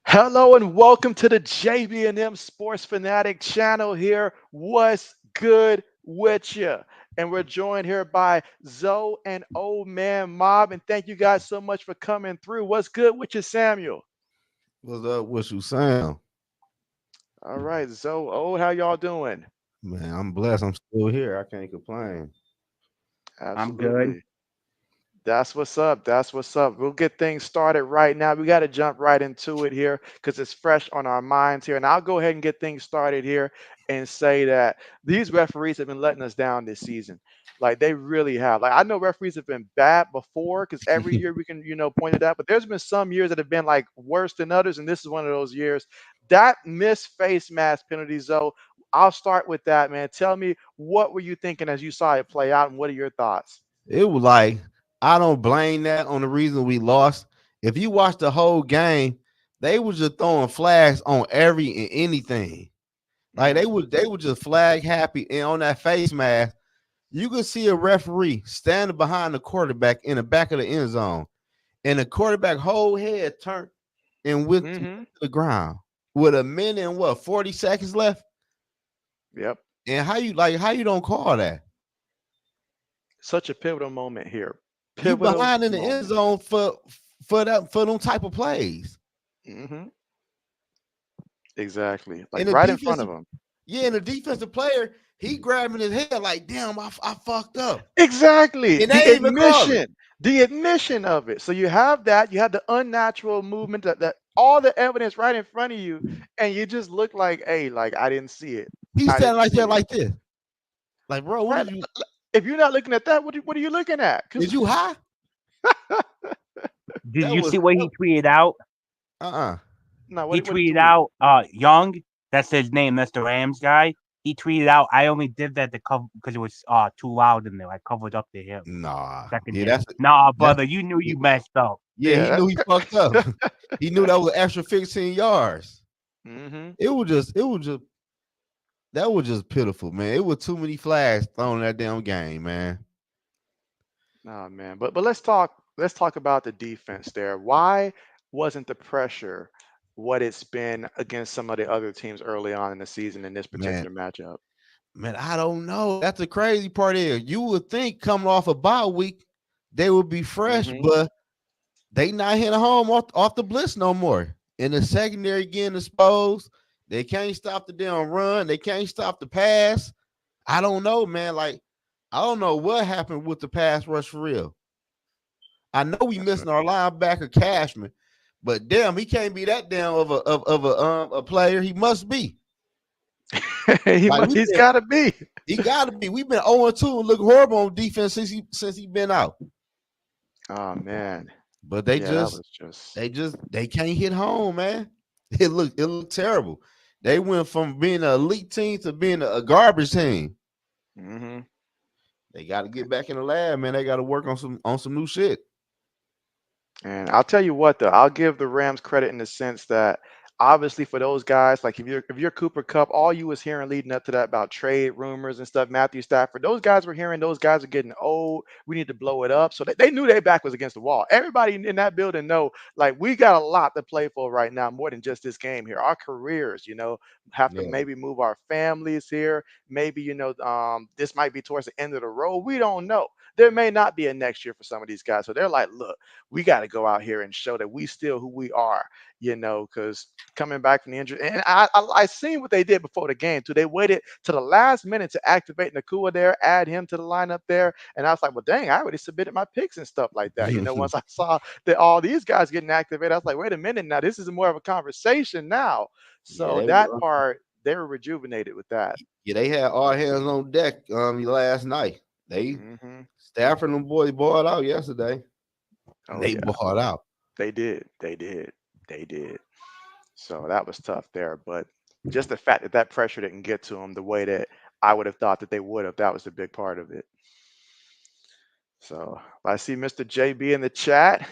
Hello and welcome to the JB&M Sports Fanatic channel here. What's good with you? And we're joined here by Zoe and Old Man Mob. And thank you guys so much for coming through. What's good with you, Samuel? What's up with you, Sam? All right, Zoe, Old, how y'all doing? Man, I'm blessed. I'm still here. I can't complain. I'm good. Absolutely. That's what's up. That's what's up. We'll get things started right now. We got to jump right into it here because it's fresh on our minds here. And I'll go ahead and get things started here and say that these referees have been letting us down this season. Like they really have. Like I know referees have been bad before because every year we can, point it out. But there's been some years that have been like worse than others, and this is one of those years. That missed face mask penalty, though. I'll start with that, man. Tell me what were you thinking as you saw it play out, and what are your thoughts? It was like I don't blame that on the reason we lost. If you watch the whole game, they was just throwing flags on every and anything. Like they Mm, would they would just flag happy and on that face mask. You could see a referee standing behind the quarterback in the back of the end zone, and the quarterback whole head turned and went to mm-hmm. the ground with a minute and 40 seconds left. Yep. And how you don't call that? Such a pivotal moment here. You Pivotal behind in the end moment. zone for them type of plays. Hmm. Exactly. Like And the right in front of defensive, him. yeah, and the defensive player, he grabbing his head like, damn, I fucked up. Exactly. And they The ain't even call it. admission. The admission of it. So you have that. You have the unnatural movement that all the evidence right in front of you, and you just look like, hey, like I didn't see it. He's I standing didn't right see there it. like this. Like, bro, what Right. did you If you're not looking at that, what are you looking at? Because is you high? Did That you was see what he tweeted out? uh-uh. no, He what he tweeted tweet? out, Young, that's his name, that's the Rams guy. He tweeted out, I only did that to cover because it was too loud in there. I covered up to him, Nah. second Yeah, him. Nah, brother, you knew yeah, you messed up. yeah, he Yeah. knew he fucked up. He knew that was an extra 15 yards. Hmm. It was just that was just pitiful, man. It was too many flags thrown in that damn game, man. Oh man, but let's talk about the defense there. Why wasn't the pressure what it's been against some of the other teams early on in the season in this Man, particular matchup? man, I don't know. That's the crazy part is you would think coming off a bye week, they would be fresh, Hmm. but they not hitting home off the blitz no more. In the secondary getting exposed. They can't stop the damn run. They can't stop the pass. I don't know, man. Like, I don't know what happened with the pass rush for real. I know we missing our linebacker Cashman, but damn, he can't be that damn of a player. He must be. Like He's got to be. he gotta be. We've been 0-2 and look horrible on defense since he been out. Oh man, But they yeah, that just was just. they can't hit home, man. It looked terrible. They went from being an elite team to being a garbage team. Hmm. They got to get back in the lab, man. They got to work on some new shit. And I'll tell you what, though, I'll give the Rams credit in the sense that obviously for those guys, like if you're Cooper Cup, all you was hearing leading up to that about trade rumors and stuff, Matthew Stafford, those guys were hearing those guys are getting old. We need to blow it up. So they knew their back was against the wall. Everybody in that building know like we got a lot to play for right now, more than just this game here. Our careers, have to Yeah, maybe move our families here. Maybe, this might be towards the end of the road. We don't know. There may not be a next year for some of these guys. So they're like, look, we got to go out here and show that we still who we are, because coming back from the injury, and I seen what they did before the game too. They waited to the last minute to activate Nakua there, add him to the lineup there, and I was like, well, dang, I already submitted my picks and stuff like that. Once I saw that all these guys getting activated, I was like, wait a minute, now this is more of a conversation now. yeah. So that part, they were rejuvenated with that. Yeah, they had all hands on deck last night. They Hmm. Stafford and them boys balled out yesterday. Oh They yeah, balled out. they did, they did, they did. So that was tough there. But just the fact that that pressure didn't get to them the way that I would have thought that they would have, that was a big part of it. So I see Mr. JB in the chat.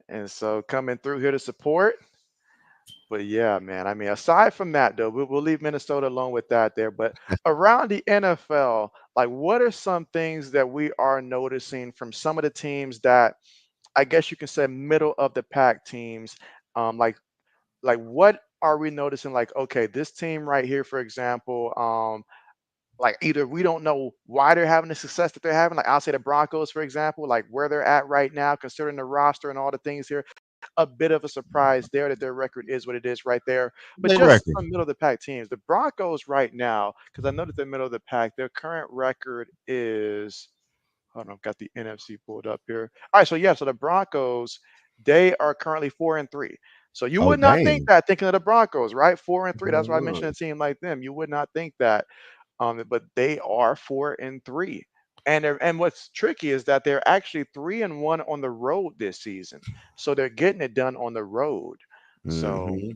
And so coming through here to support. But yeah, man. I mean, aside from that, though, we'll leave Minnesota alone with that there. But around the NFL, like, what are some things that we are noticing from some of the teams that I guess you can say middle of the pack teams, like like what are we noticing? Like, okay, this team right here, for example, like either we don't know why they're having the success that they're having. Like I'll say the Broncos, for example, like where they're at right now, considering the roster and all the things here, a bit of a surprise there that their record is what it is right there. But They just record. some middle of the pack teams, the Broncos right now, because I know that they're middle of the pack, their current record is, hold on, I've got the NFC pulled up here. All right, so yeah, so the Broncos, they are currently 4-3. So you Oh would not think dang. that thinking of the Broncos, right? 4-3. That's why I Uh, mentioned a team like them. You would not think that, but they are 4-3. And what's tricky is that they're actually 3-1 on the road this season. So they're getting it done on the road. So hmm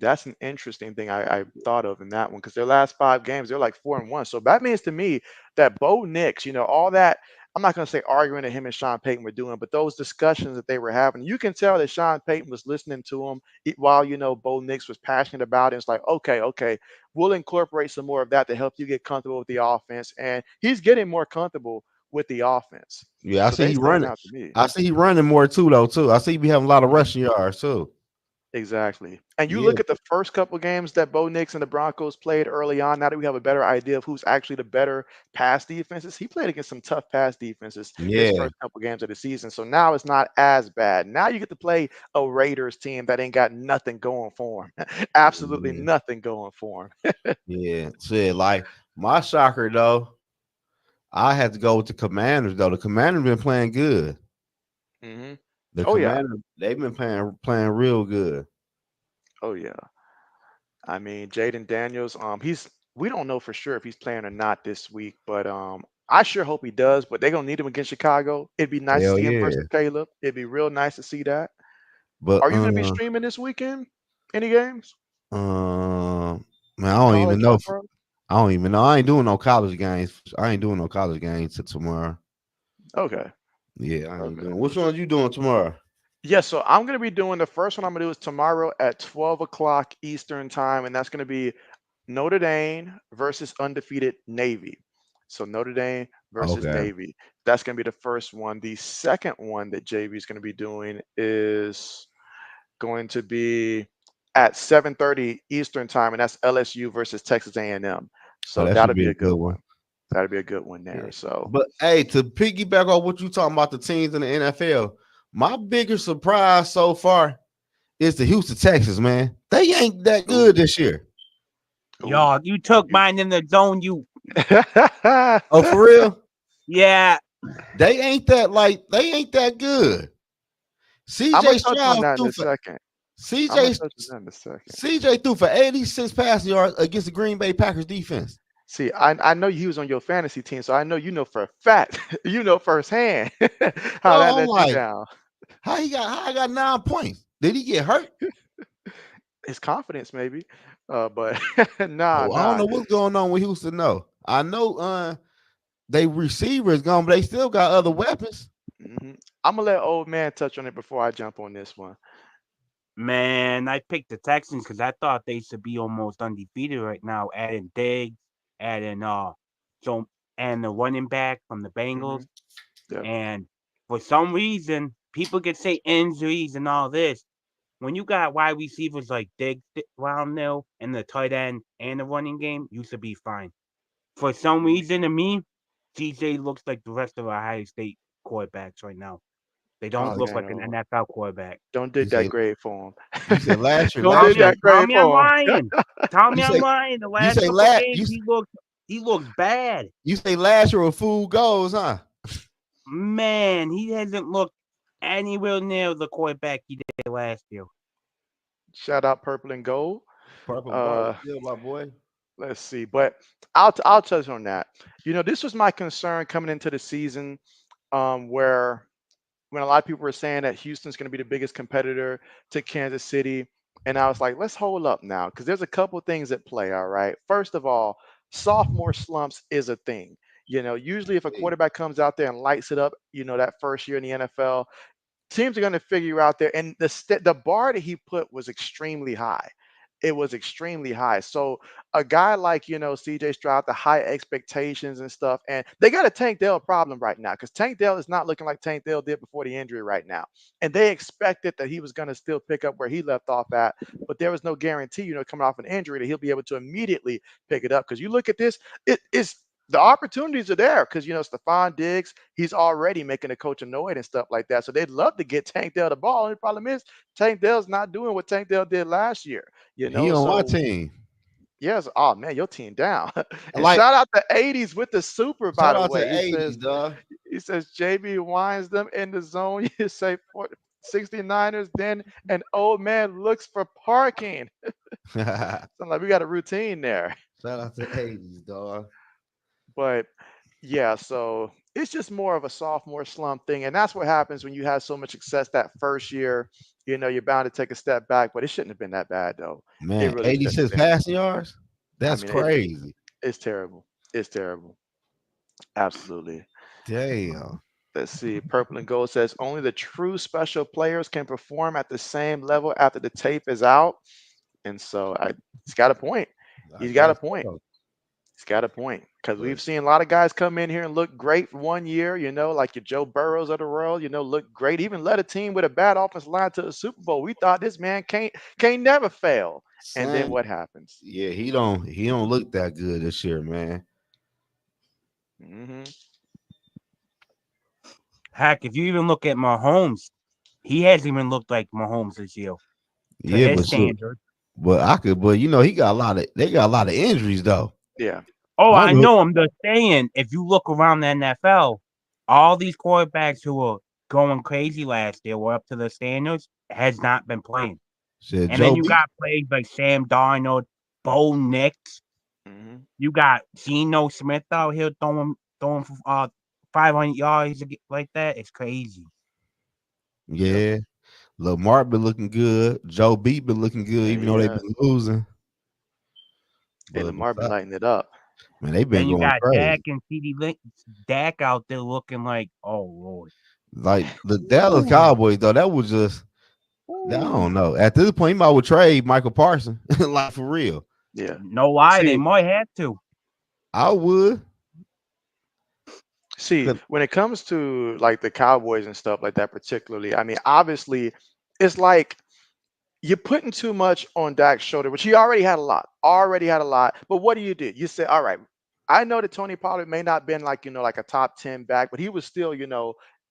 that's an interesting thing I thought of in that one because their last 5 games, they're like 4-1. So that means to me that Bo Nix, all that, I'm not going to say arguing that him and Sean Payton were doing, but those discussions that they were having, you can tell that Sean Payton was listening to him while, Bo Nix was passionate about it. It's like, okay, okay, we'll incorporate some more of that to help you get comfortable with the offense. And he's getting more comfortable with the offense. Yeah, I So see they he stand running. out to me. I see he running more too, though. Too. I see he be having a lot of Mhm. rushing yards too. Exactly. And you Yeah, look at the first couple games that Bo Nix and the Broncos played early on. Now that we have a better idea of who's actually the better pass defenses, he played against some tough pass defenses his yeah, first couple games of the season. So now it's not as bad. Now you get to play a Raiders team that ain't got nothing going for him. Absolutely yeah, nothing going for him. yeah. Shit, like my shocker though, I had to go with the Commanders though. The Commanders been playing good. Hmm. The Oh yeah. Commanders they've been playing real good. Oh yeah. I mean, Jaden Daniels, he's we don't know for sure if he's playing or not this week, but I sure hope he does. But they're gonna need him against Chicago. It'd be nice to Hell see him yeah. versus Caleb. It'd be real nice to see that. But Are you gonna be streaming this weekend? Any games? man, College or pro? I don't even know. I ain't doing no college games. I ain't doing no college games till tomorrow. Okay. Yeah, I ain't Okay. doing. Which ones you doing tomorrow? Yes, so I'm gonna be doing the first one I'm gonna do is tomorrow at 12 o'clock Eastern time, and that's gonna be Notre Dame versus undefeated Navy. So Notre Dame versus Okay. Navy. That's going to be the first one. The second one that JV is going to be doing is going to be at 7:30 Eastern time, and that's LSU versus Texas A&M. Oh, So that should that'll be be a a good good one. one. That'll be a good one Yeah. there. So But hey, to piggyback on what you talking about the teams in the NFL, my biggest surprise so far is the Houston Texans, man. They ain't that good ooh, this year. ooh. Yo, you took You- mine in the zone. You, Oh, for real? yeah. They ain't that good. I'm gonna CJ touch on Stroud that in threw a for second. I'm gonna CJ touch on that in a second. CJ threw for 86 passing yards against the Green Bay Packers defense. See, I know he was on your fantasy team, so I know you know for a fact, you know firsthand how that Bro, I'm let you like, down. how I got 9 points? Did he get hurt? His confidence, maybe, but nah, Oh, I don't nah. know what's going on with Houston. No, I know they receiver is gone, but they still got other weapons. I'm gonna let old man touch on it before I jump on this one. Man, I picked the Texans because I thought they should be almost undefeated right now. Adding Diggs, adding so and the running back from the Hmm. Bengals. Yeah. And for some reason, people can say injuries and all this. When you got wide receivers like Diggs around there and the tight end and the running game, you should be fine. For some Mhm. reason, to me, CJ looks like the rest of our Ohio State quarterbacks right now. They Oh, don't look like an Oh, NFL quarterback. don't you did that say grade for you him. said last year, Don't Tell did me, last year that tell grade me I'm for him. lying. Tell you me I'm say lying. The you last say couple last games, he looks bad. you say last year with food goes, huh? Man, he hasn't looked anywhere near the quarterback he did last year. Shout out purple and gold. Purple and gold, Uh, still my boy. let's see, but I'll touch on that. This was my concern coming into the season, where when a lot of people were saying that Houston's going to be the biggest competitor to Kansas City. And I was like, let's hold up now, because there's a couple things at play. All right. First of all, sophomore slumps is a thing. Usually if a Hey, quarterback comes out there and lights it up, that first year in the NFL, teams are going to figure you out there. And the bar that he put was extremely high. it was extremely high. So a guy like, CJ Stroud, the high expectations and stuff, and they got a Tank Dell problem right now because Tank Dell is not looking like Tank Dell did before the injury right now. And they expected that he was going to still pick up where he left off at, but there was no guarantee, coming off an injury that he'll be able to immediately pick it up. Because you look at this, it is the opportunities are there because Stephon Diggs, he's already making the coach annoyed and stuff like that. So they'd love to get Tank Dell the ball. And the problem is Tank Dell's not doing what Tank Dell did last year. He on my So team. yes, oh man, your team down. And Like, shout out to 80s with the super, by shout the out to way. the 80s, dog. He says JB winds them in the zone. You say 69ers, then an old man looks for parking. Shout So like we got a routine there. out to 80s, dog. But yeah, so it's just more of a sophomore slump thing. And that's what happens when you have so much success that first year. You're bound to take a step back, but it shouldn't have been that bad though. It Man, really shouldn't have 86 been. passing yards. I That's mean, crazy. it's terrible. It's terrible. Absolutely. Damn. Let's see. Purple and Gold says only the true special players can perform at the same level after the tape is out. And so he's got a point. I He's got a guess point. so. He's got a point because But we've seen a lot of guys come in here and look great for one year, like your Joe Burrows of the world, look great. Even led a team with a bad offensive line to the Super Bowl. We thought this man can't never fail. And then son, what happens? yeah, he don't look that good this year, man. Hmm. Heck, if you even look at Mahomes, he hasn't even looked like Mahomes this year to Yeah, his but shoot, standard. but he got a lot of injuries though. Yeah. Oh, I I don't know. know. I'm just saying, if you look around the NFL, all these quarterbacks who were going crazy last year were up to the standards has not been playing. Said And then Joe you B. got plays like Sam Darnold, Bo Nix. Hmm. You got Geno Smith out here throwing for 500 yards like that. It's crazy. Yep. Yeah, Lamar been looking good. Joe B been looking good, Yeah, even he though they've has. been losing. Hey, But Lamar been besides, lighting it up. man, they've been Then you going got Dak crazy. and Dak out there looking like, oh Lord. Like the Dallas Ooh, Cowboys, though, that was just I ooh. don't know. At this point, he might would trade Michael Parsons, like for real. Yeah. No lie, they See, might have to. I would. See, 'Cause- when it comes to like the Cowboys and stuff like that, particularly, I mean, obviously, it's like you're putting too much on Dak's shoulder, which he already had a lot, already had a lot. But what do? You say, all right, I know that Tony Pollard may not been like, like a top 10 back, but he was still,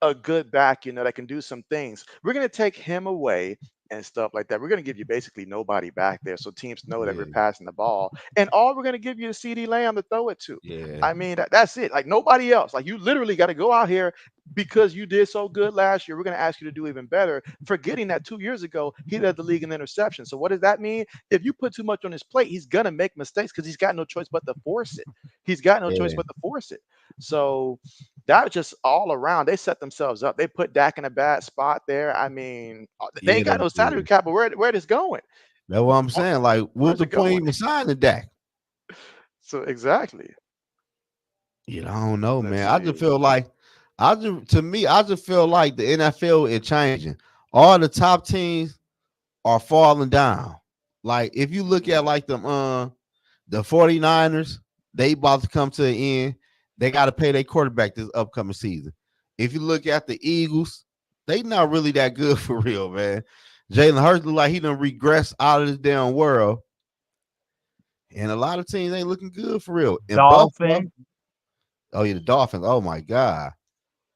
a good back, that can do some things. We're going to take him away and stuff like that. We're going to give you basically nobody back there. So teams know that we're Yeah, passing the ball. And all we're going to give you is CD Lamb to throw it to. yeah, I mean, that's it. Like nobody else. Like you literally got to go out here because you did so good last year. We're going to ask you to do even better. Forgetting that 2 years ago, he led the league in interceptions. So what does that mean? If you put too much on his plate, he's going to make mistakes because he's got no choice but to force it. He's got no choice yeah, but to force it. So that was just all around. They set themselves up. They put Dak in a bad spot there. I mean, they yeah. ain't got They no salary did. cap, but where it is going? That's what I'm Uh, saying. Like, what's Where's the it point going? even signing Dak? So exactly. I don't know, Let's man. see. I just feel like the NFL is changing. All the top teams are falling down. Like, if you look Mhm. at like the 49ers, they about to come to an end. They got to pay their quarterback this upcoming season. If you look at the Eagles, they not really that good for real, man. Jalen Hurts look like he done regressed out of this damn world. And a lot of teams ain't looking good for real. In Buffalo, Dolphins. oh yeah, the Dolphins. Oh my God.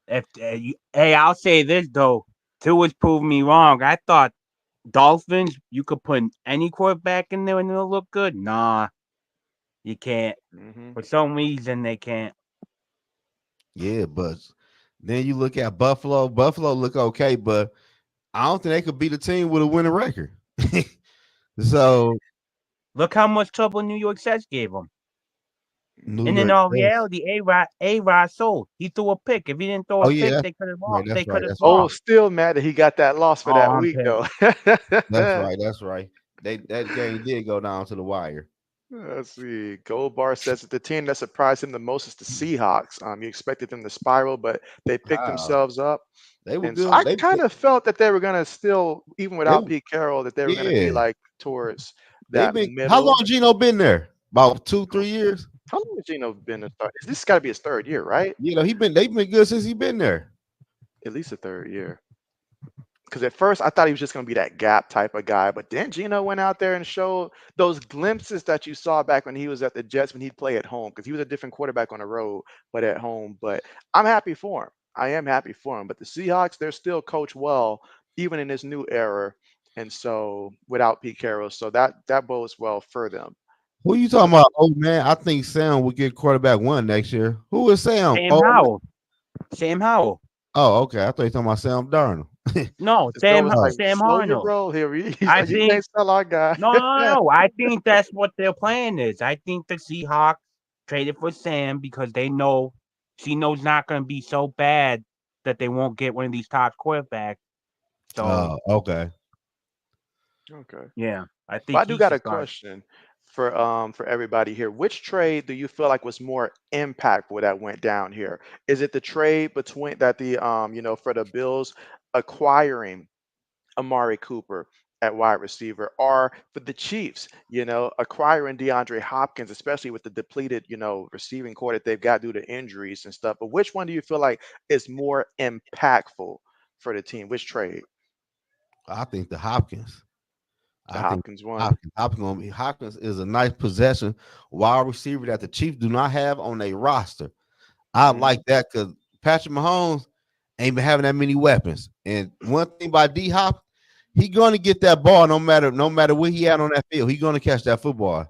Hey, I'll say this though. Two has proven me wrong. I thought Dolphins, you could put any quarterback in there and it'll look good. Nah, you can't. Mhm. For some reason, they can't. Yeah, but then you look at Buffalo. Buffalo look okay, but I don't think they could beat a team with a winning record. So Look how much trouble New York Jets gave them. New And in York all Jets. reality, A-Rod sold. He threw a pick. If he didn't throw Oh a yeah, pick, that's they could have right. lost. That's They right. could have That's right. Oh, lost. still mad that he got that loss for Oh, that I'm week pissed. though. That's right. That's right. They that game did go down to the wire. Let's see. Gold Bar says that the team that surprised him the most is the Seahawks. You expected them to spiral, but they picked How themselves up. they were And so I good. kind of felt that they were gonna still, even They without Pete Carroll, that they were gonna be yeah. like towards They've that been how long middle. Gino been there? About 2, 3 years. How long has Gino been a start? This got to be his third year, right? You know, they've been good since he been there. At least a third year. Because at first I thought he was just going to be that gap type of guy, but then Gino went out there and showed those glimpses that you saw back when he was at the Jets when he'd play at home, because he was a different quarterback on the road, but at home. But I'm happy for him. I am happy for him. But the Seahawks, they're still coached well, even in this new era, and so without Pete Carroll, so that bodes well for them. Who you So talking about? Oh man, I think Sam will get quarterback one next year. Who is Sam? Sam Oh, Howell. Sam Howell. oh, okay. I thought you talking about Sam Darnold. No, Joe was like, Oh, Sam "Slow your Arnold. roll here." He's I like, "You think can't sell our guy." no. I think that's what their plan is. I think the Seahawks traded for Sam because they know Gino's not going to be so bad that they won't get one of these top quarterbacks. So oh, okay. Okay. yeah, I But think I do he got should a start. question for everybody here. Which trade do you feel like was more impactful that went down here? Is it the trade between that the for the Bills acquiring Amari Cooper at wide receiver, or for the Chiefs, acquiring DeAndre Hopkins, especially with the depleted, receiving core that they've got due to injuries and stuff. But which one do you feel like is more impactful for the team? Which trade? I think the Hopkins. The I think Hopkins one. Hopkins is a nice possession wide receiver that the Chiefs do not have on their roster. I Hmm. like that because Patrick Mahomes ain't been having that many weapons. And one thing by D Hop, he gonna get that ball no matter where he at on that field. He gonna catch that football.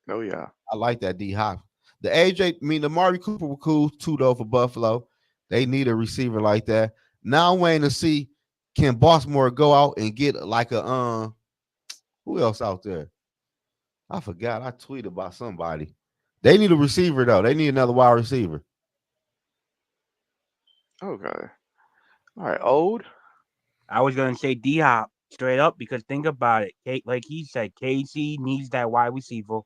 Oh yeah. I like that D Hop. The AJ, I mean the Mari Cooper were cool too though for Buffalo. They need a receiver like that. Now I'm waiting to see can Baltimore go out and get like a who else out there? I forgot. I tweeted about somebody. They need a receiver though. They need another wide receiver. Okay. All right. Old. I was gonna say D Hop straight up because think about it. Like he said, KC needs that wide receiver.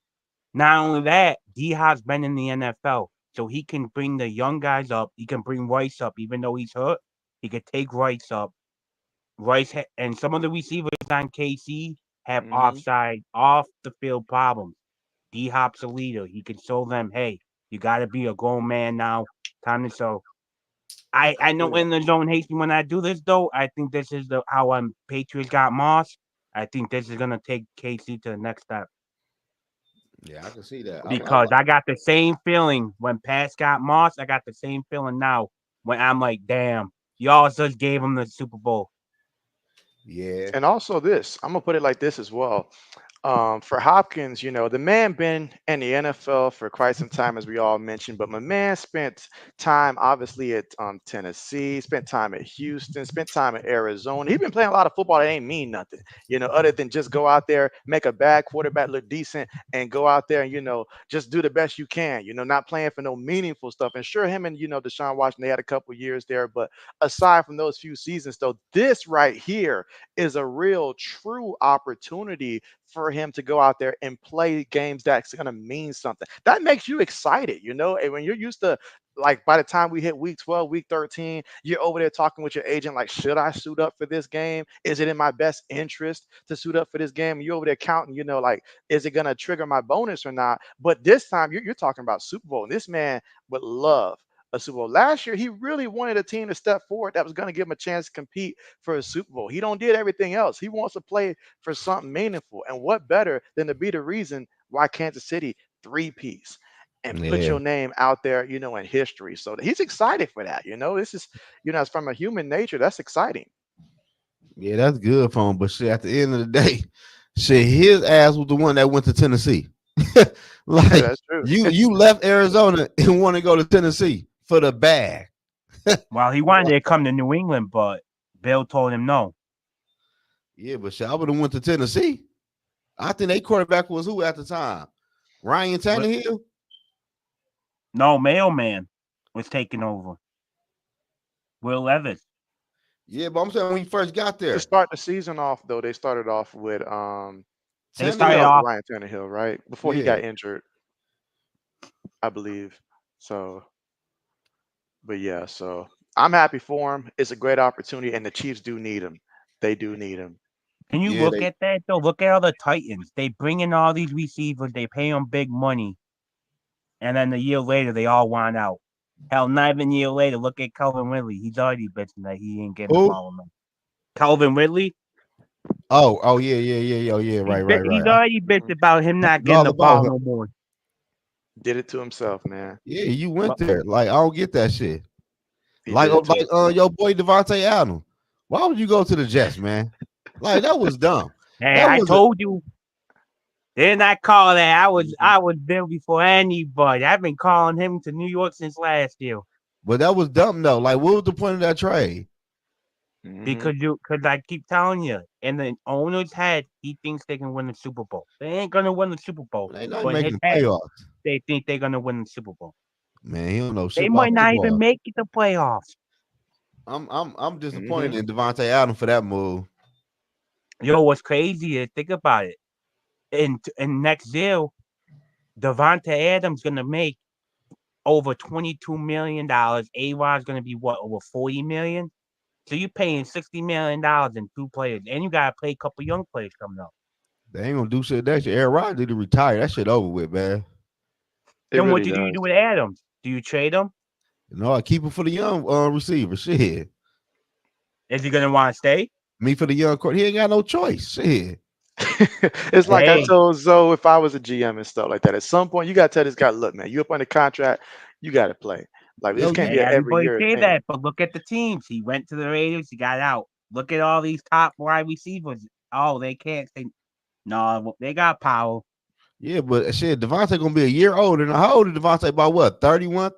Not only that, D Hop's been in the NFL, so he can bring the young guys up. He can bring Rice up, even though he's hurt. He could take Rice up. And some of the receivers on KC have Hmm. off the field problems. D Hop's a leader. He can show them, hey, you got to be a grown man now. Time to show. I know Yeah. in the zone hates me when I do this though. I think this is the how Patriots got Moss. I think this is gonna take KC to the next step Yeah, I can see that. because I got the same feeling when Pat got Moss. I got the same feeling now when I'm like, damn, y'all just gave him the Super Bowl. Yeah. And also this, I'm gonna put it like this as well. For Hopkins, the man been in the NFL for quite some time, as we all mentioned, but my man spent time obviously at Tennessee, spent time at Houston, spent time at Arizona. He's been playing a lot of football that ain't mean nothing, other than just go out there, make a bad quarterback look decent, and go out there and just do the best you can. Not playing for no meaningful stuff. And sure, him and Deshaun Watson, they had a couple years there, but aside from those few seasons, though, this right here is a real, true opportunity for him to go out there and play games that's going to mean something. That makes you excited, and when you're used to, like, by the time we hit week 12, week 13, you're over there talking with your agent, like, should I suit up for this game? Is it in my best interest to suit up for this game? You're over there counting, like, is it going to trigger my bonus or not? But this time you're talking about Super Bowl. And this man would love a Super Bowl. Last year, he really wanted a team to step forward that was going to give him a chance to compete for a Super Bowl. He don't did everything else. He wants to play for something meaningful. And what better than to be the reason why Kansas City three-piece and put Yeah. your name out there, in history. So he's excited for that. This is, it's from a human nature. That's exciting. Yeah, that's good for him. But shit, at the end of the day, shit, his ass was the one that went to Tennessee. Yeah, Like that's true. you left Arizona and want to go to Tennessee for the bag. Well, he wanted to come to New England, but Bill told him no. Yeah, but shit, I would have went to Tennessee. I think they quarterback was who at the time? Ryan But Tannehill? no, Mailman was taking over. Will Levis. Yeah, but I'm saying when he first got To there. start the season off, though, they started off with They This started was Tannehill, off. Ryan Tannehill, right? Before he yeah, got injured, I believe. So, but yeah, so I'm happy for him. It's a great opportunity, and the Chiefs do need him. They do need him. Can you yeah, look they at that though? Look at all the Titans. They bring in all these receivers. They pay them big money, and then a year later they all want out. Hell, not even a year later. Look at Calvin Ridley. He's already bitching that he ain't getting the who? ball enough. Calvin Ridley. Oh, yeah, yeah, yeah, yeah, yeah. Right, right, He's right. already bitched Mhm. about him I not getting forgot all the about ball him. no more. Did it to himself, man. Yeah, you went Well, there. Like I don't get that shit. He did it to himself. Your boy Devontae Adams. Why would you go to the Jets, man? Like that was dumb. hey, That I was a told you. Didn't I call that? Mhm. I was there before anybody. I've been calling him to New York since last year but that was dumb though. Like what was the point of that trade? Mhm. because I keep telling you, in the owner's head, he thinks they can win the Super Bowl. They ain't gonna win the Super Bowl, They not but in making his the head, playoffs. they think they're gonna win the Super Bowl. Man, he don't know shit They about might not even football. make it the playoffs. I'm disappointed Mhm. in Devontae Adams for that move. Yo, what's crazy is think about it. In next year, Devonta Adams gonna make over $22 million. A Rod's gonna be what over 40 million. So you're paying $60 million in two players, and you gotta play a couple young players coming up. They ain't gonna do shit next year. Aaron Rodgers need to retire. That shit over with, man. It Then what really do you does. do with Adams? Do you trade him? You know, I keep him for the young receiver. Shit. Is he gonna want to stay? Me for the young court. He ain't got no choice. Shit. It's like I Hey, told Zoe if I was a GM and stuff like that. At some point, you got to tell this guy, look, man, you up under contract, you got to play. Like this Hell can't yeah. be hey, an every everybody year say thing. that, but look at the teams. He went to the Raiders, he got out. Look at all these top wide receivers. Oh, they can't say no. They got power. Yeah, but shit, Devontae gonna be a year older. Now, how old is Devontae? About what? 31,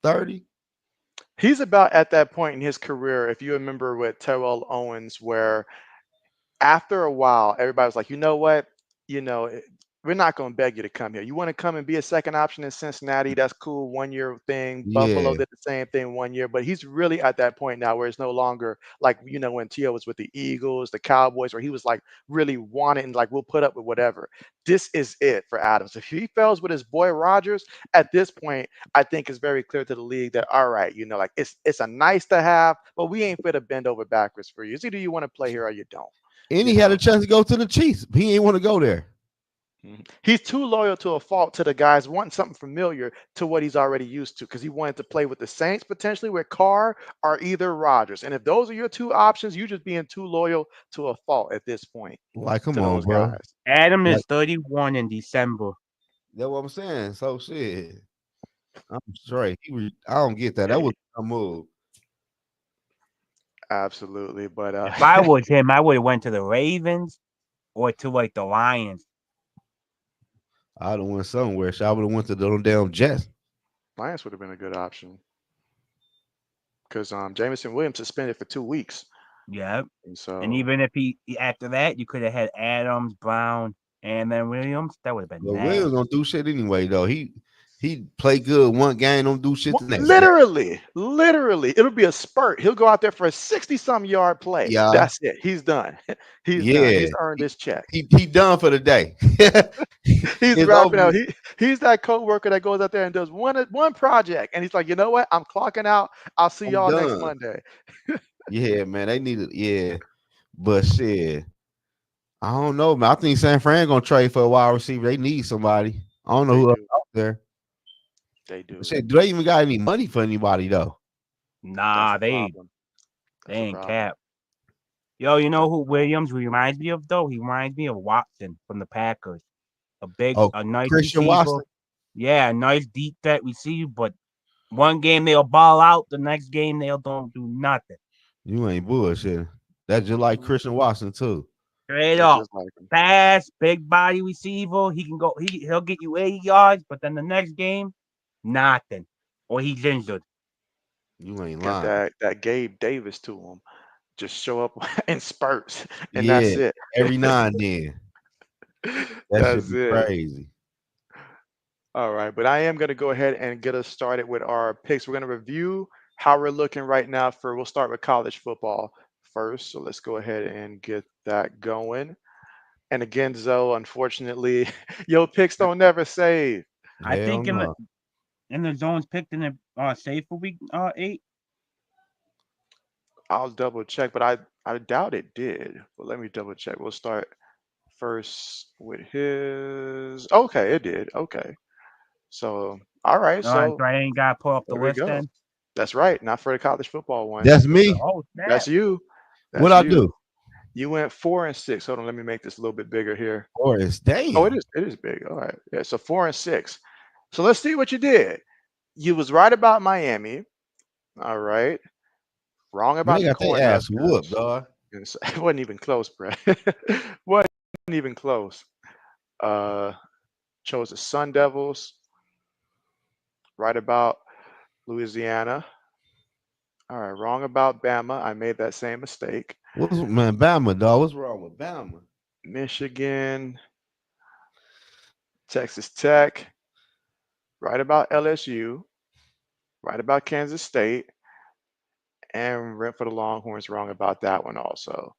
30? He's about at that point in his career, if you remember with Terrell Owens, where after a while, everybody was like, you know what? You know, we're not going to beg you to come here. You want to come and be a second option in Cincinnati? That's cool. 1 year thing. Buffalo Yeah. did the same thing 1 year, but he's really at that point now where it's no longer like, when Tio was with the Eagles, the Cowboys, where he was like really wanting, like, we'll put up with whatever. This is it for Adams. If he fails with his boy Rogers at this point, I think it's very clear to the league that, all right, like it's a nice to have, but we ain't fit to bend over backwards for you. It's either you want to play here or you don't. And You he had a know, chance to go to the Chiefs. He ain't want to go there. He's too loyal to a fault to the guys wanting something familiar to what he's already used to because he wanted to play with the Saints potentially with Carr or either Rodgers. And if those are your two options, you're just being too loyal to a fault at this point Like, come to on, those bro. guys. Adam is Like, 31 in December. that's what I'm saying. So shit. I'm straight. I don't get that. That was a move. Absolutely. But If I was him, I would have went to the Ravens or to like the Lions. I'd have went somewhere. So I would have went to the damn Jets. Lions would have been a good option because Jameson Williams suspended for 2 weeks. Yeah. And And so even if after that, you could have had Adams, Brown, and then Williams. That would have been But Williams nasty. don't do shit anyway, though. He play good one game, don't do shit the next game. literally, it'll be a spurt. He'll go out there for a 60-some yard play. Yeah, That's it. He's done. He's done. yeah. He's earned his check. He done for the day. He's it's wrapping over out. with. He's that coworker that goes out there and does one project, and he's like, you know what? I'm clocking out. I'll see I'm y'all next done. Monday. Yeah, man. They needed, yeah. But shit. I don't know, man. I think San Fran gonna trade for a wide receiver. They need somebody. I don't know They who else do. out there. They But do. shit, do they even got any money for anybody though? That's Nah, a problem. they That's a ain't problem. cap. Yo, you know That's who a problem. Williams reminds me of though? He reminds me of Watson from the Packers. Oh, A nice Christian receiver. Watson. Yeah, a nice deep threat receiver, but one game they'll ball out, the next game they'll don't do nothing. You ain't bullshit. That's just like Mhm. Christian Watson too. Straight That's up. just like him. Fast, big body receiver. He can go he'll get you 80 yards, but then the next game, nothing. Or he's injured. You ain't Got lying. that Gabe Davis to him. Just show up in spurts, and Yeah, that's it. every now and then. That should That's be it. crazy. All right, but I am going to go ahead and get us started with our picks. We're going to review how we're looking right now we'll start with college football first. So let's go ahead and get that going. And again, Zoe, unfortunately, your picks don't never save. I Hell think no. in the zones picked in the safe for week 8. I'll double check, but I doubt it did. But let me double check. We'll start first with his. Okay, it did. Okay. So, all right. All right, So so I ain't got to pull up the there we list go. then. That's right. Not for the college football one. That's me. Oh That's snap! you. What That's I you. do? You went 4-6. Hold on. Let me make this a little bit bigger here. Or it's Oh, damn. it is big. All right. Yeah. So 4-6. So let's see what you did. You was right about Miami. All right. Wrong Man, they about the got their ass whooped, Cornhuskers. dog. It wasn't even close, bro. Wasn't even close. Uh, chose the Sun Devils. Right about Louisiana. All right. Wrong about Bama. I made that same mistake. What's man, Bama, dog? What's wrong with Bama? Michigan, Texas Tech. Right about LSU. Right about Kansas State. And went for the Longhorns. Wrong about that one also.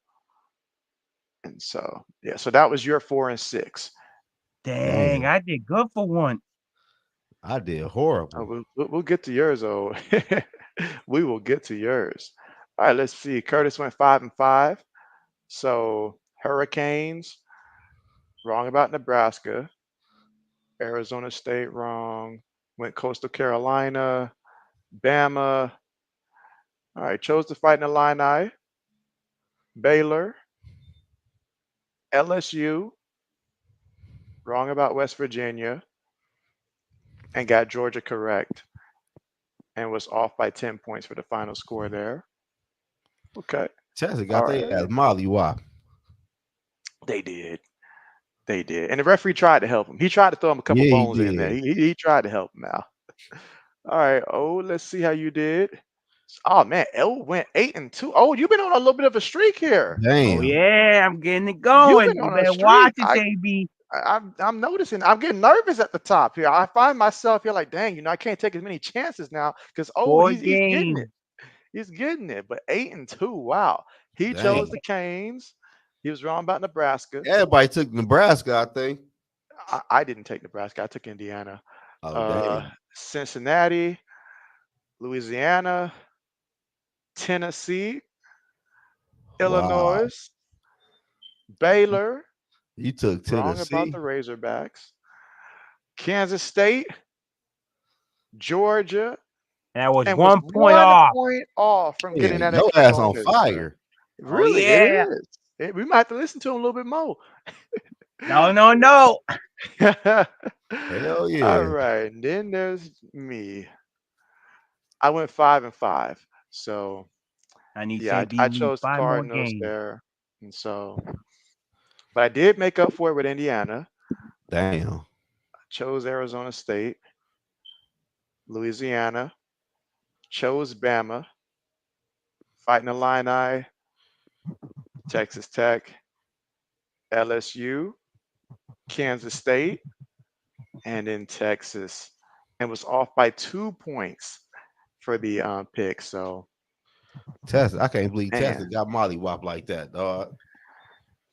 And so, yeah. So that was your 4-6. Dang, Damn, I did good for once. I did Oh, horrible. we'll get to yours, though. We will get to yours. All right, let's see. Curtis went 5-5. So Hurricanes, wrong about Nebraska. Arizona State, wrong. Went Coastal Carolina. Bama. All right, chose to fight in the Illini. Baylor. LSU, wrong about West Virginia. And got Georgia correct. And was off by 10 points for the final score there. Okay. Texas All got their ass right. molly wop. They did. They did. And the referee tried to help him. He tried to throw him a couple Yeah, he bones in there. did. He tried to help him out. All right. Oh, let's see how you did. Oh man, L went 8-2. Oh, you've been on a little bit of a streak here. Oh Damn. yeah, I'm getting it You've going. been You on a better streak. watch it, JB. I'm noticing. I'm getting nervous at the top here. I find myself here like, dang, I can't take as many chances now because Four he's getting it. games. He's getting it. But 8-2. Wow. He chose Damn. the Canes. He was wrong about Nebraska. Everybody took Nebraska, I think. I didn't take Nebraska. I took Indiana. Oh, Uh, damn. Cincinnati, Louisiana, Tennessee, Wow. Illinois, Baylor, You took wrong about the Tennessee. Razorbacks, Kansas State, Georgia, And I was and was 1 point one off. point off from Yeah, getting that your extra ass on bonus. fire. Oh Really, it yeah. is. We might have to listen to him a little bit more. No, no, no. Hell All yeah. right, and then there's me. I went 5-5. So I need yeah, JB I win chose the 5 more Cardinals games. there, and so, but I did make up for it with Indiana. Damn. Chose Arizona State, Louisiana, chose Bama, fighting Illini, Texas Tech, LSU, Kansas State, and in Texas, and was off by 2 points for the pick. So, Texas. I can't believe Texas man, got molly wop like that, dog.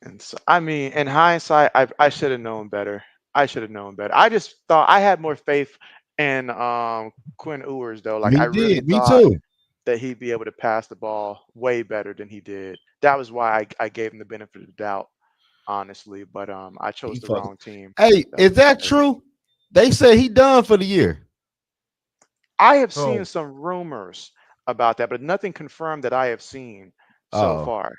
and so I mean, in hindsight, I should have known better. I should have known better. I just thought I had more faith in Quinn Ewers though. Like Me I really did. Me thought too. that he'd be able to pass the ball way better than he did. That was why I gave him the benefit of the doubt, honestly. But I chose He the fucking. wrong team. Hey, That's is for that sure. true? They say he done for the year. I have seen Bro, some rumors about that, but nothing confirmed that I have seen so Oh, far.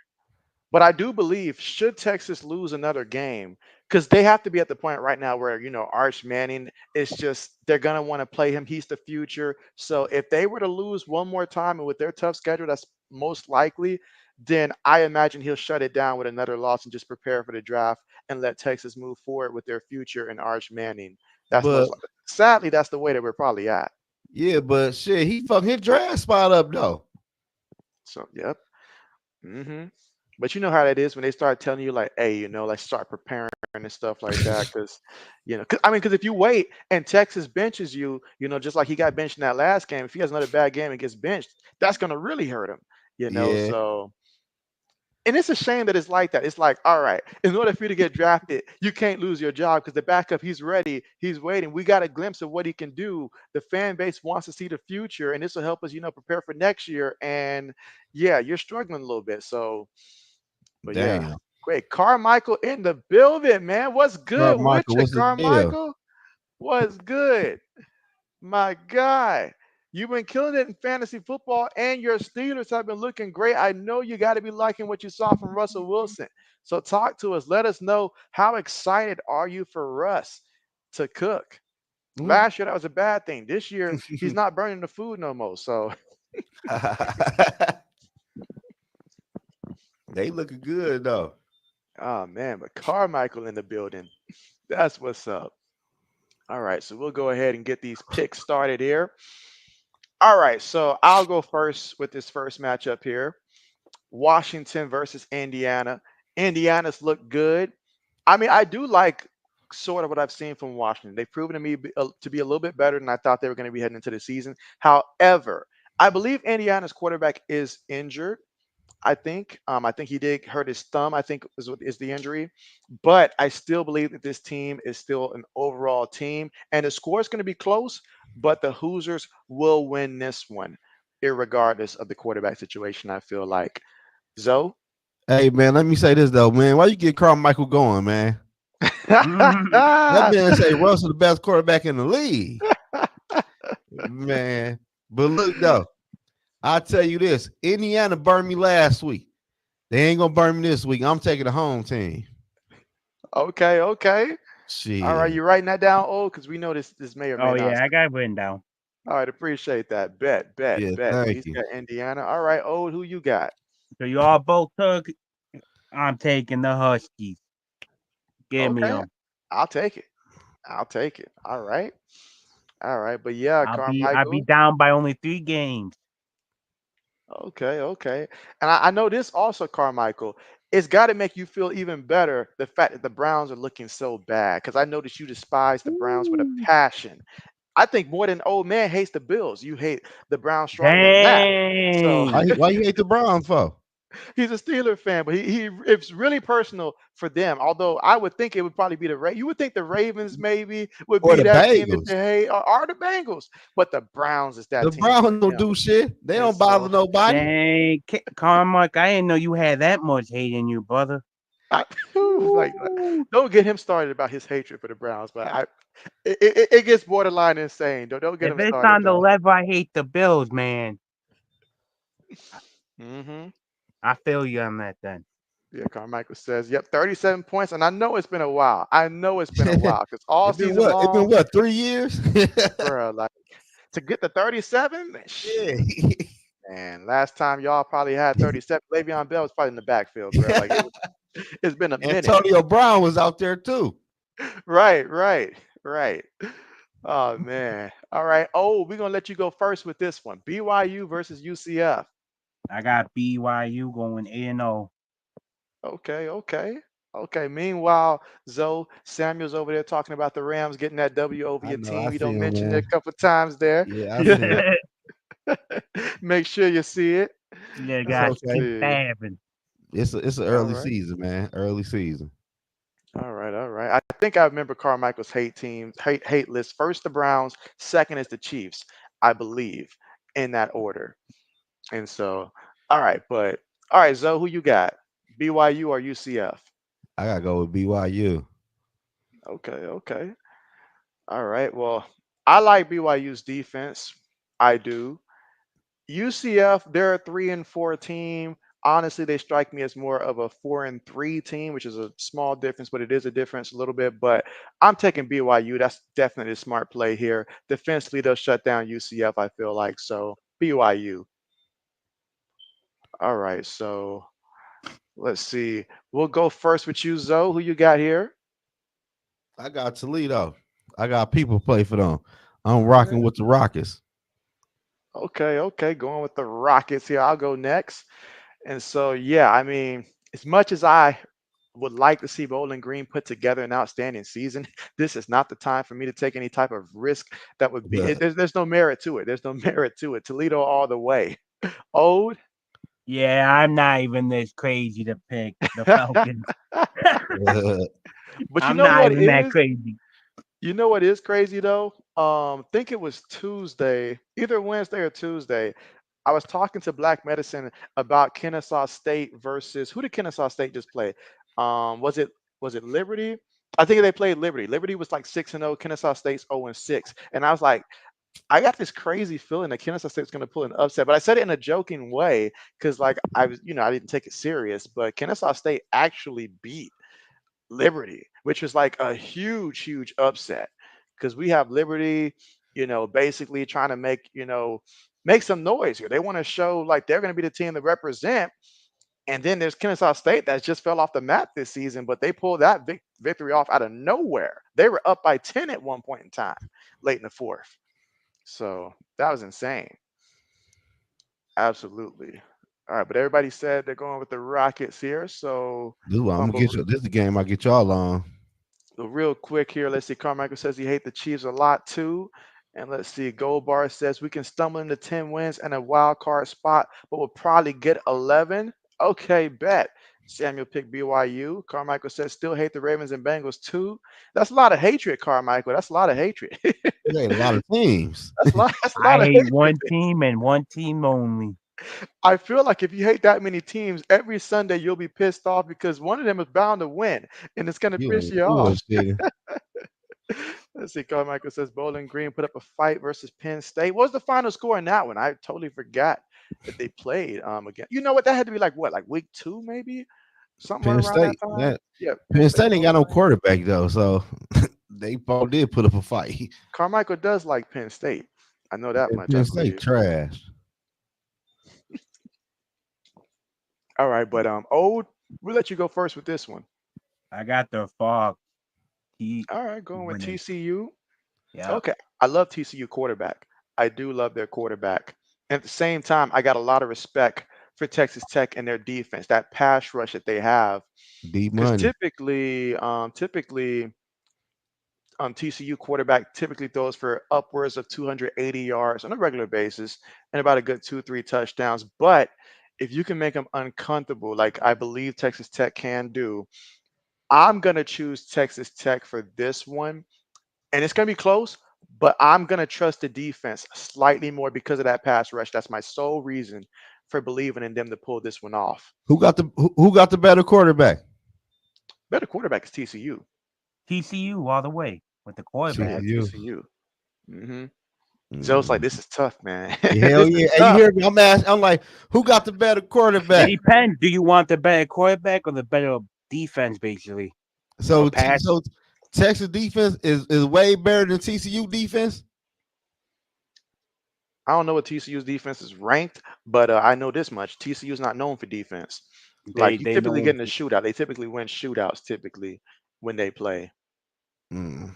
But I do believe should Texas lose another game, because they have to be at the point right now where Arch Manning is just they're gonna want to play him. He's the future. So if they were to lose one more time and with their tough schedule, that's most likely. Then I imagine he'll shut it down with another loss and just prepare for the draft and let Texas move forward with their future and Arch Manning. That's but sadly that's the way that we're probably at. yeah, but shit, he fucking his draft spot up though. So yep. hmm But you know how that is when they start telling you like, hey, like start preparing and stuff like that. Because, I mean, because if you wait and Texas benches you, just like he got benched in that last game, if he has another bad game and gets benched, that's gonna really hurt him. Yeah, So and it's a shame that it's like that. It's like, all right, in order for you to get drafted, you can't lose your job because the backup, he's ready, he's waiting. We got a glimpse of what he can do. The fan base wants to see the future, and this will help us, prepare for next year. And yeah, you're struggling a little bit. So, but yeah, Damn. great. Carmichael in the building, man. What's good with Michael, you, what's the deal? Carmichael? What's good? My guy, you've been killing it in fantasy football, and your Steelers have been looking great. I know you got to be liking what you saw from Russell Wilson. So talk to us. Let us know, how excited are you for Russ to cook? Last year that was a bad thing. This year he's not burning the food no more. So, They looking good though. oh man, but Carmichael in the building. That's what's up. All right, so we'll go ahead and get these picks started here. All right, so I'll go first with this first matchup here. Washington versus Indiana. Indiana's look good. I mean, I do like sort of what I've seen from Washington. They've proven to me to be a little bit better than I thought they were going to be heading into the season. However, I believe Indiana's quarterback is injured. I think he did hurt his thumb. I think is the injury, but I still believe that this team is still an overall team, and the score is going to be close. But the Hoosiers will win this one, irregardless of the quarterback situation. I feel like Zoe. Hey man, let me say this though, man. Why you get Carmichael going, man? That man say Russell the best quarterback in the league, man. But look though, I'll tell you this: Indiana burned me last week. They ain't gonna burn me this week. I'm taking the home team. Okay, okay. All right, Shit. you writing that down, oh, because we know this may or may Oh not. yeah, I got it written down. All right, appreciate that. Bet, bet, Yeah, bet. So thank he's you. got Indiana. All right, oh, who you got? So you all both took. I'm taking the Huskies. Give me Okay, them. I'll take it. I'll take it. All right. All right. But yeah, I'll be Carmichael. down by only 3 games. Okay, okay. And I know this also, Carmichael. It's got to make you feel even better the fact that the Browns are looking so bad. Because I noticed you despise the Browns with a Woo. passion. I think more than old man hates the Bills. You hate the Browns stronger than that. So Dang. Why you hate the Browns for? he's a Steeler fan, but he it's really personal for them. Although I would think it would probably be you would think the Ravens maybe would Or be the that team that Bengals? you hate, or are the Bengals, but the Browns is that The team for Browns don't them. do shit. They And don't bother so nobody. Dang. Carmack, I didn't know you had that much hate in you, brother. I, like, Woo. don't get him started about his hatred for the Browns, but it gets borderline insane. Don't get If him it's started on the though. level I hate the Bills, man, I, Hmm. I feel you on that then. Yeah, Carmichael says, "Yep, 37 points," and I know it's been a while. I know it's been a it while because all been season what? It been long, what? 3 years? bro. Like to get the 37, Yeah. man. Last time y'all probably had 37, Le'Veon Bell was probably in the backfield, bro. Like it's been a minute. Antonio Brown was out there too. Right, right, right. Oh man. All right. Oh, we're gonna let you go first with this one. BYU versus UCF. I got BYU going 8-0. Okay, okay. Okay. Meanwhile, Zoe Samuel's over there talking about the Rams getting that W over I your know. I team. You see don't him, mention it man. a couple times there. Yeah, I see Yeah. him. Make sure you see it. Yeah, It's guys, Let's okay. keep see. stabbing. It's an All early right. season, man. Early season. All right, all right. I think I remember Carmichael's hate list. First the Browns, second is the Chiefs, I believe, in that order. And so, all right, but all right, Zoe, who you got? BYU or UCF? I gotta go with BYU. Okay, okay. All right. Well, I like BYU's defense. I do. UCF, they're a 3-4 team. Honestly, they strike me as more of a 4-3 team, which is a small difference, but it is a difference a little bit. But I'm taking BYU. That's definitely a smart play here. Defensively, they'll shut down UCF, I feel like. So BYU. All right. So let's see. We'll go first with you, Zoe. Who you got here? I got Toledo. I got people play for them. I'm Okay. rocking with the Rockets. Okay. Okay. Going with the Rockets here. I'll go next. And so, yeah, I mean, as much as I would like to see Bowling Green put together an outstanding season, this is not the time for me to take any type of risk that would be. Yeah. There's no merit to it. There's no merit to it. Toledo all the way. Old. Yeah, I'm not even this crazy to pick the Falcons. But you I'm know not what even that is? crazy. You know what is crazy though? Think it was Tuesday, either Wednesday or Tuesday. I was talking to Black Medicine about Kennesaw State versus who did Kennesaw State just play? Was it Liberty? I think they played Liberty. Liberty was like 6-0. Kennesaw State's 0-6. And I was like, I got this crazy feeling that Kennesaw State's going to pull an upset. But I said it in a joking way because, like, I didn't take it serious. But Kennesaw State actually beat Liberty, which was like a huge, huge upset because we have Liberty, basically trying to make some noise here. They want to show like they're going to be the team to represent. And then there's Kennesaw State that just fell off the map this season, but they pulled that victory off out of nowhere. They were up by 10 at one point in time, late in the fourth. So that was insane. Absolutely. All right, but everybody said they're going with the Rockets here. So This is what we're I'm gonna gonna get go you. This is the game I get y'all on. real quick here. Let's see. Carmichael says he hates the Chiefs a lot too. And let's see. Gold Bar says we can stumble into 10 wins and a wild card spot, but we'll probably get 11. Okay, bet. Samuel picked BYU. Carmichael says still hate the Ravens and Bengals too. That's a lot of hatred, Carmichael. That's a lot of hatred. There ain't a lot of teams. That's a lot I of hate hatred. one team and one team only. I feel like if you hate that many teams, every Sunday you'll be pissed off because one of them is bound to win, and it's gonna You piss ain't you off. bullshitting. Let's see. Carmichael says Bowling Green put up a fight versus Penn State. What was the final score in that one? I totally forgot that they played again. You know what? That had to be like what, like week two, maybe somewhere Penn around that State. time. That Yeah, Penn Penn State State ain't got Bowling no Green. quarterback though, so they both did put up a fight. Carmichael does like Penn State. I know that And much. I Penn State believe. trash. All right, but old, we'll let you go first with this one. I got the Fog. He All right, going with winning. TCU. Yeah. Okay, I love TCU quarterback. I do love their quarterback. At the same time, I got a lot of respect for Texas Tech and their defense, that pass rush that they have. D Because money. TCU quarterback typically throws for upwards of 280 yards on a regular basis and about a good 2, 3 touchdowns. But if you can make them uncomfortable, like I believe Texas Tech can do, I'm gonna choose Texas Tech for this one, and it's going to be close, but I'm going to trust the defense slightly more because of that pass rush. That's my sole reason for believing in them to pull this one off. Who got the better quarterback? Better quarterback is TCU. TCU all the way with the Yeah, quarterback. TCU. TCU. hmm Joe's like, Mm. this is tough, man. Hell This is yeah. And you tough. hear me? I'm asking, I'm like, who got the better It quarterback? depends. Do you want the better quarterback or the better defense, basically? Or pass? So Texas defense is way better than TCU defense. I don't know what TCU's defense is ranked, but I know this much: TCU is not known for defense. Like you They typically know get in a shootout. They typically win shootouts typically when they play. Mm.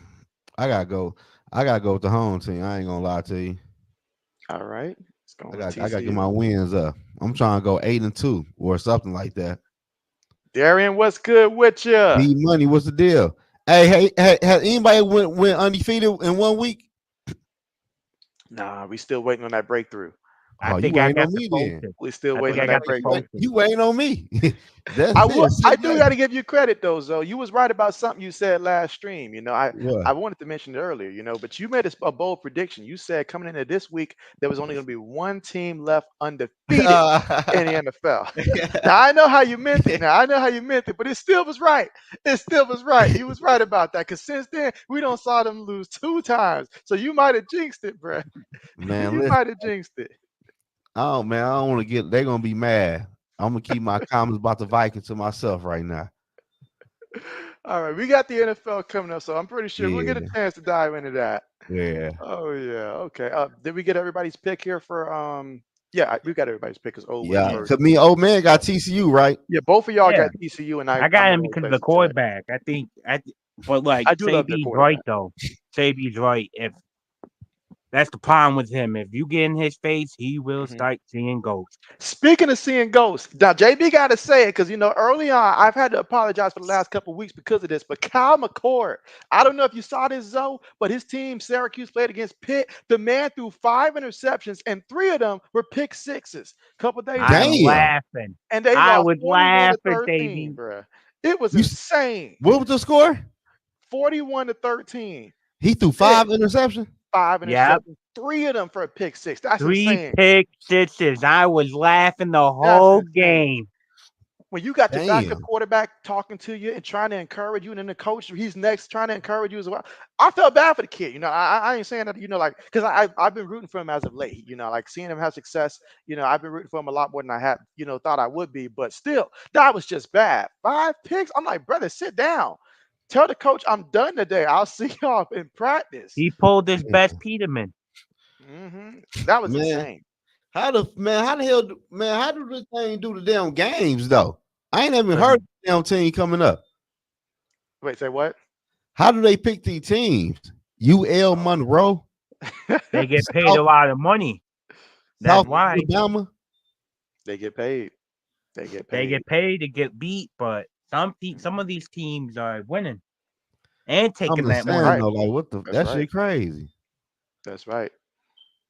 I gotta go. I gotta go with the home team. I ain't gonna lie to you. All right, let's go with I gotta get my TCU. wins up. I'm trying to go 8-2 or something like that. Darian, what's good with you? B money, what's the deal? Has anybody went undefeated in 1 week? Nah, we still waiting on that breakthrough. I Oh, you think I ain't got on the me then. closest. We still I waiting think on I that got the breakthrough. closest. You ain't on me. I That's will. it. I Sit do back. got to give you credit though, Zoe. You was right about something you said last stream. I What? wanted to mention it earlier. But you made a bold prediction. You said coming into this week there was only going to be one team left undefeated in the NFL. Now I know how you meant it. Now I know how you meant it, but it still was right. It still was right. You was right about that. Cause since then we don't saw them lose 2 times. So you might have jinxed it, bruh. Man, You listen. might have jinxed it. Oh man, I don't want to get. They're gonna be mad. I'm gonna keep my comments about the Vikings to myself right now. All right, we got the NFL coming up, so I'm pretty sure we'll get a Yeah, chance to dive into that. yeah, Oh yeah, okay. Did we get everybody's pick here for Yeah, we got everybody's pick because O went yeah. Yeah. first. Cause me, old man, got TCU right. Yeah, both of y'all Yeah. got TCU, and I I'm got him going with because of the Texas Tech. quarterback. But like I do love their Sabi's right quarterback. though. Sabi's right. If That's the problem with him. If you get in his face, he will Mhm. start seeing ghosts. Speaking of seeing ghosts, now JB got to say it because early on I've had to apologize for the last couple of weeks because of this. But Cal McCord, I don't know if you saw this, Zoe, but his team Syracuse played against Pitt. The man threw 5 interceptions and three of them were pick sixes a couple days I ago, was Damn. laughing. and they I lost was 41 to laughing, 13, baby. bruh. It was You s- insane. what was the score? 41 to 13. He threw Pitt 5 interceptions. five Yep. interceptions, three of them for a pick six. That's Three insane. pick sixes. I was laughing the That's whole insane. game. When you got your backup Damn. quarterback talking to you and trying to encourage you, and then the coach he's next trying to encourage you as well. I felt bad for the kid. I ain't saying that. Like because I've been rooting for him as of late. Like seeing him have success. I've been rooting for him a lot more than I had thought I would be. But still, that was just bad. 5 picks. I'm like, brother, sit down. Tell the coach I'm done today. I'll see y'all in practice. He pulled his best Damn. Peterman. That was Man, insane. how the hell man, how do this thing do the damn games though? I ain't even heard Listen, of the damn team coming up. Wait, say what? How do they pick these teams? UL Monroe, they get paid South a lot of money. That's South why Alabama. They get paid. They get they paid. get paid to get beat. But some of these teams are winning and I'm taking just that That's saying money. right. though, like what the That's that right. shit crazy. That's right.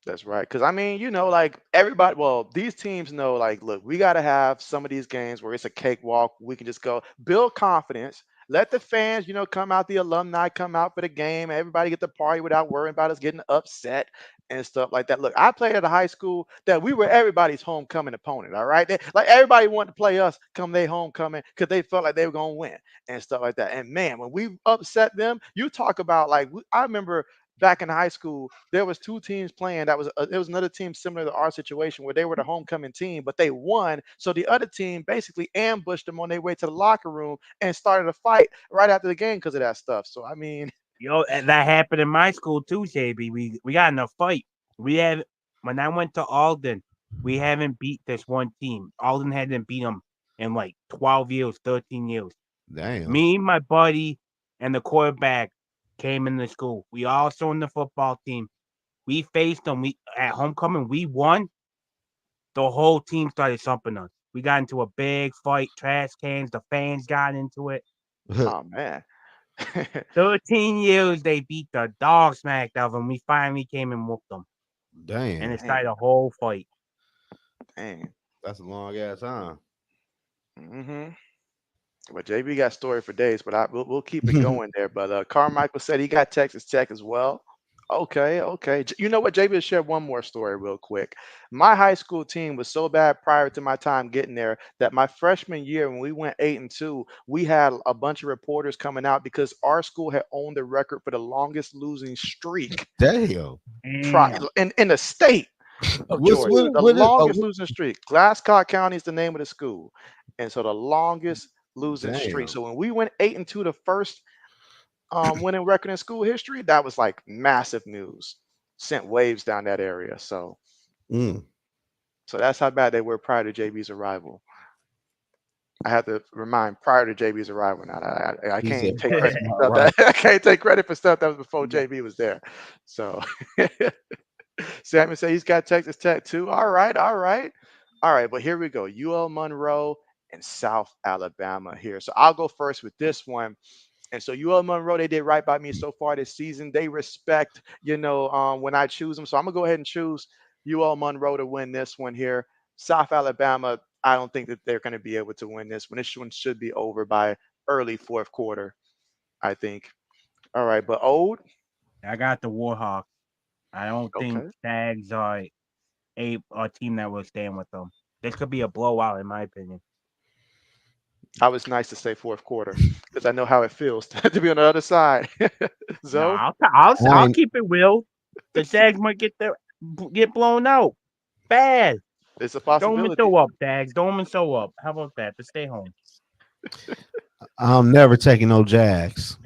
That's right. Because I mean, like everybody, well, these teams know, like, look, we got to have some of these games where it's a cakewalk. We can just go build confidence. Let the fans, come out, the alumni come out for the game. Everybody get to party without worrying about us getting upset and stuff like that. Look, I played at a high school that we were everybody's homecoming opponent. All right. Like everybody wanted to play us come their homecoming because they felt like they were going to win and stuff like that. And man, when we upset them, you talk about like, I remember back in high school, there was two teams playing. There was another team similar to our situation where they were the homecoming team, but they won. So the other team basically ambushed them on their way to the locker room and started a fight right after the game because of that stuff. So I mean, And that happened in my school too, JB. We got in a fight. We had when I went to Alden, we haven't beat this one team. Alden hadn't beat them in like 12 years, 13 years. Damn. Me, my buddy, and the quarterback came in the school. We also in the football team. We faced them. We at homecoming. We won. The whole team started thumping us. We got into a big fight. Trash cans. The fans got into it. oh man. 13 years they beat the dog smacked out of them. We finally came and whooped them, and Damn. it Dang, started a whole fight. dang. That's a long ass time. hmm Well, JB got story for days, but we'll keep it going there. But Carmichael said he got Texas Tech as well. Okay, okay. You know what? JB will share one more story real quick. My high school team was so bad prior to my time getting there that my freshman year, when we went 8-2, we had a bunch of reporters coming out because our school had owned the record for the longest losing streak Damn. Damn. in the state of What's Georgia. The what is longest losing streak. Glasscock County is the name of the school, and so the longest losing streak. damn. So when we went 8-2, the first winning record in school history, that was like massive news. Sent waves down that area. Mm. So that's how bad they were prior to JB's arrival. I have to remind prior to JB's arrival. Now I He said can't take price credit for not stuff right. that I can't take credit for stuff that was before JB was there. So Sammy said he's got Texas Tech too. All right, all right. All right, but here we go. UL Monroe and South Alabama here. So I'll go first with this one. And so UL Monroe, they did right by me so far this season. They respect, when I choose them. So I'm gonna go ahead and choose UL Monroe to win this one here. South Alabama, I don't think that they're going to be able to win this one. This one should be over by early fourth quarter, I think. All right, but old, I got the Warhawks. I don't think okay. Stags are a team that will stand with them. This could be a blowout, in my opinion. I was nice to say fourth quarter because I know how it feels to be on the other side. No, Zoe, I I'll ain't keep it real. The Stags might get blown out. Bad. it's a Don't even possibility. show up, Stags. Don't even show up. How about that? To stay home. I'm never taking no Jags.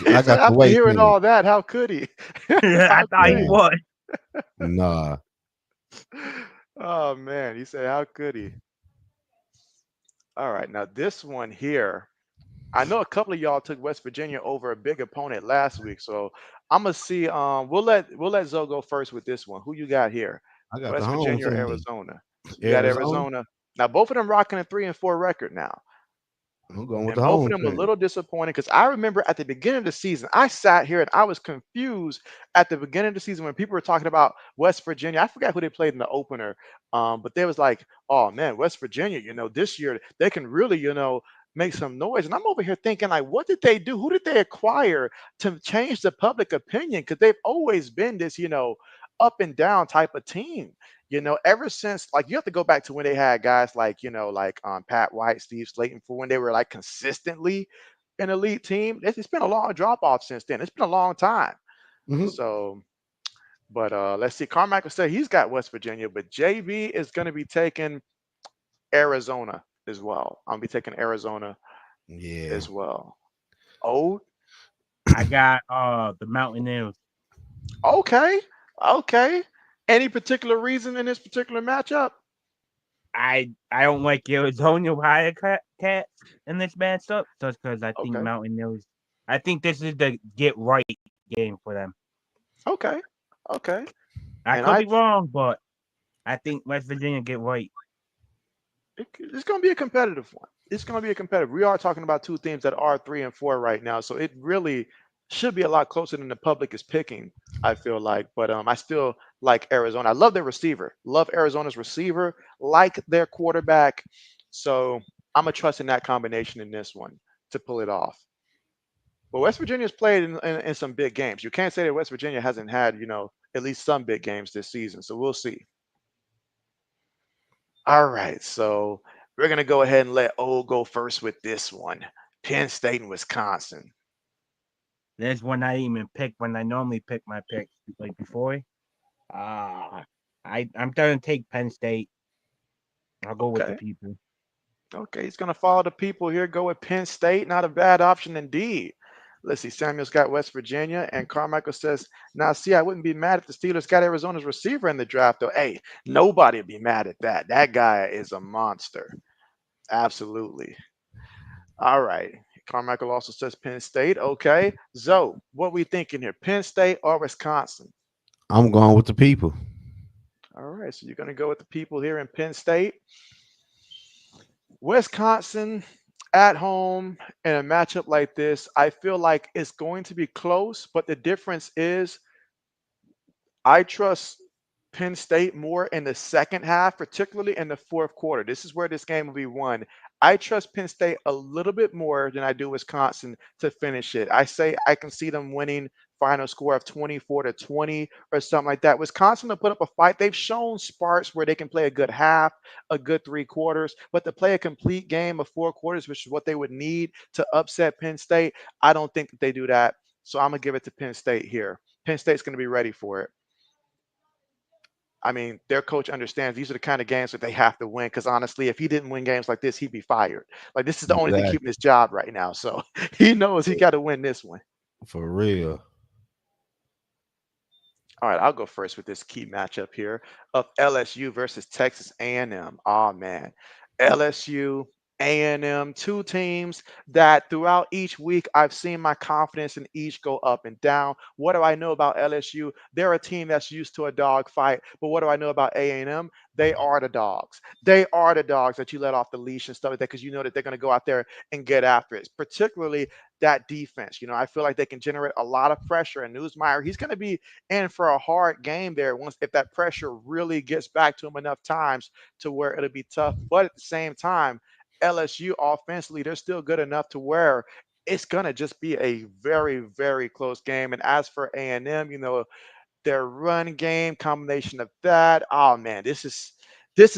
He I said, got the after weight hearing limit. all that, how could he? I How thought could he he? Nah, would. nah. Oh man, he said, how could he? All right, now this one here. I know a couple of y'all took West Virginia over a big opponent last week, so I'm gonna see. We'll let Zoe go first with this one. Who you got here? I got the West home Virginia or team, Arizona? So you got Arizona. Arizona. Now both of them rocking a 3-4 record now. I'm going with And the both of home them a team. little disappointed because I remember at the beginning of the season, I sat here and I was confused at the beginning of the season when people were talking about West Virginia. I forgot who they played in the opener, but they was like, "Oh man, West Virginia, this year they can really, make some noise." And I'm over here thinking, like, what did they do? Who did they acquire to change the public opinion? Because they've always been this, up and down type of team. Ever since, like, you have to go back to when they had guys like, like Pat White, Steve Slayton, for when they were like consistently an elite team. It's been a long drop off since then. It's been a long time. Mhm. So, but let's see. Carmichael said he's got West Virginia, but JB is going to be taking Arizona as well. I'll be taking Arizona Yeah. as well. Oh, I got the Mountaineers. okay, okay. Any particular reason in this particular matchup? I don't like Arizona Wildcats in this matchup just because I think Okay, Mountaineers. I think this is the get right game for them. okay, okay. I And could be wrong, but I think West Virginia get right. it's going to be a competitive one. It's going to be a competitive. We are talking about two teams that are 3-4 right now, so it really should be a lot closer than the public is picking. I feel like, but I still like Arizona. I love their receiver. Love Arizona's receiver. Like their quarterback. So I'm gonna trust in that combination in this one to pull it off. But West Virginia's played in some big games. You can't say that West Virginia hasn't had at least some big games this season. So we'll see. All right, so we're gonna go ahead and let O go first with this one. Penn State and Wisconsin. There's one I didn't even pick when I normally pick my picks like before. Ah, I'm gonna take Penn State. I'll go with the Okay, people. okay, he's gonna follow the people here. Go with Penn State. Not a bad option indeed. Let's see. Samuel's got West Virginia, and Carmichael says, "Now, see, I wouldn't be mad if the Steelers got Arizona's receiver in the draft, though. Hey, nobody would be mad at that. That guy is a monster. Absolutely. All right. Carmichael also says Penn State. Okay. Zoe, what we thinking here? Penn State or Wisconsin? I'm going with the people. All right. So you're going to go with the people here in Penn State. Wisconsin at home in a matchup like this, I feel like it's going to be close, but the difference is I trust Penn State more in the second half, particularly in the fourth quarter. This is where this game will be won. I trust Penn State a little bit more than I do Wisconsin to finish it. I say I can see them winning final score of 24-20 or something like that. Wisconsin will put up a fight. They've shown sparks where they can play a good half, a good 3 quarters, but to play a complete game of 4 quarters, which is what they would need to upset Penn State, I don't think that they do that. So I'm gonna give it to Penn State here. Penn State's gonna be ready for it. I mean, their coach understands these are the kind of games that they have to win. Because honestly, if he didn't win games like this, he'd be fired. Like this is the only thing keeping Exactly. his job right now. So he knows he got to win this one. For real. All right, I'll go first with this key matchup here of LSU versus Texas A&M. Oh man, LSU, A&M, two teams that throughout each week I've seen my confidence in each go up and down. What do I know about LSU? They're a team that's used to a dog fight. But what do I know about A&M? They are the dogs. They are the dogs that you let off the leash and stuff like that because you know that they're going to go out there and get after it. Particularly that defense. I feel like they can generate a lot of pressure. And Newsmeyer, he's going to be in for a hard game there once if that pressure really gets back to him enough times to where it'll be tough. But at the same time, LSU offensively, they're still good enough to where it's gonna just be a very, very close game. And as for A&M, their run game combination of that. Oh man, this is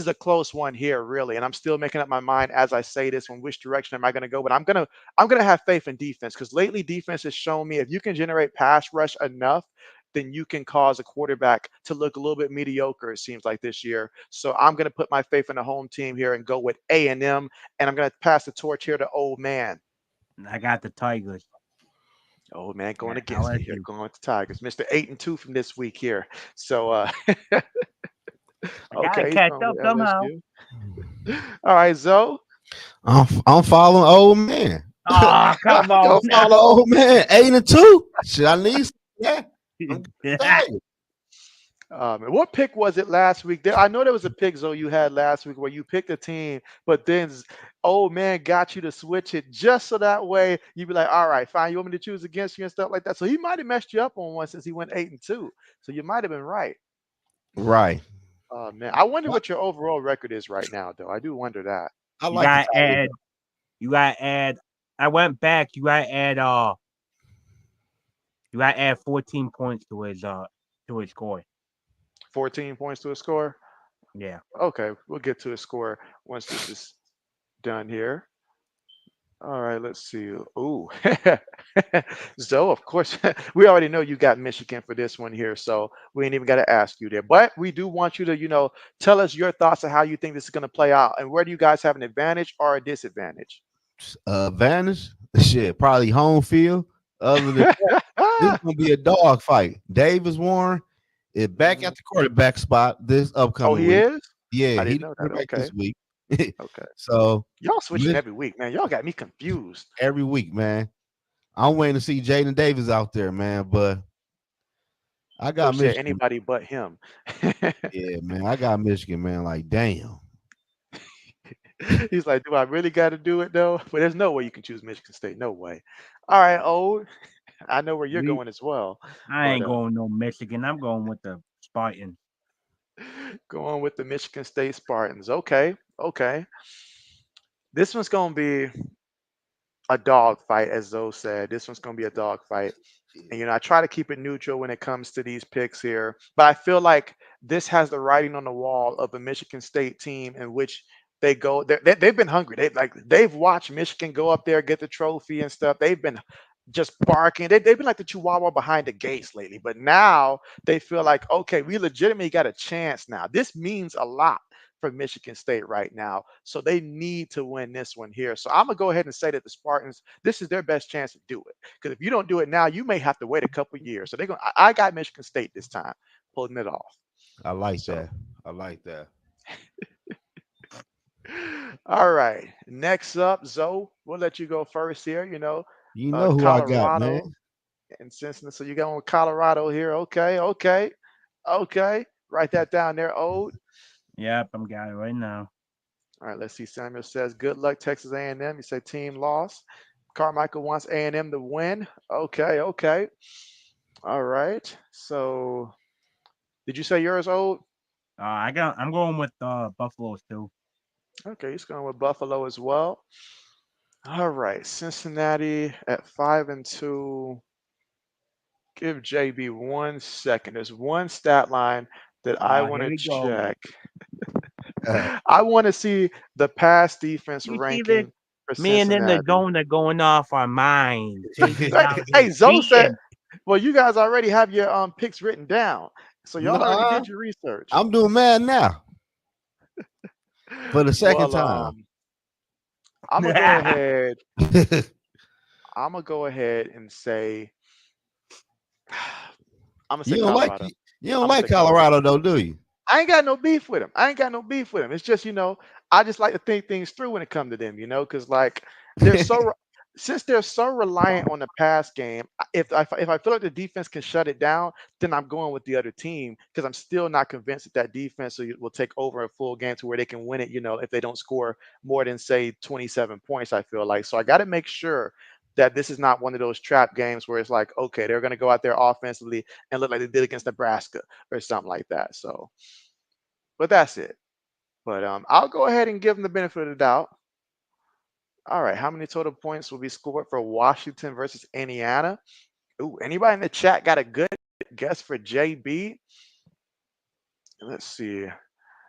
a close one here, really. And I'm still making up my mind as I say this one, which direction am I going to go? But I'm gonna have faith in defense because lately defense has shown me if you can generate pass rush enough, then you can cause a quarterback to look a little bit mediocre. It seems like this year. So I'm gonna put my faith in the home team here and go with A&M, and I'm gonna pass the torch here to old man. I got the Tigers. Old man going Yeah, against me here, LSU. going with the Tigers. Mr. 8-2 from this week here. So I gotta okay, he's catch going up with somehow. LSU. All right, Zoe. I'm following old man. Oh, come on Go follow old man. 8-2. Should I need some? Yeah. I'm now. excited. What pick was it last week? I know there was a pick, Zoe, you had last week where you picked a team, but then old man got you to switch it just so that way you'd be like, all right, fine, you want me to choose against you and stuff like that. So he might have messed you up on one since he went 8-2. So you might have been right. Right. Oh man, I wonder I, what your overall record is right now, though. I do wonder that. I You like the gotta Tigers. add. You gotta add. I went back. You gotta add. You gotta add 14 points to his score. 14 points to a score. Yeah. Okay, we'll get to a score once this is done here. All right, let's see. Ooh, Zoe, of course, we already know you got Michigan for this one here, so we ain't even got to ask you there. But we do want you to, tell us your thoughts of how you think this is going to play out, and where do you guys have an advantage or a disadvantage? Advantage. Shit, probably home field. Other than this is gonna be a dog fight. Davis Warren is back Mhm. at the quarterback spot this Oh, upcoming he week. is? Yeah, I he didn't the know that. quarterback Okay, this week. okay. So Y'all switching Mich- every week, man. Y'all got me confused. every week, man. I'm waiting to see Jaden Davis out there, man. But I got Coach said Michigan. anybody but him. Yeah, man. I got Michigan, man. Like, damn. He's like, do I really got to do it though? But there's no way you can choose Michigan State. No way. All right, old. I know where you're We. going as well, I but ain't going no Michigan. I'm going with the Spartans. go on with the Michigan State Spartans. Okay, okay. This one's gonna be a dog fight, as Zoe said. This one's gonna be a dog fight. And I try to keep it neutral when it comes to these picks here, but I feel like this has the writing on the wall of a Michigan State team in which they go. They've been hungry. They've watched Michigan go up there, get the trophy and stuff. They've been just barking. They've been like the Chihuahua behind the gates lately, but now they feel like, okay, we legitimately got a chance now. This means a lot for Michigan State right now, so they need to win this one here. So I'm gonna go ahead and say that the Spartans, this is their best chance to do it. Because if you don't do it now, you may have to wait a couple years. So they're going. I got Michigan State this time, pulling it off. I like So, that. I like that. all right. Next up, Zoe, we'll let you go first here. You know who I got, man. Colorado and Cincinnati. So you got one with Colorado here. Okay, okay, okay. Write that down there, old. Yep, I'm got it right now. All right. Let's see. Samuel says, "Good luck, Texas A&M." You say team loss. Carmichael wants A&M to win. Okay, okay. All right. So, did you say yours, old? I'm going with Buffaloes too. Okay, he's going with Buffalo as well. All right, Cincinnati at 5-2. Give JB 1 second. There's one stat line that I want Here to we go. check. I want to see the pass defense You see this? ranking for Me and then the Cincinnati. zone are going off our mind. JB's Hey, out here hey, Zoe said, cheating. well, you guys already have your picks written down, so y'all already Nah, did your research. I'm doing mad now for the second Well, time. I'm gonna go ahead. I'm gonna go ahead and say I'm gonna say you don't like Colorado. you don't I'm gonna like say Colorado. Colorado though, do you? I ain't got no beef with him. I ain't got no beef with him. It's just, I just like to think things through when it comes to them, because like they're since they're so reliant on the pass game, if I feel like the defense can shut it down, then I'm going with the other team because I'm still not convinced that that defense will take over a full game to where they can win it, if they don't score more than say 27 points, I feel like. So I got to make sure that this is not one of those trap games where it's like, okay, they're going to go out there offensively and look like they did against Nebraska or something like that. So, but that's it. But I'll go ahead and give them the benefit of the doubt. All right, how many total points will be scored for Washington versus Indiana? Ooh, anybody in the chat got a good guess for JB? Let's see.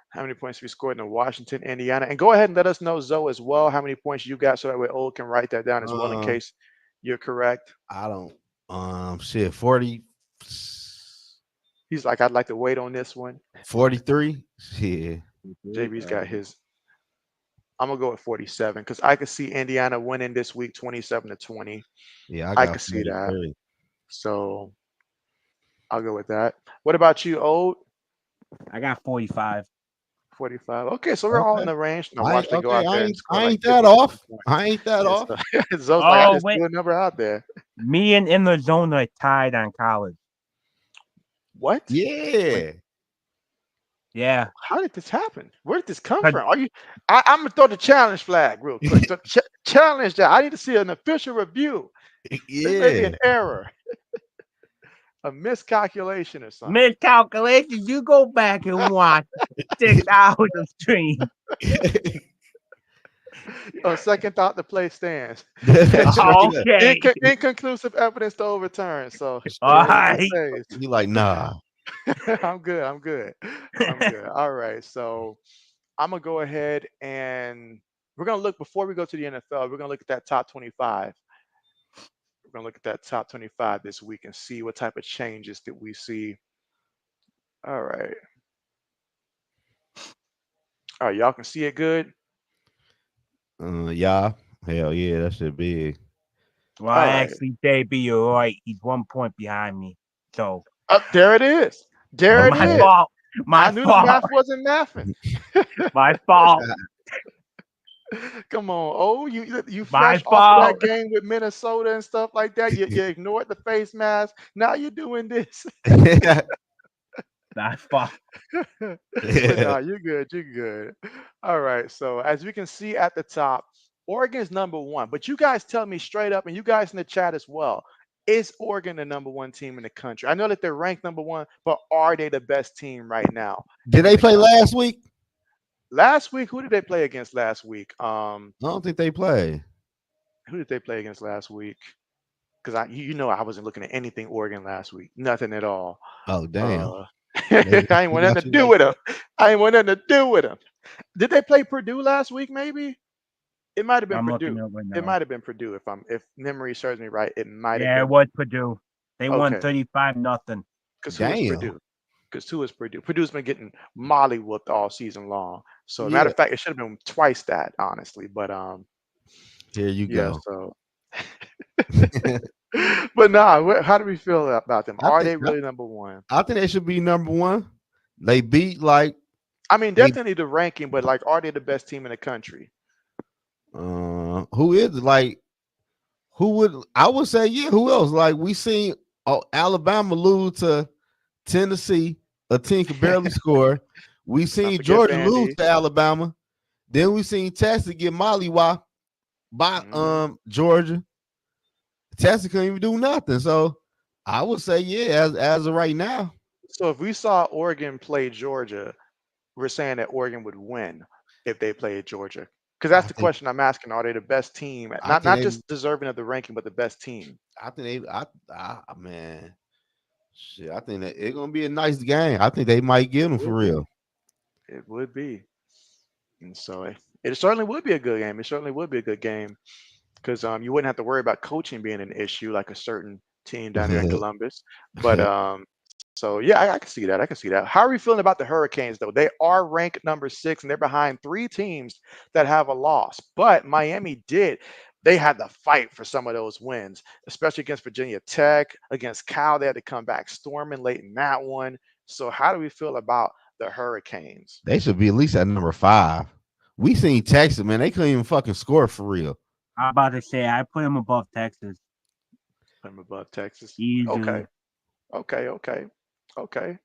How many points we scored in Washington, Indiana? And go ahead and let us know, Zoe, as well, how many points you got so that way Old can write that down as well in um, case you're correct. I don't. Shit, 40, He's like, I'd like to wait on this one. 43. Shit. JB's got his. I'm gonna go with 47 because I could see Indiana winning this week 27-20. Yeah, I I got could see that. 43. So I'll go with that. What about you, Old? I got 45. 45. Okay, so we're all in Okay. the range. Now watch they go out there and score I like ain't that 50 something off. points. I ain't that Yeah, off. so Zoe's like, I Oh just wait, threw a number out there. me and In the Zone are tied on college. What? Wait, Yeah. Yeah, how did this happen? Where did this come 'cause from? Are you? I'm gonna throw the challenge flag real quick. So challenge that. I need to see an official review. This may be Yeah. an error, a miscalculation or something. miscalculations. You go back and watch 6 hours of stream. On second thought, the play stands. Straight up. Okay, Inconclusive evidence to overturn. So all it right. says. You like, nah. I'm good. I'm good. I'm good. All right. So I'm gonna go ahead and we're gonna look before we go to the NFL. We're gonna look at that top 25. We're gonna look at that top 25 this week and see what type of changes that we see. All right. All right. Y'all can see it good. Yeah. Hell yeah, that shit big. Well, All I right. actually, JB, you're right. He's 1 point behind me. So, Up there it is. There it my Okay. is. fault. My I knew the fault. math wasn't mathing. My fault. Come on. Oh, you My fresh off of that fault. game with Minnesota and stuff like that. You ignored the face mask. Now you're doing this. My fault. But no, you're good. You're good. All right. So as we can see at the top, Oregon's number one. But you guys tell me straight up, and you guys in the chat as well. Is Oregon the number one team in the country? I know that they're ranked number one, but are they the best team right now Did in they the play country? last week? Last week, who did they play against last week? I don't think they played. Who did they play against last week? Because you know I wasn't looking at anything Oregon last week. Nothing at all. Oh damn. Uh, They, I ain't they want nothing got to you do like with them. that. I ain't want nothing to do with them. Did they play Purdue last week? Maybe it might have been I'm looking Purdue. up right It now. might have been Purdue if memory serves me right. It might have Yeah, it been was Purdue. They won okay. 35-0. Because who is Damn. Purdue? Because who is Purdue? Purdue's been getting molly whooped all season long. So matter Yeah. of fact, it should have been twice that honestly. But Here you yeah. go. So but nah, how do we feel about them? I Are think they really number one? I think they should be number one. They beat like I mean, they definitely the ranking, but like, are they the best team in the country? who is like who would I would say yeah, who else? Like we seen Alabama lose to Tennessee, a team could barely score. We Let's not seen forget Georgia lose Vandy. to Alabama. Then we seen Texas get mollywop by Hmm. Georgia. Texas couldn't even do nothing. So I would say yeah, as of right now, So if we saw Oregon play Georgia, we're saying that Oregon would win if they played Georgia. Because that's I the think question I'm asking. Are they the best team? I Not think not they just deserving of the ranking, but the best team. I think they man. Shit, I think that it's gonna be a nice game. I think they might get It them for would be. real. It would be. And so it certainly would be a good game. It certainly would be a good game because you wouldn't have to worry about coaching being an issue like a certain team down there in Columbus. But so yeah, I can see that. I can see that. How are we feeling about the Hurricanes though? They are ranked number six and they're behind three teams that have a loss. But Miami did. They had to fight for some of those wins, especially against Virginia Tech, against Cal. They had to come back storming late in that one. So how do we feel about the Hurricanes? They should be at least at number 5. We seen Texas, man. They couldn't even fucking score for real. I'm about to say I put him above Texas Put them above Texas. Okay, easily. okay, okay, okay.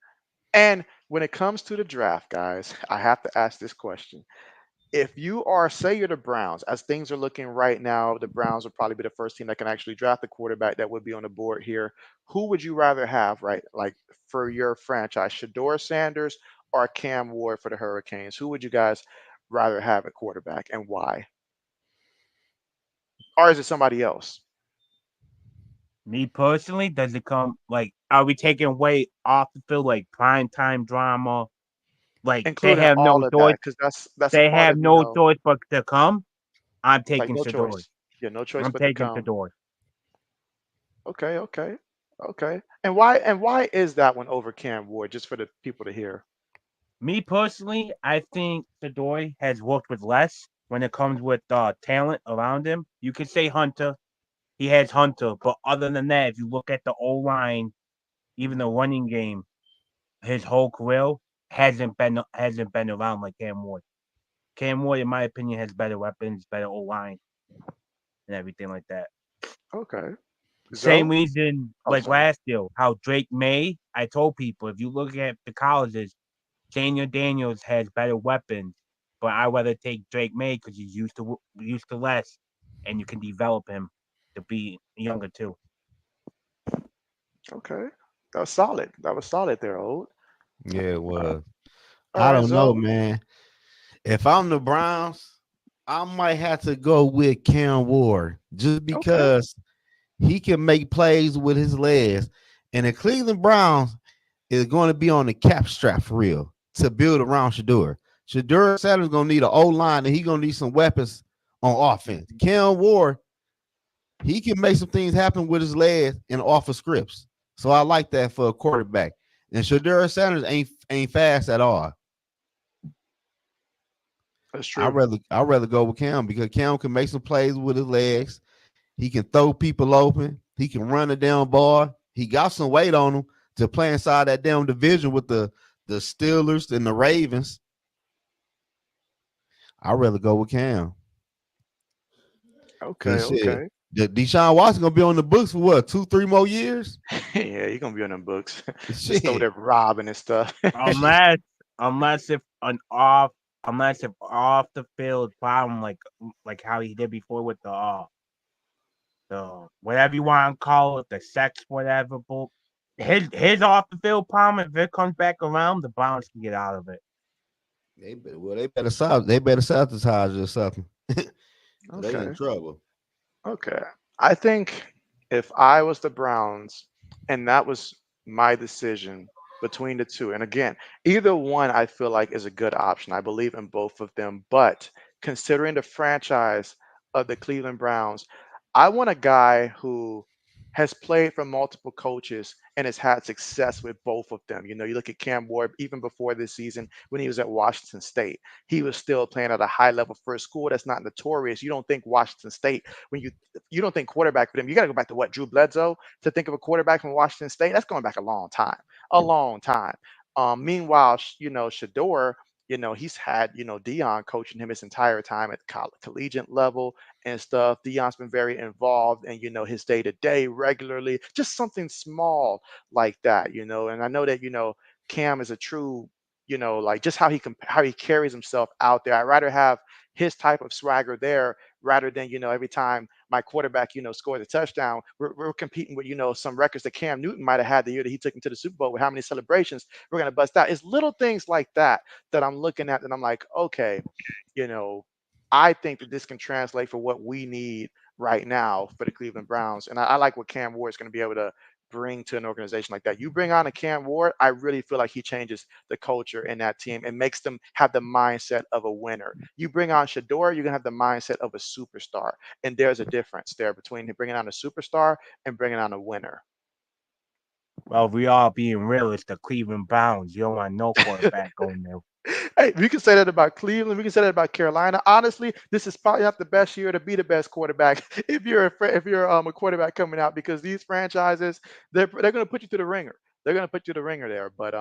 And when it comes to the draft, guys, I have to ask this question. If you are, say you're the Browns, as things are looking right now, the Browns would probably be the first team that can actually draft the quarterback that would be on the board here. Who would you rather have, right? Like for your franchise, Shador Sanders or Cam Ward for the Hurricanes? Who would you guys rather have at quarterback and why? Or is it somebody else, Me personally, does it come like are we taking away off the field like prime time drama? Like they including have no all of choice. that? Because that's a They part have of, no choice but to come. I'm like taking no Shador. choice. Yeah, no choice I'm but to taking come. Shador. Okay, okay, okay. And why is that one over Cam Ward? Just for the people to hear. Me personally, I think Shador has worked with less when it comes with talent around him. You could say Hunter. He has Hunter, but other than that, if you look at the O line, even the running game, his whole career hasn't been around like Cam Ward. Cam Ward, in my opinion, has better weapons, better O line, and everything like that. Okay. Same Zoe? reason Oh, like sorry. last year, how Drake May. I told people if you look at the colleges, Daniel Daniels has better weapons, but I rather take Drake May because he's used to less, and you can develop him to be younger too. Okay. That was solid. That was solid there, old. Yeah, it Uh, was. all I right, don't know, Zoe. man. If I'm the Browns, I might have to go with Cam Ward just Okay. because he can make plays with his legs. And the Cleveland Browns is going to be on the cap strap for real to build around Shador. Shador Sanders going to need an O line and he's going to need some weapons on offense. Mhm. Cam Ward, he can make some things happen with his legs and off of scripts. So I like that for a quarterback. And Shador Sanders ain't fast at all. That's I'd true. rather I'd rather go with Cam because Cam can make some plays with his legs. He can throw people open. He can run a down ball. He got some weight on him to play inside that damn division with the Steelers and the Ravens. I'd rather go with Cam. Okay, Cause shit, okay. the Deshaun Watson gonna be on the books for what 2-3 more years? Yeah, you're gonna be on them books. Just over Shit. there robbing and stuff. Unless, unless if an off, unless if off the field problem like how he did before with the whatever you want to call it, the sex whatever book. His off the field problem, if it comes back around, the Browns can get out of it. They better sabotage or something. Or they in Okay. trouble. Okay. I think if I was the Browns and that was my decision between the two, and again, either one I feel like is a good option. I believe in both of them. But considering the franchise of the Cleveland Browns, I want a guy who has played for multiple coaches and has had success with both of them. You know, you look at Cam Ward, even before this season when he was at Washington State, he was still playing at a high level for a school that's not notorious. You don't think Washington State when you don't think quarterback for them. You got to go back to what Drew Bledsoe to think of a quarterback from Washington State. That's going back a long time. Meanwhile, Shador, he's had Dion coaching him his entire time at collegiate level and stuff. Dion's been very involved in his day to day regularly, just something small like that. And I know that Cam is a true like just how he carries himself out there. I'd rather have his type of swagger there rather than every time my quarterback scores a touchdown, we're competing with some records that Cam Newton might have had the year that he took him to the Super Bowl with how many celebrations we're going to bust out. It's little things like that that I'm looking at and I'm like, okay, you know I think that this can translate for what we need right now for the Cleveland Browns. And I like what Cam Ward is going to be able to bring to an organization like that. You bring on a Cam Ward, I really feel like he changes the culture in that team and makes them have the mindset of a winner. You bring on Shador, you're gonna have the mindset of a superstar, and there's a difference there between bringing on a superstar and bringing on a winner. Well, if we all being real, it's the Cleveland Browns. You don't want no quarterback going there. Hey, we can say that about Cleveland. We can say that about Carolina. Honestly, this is probably not the best year to be the best quarterback if you're a quarterback coming out because these franchises they're going to put you through the ringer. They're going to put you through the ringer there. But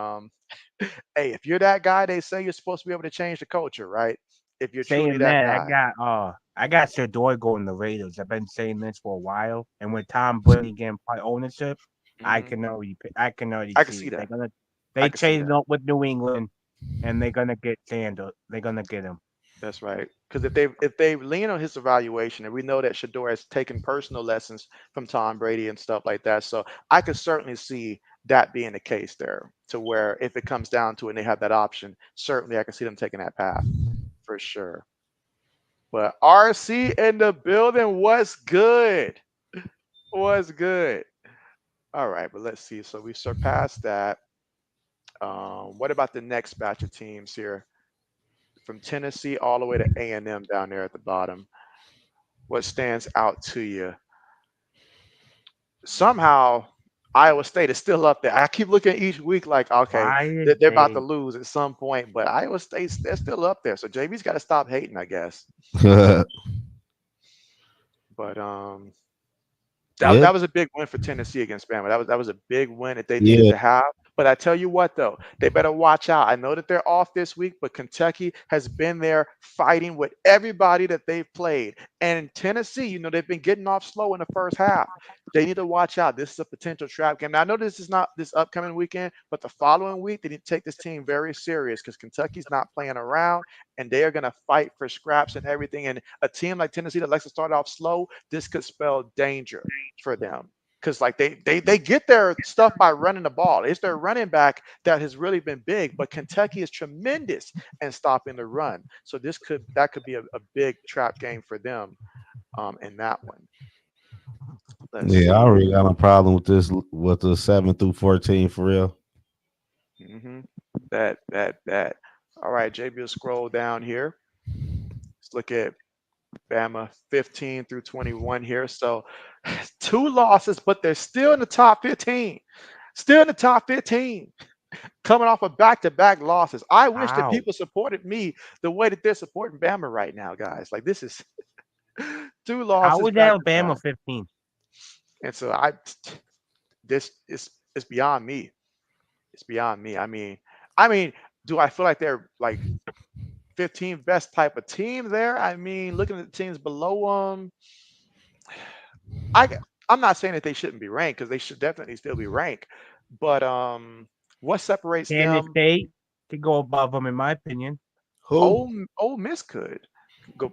hey, if you're that guy, they say you're supposed to be able to change the culture, right? If you're truly Saying that that, guy. I got Shador going the Raiders. I've been saying this for a while, and with Tom Brady getting part ownership, Hmm. I can already I can see see it. that. I They can see traded that. up with New England, and they're gonna get Sanders. They're gonna get him. That's right. Because if they lean on his evaluation, and we know that Shador has taken personal lessons from Tom Brady and stuff like that, so I could certainly see that being the case there. To where if it comes down to it and they have that option, certainly I can see them taking that path for sure. But RC in the building, what's good? What's good? All right, but let's see. So we surpassed that. What about the next batch of teams here from Tennessee all the way to A&M down there at the bottom? What stands out to you? Somehow Iowa State is still up there. I keep looking each week like, okay, Why is they're about to they? lose at some point, but Iowa State's they're still up there. So JV's got to stop hating, I guess. But that yeah, was a big win for Tennessee against Bama. That was a big win that they needed yeah. to have. But I tell you what, though, they better watch out. I know that they're off this week, but Kentucky has been there fighting with everybody that they've played. And in Tennessee, they've been getting off slow in the first half. They need to watch out. This is a potential trap game. Now, I know this is not this upcoming weekend, but the following week, they need to take this team very serious because Kentucky's not playing around and they are going to fight for scraps and everything. And a team like Tennessee that likes to start off slow, this could spell danger for them because like they get their stuff by running the ball. It's their running back that has really been big, but Kentucky is tremendous in stopping the run. So that could be a big trap game for them in that one. Let's Yeah, I see. already got no problem with this with the 7 through 14 for real. Hmm. That. All right, JB will scroll down here. Let's look at Bama 15 through 21 here. So two losses, but they're still in the top 15. Still in the top 15. Coming off of back-to-back losses. I wish that How? people supported me the way that they're supporting Bama right now, guys. Like this is two How losses was back to Alabama back. 15? And so this is it's beyond me. It's beyond me. I mean, do I feel like they're like 15th best type of team there? I mean, looking at the teams below them, I I'm not saying that they shouldn't be ranked because they should definitely still be ranked. But what separates Kansas them? State could go above them, in my opinion. Who? Ole Miss could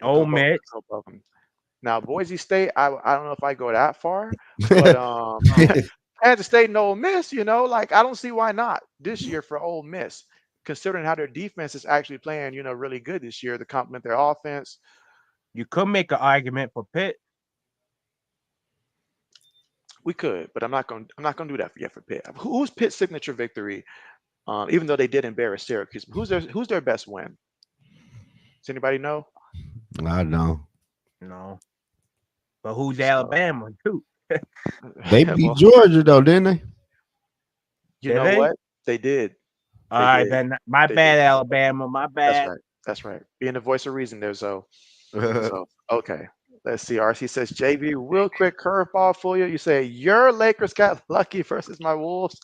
Ole Miss. go above them. Now, Boise State, I don't know if I go that far, but Oh, Kansas State and Ole Miss, like I don't see why not this year for Ole Miss, considering how their defense is actually playing, really good this year to complement their offense. you could make an argument for Pitt. We could, but I'm not gonna do that yet for Pitt. Who's Pitt's signature victory? Even though they did embarrass Syracuse, who's their best win? Does anybody know? I know. No. But who's So, Alabama, too? They beat well, Georgia though, didn't they? you Did know they? what? They did. All They right, did. then my They did. bad, Alabama. My That's bad. right. That's right. Being the voice of reason there, Zoe. So, okay. Let's see. RC says, JV, real quick curveball for you. You say, your Lakers got lucky versus my Wolves.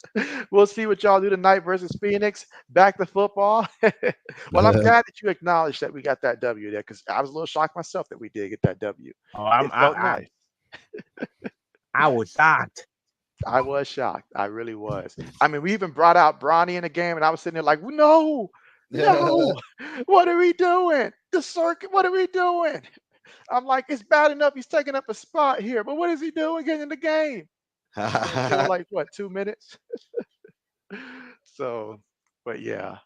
We'll see what y'all do tonight versus Phoenix. Back to football. Well, I'm glad that you acknowledged that we got that W there because I was a little shocked myself that we did get that W. Oh, I'm It felt nice. I was shocked. I was shocked. I really was. I mean, we even brought out Bronny in the game, and I was sitting there like, no, no, what are we doing? The circuit, what are we doing? I'm like, it's bad enough he's taking up a spot here, but what is he doing getting in the game? And then still like what, 2 minutes? So, but yeah.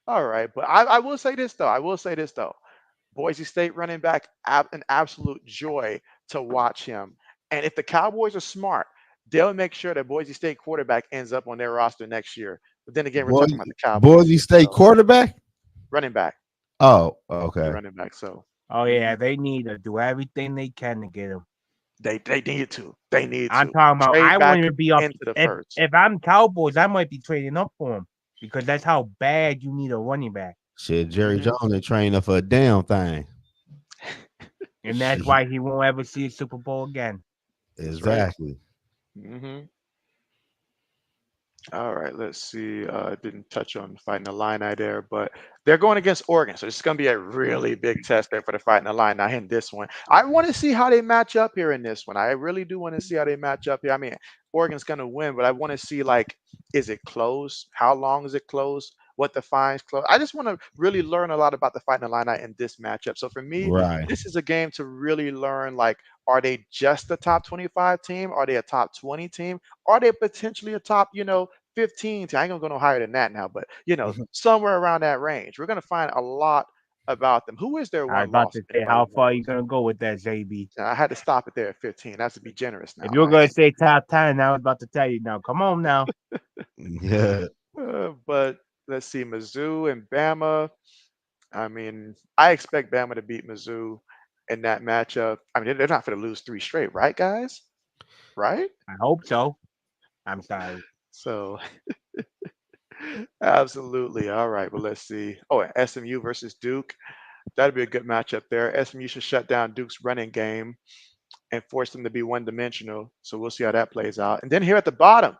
All right. But I will say this though. I will say this though. Boise State running back, an absolute joy to watch him. And if the Cowboys are smart, they'll make sure that Boise State quarterback ends up on their roster next year. But then again, we're talking about Boise, the Cowboys Boise here. State So quarterback. running back, Oh, the okay. running back. So Oh, yeah, mhm, they need to do everything they can to get him. they need to. They need I'm to talking about trade I back wouldn't even be up into the if first. if I'm Cowboys, I might be trading up for him because that's how bad you need a running back. Shit, Jerry Hmm. Jones ain't training for a damn thing. And that's why he won't ever see a Super Bowl again. That's right. Exactly. Hmm. All right, let's see. Didn't touch on fighting the Illini there, but they're going against Oregon, so it's going to be a really big test there for the fighting Illini in this one. I want to see how they match up here in this one. I really do want to see how they match up here. I mean, Oregon's going to win, but I want to see like, is it close? How long is it close? What defines close? I just want to really learn a lot about the fighting Illini in this matchup. So for me, Right. this is a game to really learn like, are they just a top 25 team? Are they a top 20 team? Are they potentially a top, 15 team? I ain't gonna go no higher than that now, but somewhere around that range. We're gonna find a lot about them. Who is their I was one about loss, to if say, anybody how far are you knows? gonna go with that, JB? I had to stop it there at 15. That's to be generous If now, you were right? gonna say top 10, I was about to tell you now. Come on now. Yeah. But let's see, Mizzou and Bama. I mean, I expect Bama to beat Mizzou in that matchup. I mean, they're not going to lose three straight, right, guys? Right? I hope so. I'm sorry. So, absolutely. All right. Well, let's see. Oh, SMU versus Duke. That'd be a good matchup there. SMU should shut down Duke's running game and force them to be one dimensional. So we'll see how that plays out. And then here at the bottom,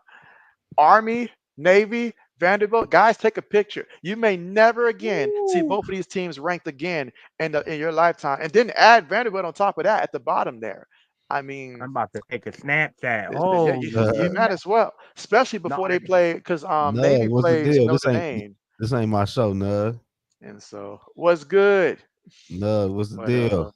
Army Navy, Vanderbilt, guys, take a picture. You may never again see Woo. both of these teams ranked again in your lifetime, and then add Vanderbilt on top of that at the bottom there. I mean, I'm about to take a Snapchat. yeah, Oh you might snap! as well, especially No, before they play, because Nug, Navy what's the plays deal? Notre Dame, This ain't my show, Nug. and so what's good. Nug, what's the But deal?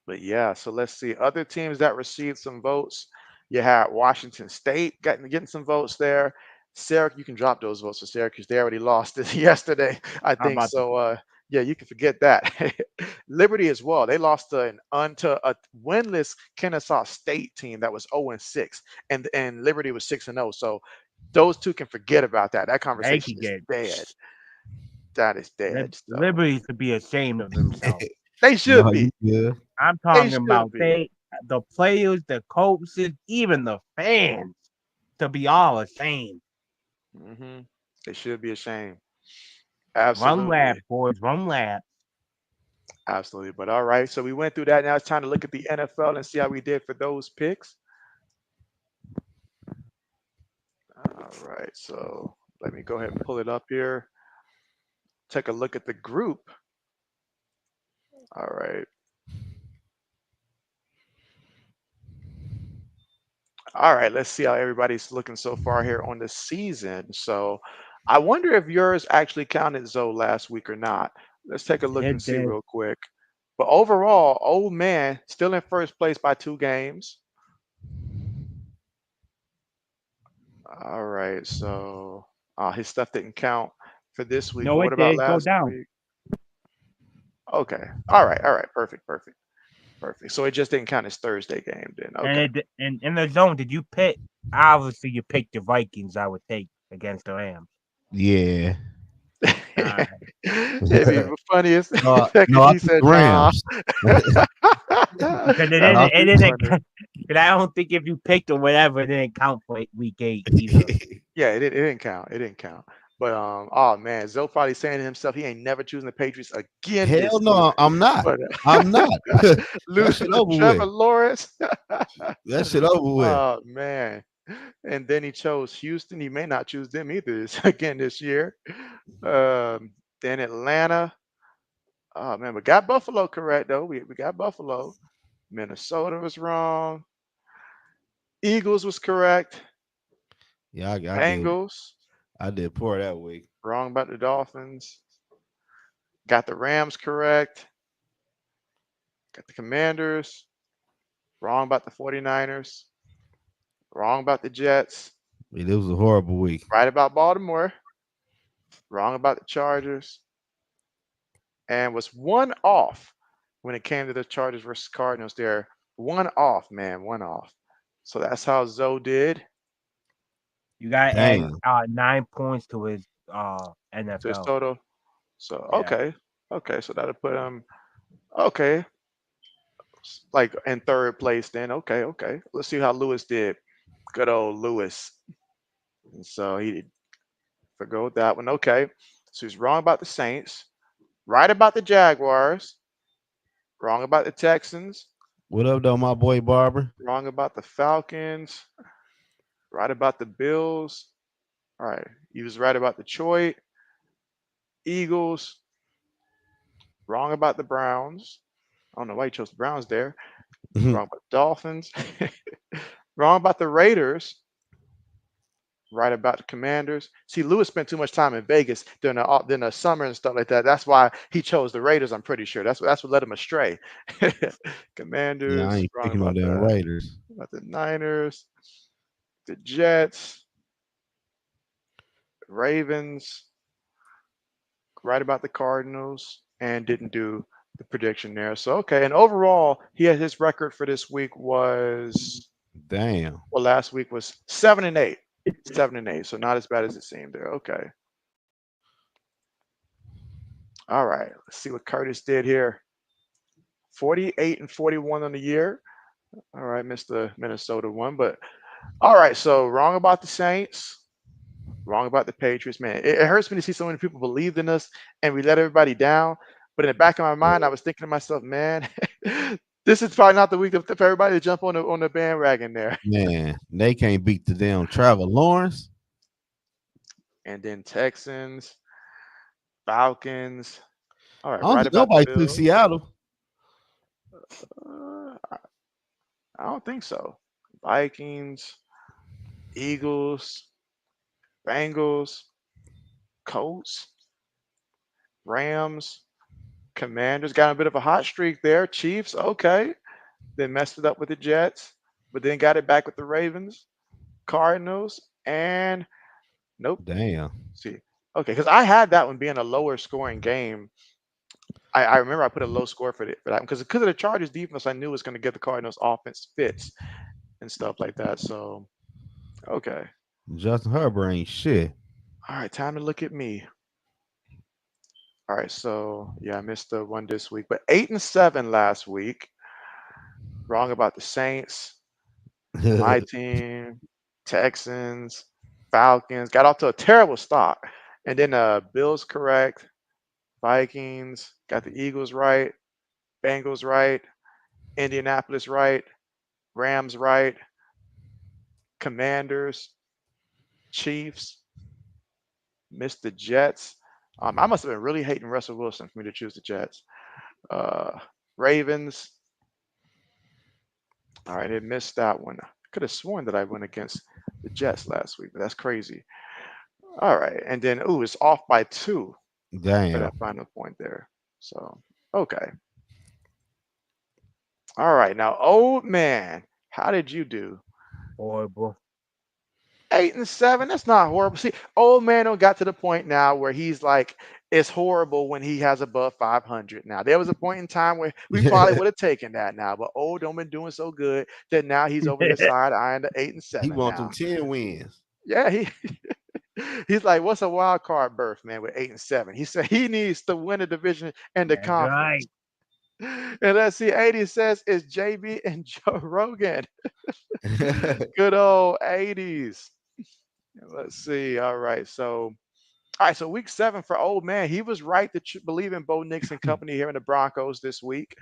But yeah, so let's see. Other teams that received some votes. You had Washington State getting some votes there. Syracuse, you can drop those votes for Syracuse. They already lost this yesterday, I I'm think. about to. So yeah, you can forget that. Liberty as well. They lost to a winless Kennesaw State team that was 0-6, and Liberty was 6-0. So those two can forget about that. That They conversation could is get dead. That is dead. So Liberty to be ashamed of themselves. they No, should you be. good. I'm They talking should about be. the players, the coaches, even the fans to be all ashamed. hmm They should be ashamed. Run Absolutely. lab, boys, run lab. Absolutely. But all right. So we went through that. Now it's time to look at the NFL and see how we did for those picks. All right. So let me go ahead and pull it up here. Take a look at the group. All right. All right. Let's see how everybody's looking so far here on the season. So I wonder if yours actually counted Zoe last week or not. Let's take a look and It see did. real quick. But overall, old man still in first place by 2 games. All right, so his stuff didn't count for this week, No, but it what about did go last down. week? Okay. All right, perfect, perfect, perfect. So it just didn't count as Thursday game then. And Okay. in the zone, did you pick? Obviously, you picked the Vikings. I would take against the Rams. Yeah. Uh, It'd be funny as No, heck no, if I he took said the nah. Rams. because That No, would it be didn't. funny. Because I don't think if you picked or whatever, it didn't count for week 8 either. Yeah, it didn't count. It didn't count. But oh man, Zoe probably saying to himself he ain't never choosing the Patriots again Hell this season. no, I'm not. But I'm not. That losing shit to over Trevor with. Lawrence. That shit over with. Oh man. And then he chose Houston. He may not choose them either again this year. Then Atlanta. Oh man, we got Buffalo correct though. We got Buffalo. Minnesota was wrong. Eagles was correct. Yeah, Bengals I did poor that week. wrong about the Dolphins. Got the Rams correct. Got the Commanders wrong about the 49ers. Wrong about the Jets. It was a horrible week. Right about Baltimore. Wrong about the Chargers. And was one off when it came to the Chargers versus Cardinals there. One off, man, one off. So that's how Zoe did You got to add Damn. 9 points to his to his NFL. total. So Yeah, okay, so that'll put him okay, like in third place then. Okay. Let's see how Lewis did. Good old Lewis. And so he forgo with that one. Okay. So he's wrong about the Saints, right about the Jaguars, wrong about the Texans, What up, though, my boy Barber? wrong about the Falcons, right about the Bills. All right. He was right about Detroit, Eagles, wrong about the Browns. I don't know why he chose the Browns there. Wrong about the Dolphins. Wrong about the Raiders. Right about the Commanders. See, Lewis spent too much time in Vegas during the summer and stuff like that. That's why he chose the Raiders. I'm pretty sure that's what led him astray. Yeah, I Commanders. ain't Wrong picking no about damn that. Raiders. About the Niners. The Jets. Ravens. Right about the Cardinals. And didn't do the prediction there. So okay. And overall, he had his record for this week was Damn. well, last week was 7-8. 7-8. So not as bad as it seemed there. Okay. All right. Let's see what Curtis did here. 48-41 on the year. All right, missed the Minnesota one. But all right, so wrong about the Saints, wrong about the Patriots. Man, it hurts me to see so many people believed in us and we let everybody down. But in the back of my mind, I was thinking to myself, man, this is probably not the week for everybody to jump on the bandwagon there. Man, they can't beat the damn Trevor Lawrence. and then Texans, Falcons. All right, I don't right think about the nobody took Bills. Seattle. I don't think so. Vikings, Eagles, Bengals, Colts, Rams, Commanders got a bit of a hot streak there. Chiefs, okay. Then messed it up with the Jets, but then got it back with the Ravens, Cardinals, and nope. Damn. See, okay, because I had that one being a lower scoring game. I remember I put a low score for that because of the Chargers defense. I knew was going to get the Cardinals offense fits and stuff like that. So okay, Justin Herbert ain't shit. all right, time to look at me. All right, so yeah, I missed the one this week, but 8-7 last week. Wrong about the Saints, my team, Texans, Falcons. Got off to a terrible start, and then Bills correct, Vikings got the Eagles right, Bengals right, Indianapolis right, Rams right, Commanders, Chiefs, missed the Jets. I must have been really hating Russell Wilson for me to choose the Jets. Uh, Ravens. All right, I missed that one. Could have sworn that I went against the Jets last week, but that's crazy. All right, and then it's off by two for Damn. that final point there. So okay. All right, now old man, how did you do? Horrible. 8-7. That's not horrible. See, old man don't got to the point now where he's like, it's horrible when he has above 500. Now there was a point in time where we probably would have taken that now, but old don't been doing so good that now he's over here side eyeing the eight and He seven want them now. 10 wins. Yeah, he's like, what's a wild card berth, man, with 8-7? He said he needs to win the division and the That's conference. right. And let's see, 80 says it's JB and Joe Rogan. Good old 80s. Let's see. All right. So, all right. So, week 7 for old man. He was right to believe in Bo Nix and company here in the Broncos this week.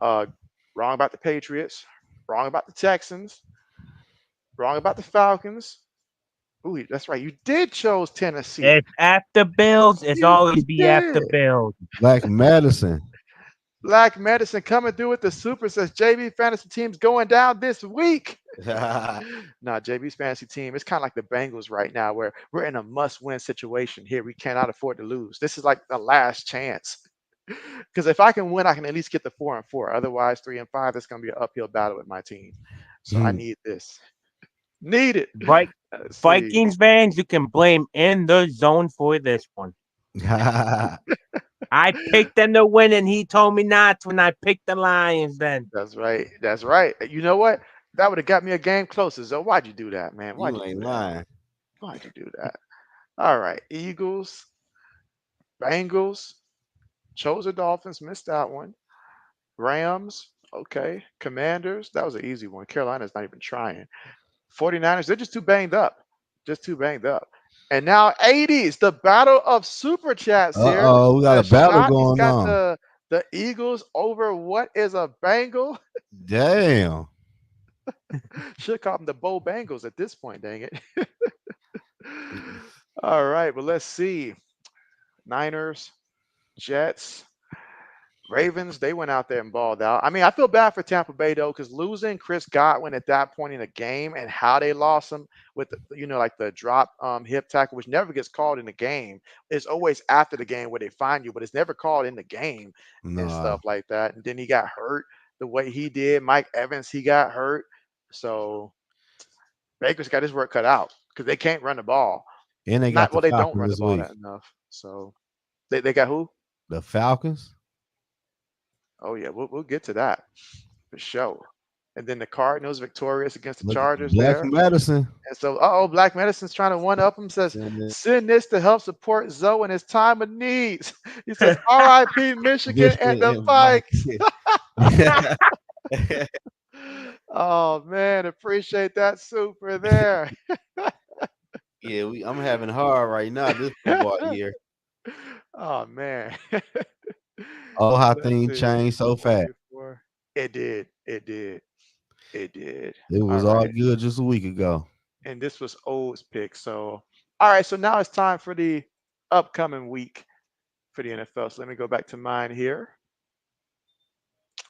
Uh, wrong about the Patriots. Wrong about the Texans. Wrong about the Falcons. Ooh, that's right. You did chose Tennessee. It's after Bills. It's You always be after did. Bills. Black medicine. Black Medicine coming through with the super says JB fantasy team's going down this week. Nah, JB's fantasy team, it's kind of like the Bengals right now, where we're in a must-win situation here. We cannot afford to lose. This is like the last chance. Because if I can win, I can at least get the 4-4. Otherwise, 3-5, it's going to be an uphill battle with my team. So I need this. Need it. Vi- Let's see. Vikings fans, you can blame in the zone for this one. I picked them to win, and he told me not when I picked the Lions. Then That's right. That's right. You know what? That would have got me a game closer. So why'd you do that, man? Why'd You you do ain't that? lying. Why'd you do that? All right. Eagles, Bengals, chose the Dolphins, missed that one. Rams, okay. Commanders, that was an easy one. Carolina's not even trying. 49ers, they're just too banged up. Just too banged up. And now 80s, the battle of super chats here. Uh-oh, we got a battle Shotty's going got on. the Eagles over what is a Bengal. Damn. Should call them the Bo Bengals at this point, dang it. All right, well, let's see. Niners, Jets, Ravens, they went out there and balled out. I mean, I feel bad for Tampa Bay though, because losing Chris Godwin at that point in the game and how they lost him with like the drop hip tackle, which never gets called in the game. It's always after the game where they find you, but it's never called in the game and Nah. stuff like that. And then he got hurt the way he did. Mike Evans, he got hurt. So Baker's got his work cut out because they can't run the ball. And they got Not the well, they don't Falcons run the this ball week. that enough. So they got who? The Falcons? Oh yeah, we'll get to that for sure. And then the Cardinals victorious against the Look at Chargers Black there. medicine. And so, Black Medicine's trying to one up him. Says, Send it. send this to help support Zoe in his time of needs. He says, R.I.P. Michigan and the Michigan Vikes. and Oh man, appreciate that super there. yeah, I'm having hard right now this football year. Oh man. Oh, how Let's things see. change so One fast. before. It did. It did. It did. It All was all right. good just a week ago. And this was O's pick. So All right, so now it's time for the upcoming week for the NFL. So let me go back to mine here.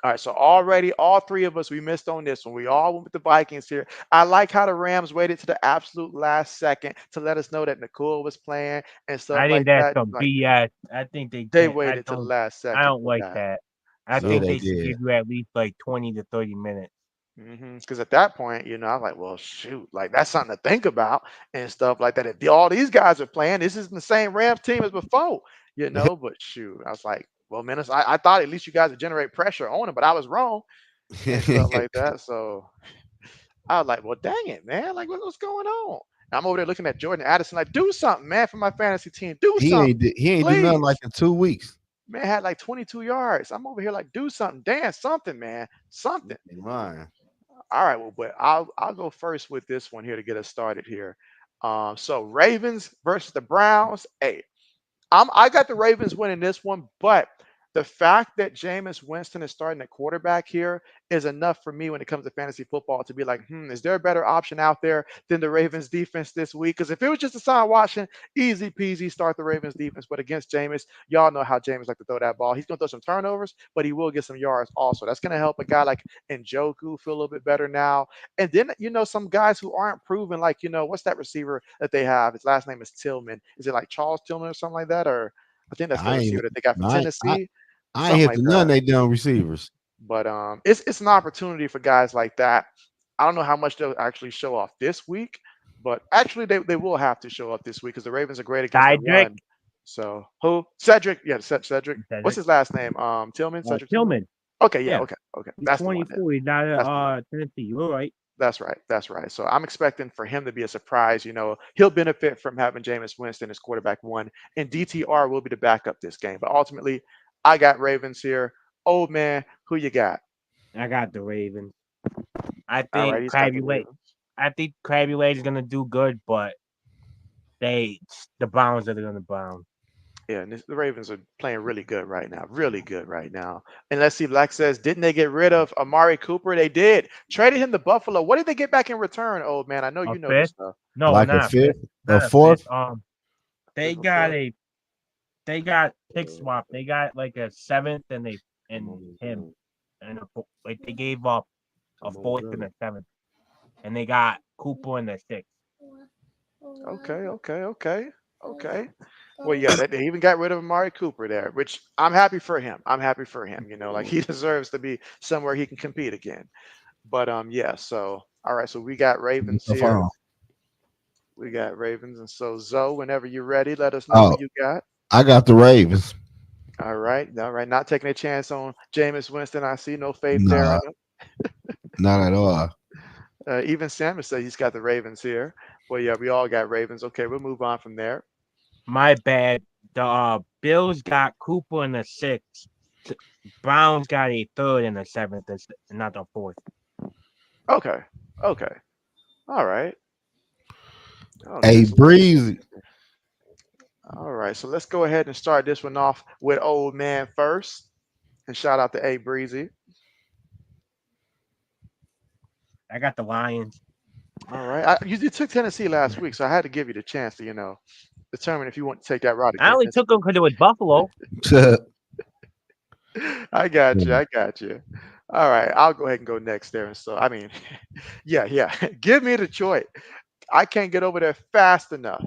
All right, so already all three of us we missed on this one. We all went with the Vikings here. I like how the Rams waited to the absolute last second to let us know that Nicole was playing and stuff I think like that's that. some Like BS. I think they they can't. waited to the last I second don't for like that. that. I Yeah, think So they they should did. give you at least like 20 to 30 minutes. because at that point, I was like, well, shoot, like that's something to think about and stuff like that. If all these guys are playing, this isn't the same Rams team as before, But shoot, I was like, well, man, I thought at least you guys would generate pressure on him, but I was wrong and stuff like that. So I was like, well, dang it, man, like what's going on? And I'm over there looking at Jordan Addison, like, do something, man, for my fantasy team, do something, He ain't do nothing like please. in 2 weeks. Man had like 22 yards. I'm over here like, do something, dance, something, man, something. Right. All right, well, but I'll go first with this one here to get us started here. So Ravens versus the Browns. Hey, I got the Ravens winning this one, but the fact that Jameis Winston is starting at quarterback here is enough for me when it comes to fantasy football to be like, is there a better option out there than the Ravens defense this week? Because if it was just Deshaun Watson, easy peasy, start the Ravens defense. But against Jameis, y'all know how Jameis like to throw that ball. He's gonna throw some turnovers, but he will get some yards also. That's gonna help a guy like Njoku feel a little bit better now. And then some guys who aren't proven, like what's that receiver that they have? His last name is Tillman. Is it like Charles Tillman or something like that? Or I think that's the I ain't receiver that they got from I ain't, I, Tennessee, I ain't something hit like to none that. of they damn receivers. But it's an opportunity for guys like that. I don't know how much they'll actually show off this week, but actually they will have to show up this week because the Ravens are great against the Cedric, run. So who? Cedric, yeah, Cedric. What's Cedric his last name? Tillman, Cedric Tillman. Tillman. Okay, yeah, Yeah, okay. he's That's the one. Yeah, 24. He's not that's the one. Tennessee. You're right. That's right. That's right. So I'm expecting for him to be a surprise. He'll benefit from having Jameis Winston as quarterback one, and DTR will be the backup this game. But ultimately, I got Ravens here. Old man, who you got? I got the Ravens. I All right, think he's got the Krabby Lake. Ravens. I think Krabby Lake is gonna do good, but they the Browns are gonna Brown. Yeah, and the Ravens are playing really good right now. Really good right now. And let's see, Black says, didn't they get rid of Amari Cooper? They did. Traded him to Buffalo. What did they get back in return, old man? I know A you know this fifth? stuff. No, Like a not a fifth, fifth. a Not a fifth. fourth. They Fifth or got fourth? a they got pick swap. They got like a seventh and him and like they gave up a fourth and a seventh, and they got Cooper in the sixth. Okay, okay, okay, okay. Well, yeah, they even got rid of Amari Cooper there, which I'm happy for him. I'm happy for him. Like he deserves to be somewhere he can compete again. But yeah. So all right, so we got Ravens The here. phone. We got Ravens, and so Zoe, whenever you're ready, let us know who Oh, you got. I got the Ravens. All right, all right. Not taking a chance on Jameis Winston. I see no faith there. I Nah, know. not at all. Even Samuel said he's got the Ravens here. Well, yeah, we all got Ravens. Okay, we'll move on from there. My bad. The Bills got Cooper in the sixth. T- Browns got a third and a seventh, and not the fourth. Okay, okay, all right. Okay, Hey, so let's see. Breezy. All right, so let's go ahead and start this one off with old man first. And shout out to A Breezy. I got the Lions. All right, you took Tennessee last week, so I had to give you the chance to determine if you want to take that route I again only this took them because it was Buffalo. I got you. I got you. All right, I'll go ahead and go next there. And so, I mean, yeah, yeah. Give me Detroit. I can't get over there fast enough.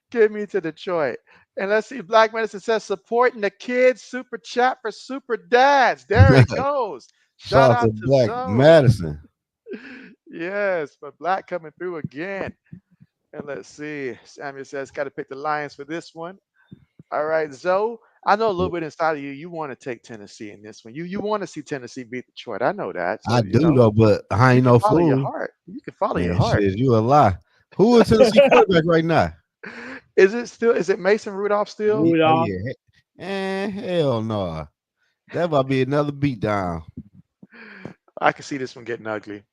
Give me to Detroit. And let's see, Black Medicine says supporting the kids super chat for super dads. There it goes. Shout Shout out out to to Black Zoe. Madison. Yes, but Black coming through again. And let's see. Samuel says, got to pick the Lions for this one. All right, Zoe. I know a little bit inside of you. You want to take Tennessee in this one. You want to see Tennessee beat Detroit. I know that. So I do though, but I you ain't can no follow your fool. heart. You can follow your Man, heart. shit, you a lie. Who is Tennessee quarterback right now? Is it Mason Rudolph still? Oh Rudolph. yeah. Hell no. That might be another beatdown. I can see this one getting ugly.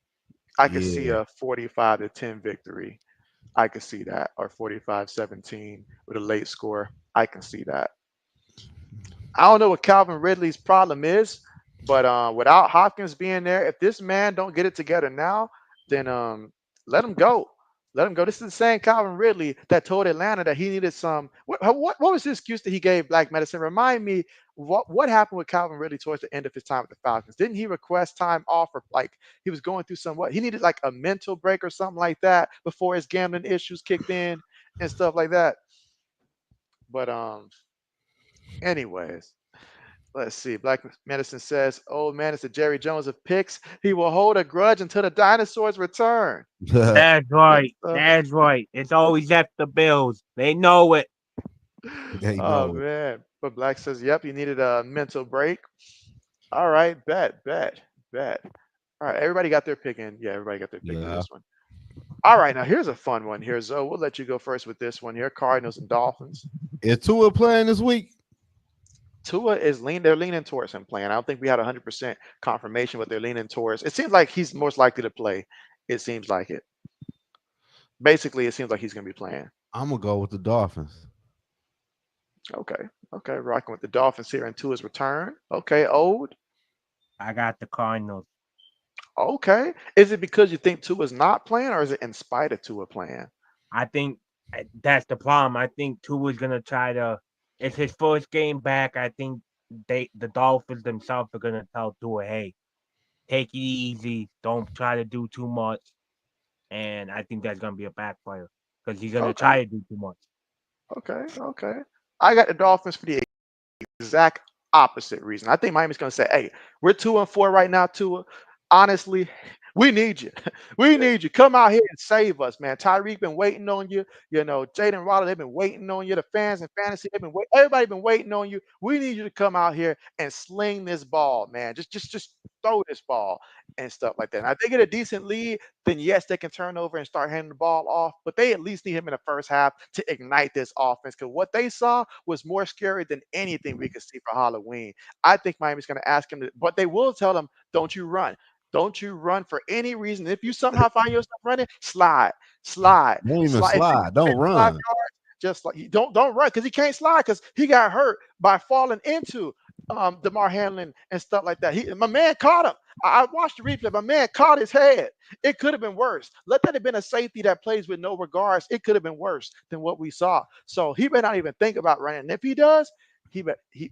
I could see Yeah. a 45-10 victory. I could see that. Or 45-17 with a late score. I can see that. I don't know what Calvin Ridley's problem is, but without Hopkins being there, if this man don't get it together now, then let him go. Let him go. This is the same Calvin Ridley that told Atlanta that he needed some. What was the excuse that he gave Black Medicine? Remind me what happened with Calvin Ridley towards the end of his time with the Falcons? Didn't he request time off, or like he was going through some what? He needed like a mental break or something like that before his gambling issues kicked in and stuff like that. But anyways, let's see. Black Medicine says, "Old man is the Jerry Jones of picks. He will hold a grudge until the dinosaurs return." That's And right. stuff. That's right. It's always after the Bills. They know it. They Oh know it. man. But Black says, "Yep, you needed a mental break." All right, bet. All right, everybody got their pick in. Yeah, everybody got their pick for Yeah. this one. All right, now here's a fun one here, Zoe. We'll let you go first with this one here. Cardinals and Dolphins. Is Tua playing this week? Tua is they're leaning towards him playing. I don't think we had 100% confirmation, but they're leaning towards. It seems like he's most likely to play. It seems like it. Basically, it seems like he's going to be playing. I'm gonna go with the Dolphins. Okay. Okay. Rocking with the Dolphins here in Tua's return. Okay. Old. I got the Cardinals. Okay. Is it because you think Tua's not playing, or is it in spite of Tua playing? I think that's the problem. I think Tua's gonna try to. It's his first game back. I think the Dolphins themselves are gonna tell Tua, "Hey, take it easy. Don't try to do too much." And I think that's gonna be a backfire because he's gonna Okay. try to do too much. Okay. Okay. I got the Dolphins for the exact opposite reason. I think Miami's going to say, "Hey, we're 2-4 right now, Tua. Honestly, we need you. We need you. Come out here and save us, man. Tyreek been waiting on you. You know, Jaden Waddle, they've been waiting on you. The fans in fantasy, they've been waiting. Everybody been waiting on you. We need you to come out here and sling this ball, man. Just throw this ball and stuff like that. Now, if they get a decent lead, then yes, they can turn over and start handing the ball off. But they at least need him in the first half to ignite this offense, because what they saw was more scary than anything we could see for Halloween. I think Miami's going to ask him, but they will tell him, "Don't you run. Don't you run for any reason. If you somehow find yourself running, Don't even slide. If you slide. Don't get 5 run. yards, just like don't run, because he can't slide, because he got hurt by falling into Damar Hamlin and stuff like that. My man caught him. I watched the replay. My man caught his head. It could have been worse. Let that have been a safety that plays with no regards. It could have been worse than what we saw. So he may not even think about running. And if he does, he bet he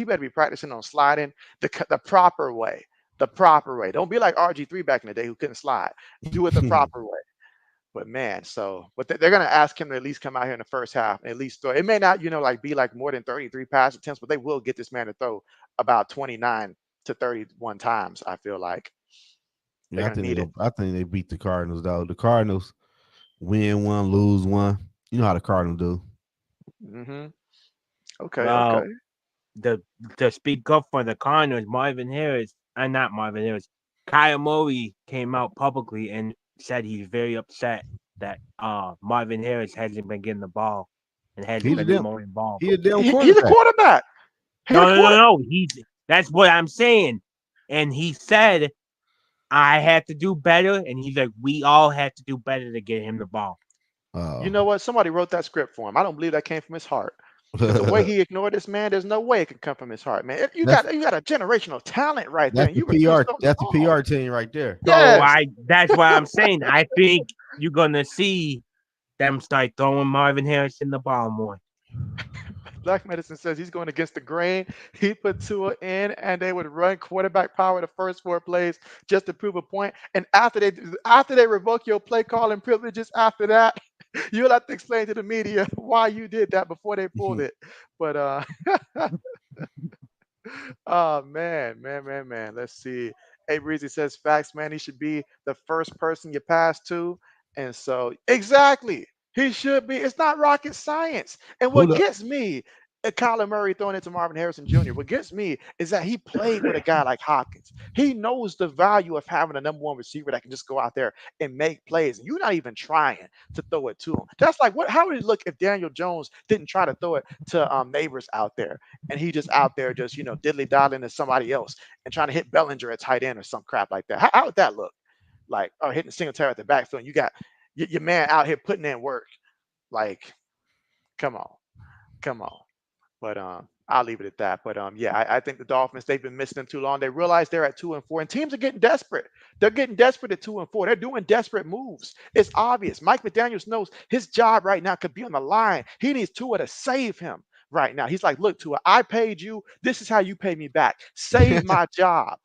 better be practicing on sliding the proper way. The proper way. Don't be like RG3 back in the day who couldn't slide. Do it the proper way. But man, but they're gonna ask him to at least come out here in the first half and at least throw. It may not, like be like more than 33 pass attempts, but they will get this man to throw about 29 to 31 times. I feel like they're Yeah, gonna need it. I think they beat the Cardinals though. The Cardinals win one, lose one. You know how the Cardinals do. Hmm. Okay, okay. Well, the to speak up for the Cardinals, Marvin Harris, not Marvin Harris, Kyle Murray came out publicly and said he's very upset that Marvin Harris hasn't been getting the ball and He hasn't the been damn more involved. he a damn He's a quarterback. quarterback. He's a No, no, no, quarter. no. That's what I'm saying. And he said I had to do better, and he's like, we all had to do better to get him the ball. You Oh. know what? Somebody wrote that script for him. I don't believe that came from his heart. Because the way he ignored this man, there's no way it could come from his heart, man. If that's you got a generational talent right there, that's and the you refuse PR. to throw the That's the ball. PR team right there. So Yes. that's what I'm saying. I think you're gonna see them start throwing Marvin Harrison the ball more. Black Medicine says he's going against the grain. He put Tua in, and they would run quarterback power the first 4 plays just to prove a point. And after they revoke your play calling privileges, after that, you'll have to explain to the media why you did that before they pulled it. But oh man. Let's see. A Breezy says facts, man. He should be the first person you pass to. And so exactly. He should be. It's not rocket science. And Who what the gets me, Kyler Murray throwing it to Marvin Harrison Jr., what gets me is that he played with a guy like Hopkins. He knows the value of having a number one receiver that can just go out there and make plays. And you're not even trying to throw it to him. That's like how would it look if Daniel Jones didn't try to throw it to neighbors out there? And he just out there just diddly daddling to somebody else and trying to hit Bellinger at tight end or some crap like that. How would that look? Like, or hitting Singletary at the backfield, and you got your man out here putting in work. Like, come on, come on. But I'll leave it at that. But yeah, I think the Dolphins, they've been missing them too long. They realize they're at 2-4, and teams are getting desperate. They're getting desperate at 2-4. They're doing desperate moves. It's obvious. Mike McDaniels knows his job right now could be on the line. He needs Tua to save him right now. He's like, look, Tua, I paid you. This is how you pay me back. Save my job.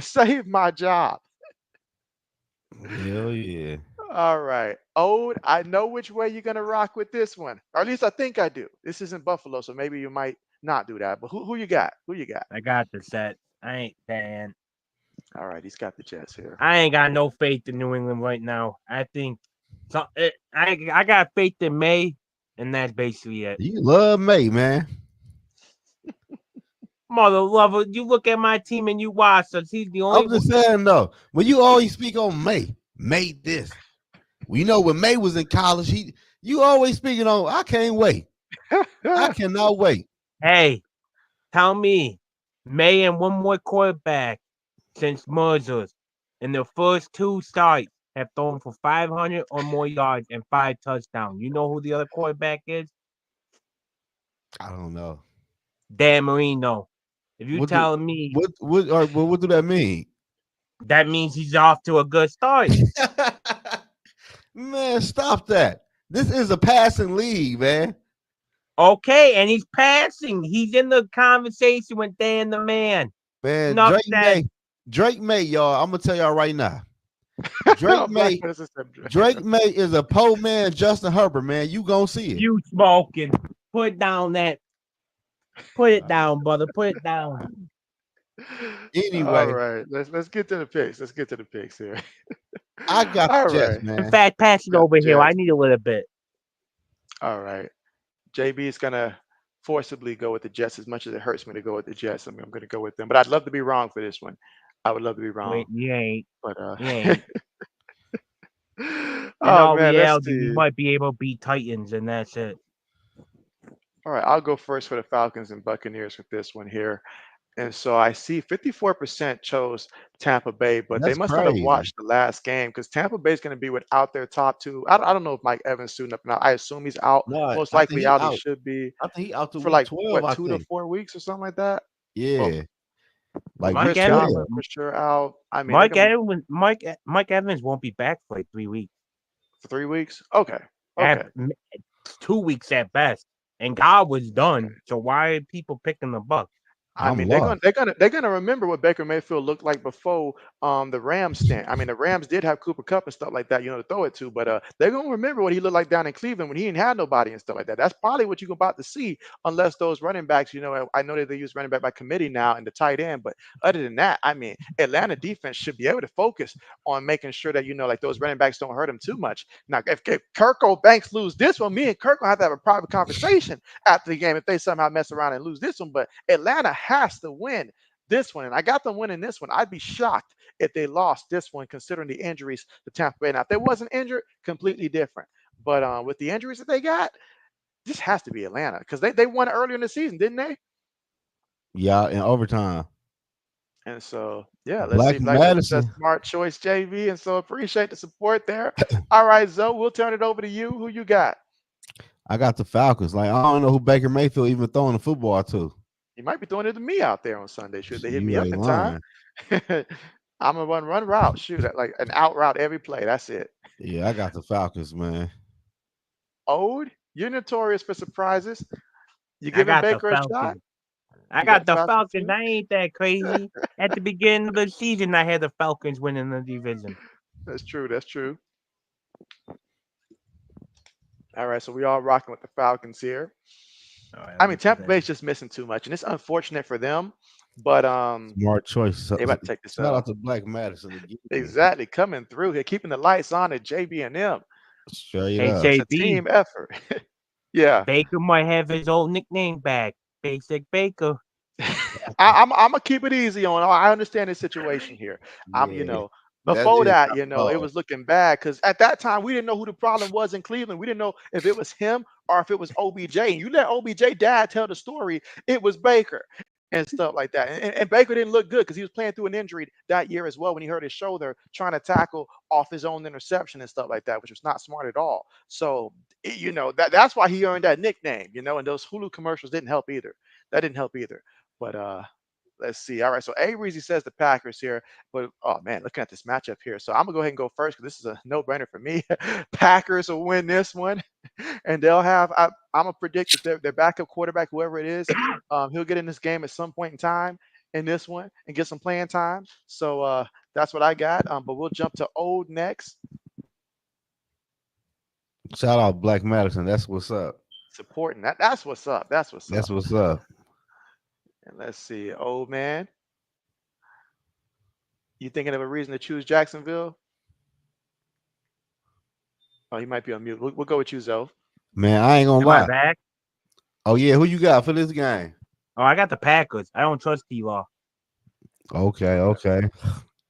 Save my job. Hell yeah. All right. Ode, I know which way you're gonna rock with this one. Or at least I think I do. This isn't Buffalo, so maybe you might not do that. But who you got? Who you got? I got the set. I ain't Dan. All right, he's got the Jets here. I ain't got no faith in New England right now. I think I got faith in May, and that's basically it. You love May, man. Mother lover, you look at my team and you watch us. He's the only I'm one. just saying though, when you always speak on May this. Well, you know when May was in college, you always speaking on. I can't wait. I cannot wait. Hey, tell me, May and one more quarterback since Mercer's in the first two starts have thrown for 500 or more yards and 5 touchdowns. You know who the other quarterback is? I don't know. Dan Marino. If you What do telling me what do that mean? that means he's off to a good start. Man, stop that. This is a passing league, man. Okay, and he's passing. He's in the conversation with Dan the man. Man, Enough said. Drake May, y'all. I'm gonna tell y'all right now. Drake Black May, person said Drake May is a po man, Justin Herbert, man. You gonna see it. You smoking. Put down that. Put it down, brother. Put it down. All Anyway, right, let's get to the picks. Let's get to the picks here. I got the All Jets, right, In man. fact, pass it got over the here. I Jets. need a little bit. All right, JB is gonna forcibly go with the Jets as much as it hurts me to go with the Jets. I'm gonna go with them, but I'd love to be wrong for this one. I would love to be wrong, Wait, you ain't. but You ain't. In oh all man, let's reality, we see. might be able to beat Titans, and that's it. All right, I'll go first for the Falcons and Buccaneers with this one here. And so I see 54% chose Tampa Bay, but they That's must not have crazy. watched the last game because Tampa Bay is going to be without their top two. I don't know if Mike Evans suiting up now. I assume he's out. No, Most I think likely he out. He out. should be I think he out to for week like 12, what I 2 to 4 weeks or something like that. Well, Yeah, like Mike week Chris Evans, Godwin 12. for sure out. I mean, they're going to be Mike Evans won't be back for like 3 weeks. for 3 weeks. Okay, At okay, 2 weeks at best. And God was okay. done. So why are people picking the Bucks? I I'm mean, they're gonna lost. they're gonna they're gonna remember what Baker Mayfield looked like before the Rams stint. I mean, the Rams did have Cooper Cup and stuff like that, to throw it to, but they're gonna remember what he looked like down in Cleveland when he didn't have nobody and stuff like that. That's probably what you're about to see, unless those running backs, I know that they use running back by committee now and the tight end, but other than that, I mean, Atlanta defense should be able to focus on making sure that like those running backs don't hurt him too much. Now, if Kirko Banks lose this one, me and Kirk will have to have a private conversation after the game if they somehow mess around and lose this one. But Atlanta has to win this one, and I got them winning this one. I'd be shocked if they lost this one, considering the injuries to Tampa Bay. Now, if they wasn't injured, completely different. But with the injuries that they got, this has to be Atlanta because they won earlier in the season, didn't they? Yeah, in overtime. And so, yeah, let's see Black if like this is a Madison. smart choice, JV. And so appreciate the support there. All right, Zoe, we'll turn it over to you. Who you got? I got the Falcons. Like I don't know who Baker Mayfield even throwing the football to. You might be throwing it to me out there on Sunday. Should they hit me You up ain't in time? lying. I'm gonna run route, shoot like an out route every play. That's it. Yeah, I got the Falcons, man. Ode, you're notorious for surprises. You I giving got the Baker a shot? Falcons. I You got got the the Falcons Falcons. too? I ain't that crazy. At the beginning of the season, I had the Falcons winning the division. That's true. That's true. All right, so we all rocking with the Falcons here. All right, I let mean, me put Tampa that. Bay's just missing too much, and it's unfortunate for them. But Smart choice. they about to take this Shout out L. to Black Madison again. Exactly, coming through here, keeping the lights on at JB and M. Straight Hey, up. It's a JB, team effort. Yeah. Baker might have his old nickname back. Basic Baker. I'm gonna keep it easy on. I understand the situation here. I'm, Yeah, that before is that, kind of it hard. was looking bad because at that time we didn't know who the problem was in Cleveland. We didn't know if it was him or if it was OBJ. And you let OBJ dad tell the story, it was Baker and stuff like that. And Baker didn't look good because he was playing through an injury that year as well when he hurt his shoulder trying to tackle off his own interception and stuff like that, which was not smart at all. So that's why he earned that nickname. And those Hulu commercials didn't help either. that didn't help either. But let's see. All right, so A Reezy says the Packers here, but oh man, looking at this matchup here. So I'm gonna go ahead and go first because this is a no-brainer for me. Packers will win this one, and they'll have. I'm gonna predict that their backup quarterback, whoever it is, he'll get in this game at some point in time in this one and get some playing time. So that's what I got. But we'll jump to old next. Shout out Black Madison. That's what's up. Supporting that. That's what's up. That's what's That's up. what's up. And let's see, old man. You thinking of a reason to choose Jacksonville? Oh, he might be on mute. We'll go with you, Zoe. Man, I ain't gonna Am I lie. back? Oh yeah, who you got for this game? Oh, I got the Packers. I don't trust T-Law. Okay, okay.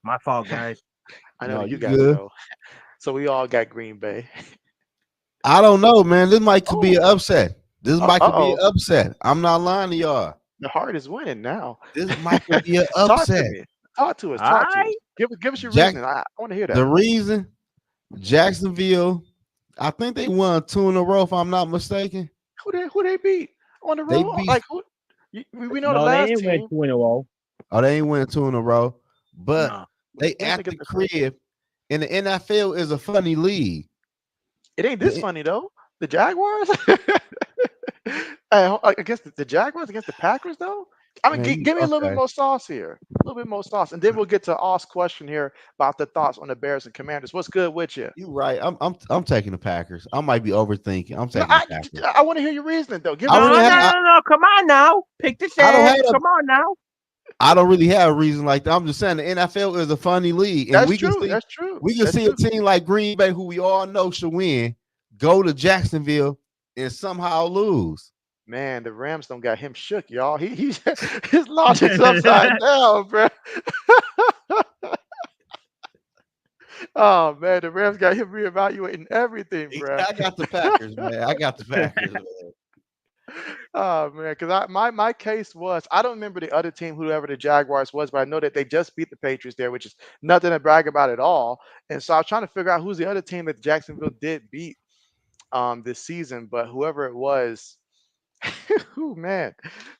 My fault, guys. I know No, who you you got, good. Zoe. So we all got Green Bay. I don't know, man. This might could be Oh, an upset. This might could be an uh-oh. upset. I'm not lying to y'all. The heart is winning now. This might could be an Talk to upset. me. Talk to us. All Talk to us. right. Give us your Jack, reasoning. I want to hear the that. reason Jacksonville, I think they won 2 in a row, if I'm not mistaken. Who they beat on the They road? beat. Like who? We know the No, they last didn't win team. 2 in a row. Oh, they ain't win 2 in a row, but No. they When they at get the the crib, and the NFL is a funny league. It ain't this The- funny though. The Jaguars against the Jaguars against the Packers though. I mean, Man, give me a little bit okay. more sauce here. A little bit more sauce, and then we'll get to Oz question here about the thoughts on the Bears and Commanders. What's good with you? You right. I'm taking the Packers. I might be overthinking. I'm No, taking the Packers. I want to hear your reasoning though. Give I me don't some really No, no, have. reason. no, no. Come on now. Pick the I don't side. have a. Come on now. I don't really have a reason like that. I'm just saying the NFL is a funny league, and That's true. That's true. we can That's see a true. team like Green Bay, who we all know should win, go to Jacksonville and somehow lose. Man, the Rams don't got him shook, y'all. He his logic's upside down, bro. Oh man, the Rams got him reevaluating everything, bro. I got the Packers, man. I got the Packers, man. Oh man, because my case was I don't remember the other team, whoever the Jaguars was, but I know that they just beat the Patriots there, which is nothing to brag about at all. And so I was trying to figure out who's the other team that Jacksonville did beat this season, but whoever it was, oh man,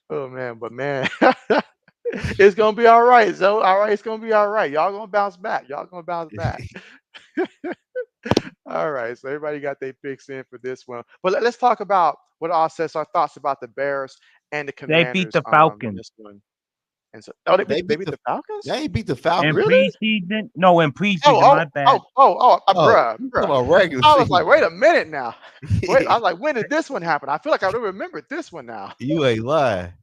oh man, but man, it's gonna be all right. So all right, it's gonna be all right. Y'all gonna bounce back. Y'all gonna bounce back. All right, so everybody got their picks in for this one. But let's talk about what all says our thoughts about the Bears and the They beat Commanders the in Falcons this one. And so, oh, they beat They they beat beat the the Falcons? they ain't beat the in Falcons. Really? preseason. No, in Oh, preseason. oh, My bad. oh, oh, oh, Oh, bruh, you talking bruh. about regular I was like, season? wait a minute now. Wait, I was like, when did this one happen? I feel like I remembered this one now. You ain't lying.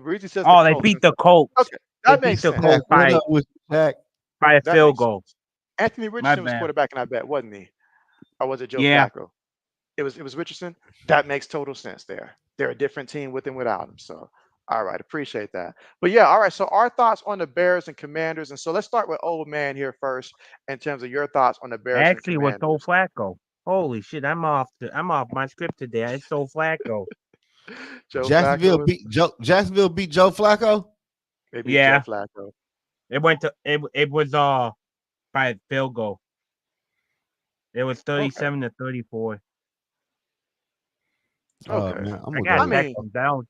Breezy says the Oh, they Colts. beat the Colts. Okay, They that beat makes the sense. Shaq, Colts what up with Shaq? by a That field makes goal. sense. Anthony My Richardson was bad. quarterback in I bet, wasn't he? Or was it Joe Yeah. Flacco? It was Richardson. That makes total sense there. They're a different team with and without him. So all right, appreciate that. But yeah, all right. So our thoughts on the Bears and Commanders. And so let's start with old man here first in terms of your thoughts on the Bears and Actually, it was Joe Commanders. Flacco. Holy shit! I'm off my script today. It's Joe Flacco. Joe Flacco is Jacksonville beat Joe Flacco. maybe Joe Yeah, Flacco. it went to it was by a field goal. It was Okay. 37-34. Okay. Man, I'm I gonna got I go. mean, Texans down.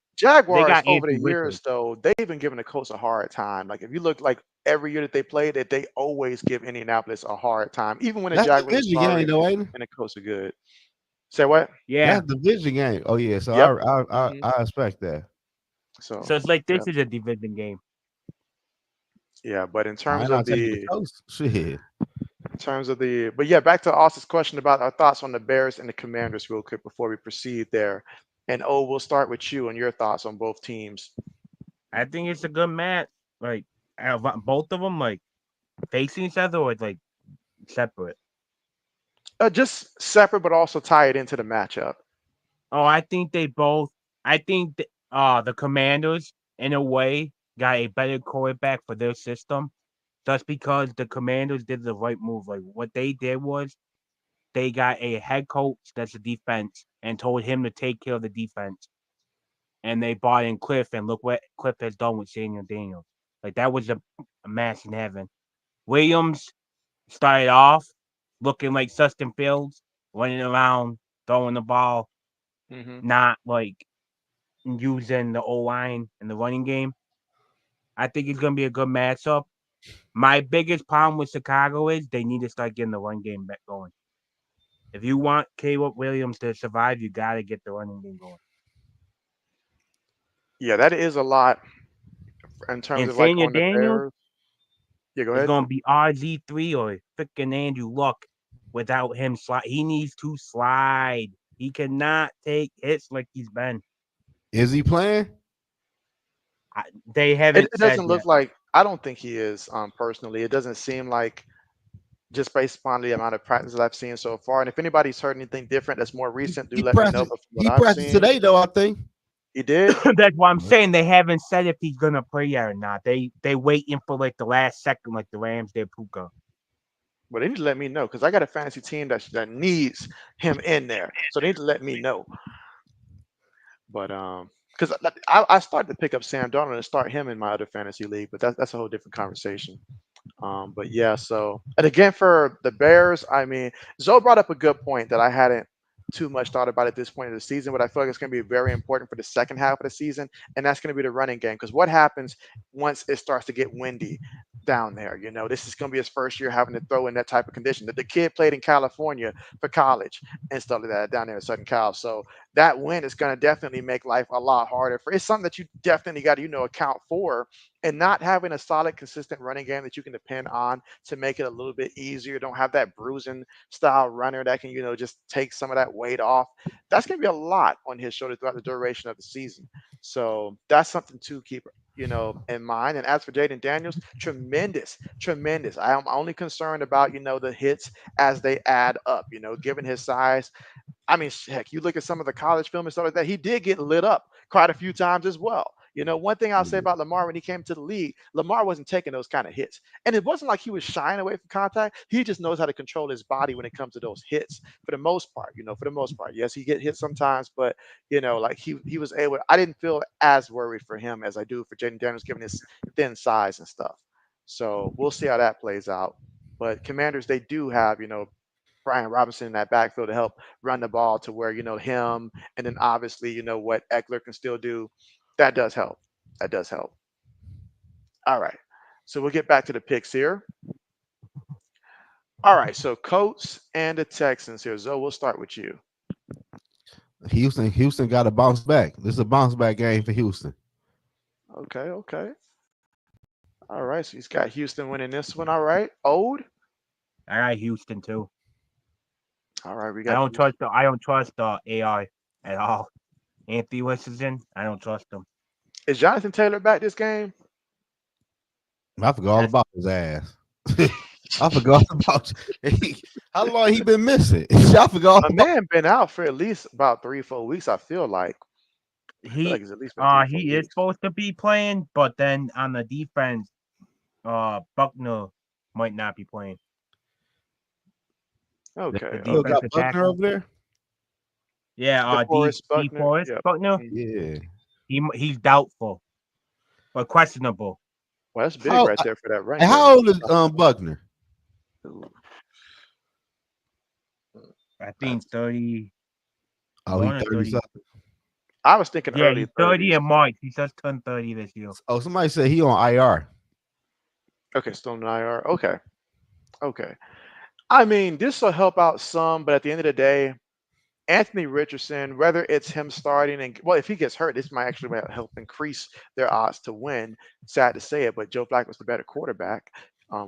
They Jaguars got over the Anthony years Richardson. though, they've been giving the Colts a hard time. Like if you look like every year that they play, that they always give Indianapolis a hard time, even when the That's Jaguars are division game sorry though, ain't it? and the Colts are good. Say what? Yeah. That's division game. Oh yeah, so Yep. I hmm I expect that. So So it's like yeah, this is a division game. yeah. But in I terms ain't of not taking the the coast. Shit. but yeah, back to Austin's question about our thoughts on the Bears and the Commanders, real quick before we proceed there. And we'll start with you and your thoughts on both teams. I think it's a good match. Like both of them, like facing each other or like separate. Just separate, but also tie it into the matchup. Oh, I think they both. I think the Commanders, in a way, got a better quarterback for their system, just because the Commanders did the right move. Like what they did was they got a head coach that's a defense and told him to take care of the defense, and they brought in Cliff, and look what Cliff has done with Daniel Daniels. Like that was a match in heaven. Williams started off looking like Justin Fields, running around, throwing the ball, Hmm not like using the O line and the running game. I think it's gonna be a good matchup. My biggest problem with Chicago is they need to start getting the run game back going. If you want Caleb Williams to survive, you got to get the running game going. Yeah, that is a lot in terms And of like Senior on the Daniels Bears. Yeah, go is ahead. going to be RZ3 or freaking Andrew Luck without him slide. He needs to slide. He cannot take hits like he's been. Is he playing? They It, haven't it said doesn't look yet. like I don't think he is personally. It doesn't seem like just based upon the amount of practices I've seen so far. And if anybody's heard anything different that's more He, recent, do he let me know. practiced. But from what He I've practiced seen, today though. I think. he did. That's why I'm saying they haven't said if he's gonna play yet or not. They waiting for like the last second, like the Rams did Puka. But they need to let me know because I got a fantasy team that needs him in there. So they need to let me know. But because I started to pick up Sam Darnold and start him in my other fantasy league, but that's a whole different conversation. But yeah, so and again for the Bears, I mean, Zoe brought up a good point that I hadn't too much thought about at this point of the season, but I feel like it's going to be very important for the second half of the season, and that's going to be the running game. Because what happens once it starts to get windy down there? You know, this is going to be his first year having to throw in that type of condition. That the kid played in California for college and stuff like that down there in Southern Cal, so that win is going to definitely make life a lot harder. For it's something that you definitely got to account for and not having a solid, consistent running game that you can depend on to make it a little bit easier. Don't have that bruising style runner that can, just take some of that weight off. That's going to be a lot on his shoulder throughout the duration of the season. So that's something to keep, in mind. And as for Jaden Daniels, tremendous, tremendous. I am only concerned about, the hits as they add up, given his size. I mean, heck, you look at some of the college film and stuff like that. He did get lit up quite a few times as well. One thing I'll say Yeah. about Lamar when he came to the league, Lamar wasn't taking those kind of hits. And it wasn't like he was shying away from contact. He just knows how to control his body when it comes to those hits for the most part, for the most part. Yes, he get hit sometimes, but like he was able, I didn't feel as worried for him as I do for Jaden Daniels given his thin size and stuff. So we'll see how that plays out. But Commanders, they do have, Brian Robinson in that backfield to help run the ball to where him, and then obviously what Eckler can still do. That does help. That does help. All right, so we'll get back to the picks here. All right, so Colts and the Texans here. Zoe, we'll start with you. Houston got to bounce back. This is a bounce back game for Houston. Okay, okay. All right, so he's got Houston winning this one. All right, Old. I got Houston too. All right, we I got don't Houston. trust the I don't trust the AI at all. Anthony Richardson, I don't trust him. Is Jonathan Taylor back this game? I forgot all That's about his ass. I forgot about how long he been missing. I forgot A about. man been out for at least about 3, 4 weeks. I feel like. I feel like he it's at least been three, four he is weeks. supposed to be playing, but then on the defense, Buckner might not be playing. The Okay, Still got okay. defensive Buckner tackle. over there. Yeah, DeForest D Buckner. Forest Yep. Buckner. Mhm. Yeah. He's doubtful, but questionable. Well, that's big How right there for that run how game. old is Buckner? Ooh, I think that's Oh, he 31 or 30 30. something. I was thinking Yeah, early he's 30 30s. in March. He just turned 30 this year. Oh, somebody said he on IR. Okay, Stone and IR. Okay, okay. I mean, this will help out some, but at the end of the day, Anthony Richardson, whether it's him starting and well, if he gets hurt, this might actually help increase their odds to win. Sad to say it, but Joe Black was the better quarterback,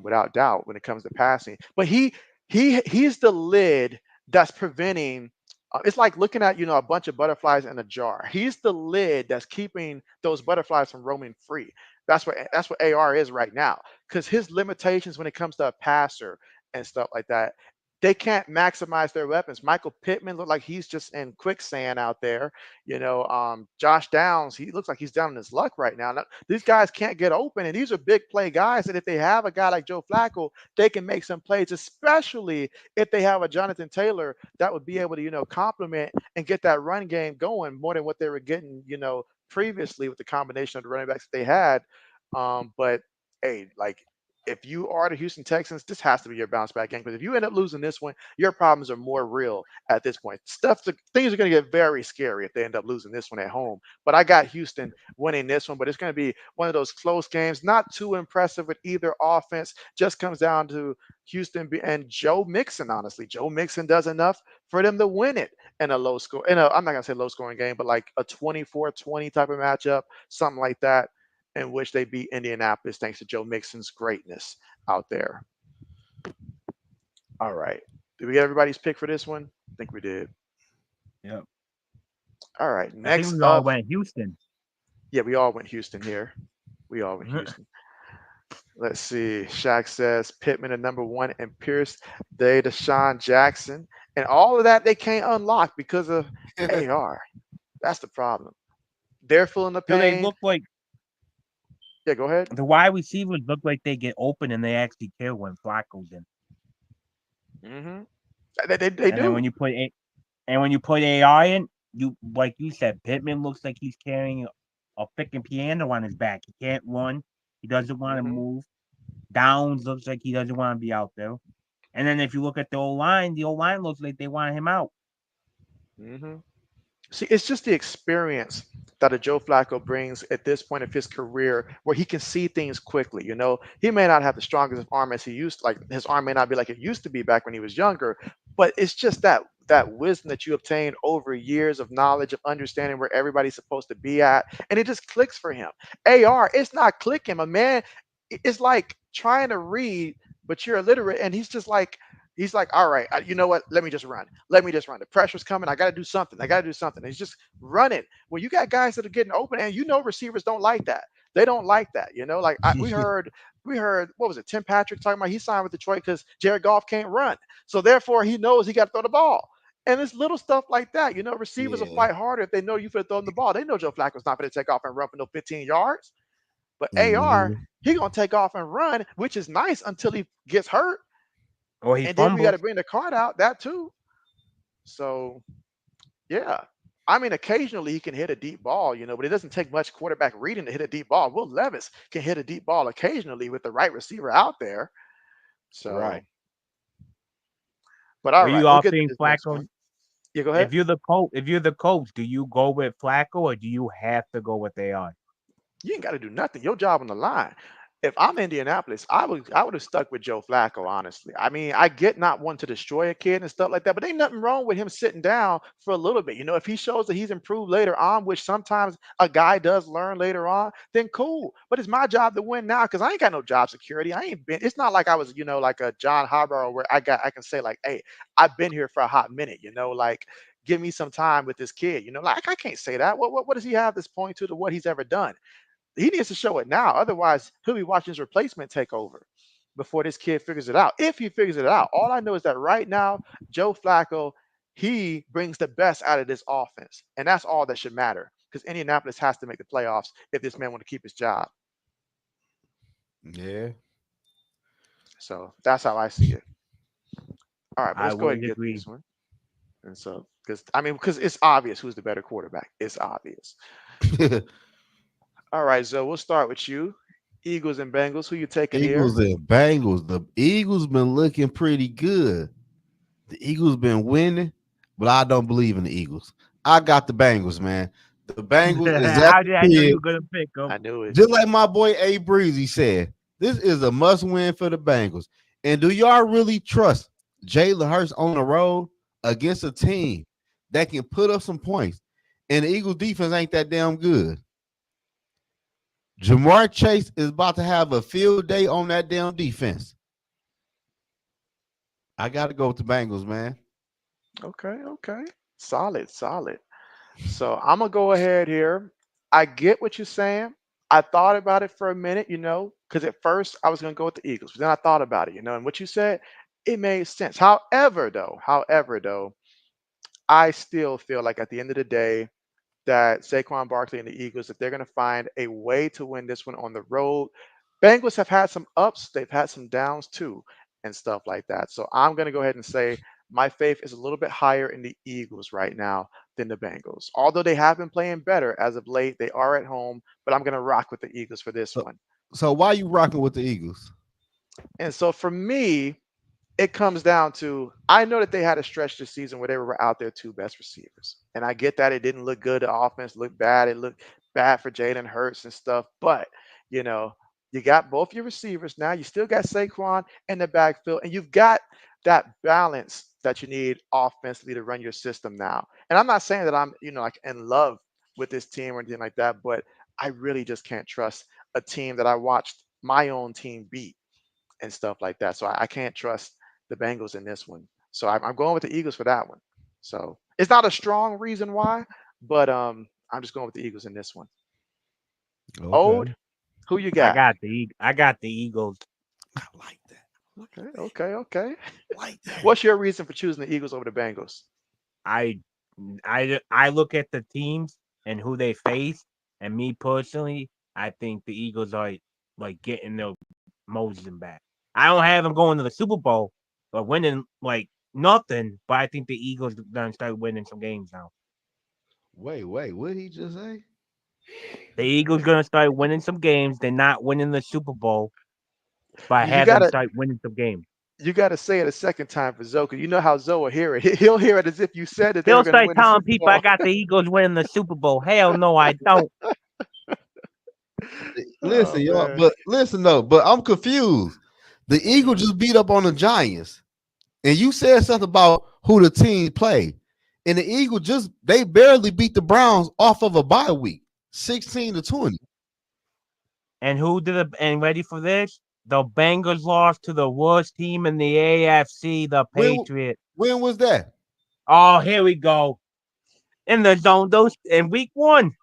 without doubt, when it comes to passing. But he's the lid that's preventing. It's like looking at a bunch of butterflies in a jar. He's the lid that's keeping those butterflies from roaming free. That's what AR is right now. Because his limitations when it comes to a passer and stuff like that, they can't maximize their weapons. Michael Pittman looked like he's just in quicksand out there. Josh Downs, he looks like he's down in his luck right now. Now, these guys can't get open, and these are big play guys. And if they have a guy like Joe Flacco, they can make some plays, especially if they have a Jonathan Taylor that would be able to, complement and get that run game going more than what they were getting, previously with the combination of the running backs that they had. But hey, like if you are the Houston Texans, this has to be your bounce back game because if you end up losing this one, your problems are more real at this point. Things are going to get very scary if they end up losing this one at home. But I got Houston winning this one, but it's going to be one of those close games, not too impressive with either offense. Just comes down to and Joe Mixon. Honestly, Joe Mixon does enough for them to win it in a low score. I'm not going to say low scoring game, but like a 24-20 type of matchup, something like that in which they beat Indianapolis thanks to Joe Mixon's greatness out there. All right. Did we get everybody's pick for this one? I think we did. Yep. All right. I think Next we all up, went Houston. yeah, we all went Houston here. We all went Houston. Let's see. Shaq says Pittman at number one and Pierce, they Deshaun Jackson. And all of that they can't unlock because of AR. That's the problem. They're feeling the Do they pain. look like Yeah, go ahead. the wide receivers look like they get open and they actually kill when Flacco's in. hmm They And then do. when you put AI in, you like you said, Pittman looks like he's carrying a freaking piano on his back. He can't run. He doesn't want to hmm move. Downs looks like he doesn't want to be out there. And then if you look at the O line looks like they want him out. hmm See, it's just the experience that a Joe Flacco brings at this point of his career where he can see things quickly. He may not have the strongest arm as he used like his arm may not be like it used to be back when he was younger, but it's just that wisdom that you obtain over years of knowledge of understanding where everybody's supposed to be at, and it just clicks for him. AR, it's not clicking, my man. It's like trying to read, but you're illiterate, and he's like, all right, you know what? Let me just run. Let me just run. The pressure's coming. I got to do something. I got to do something. He's just running. Well, you got guys that are getting open, and receivers don't like that. They don't like that. Like we heard what was it? Tim Patrick talking about he signed with Detroit because Jared Goff can't run, so therefore he knows he got to throw the ball. And it's little stuff like that. Receivers will Yeah. fight harder if they know you for throwing the ball. They know Joe Flacco's not going to take off and run for no 15 yards. But AR, Mhm. he gonna take off and run, which is nice until he gets hurt, Or he and then we got to fumbles. bring the card out. That too. So yeah, I mean, occasionally he can hit a deep ball, but it doesn't take much quarterback reading to hit a deep ball. Will Levis can hit a deep ball occasionally with the right receiver out there. So, Right. but What all do you right, we'll all get to think this next Flacco? one. Yeah, go ahead. If you're the coach, do you go with Flacco or do you have to go with AI? You ain't got to do nothing. Your job on the line. If I'm Indianapolis, I would have stuck with Joe Flacco, honestly. I mean, I get not wanting to destroy a kid and stuff like that, but ain't nothing wrong with him sitting down for a little bit. If he shows that he's improved later on, which sometimes a guy does learn later on, then cool. But it's my job to win now because I ain't got no job security. I ain't been. It's not like I was, like a John Harbaugh where I can say like, hey, I've been here for a hot minute. Like give me some time with this kid. Like I can't say that. What does he have this point to what he's ever done? He needs to show it now. Otherwise, he'll be watching his replacement take over before this kid figures it out. If he figures it out, all I know is that right now, Joe Flacco, he brings the best out of this offense. And that's all that should matter because Indianapolis has to make the playoffs if this man want to keep his job. Yeah. So that's how I see it. All right, but I let's go ahead would and get agree. this one. And so, because it's obvious who's the better quarterback. It's obvious. All right, Zoe, we'll start with you. Eagles and Bengals. Who you taking here? Eagles and Bengals. The Eagles been looking pretty good. The Eagles been winning, but I don't believe in the Eagles. I got the Bengals, man. The Bengals is at How the did I know you crib. were gonna pick him? I knew it. Just like my boy A Breezy said, this is a must win for the Bengals. And do y'all really trust Jalen Hurts on the road against a team that can put up some points? And the Eagles defense ain't that damn good. Jamar Chase is about to have a field day on that damn defense. I got to go with the Bengals, man. Okay, okay. Solid, solid. So I'm gonna go ahead here. I get what you're saying. I thought about it for a minute, because at first I was gonna go with the Eagles, but then I thought about it, and what you said, it made sense. However, though, I still feel like at the end of the day, that Saquon Barkley and the Eagles, if they're going to find a way to win this one on the road, Bengals have had some ups, they've had some downs too, and stuff like that. So I'm going to go ahead and say my faith is a little bit higher in the Eagles right now than the Bengals. Although they have been playing better as of late, they are at home, but I'm going to rock with the Eagles for this So, one. so why you rocking with the Eagles? And so for me, it comes down to I know that they had a stretch this season where they were out their two best receivers. And I get that it didn't look good. The offense looked bad. It looked bad for Jalen Hurts and stuff. But, you know, you got both your receivers now. You still got Saquon in the backfield, and you've got that balance that you need offensively to run your system now. And I'm not saying that I'm, like in love with this team or anything like that, but I really just can't trust a team that I watched my own team beat and stuff like that. So I can't trust the Bengals in this one. So I'm going with the Eagles for that one. So it's not a strong reason why, but I'm just going with the Eagles in this one. Okay. Ode, who you got? I got the Eagles. I like that. Okay, okay, okay. Like that. What's your reason for choosing the Eagles over the Bengals? I I look at the teams and who they face, and me personally, I think the Eagles are like getting their Mosen back. I don't have them going to the Super Bowl or winning like nothing, but I think the Eagles done start winning some games now. Wait, what did he just say? The Eagles gonna start winning some games. They're not winning the Super Bowl, but I You had them gotta start winning some games. you gotta say it a second time for Zoe, 'cause you know how Zoe will hear it. He'll hear it as if you said that they were He'll gonna start win the telling Super people I Bowl. got the Eagles winning the Super Bowl. Hell no, I don't. Listen, Oh y'all, man. but listen though, but I'm confused. The Eagles Mhm. just beat up on the Giants, and you said something about who the team played. And the Eagles just they barely beat the Browns off of a bye week, 16-20. And who did it? And ready for this? The Bengals lost to the worst team in the AFC, the When Patriots. when was that? Oh, here we go. In the zone, those in week one.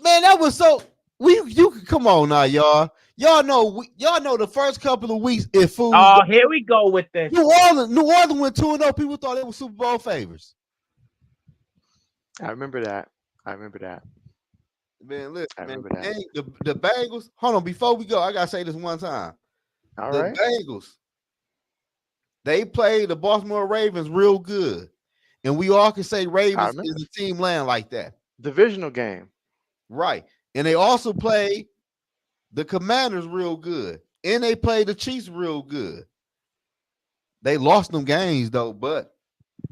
Man, that was so we you can come on now, y'all. Y'all know the first couple of weeks it fools. Oh, here we go with this. New Orleans went 2-0. People thought they were Super Bowl favors. I remember that. I remember that. Man, listen, I man. remember that. The Bengals. Hold on, before we go, I gotta say this one time. All The right. Bengals, they played the Baltimore Ravens real good. And we all can say I Ravens is remember. a team land like that. Divisional game. Right. And they also played the Commanders real good. And they played the Chiefs real good. They lost them games though, but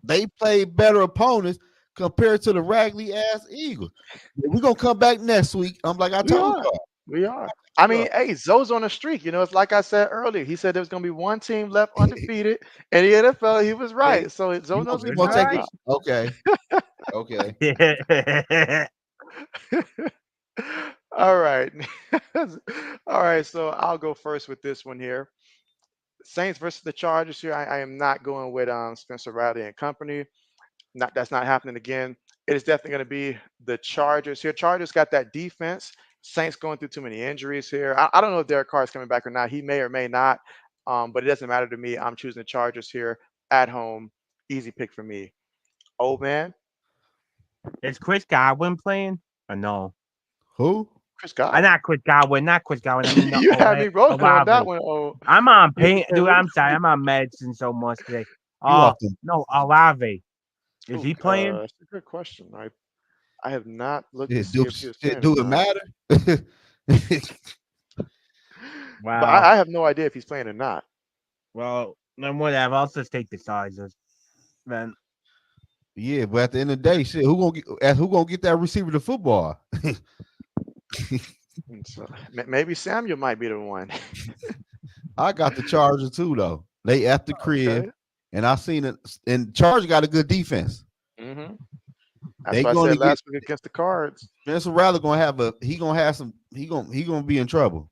they played better opponents compared to the raggedy ass Eagles. We're gonna come back next week. I'm like I We told are. y'all. We are. I Y'all. mean, hey, Zoe's on a streak. It's like I said earlier. He said there was going to be one team left undefeated in the NFL. He was Okay. right. So Zoe knows what You're he's You gonna take talking it? right. about. Okay. Okay. All right. All right. So I'll go first with this one here. Saints versus the Chargers here. I am not going with Spencer Riley and company. Not that's not happening again. It is definitely going to be the Chargers here. Chargers got that defense. Saints going through too many injuries here. I don't know if Derek Carr is coming back or not. He may or may not. But it doesn't matter to me. I'm choosing the Chargers here at home. Easy pick for me. Oh man, Is Chris Godwin playing? Or no? Who? Chris Godwin. Not Chris Godwin. Not Chris Godwin. I mean the You had me rolling on that Olave. one. Oh, I'm on you had me pain, saying dude. what? I'm sorry. I'm on medicine so much today. You off the No, Olave. Is Oh, he playing? that's a good question. I have not looked to shit? see if he was playing or Do it not. matter? But Wow. I have no idea if he's playing or not. Well, then whatever. I'll just take the Chargers. Then Yeah, but at the end of the day, shit, who gonna get that receiver the football? And so maybe Samuel might be the one. I got the Chargers too, though. They at the crib, Okay. and I seen it. And Chargers got a good defense. hmm That's They what I going to said get last week against the Cards. Spencer Rattler gonna have some he gonna be in trouble.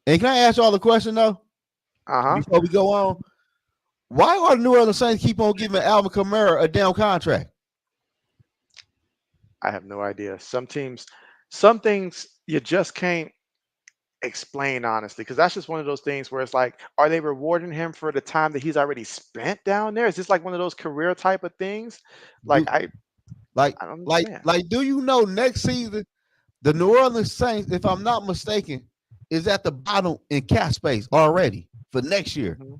And can I ask y'all a question though Uh-huh. before we go on? Why are the New Orleans Saints keep on giving Alvin Kamara a damn contract? I have no idea. Some things you just can't explain honestly, because that's just one of those things where it's like, are they rewarding him for the time that he's already spent down there? Is this like one of those career type of things? Like Do like I don't like understand. like do you know next season the New Orleans Saints, if I'm not mistaken, is at the bottom in cap space already for next year? Mhm.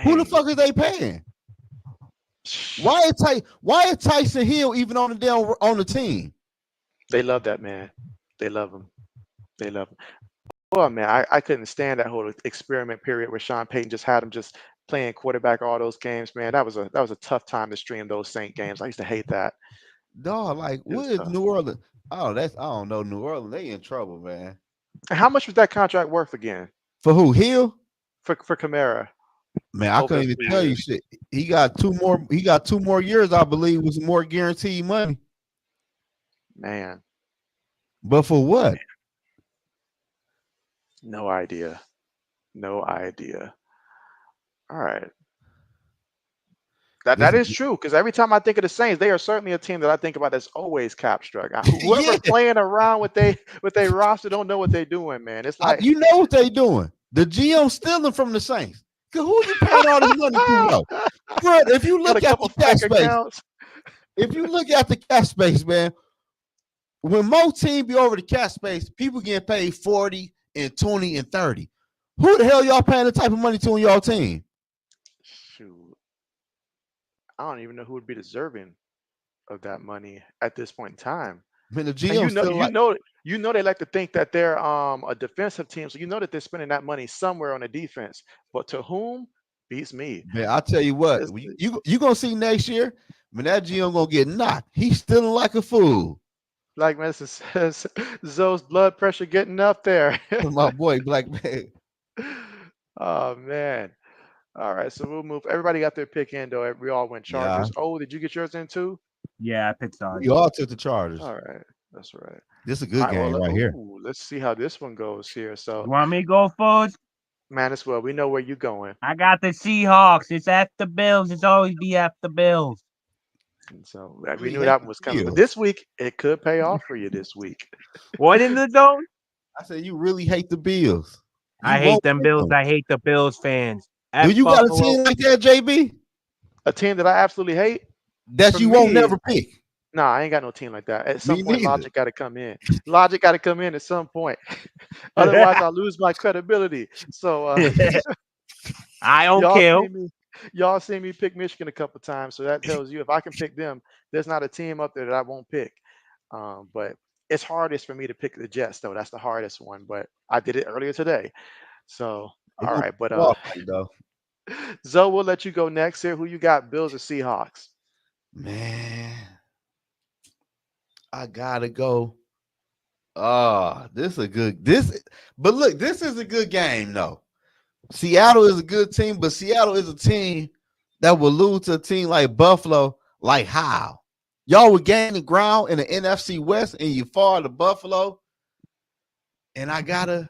Who the Dang. fuck is they paying? Why is Tyson Hill even on the team? They love that man. They love him. They love him. Oh man, I couldn't stand that whole experiment period where Sean Payton just had him just playing quarterback all those games. Man, that was a tough time to stream those Saint games. I used to hate that. Dog, like It what was is tough. New Orleans? Oh, that's I don't know. New Orleans, they in trouble, man. And how much was that contract worth again For who? Hill? for Kamara Man, I over couldn't those even tell you 3 years? shit. He got two more. He got 2 more years, I believe, with some more guaranteed money. Man, But for what? no idea. No idea. All right. That This that is is true because every time I think of the Saints, they are certainly a team that I think about that's always cap struck. Whoever yeah. playing around with they roster don't know what they're doing, man. It's like You know what they doing? The GM stealing from the Saints. Cause who you paying all this money to though? But if you got a look at couple the cap fake space, accounts. if you look at the cap space, man, when most teams be over the cap space, people getting paid 40 and 20 and 30. Who the hell y'all paying the type of money to on y'all team? Shoot, I don't even know who would be deserving of that money at this point in time. Man, the And GM still like, they like to think that they're a defensive team, so you know that they're spending that money somewhere on the defense. But to whom beats me. man, I tell you what, It's you gonna see next year, when that GM gonna get knocked. He's stealing like a fool. like Messi says, Zoe's blood pressure getting up there. My boy, Black Man. Oh man. All right, so we'll move. Everybody got their pick in though. We all went Yeah, Chargers. Oh, did you get yours in too? Yeah, I picked we Dodgers. all took the Chargers. All right, that's right. This is a All good right, well, game right here. let's see how this one goes here. You So, want me to go first? man, as well, we know where you're going. I got the Seahawks. It's at the Bills. It's always be at the Bills. And so we Really knew hate that one the was coming. But Bills. this week, it could pay off for you this week. What in the zone? I said you really hate the Bills. You I hate won't them pick Bills. them. I hate the Bills fans. Do F you got a Buffalo. team like that, JB? A team that I absolutely hate, That for you won't me, never pick? nah, I ain't got no team like that. At some Me point, neither. logic got to come in. Logic got to come in at some point. Otherwise, I lose my credibility. So, I don't y'all care. see me, y'all see me pick Michigan a couple times. So that tells you if I can pick them, there's not a team up there that I won't pick. But it's hardest for me to pick the Jets, though. That's the hardest one. But I did it earlier today. So, They all gonna right. But ball like though. Zoe, we'll let you go next here. Who you got? Bills or Seahawks? Man, I gotta go. Oh, this is a good this, but look, this is a good game though. Seattle is a good team, but Seattle is a team that will lose to a team like Buffalo. Like how? Y'all would gain the ground in the NFC West and you fall to Buffalo. And I gotta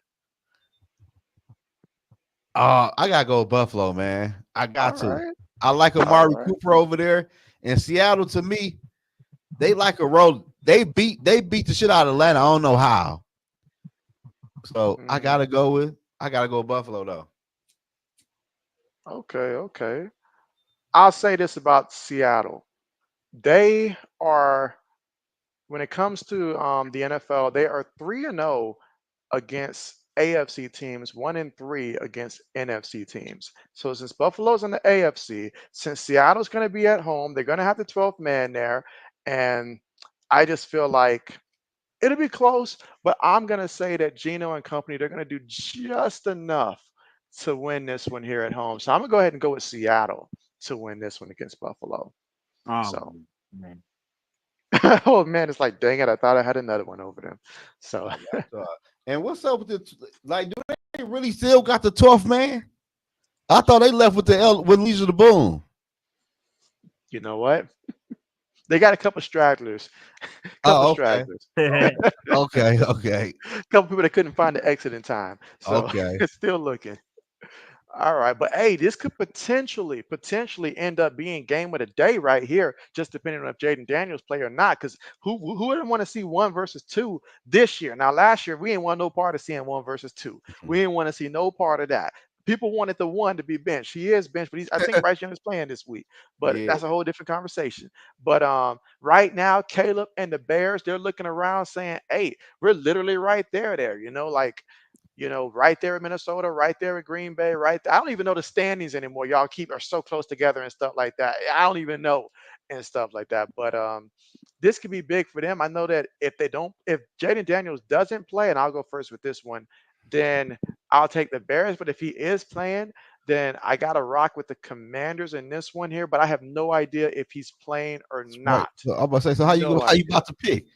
go with Buffalo, man. I All got to. right. I like All Amari right. Cooper over there. And Seattle to me, they like a roll. They beat the shit out of Atlanta. I don't know how. So Mhm. I gotta go with Buffalo though. Okay. Okay. I'll say this about Seattle. They are, when it comes to the NFL, they are 3-0 against AFC teams, 1-3 against NFC teams. So since Buffalo's in the AFC, since Seattle's going to be at home, they're going to have the 12th man there, and I just feel like it'll be close. But I'm going to say that Gino and company they're going to do just enough to win this one here at home. So I'm going to go ahead and go with Seattle to win this one against Buffalo. Oh So. man. Oh man, it's like dang it! I thought I had another one over them. So Oh, yeah. And what's up with the like? Do they really still got the 12th man? I thought they left with with Leisure the Boom. you know what? They got a couple stragglers, couple Oh, okay. stragglers, Okay. Okay. couple people that couldn't find the exit in time. So Okay. it's still looking. All right, but hey, this could potentially end up being game of the day right here, just depending on if Jaden Daniels play or not. Because who wouldn't want to see 1 versus 2 this year? Now, last year we didn't want no part of seeing 1 versus 2. We didn't want to see no part of that. People wanted the one to be benched. He is benched, but I think Bryce Young is playing this week. But Yeah. that's a whole different conversation. But right now, Caleb and the Bears, they're looking around saying, "Hey, we're literally right there. There, like." Right there in Minnesota, right there in Green Bay, right there. I don't even know the standings anymore. Y'all are so close together and stuff like that. I don't even know and stuff like that. But this could be big for them. I know that if Jaden Daniels doesn't play, and I'll go first with this one, then I'll take the Bears. But if he is playing, then I gotta rock with the Commanders in this one here. But I have no idea if he's playing or Right. not. So I'm about to say, so No how you idea. about to pick?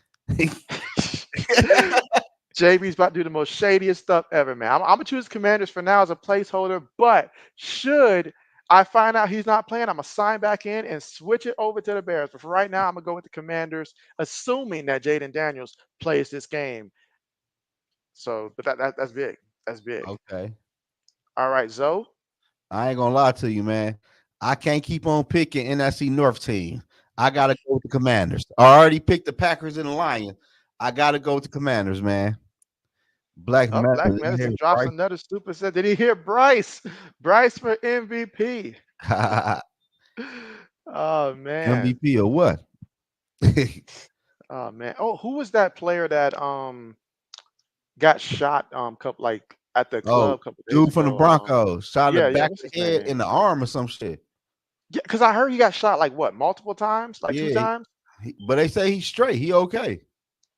JB's about to do the most shadiest stuff ever, man. I'm gonna choose Commanders for now as a placeholder, but should I find out he's not playing, I'm gonna sign back in and switch it over to the Bears. But for right now, I'm gonna go with the Commanders, assuming that Jaden Daniels plays this game. So, but that's big. That's big. Okay. All right, Zoe. I ain't gonna lie to you, man. I can't keep on picking NFC North team. I gotta go with the Commanders. I already picked the Packers and the Lions. I gotta go with the Commanders, man. Black Oh, Black Matter in here, Medicine drops right? another super set. Did he hear Bryce? Bryce for MVP. Oh man. MVP or what? Oh man. Oh, who was that player that got shot couple like at the Oh, club a couple days dude from the ago? Broncos, shot in the Yeah, back what's of his the head, in name? the arm, or some shit. Yeah, because I heard he got shot like what, multiple times? Like two Yeah, times? but they say he's straight. He okay.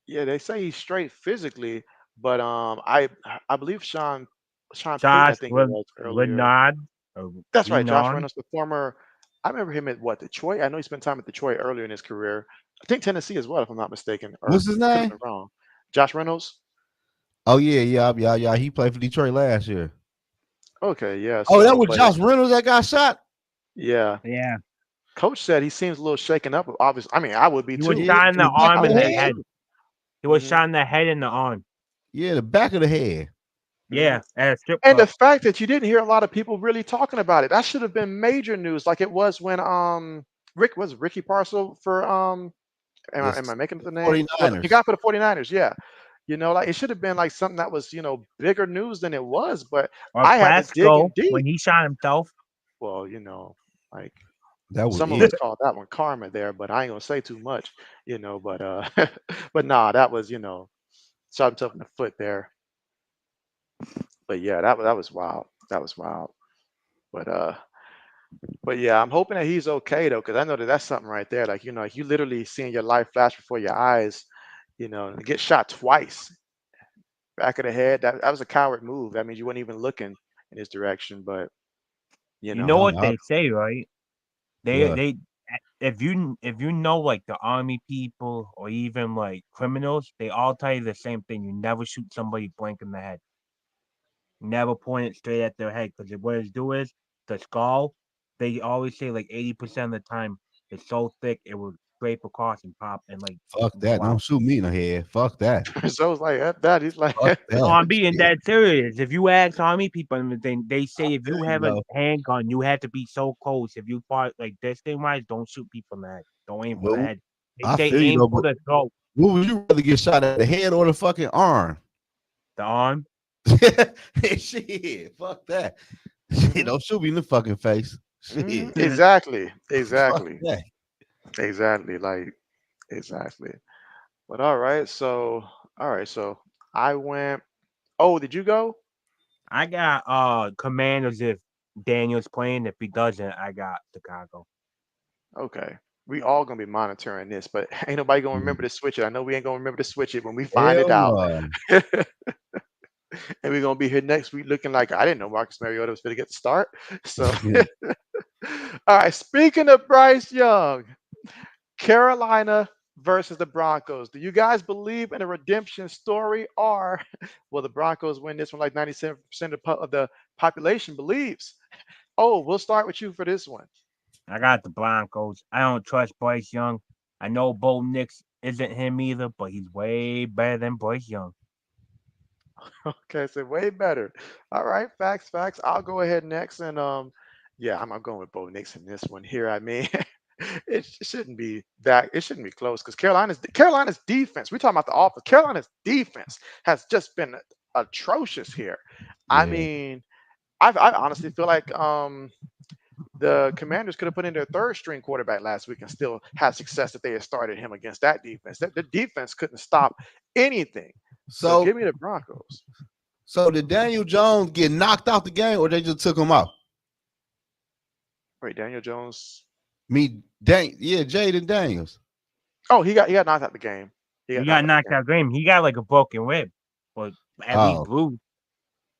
Yeah, they say he's straight physically, but I believe Sean Payton, I Josh think it was earlier. Renaud or That's right, Josh Renaud. Reynolds, the former. I remember him at what, Detroit? I know he spent time at Detroit earlier in his career. I think Tennessee as well, if I'm not mistaken, or What's his could have name? been wrong. Josh Reynolds. Oh yeah. He played for Detroit last year. Okay, yeah. Oh, that So, was but Josh Reynolds that got shot. yeah, Yeah. coach said he seems a little shaken up. Obviously, I mean, I would be He was too. Yeah, shot in in the the back I arm of and the would the be head. head. too. He was Hmm. shot in the head and the arm. Yeah, the back of the head. Hmm. Yeah, at a strip And the club. fact that you didn't hear a lot of people really talking about it, that should have been major news, like it was when Ricky Parcel for am I This making up the name? Well, the 49ers. guy for the 49ers, yeah. Like it should have been like something that was, bigger news than it was, but Or I had to dig in Plaxico deep. when he shot himself. Well, like That was some of it. us call that one karma there, but I ain't gonna say too much, but but nah, that was, shot himself in the foot there. But yeah, that was wild. That was wild. But but yeah, I'm hoping that he's okay though, because I know that that's something right there. Like, like you literally seeing your life flash before your eyes, and get shot twice, back of the head. That was a coward move. That means you weren't even looking in his direction. But you You know know, what No, they say, right? They what? they if you know like the army people or even like criminals, they all tell you the same thing. You never shoot somebody blank in the head. Never point it straight at their head because what it do is the skull. They always say like 80% of the time it's so thick it will scrape across and pop and like Fuck that. wow. Don't shoot me in the head. Fuck that. so it's like that. He's like, Fuck No, that. I'm being Shit. dead serious. If you ask army people, and they I say if you tell you have a though. handgun, you have to be so close. If you part like this thing wise, don't shoot people in the head. Don't aim for But the head. They I say feel you aim though. for But the throat, what would you rather get shot at the head or the fucking arm? the arm. Shit. Fuck that. Shit. hmm Don't shoot me in the fucking face. Shit. exactly, Fuck exactly, that. exactly, like exactly. But all right, so I went. Oh, did you go? I got Commanders if Daniel's playing. If he doesn't, I got Chicago. Okay. We all gonna be monitoring this, but ain't nobody gonna Yeah. remember to switch it. I know we ain't gonna remember to switch it when we find it Hell out. no. And we're gonna be here next week looking like I didn't know Marcus Mariota was gonna get the start. So all right, speaking of Bryce Young, Carolina versus the Broncos. Do you guys believe in a redemption story, or will the Broncos win this one like 97% of the population believes? Oh, we'll start with you for this one. I got the Broncos. I don't trust Bryce Young. I know Bo Nix isn't him either, but he's way better than Bryce Young. Okay, so way better. All right, facts, facts. I'll go ahead next, and yeah, I'm going with Bo Nix in this one here. I mean, it shouldn't be that. It shouldn't be close because Carolina's defense. We're talking about the offense. Carolina's defense has just been atrocious here. I Yeah. mean, I honestly feel like the Commanders could have put in their third string quarterback last week and still had success if they had started him against that defense. The defense couldn't stop anything. So So give me the Broncos. so did Daniel Jones get knocked out the game or they just took him out? Wait, Daniel Jones. Jaden Daniels. Oh, he got knocked out the game. He He got got knocked out knocked the game. out game. He got like a broken rib, or at least Oh, bruised.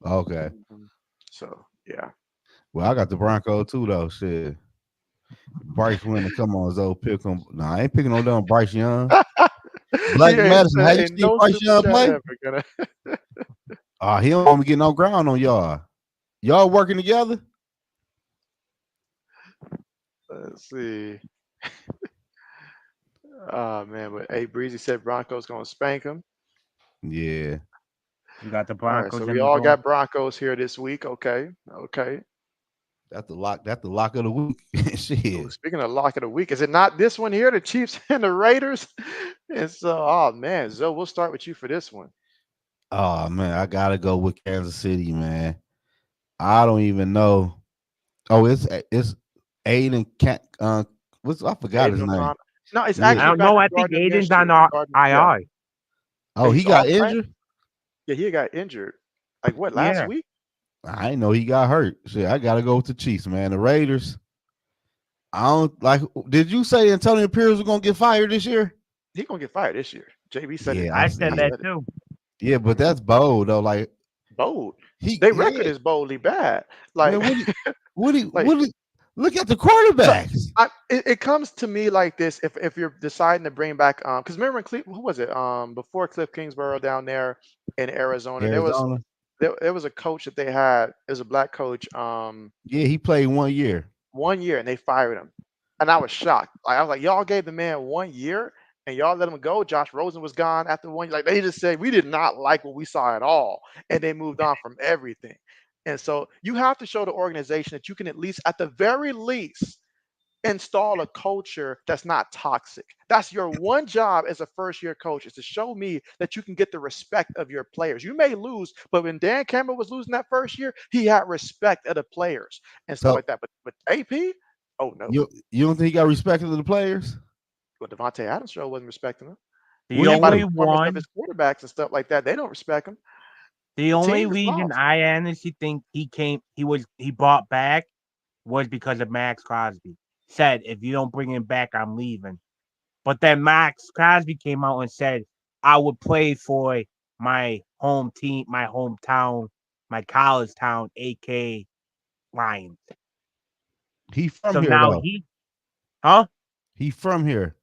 Okay. Mhm. So yeah. Well, I got the Broncos too, though. Shit. Bryce winning. Come on, Zoe. Pick him. Nah, I ain't picking on them. Bryce Young. He Black ain't Madison. Have said you ain't seen no Bryce super Young chat play? ever gonna. He don't want me getting no ground on y'all. Y'all working together? Let's see. Oh man, but A Breezy said Broncos gonna spank him. Yeah. We got the All right, so Broncos we in the all door. got Broncos here this week. Okay, okay. That's the lock. That's the lock of the week. Ooh, Shit. speaking of lock of the week, is it not this one here, the Chiefs and the Raiders? And so, oh man, Zoe, we'll start with you for this one. Oh man, I gotta go with Kansas City, man. I don't even know. Oh, it's Aiden Cat. What's I forgot his Aiden name. O'Connell. No, it's Yeah. I actually don't back know. to I think guarding Aiden's against on you. our Guarding, yeah. IR. Oh, he He's got off, right? injured. Yeah, he got injured. Like what, last Yeah. week? I didn't know he got hurt. Shit, I gotta go with the Chiefs, man. The Raiders. I don't like. Did you say Antonio Pierce was gonna get fired this year? He gonna get fired this year. JB said it. Yeah, I I see said I it. that said it. too. Yeah, but that's bold though. Like Bold. he, Their record yeah, is boldly bad. Like, man. What he, like look at the so quarterbacks. it comes to me like this. If you're deciding to bring back because remember when who was it before Cliff Kingsborough down there in Arizona, Arizona. there was a coach that they had. It was a black coach. Yeah, he played 1 year. 1 year and they fired him. And I was shocked. Like I was like, y'all gave the man 1 year and y'all let him go. Josh Rosen was gone after 1 year. Like they just said we did not like what we saw at all. And they moved on from everything. And so you have to show the organization that you can at least, at the very least, install a culture that's not toxic. That's your one job as a first year coach is to show me that you can get the respect of your players. You may lose, but when Dan Campbell was losing that first year, he had respect of the players and stuff So like that. But AP, oh no. you don't think he got respect of the players? Well, Devontae Adams show wasn't respecting him. The What he And by the only do? performance of his one, quarterbacks and stuff like that, they don't respect him. the The only team is reason lost. I honestly think he bought back was because of Max Crosby. Said if you don't bring him back, I'm leaving. But then Max Crosby came out and said I would play for my home team, my hometown, my college town, aka Lions. He from So here now though. huh? He from here.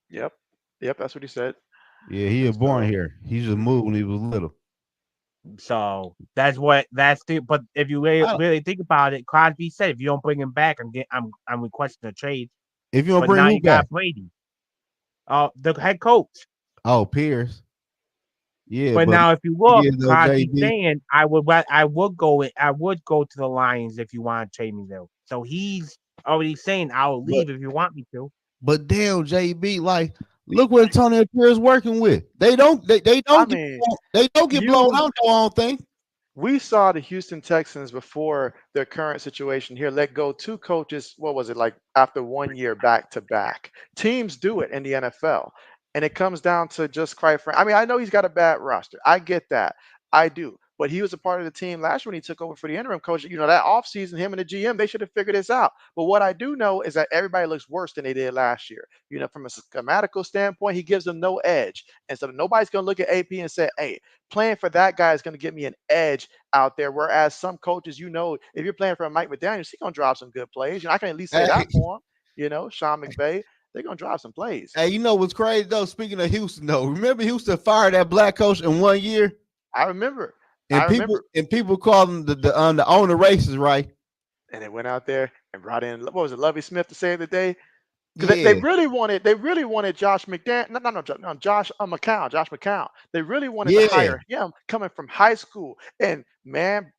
Yep. Yep, that's what he said. Yeah, he And was born so here. He just mhm. moved when he was little. So that's the. But if you I don't, really think about it, Crosby said if you don't bring him back, I'm requesting a trade. if you don't But bring now who you back? got Brady, the head coach. Oh, Pierce. Yeah, But but now if you my thing look, is though, Crosby JB. saying I would go to the Lions if you want to trade me though. So he's already saying I'll But leave if you want me to. damn, JB, like look what Antonio Pierce working with. They I don't get mean, they don't get blown you out though, I don't think. we saw the Houston Texans before their current situation here let go two coaches. What was it like after 1 year back to back? Teams do it in the NFL, and it comes down to just quite frank. I mean, I know he's got a bad roster. I get that. I do. But he was a part of the team last year when he took over for the interim coach. You know, that offseason, him and the GM, they should have figured this out. But what I do know is that everybody looks worse than they did last year. You know, from a schematical standpoint, he gives them no edge. And so nobody's going to look at AP and say, hey, playing for that guy is going to give me an edge out there. Whereas some coaches, you know, if you're playing for a Mike McDaniels, he's gonna drop some good plays. You know, I can at least say Hey, that for him. You know, Sean McVay, they're gonna drop some plays. hey, you know what's crazy though? Speaking of Houston though, remember Houston fired that black coach in 1 year, I remember. I and people remember. and people call them the owner racist, right? And they went out there and brought in what was it, Lovey Smith to save the day? Because they Yeah, really wanted Josh McDaniel, no, Josh Josh McCown. They really wanted to yeah, hire him coming from high school. And man,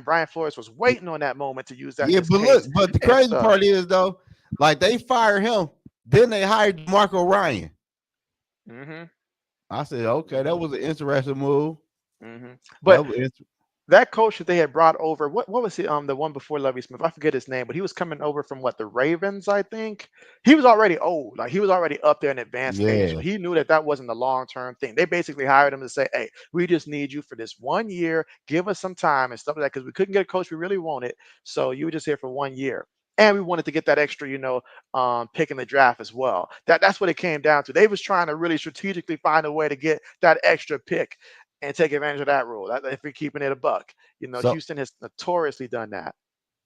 Brian Flores was waiting on that moment to use that in yeah. his But look, case but the and crazy stuff. part is though, like they fired him, then they hired Marco Ryan. Hmm. I said, okay, that Hmm. was an interesting move. Hmm. That But was that coach that they had brought over, what was he? The one before Lovey Smith, I forget his name, but he was coming over from what, the Ravens, I think. He was already old, like he was already up there in advanced age, so yeah. he knew that that wasn't the long term thing. They basically hired him to say, "Hey, we just need you for this 1 year. Give us some time and stuff like that because we couldn't get a coach we really wanted. So you were just here for 1 year." And we wanted to get that extra, pick in the draft as well. That's what it came down to. They was trying to really strategically find a way to get that extra pick, and take advantage of that rule. If we're keeping it a buck, So Houston has notoriously done that.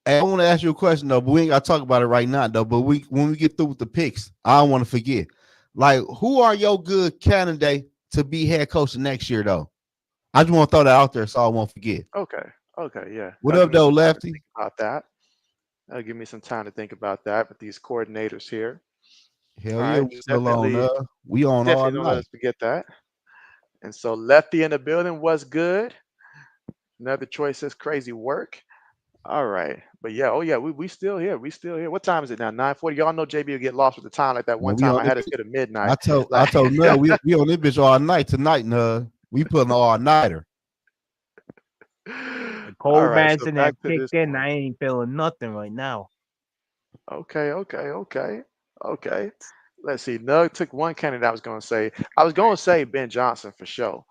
hey, I want to ask you a question though, but we ain't got to talk about it right now though. But when we get through with the picks, I don't want to forget. Like, who are your good candidate to be head coach next year though? I just want to throw that out there so I won't forget. Okay, okay, yeah. What That'll give up me though, some time to Lefty? think about that. That'll give me some time to think about that with these coordinators here. Hell All yeah, right, we still on. definitely, We on all definitely don't let night. us forget that. And so Lefty in the building was good. Another choice is crazy work. All right. But yeah, oh yeah, we still here. We still here. What time is it now? 9:40. Y'all know JB will get lost with the time like that one Man, we time on I this. had us hit at midnight. I Like told no, we on this bitch all night tonight, nah. We putting all nighter. The all cold right, so medicine back that to this kicked in. one. I ain't feeling nothing right now. Okay, okay, okay, okay. Let's see. Nug took one candidate I was gonna say. I was gonna say Ben Johnson for sure.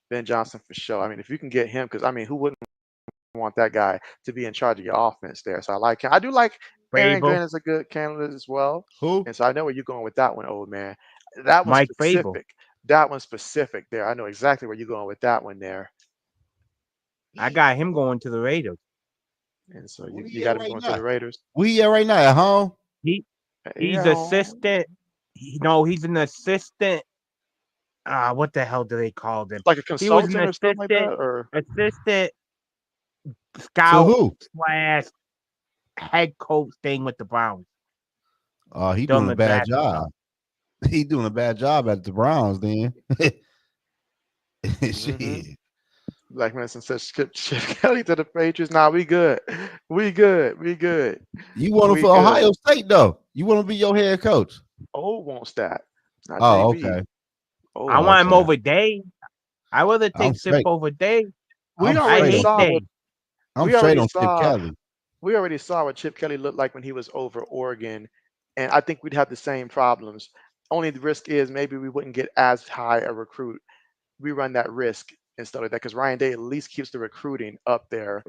Ben Johnson for sure. I mean, if you can get him, because I mean, who wouldn't want that guy to be in charge of your offense there? So I like him. I do like Aaron Fable, Glenn is a good candidate as well. Who? And so I know where you're going with that one, old man. That one's Mike Fable. specific. That one's specific there. I know exactly where you're going with that one there. I got him going to the Raiders. And so Where you he at got him right going to now? the Raiders. We at right now at home. He he's Yeah, assistant. No, he's an assistant. What the hell do they call him? like a He was an consultant or something like that, or assistant To scout who? slash head coach thing with the Browns He during doing a the bad draft and stuff. job. He doing a bad job at the Browns then. hmm Shit. Black Medicine says Chip Kelly to the Patriots. Nah, we good. We good. We good. You want him We for good. Ohio State though. You want to be your head coach. O wants that. Not Oh, JB. okay. O I Oh, want wants him okay. that. over Day. I rather I'm take Sip straight. over Day. I'm We I already straight on hate saw what Day. I'm we straight already on Chip saw Kelly. we already saw what Chip Kelly looked like when he was over Oregon, and I think we'd have the same problems. Only the risk is maybe we wouldn't get as high a recruit. We run that risk and stuff like that because Ryan Day at least keeps the recruiting up there.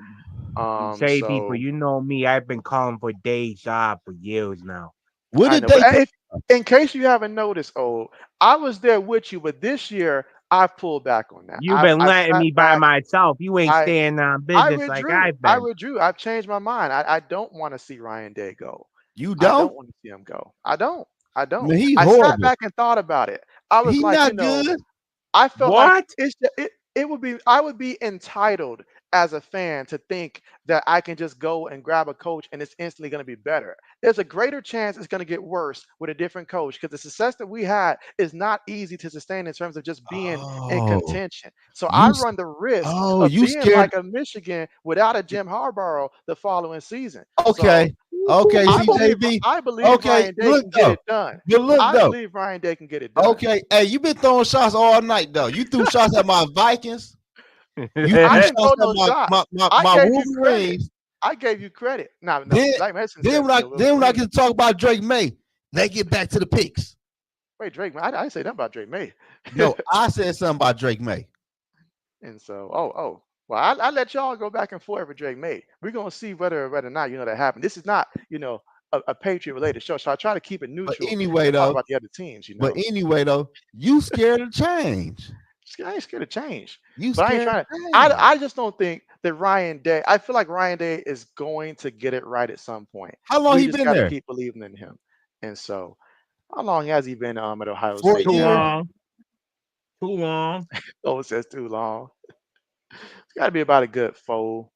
Say people, So you know me. I've been calling for Day's job for years now. What I did know, but they take? if in case you haven't noticed, I was there with you, but this year I've pulled back on that. You've I've been I've letting sat me by back. myself. You ain't I staying on I business like withdrew. I've I been. withdrew. I've changed my mind. I don't want to see Ryan Day go. You I don't? don't want to see him go. I don't. I don't. Man, he I sat horrible. back and thought about it. I was He like, not good. I felt like What? it would be I would be entitled as a fan to think that I can just go and grab a coach and it's instantly going to be better. There's a greater chance it's going to get worse with a different coach because the success that we had is not easy to sustain in terms of just being in Oh, contention. So I you. run the risk Oh, of you being scared. like a Michigan without a Jim Harbaugh the following season. So Okay. Okay, CJB. I believe Okay, Ryan Day look can get though. it done. But look I though. believe Ryan Day can get it done. Okay. Hey, you been throwing shots all night though. You threw shots at my Vikings. You I threw didn't shots throw at no shots. I my gave you credit. Wolverines. I gave you credit. Now, no, Then Black Medicine then says when I then when I Wolverine. get to talk about Drake May, they get back to the picks. Wait, Drake, man, I didn't say nothing about Drake May. No, I said something about Drake May. And so, well, I let y'all go back and forth with Drake May. We're gonna see whether or not that happened. This is not a Patriot related show, so I try to keep it But neutral anyway and talk though, about the other teams. but anyway though, you scared of change. I ain't scared of change, You but I ain't scared trying to. of change. I just don't think that Ryan Day. I feel like Ryan Day is going to get it right at some point. How long We he just been got to there? keep believing in him. And so, how long has he been at Ohio For a State Too now? year. long. Too long. Oh, it says too long. It's got to be about a good 4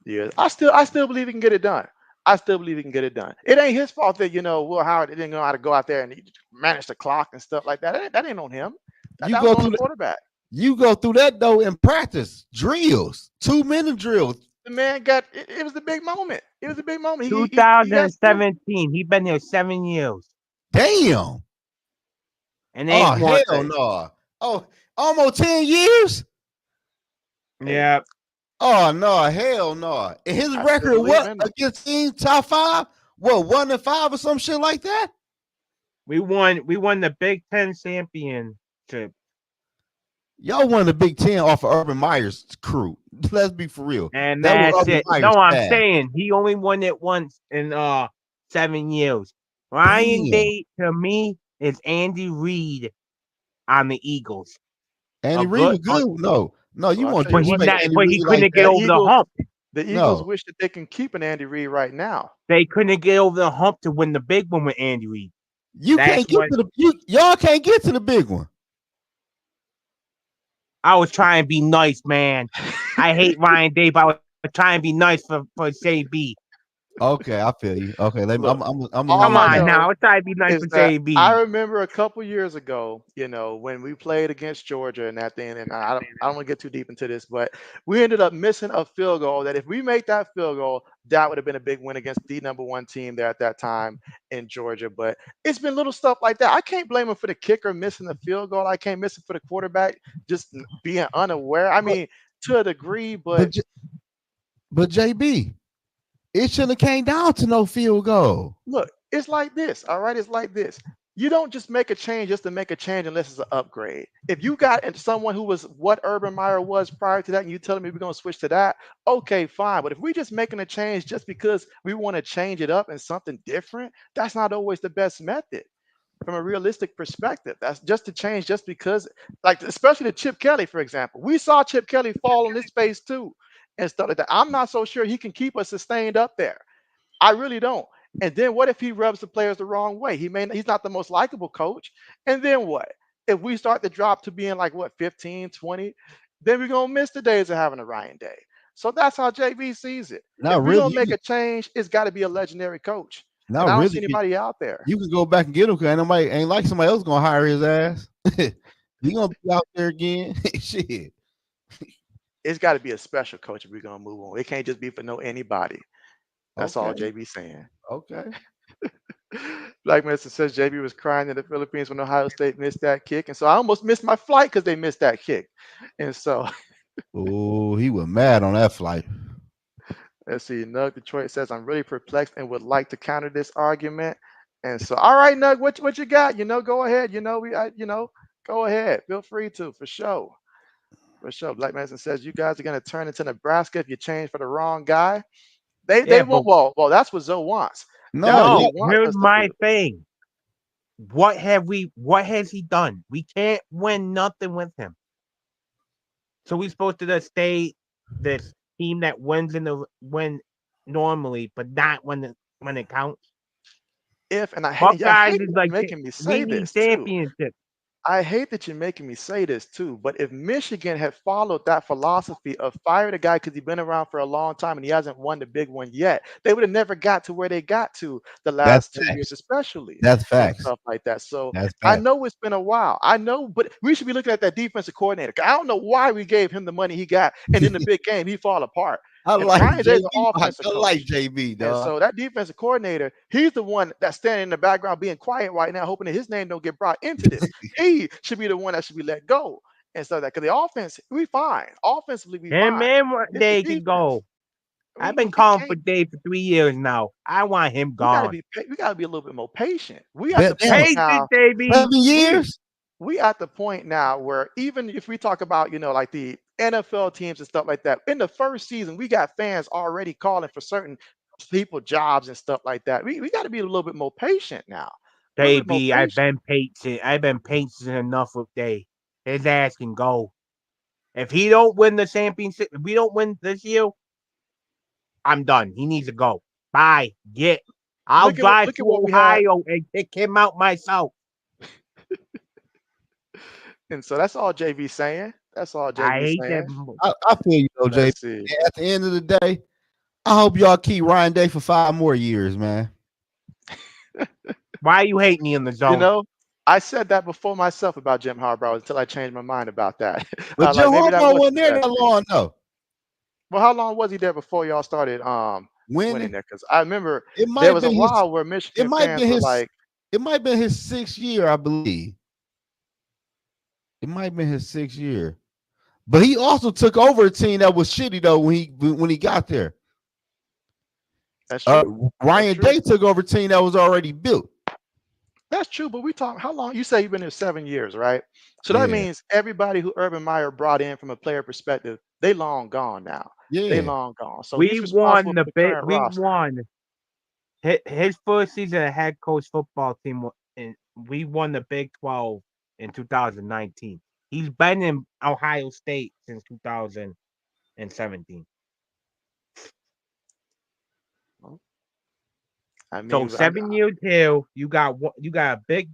years. I still believe he can get it done. I still believe he can get it done. It ain't his fault that Will Howard didn't know how to go out there and he manage the clock and stuff like that. That ain't on him. You That was go on through the that. quarterback. You go through that though in practice drills, 2 minute drills. The man got it. It was the big moment. It was a big moment. He got still. 2017. He been there 7 years Damn. and Oh ain't won hell thing. no. Oh, almost 10 years. Hey, Yeah, Oh no, hell no. And his I still record believe what in him. against team top five? What 1-5 or some shit like that? we won. We won the Big Ten championship, Y'all won the Big Ten off of Urban Meyer's crew. Let's be for real. and That was that's Urban it. Meyer's No, I'm staff. saying he only won it once in 7 years. Ryan Damn. Day to me is Andy Reid on the Eagles. Andy A Reid good, was good. No, no, you Well, I want tell to you but he what, disrespect not, Andy but he Reid like couldn't get the that. over the Eagles, hump. the Eagles No, wish that they can keep an Andy Reid right now. They couldn't get over the hump to win the big one with Andy Reid. you That's can't get what to the y'all can't get to the big one. I was trying to be nice, man. I hate Ryan Day, but I was trying to be nice for JB. Okay, I feel you. Okay, let me, Look, I'm gonna all Come use I on that. now, I know was trying to be nice is for that I JB. remember a couple years ago, when we played against Georgia and that thing, and I don't want to get too deep into this, but we ended up missing a field goal that if we make that field goal, that would have been a big win against the number one team there at that time in Georgia. But it's been little stuff like that. I can't blame him for the kicker missing the field goal. I can't miss it for the quarterback just being unaware. I But mean, to a degree, but but but JB, it shouldn't have came down to no field goal. look, it's like this, all right? It's like this. You don't just make a change just to make a change unless it's an upgrade. If you got someone who was what Urban Meyer was prior to that, and you telling me we're gonna switch to that, okay, fine. But if we just making a change just because we want to change it up and something different, that's not always the best method from a realistic perspective. That's just to change just because, like especially the Chip Kelly, for example. We saw Chip Kelly fall on his face too and stuff like that. I'm not so sure he can keep us sustained up there. I really don't. And then what if he rubs the players the wrong way? He's not the most likable coach. And then what? If we start to drop to being like what 15, 20, then we're gonna miss the days of having a Ryan Day. So that's how JV sees it. If Not we're really. gonna make a change, it's got to be a legendary coach. And Not I don't see really. anybody out there. You can go back and get him because ain't nobody ain't like somebody else gonna hire his ass. He gonna be out there again. Shit. It's got to be a special coach if we're gonna move on. It can't just be for no anybody. That's all Okay. JB saying. Okay. Black Minister says JB was crying in the Philippines when Ohio State missed that kick. And so I almost missed my flight because they missed that kick. And so Oh, he was mad on that flight. let's see. Nug Detroit says, I'm really perplexed and would like to counter this argument. And so, all right, Nug, what you got? Go ahead. Go ahead. Feel free to, for sure. For sure. Black Medicine says, you guys are going to turn into Nebraska if you change for the wrong guy. They Yeah, won't. but Well, that's what Zoe wants. That's No, what he no, yeah, wants here's us to my do. thing. What has he done? We can't win nothing with him. So we supposed to just stay this team that win normally, but not when it counts. If and I hate, yeah, I Buckeyes hate is that like you're making me we say need this too. championships. I hate that you're making me say this too, but if Michigan had followed that philosophy of fire the guy because he's been around for a long time and he hasn't won the big one yet, they would have never got to where they got to the that's last 2 years, facts. especially That's and facts. stuff like that. So That's I facts. know it's been a while. I know, but we should be looking at that defensive coordinator. I don't know why we gave him the money he got, and in the big game he fall apart. I And like Ryan Day's an JB. offensive I like coach. JB, And dog. so that defensive coordinator, he's the one that's standing in the background being quiet right now, hoping that his name don't get brought into this. He should be the one that should be let go and stuff that because the offense, we fine. Offensively, we Him fine. and It's the Day can defense. go. I've been We calling for can't. Day for 3 years now. I want him We gotta gone. be we gotta be a little bit more patient. We at the But damn, point Patience, now. baby. We years. we at the point now where even if we talk about like the NFL teams and stuff like that, in the first season we got fans already calling for certain people jobs and stuff like that. We got to be a little bit more patient now, a little bit more JB, I've patient. been patient. I've been patient enough with Day. His ass can go. If he don't win the championship, if we don't win this year, I'm done. He needs to go. Bye. Get. I'll drive Look to at what we had, Ohio and kick him out myself. and so that's all JV saying. That's all I JV hate that. saying. I feel you though, JB. Let's see. At the end of the day, I hope y'all keep Ryan Day for 5 more years, man. Why are you hating me in the You zone? know, I said that before myself about Jim Harbaugh until I changed my mind about that. But Jim Like maybe that Harbaugh wasn't wasn't the there best that thing. long though. Well, how long was he there before y'all started winning Winning. there? Because I remember It might there have was a been his. while where It Michigan might have fans been were his. like, It might have been his 6th year, I believe. It might have been his 6th year. But he also took over a team that was shitty though when he got there. "That's Uh, true, that's Ryan true, Day took over a team that was already built. that's true." But we talk how long? You say you've been here 7 years, right? So that Yeah, means everybody who Urban Meyer brought in from a player perspective, they long gone now. They yeah. long gone. So We he's responsible won for the the bit. current We roster. won his first season as head coach football team, and we won the Big 12 in 2019. He's been in Ohio State since 2017. Well, I So mean, 7 years here, you got a Big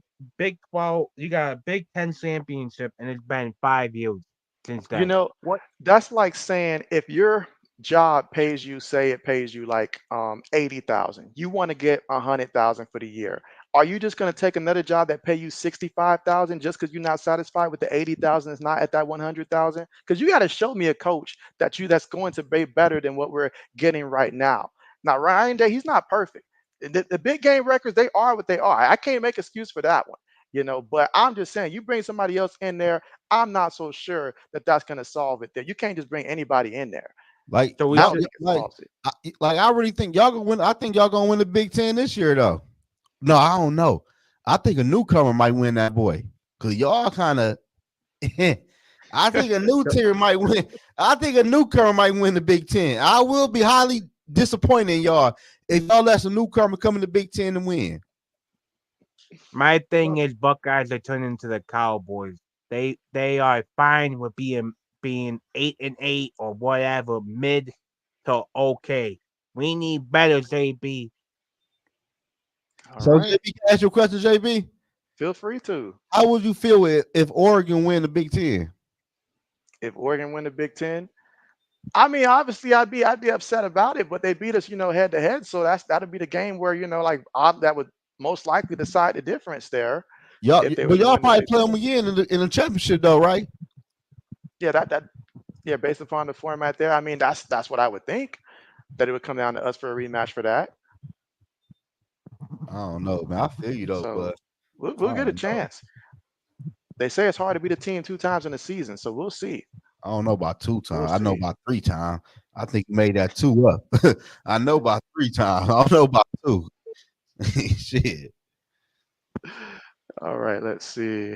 12, you got a Big 10 championship, and it's been 5 years since you then. know, What? that's like saying if your job pays you, say it pays you like 80,000, you want to get 100,000 for the year. Are you just going to take another job that pay you 65,000 just because you're not satisfied with the 80,000? Is not at that 100,000? Because you got to show me a coach that's going to be better than what we're getting right now. Now Ryan Day, he's not perfect. The big game records, they are what they are. I can't make excuse for that one. But I'm just saying, you bring somebody else in there, I'm not so sure that that's going to solve it there. You can't just bring anybody in there. Like So we I y'all, don't should. think it like, solves it. I really think y'all gonna win. I think y'all gonna win the Big Ten this year, though. No, I don't know. I think a newcomer might win that boy because y'all kind of. I think a new So, team might win. I think a newcomer might win the Big Ten. I will be highly disappointed in y'all if y'all let some newcomer come in the Big Ten and win. my thing Well, is, Buckeyes are turning into the Cowboys. They are fine with being 8-8 or whatever, mid to okay. We need better, JB. all So right. JB, can I ask you a question, JB? Feel free to. How would you feel if Oregon win the Big Ten? If Oregon win the Big Ten, I mean, obviously, I'd be upset about it, but they beat us, head to head. So that'll be the game where like that would most likely decide the difference there Y'all, if they were but to y'all win the probably Big play them Ten. again in the championship, though, right? Yeah, that yeah, based upon the format there, I mean, that's what I would think that it would come down to us for a rematch for that. I don't know, man. I feel you though, So but we'll I get a don't know. chance. They say it's hard to beat a team two times in a season, so we'll see. I don't know about two We'll times. I know see. about three times. I think you made that two up. I know about three times. I don't know about two. Shit. All right, let's see.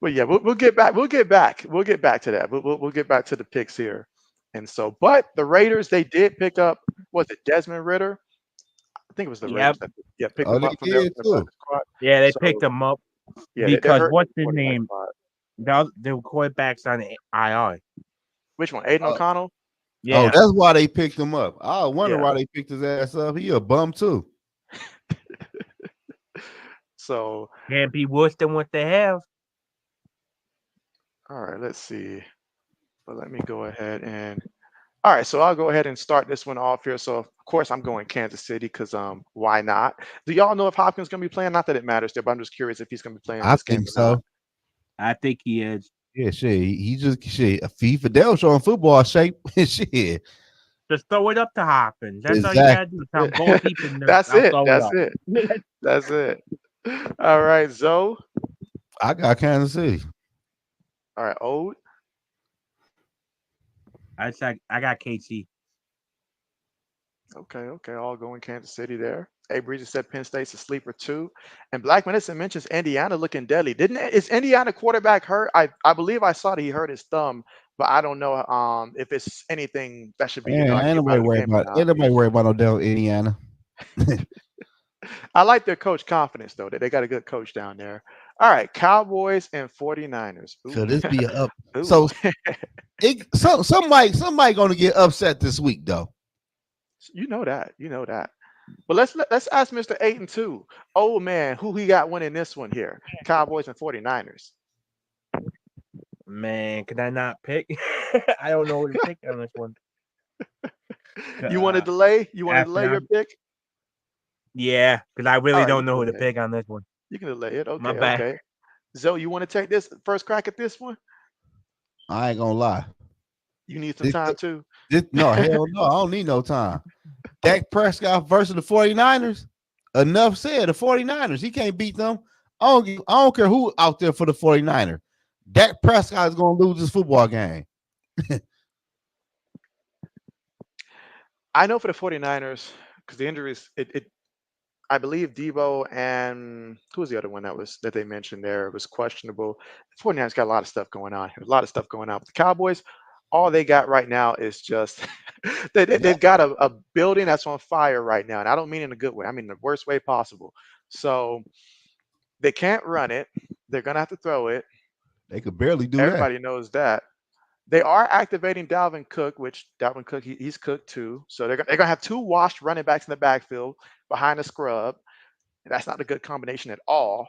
But yeah, we'll get back. We'll get back. We'll get back to that. We'll get back to the picks here. And so, but the Raiders, they did pick up, was it Desmond Ritter? I think it was the Yep. Raiders that picked Oh, him they up from did their too. practice squad. Yeah, they picked So him up yeah, they're because hurting what's the his quarterback name? spot. The quarterback's on the IR. Which one? Aiden Oh, O'Connell? oh, Yeah, that's why they picked him up. I wonder Yeah. why they picked his ass up. He a bum too. So can't be worse than what they have. all right, let's see. But let me go ahead and all right, so I'll go ahead and start this one off here. So of course I'm going Kansas City because why not? Do y'all know if Hopkins gonna be playing? Not that it matters there, but I'm just curious if he's gonna be playing in I this game think or not. so. I think he is. Yeah, shit. He just shit. A FIFA Del showing football shape. Shit. Just throw it up to Hopkins. That's all you gotta Exactly. do. Tell him go deep in there. That's I'll it. throw it That's up. it. That's it. All right, Zoe. I got Kansas City. All right, Ode. I said I got KC. Okay, okay, all going Kansas City there. A Breezy said Penn State's a sleeper too. And Black Medicine mentions Indiana looking deadly. Didn't is Indiana quarterback hurt? I believe I saw that he hurt his thumb, but I don't know if it's anything that should be, Man, I can ain't keep out nobody of the worried game or about. not. Ain't nobody worried about no damn Indiana. I like their coach confidence though, that they got a good coach down there. All right, Cowboys and 49ers. Could Ooh. this be a up? Ooh. So somebody gonna get upset this week though. You know that. You know that. But let's ask Mr. 8 and 2. Oh man, who he got winning this one here? Cowboys and 49ers. Man, can I not pick? I don't know who to pick on this one. You want to Uh, delay? You want to after delay your I'm, pick? yeah, because I All really right, you don't know can who to delay it. pick on this one. You can delay it. My Okay, bad. okay. Zoe, you want to take this first crack at this one? I ain't gonna lie. You need some This, time too. no, hell no. I don't need no time. Dak Prescott versus the 49ers. Enough said. The 49ers, he can't beat them. I don't care who out there for the 49er. Dak Prescott is gonna lose this football game. I know for the 49ers, because the injuries, I believe Debo and who was the other one that they mentioned there was questionable. The 49ers got a lot of stuff going on. A lot of stuff going on. But the Cowboys, all they got right now is just they've got a building that's on fire right now. And I don't mean in a good way. I mean the worst way possible. So they can't run it. They're gonna have to throw it. They could barely do that. Everybody knows that. They are activating Dalvin Cook, which Dalvin Cook he's cooked too. So they're gonna have two washed running backs in the backfield behind the scrub. That's not a good combination at all.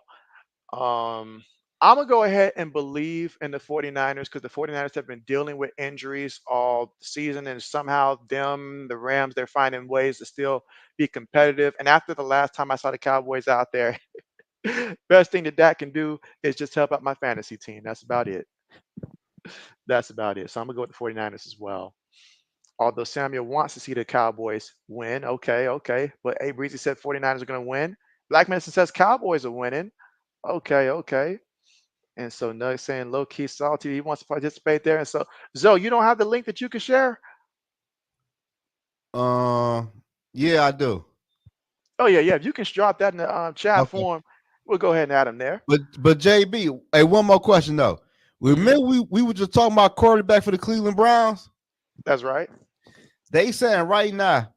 Um, I'm gonna go ahead and believe in the 49ers because the 49ers have been dealing with injuries all season, and somehow the Rams, they're finding ways to still be competitive. And after the last time I saw the Cowboys out there, best thing that can do is just help out my fantasy team. That's about it. That's about it. So I'm gonna go with the 49ers as well. Although Samuel wants to see the Cowboys win. Okay, okay. But A Breezy said 49ers are gonna win. Black Medicine says Cowboys are winning. Okay, okay. And so Nug saying low key salty. He wants to participate there. And so Zoe, you don't have the link that you can share? Uh, yeah, I do. Oh yeah, yeah. If you can drop that in the chat Okay. form, we'll go ahead and add him there. But JB, hey, one more question though. Mhm. Remember we were just talking about quarterback for the Cleveland Browns? That's right. They saying right now,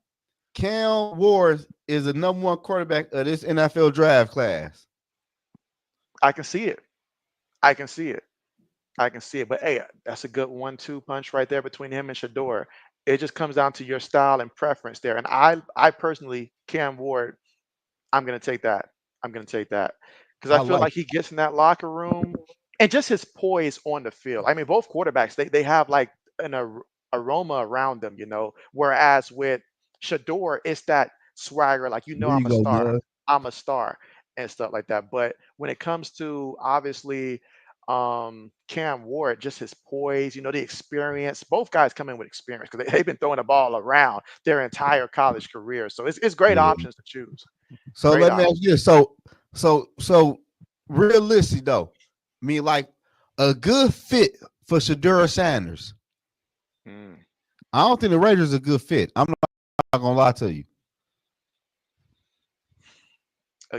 Cam Ward is the number one quarterback of this NFL draft class. I can see it. I can see it. I can see it. But hey, that's a good 1-2 punch right there between him and Shador. It just comes down to your style and preference there. And I personally, Cam Ward, I'm gonna take that. I'm gonna take that because I I feel like like he gets in that locker room and just his poise on the field. I mean, both quarterbacks they have like an aroma around them, you know. Whereas with Shador, it's that swagger, like there I'm you a go, star, Doug. I'm a star, and stuff like that. But when it comes to obviously Cam Ward, just his poise, the experience. Both guys come in with experience because they've been throwing the ball around their entire college career. So it's great Yeah. options to choose. So Great let me ask options. you this. So realistic though, I mean like a good fit for Shadura Sanders. Mm. I don't think the Raiders are a good fit. I'm not gonna lie to you. I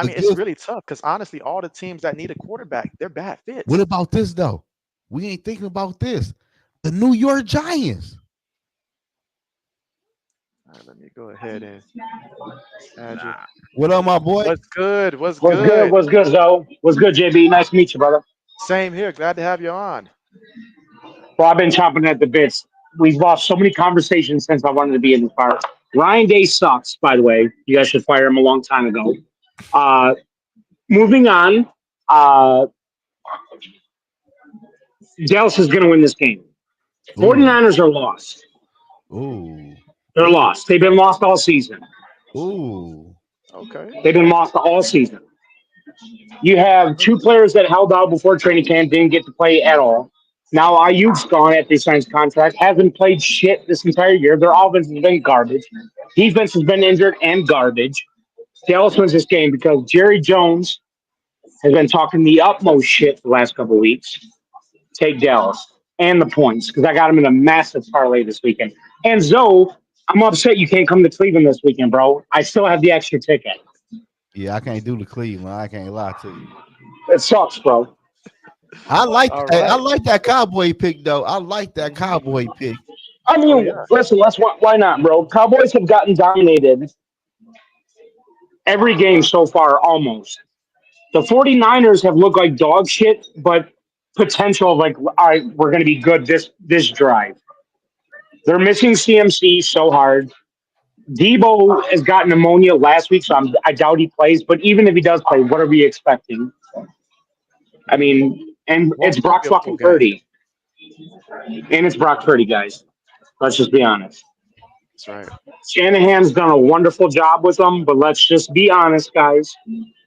A mean, it's good. really tough because honestly, all the teams that need a quarterback, they're bad What fits. about this though? We ain't thinking about this. The New York Giants. All right, let me go ahead and add you. Nah. What up, my boy? What's good? What's What's good? good? What's good, Zoe? What's good, JB? Nice to meet you, brother. Same here. Glad to have you on. Well, I've been chomping at the bits. We've lost so many conversations since I wanted to be in this part. Ryan Day sucks, by the way. You guys should fire him a long time ago. Uh, moving on. Uh, Dallas is going to win this game. Ooh, 49ers are lost. ooh, They're lost. They've been lost all season. ooh. Okay. They've been lost all season. You have two players that held out before training camp, didn't get to play at all. Now Ayuk's gone after he signs contract, hasn't played shit this entire year. Their offense has been garbage. Defense has been injured and garbage. Dallas wins this game because Jerry Jones has been talking the utmost shit the last couple of weeks. Take Dallas and the points because I got him in a massive parlay this weekend. And Zoe, I'm upset you can't come to Cleveland this weekend, bro. I still have the extra ticket. Yeah, I can't do the Cleveland. I can't lie to you. It sucks, bro. All I right. like that cowboy pick though. I like that cowboy pick. I Oh mean, yeah. listen, why not, bro? Cowboys have gotten dominated every game so far, almost. The 49ers have looked like dog shit, but potential of like, all right, we're going to be good this drive. They're missing CMC so hard. Debo has got pneumonia last week, so I doubt he plays. But even if he does play, what are we expecting? I mean, and it's Won't Brock be a full fucking game. Purdy, and it's Brock Purdy, guys. Let's just be honest. That's right. Shanahan's done a wonderful job with them, but let's just be honest, guys.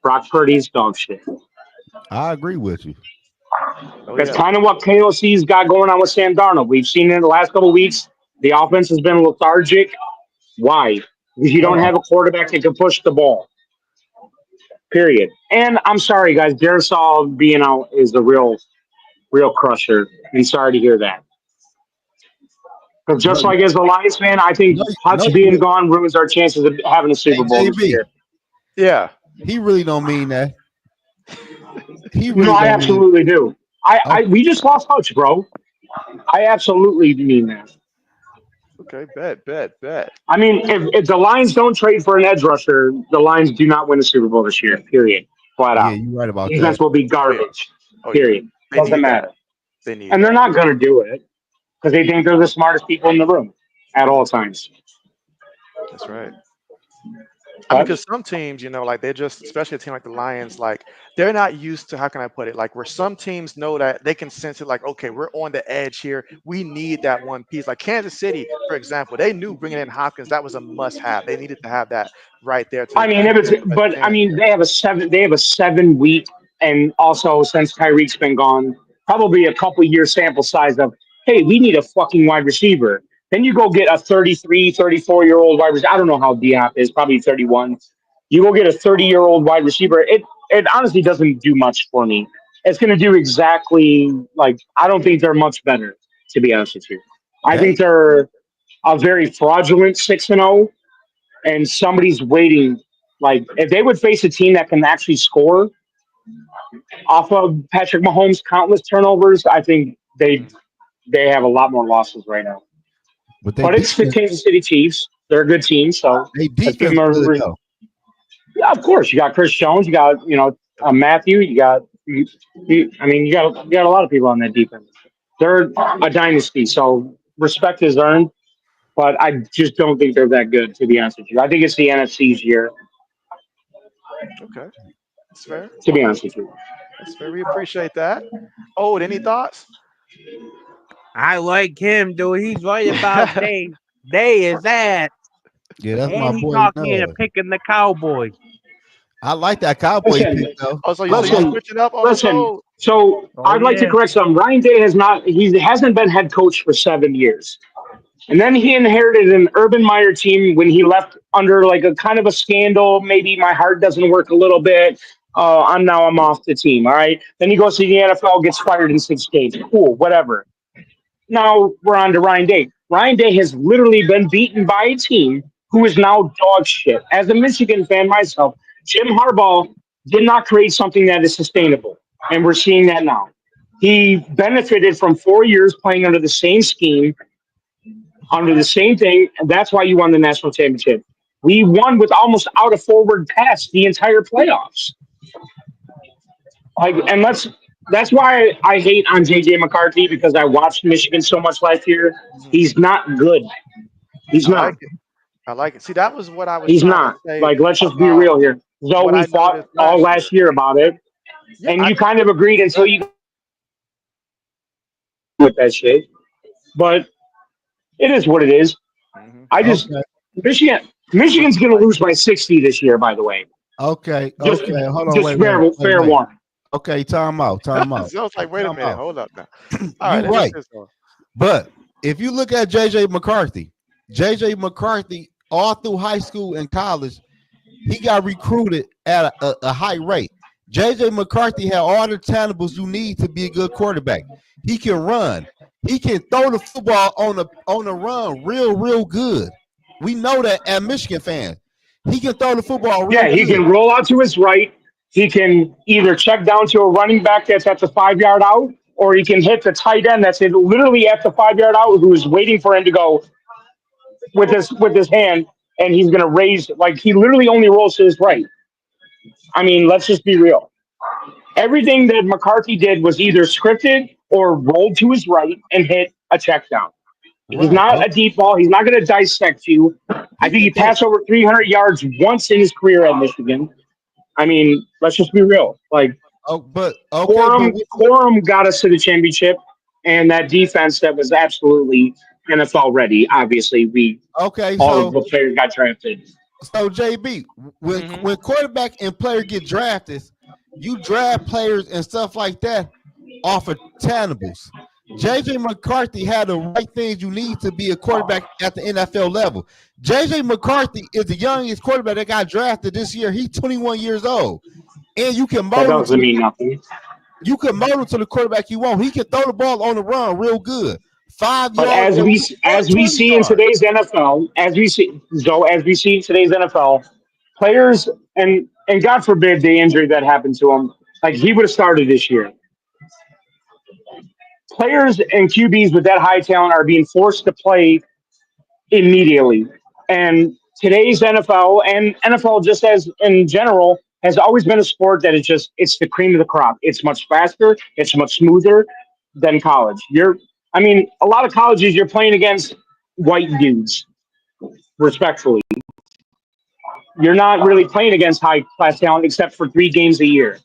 Brock Purdy's dog shit. I agree with you. Oh That's yeah. kind of what KOC's got going on with Sam Darnold. We've seen it in the last couple of weeks. The offense has been lethargic. Why? Because you don't Hold on. have a quarterback that can push the ball. Period. And I'm sorry, guys. Darisaw being out is a real crusher. And sorry to hear that. But No, just like as a Lions fan, I think no, no, Hutch being gone ruins our chances of having a Super hey Bowl this JB. year. Yeah. He really don't mean that. He No, really I don't mean. absolutely do. I Okay. we just lost Hutch, bro. I absolutely mean that. Okay. Bet. Bet. Bet. I mean, if the Lions don't trade for an edge rusher, the Lions do not win the Super Bowl this year. Period. Flat Yeah, out. you're right about that. Defense will be Oh yeah. garbage. Oh yeah. Period. They Doesn't need that. matter. They need And they're that. not going to do it because they think they're the smartest people in the room at all times. That's right. I mean, But because some teams, like they're just, especially a team like the Lions, like they're not used to, how can I put it, like where some teams know that they can sense it, like, okay, we're on the edge here. We need that one piece. Like Kansas City, for example, they knew bringing in Hopkins, that was a must have. They needed to have that right there to I mean, give if it's them a but I chance. mean they have a 7 week and also since Tyreek's been gone, probably a couple year sample size of hey, we need a fucking wide receiver. Then you go get a 33, 34 year old wide receiver. I don't know how Diop is, probably 31. You go get a 30-year-old wide receiver. It honestly doesn't do much for me. It's gonna do exactly like I don't think they're much better, to be honest with you. I think They they're a very fraudulent 6-0 and somebody's waiting. Like if they would face a team that can actually score off of Patrick Mahomes' countless turnovers, I think Mhm. they have a lot more losses right now. but they But it's the defense Kansas City Chiefs. They're a good team, so they let's give defense them a. good though. Yeah, of course, you got Chris Jones, you got Matthew, I mean, you got a lot of people on that defense. They're a dynasty, so respect is earned. But I just don't think they're that good, to be honest with you. I think it's the NFC's year, Okay, that's fair. to be honest with you. That's fair. We appreciate that. Oh, any thoughts? I like him, dude. He's right about day. Day is that. Yeah, that's my And he boy talking into Nug. picking the Cowboys. I like that Cowboy Listen, pick though. Oh, so you I so you like listen, switching up on us? listen. Oh, So Oh, I'd like to yeah. correct something. Ryan Day hasn't been head coach for 7 years. And then he inherited an Urban Meyer team when he left under like a kind of a scandal. Maybe my heart doesn't work a little bit. I'm off the team. All right. Then he goes to the NFL, gets fired in 6 games. Cool, whatever. Now we're on to Ryan Day. Ryan Day has literally been beaten by a team who is now dog shit. As a Michigan fan myself, Jim Harbaugh did not create something that is sustainable, and we're seeing that now. He benefited from 4 years playing under the same scheme, under the same thing, and that's why you won the national championship. We won with almost out of forward pass the entire playoffs. Like, and that's why I hate on JJ McCarthy because I watched Michigan so much last year. mhm. He's not good. He's I like not. it. I like it. See, that was what I was He's trying to not. say Like, let's just be about real here. So what we I fought noticed all last year. last year about it, Yeah, and you kind of agreed until you with that shit. But it is what it is. mhm. I just okay, Michigan. What's Michigan's the going to fight? lose by 60 this year. By the way, okay, just okay. Hold on, just wait, wait, wait, fair wait. warning. Okay, time out, time out, So I was like, wait a time minute, out. hold up now. All right, You let's get right. this on. But if you look at JJ McCarthy, JJ McCarthy, all through high school and college, he got recruited at a high rate. JJ McCarthy had all the tangibles you need to be a good quarterback. He can run. He can throw the football on the run real good. We know that at Michigan fans. He can throw the football real Yeah, he good. can roll out to his right. He can either check down to a running back that's at the 5 yard out, or he can hit the tight end that's literally at the 5 yard out, who is waiting for him to go with his hand, and he's gonna raise like he literally only rolls to his right. I mean, let's just be real. Everything that McCarthy did was either scripted or rolled to his right and hit a check down. He's Right. not a deep ball. He's not going to dissect you. I He think can he throw. passed over 300 yards once in his career at Michigan. I mean, let's just be real. Like Oh, but okay, Corum got us to the championship, and that defense that was absolutely NFL ready. Obviously, we okay, all of the players got drafted. so JB, Hmm. when quarterback and player get drafted, you draft players and stuff like that off of tangibles. JJ McCarthy had the right things you need to be a quarterback at the NFL level. JJ McCarthy is the youngest quarterback that got drafted this year. He's 21 years old. And That doesn't mean nothing. you can mold him to the quarterback you want. He can throw the ball on the run real good. Five But yards or as we 20 see in yards. today's NFL, as we see in today's NFL, players and God forbid the injury that happened to him, like he would have started this year. Players and QBs with that high talent are being forced to play immediately. And today's NFL and NFL just as in general, has always been a sport that is just it's the cream of the crop. It's much faster, it's much smoother than college. I mean, a lot of colleges you're playing against white dudes, respectfully. You're not really playing against high class talent except for 3 games a year.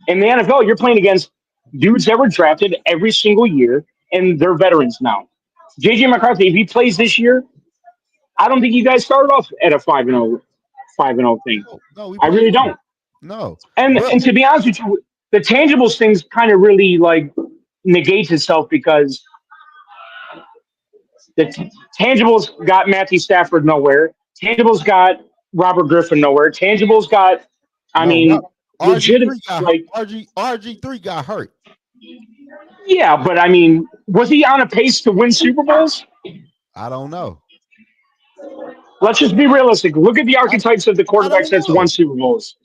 In the NFL, you're playing against dudes that were drafted every single year, and they're veterans now. JJ McCarthy, if he plays this year, I don't think you guys started off at a 5-0, 5-0 thing. No, no, we I played really well. don't. No, And but and to be honest with you, the tangibles things kind of really like negates itself because the tangibles got Matthew Stafford nowhere. Tangibles got Robert Griffin nowhere. Tangibles got, I no, mean, RG legit three got hurt. like RG3 got hurt. yeah, but I mean, was he on a pace to win Super Bowls? I don't know. Let's just be realistic. Look at the I, archetypes of the I quarterbacks don't that's won know. Super Bowls.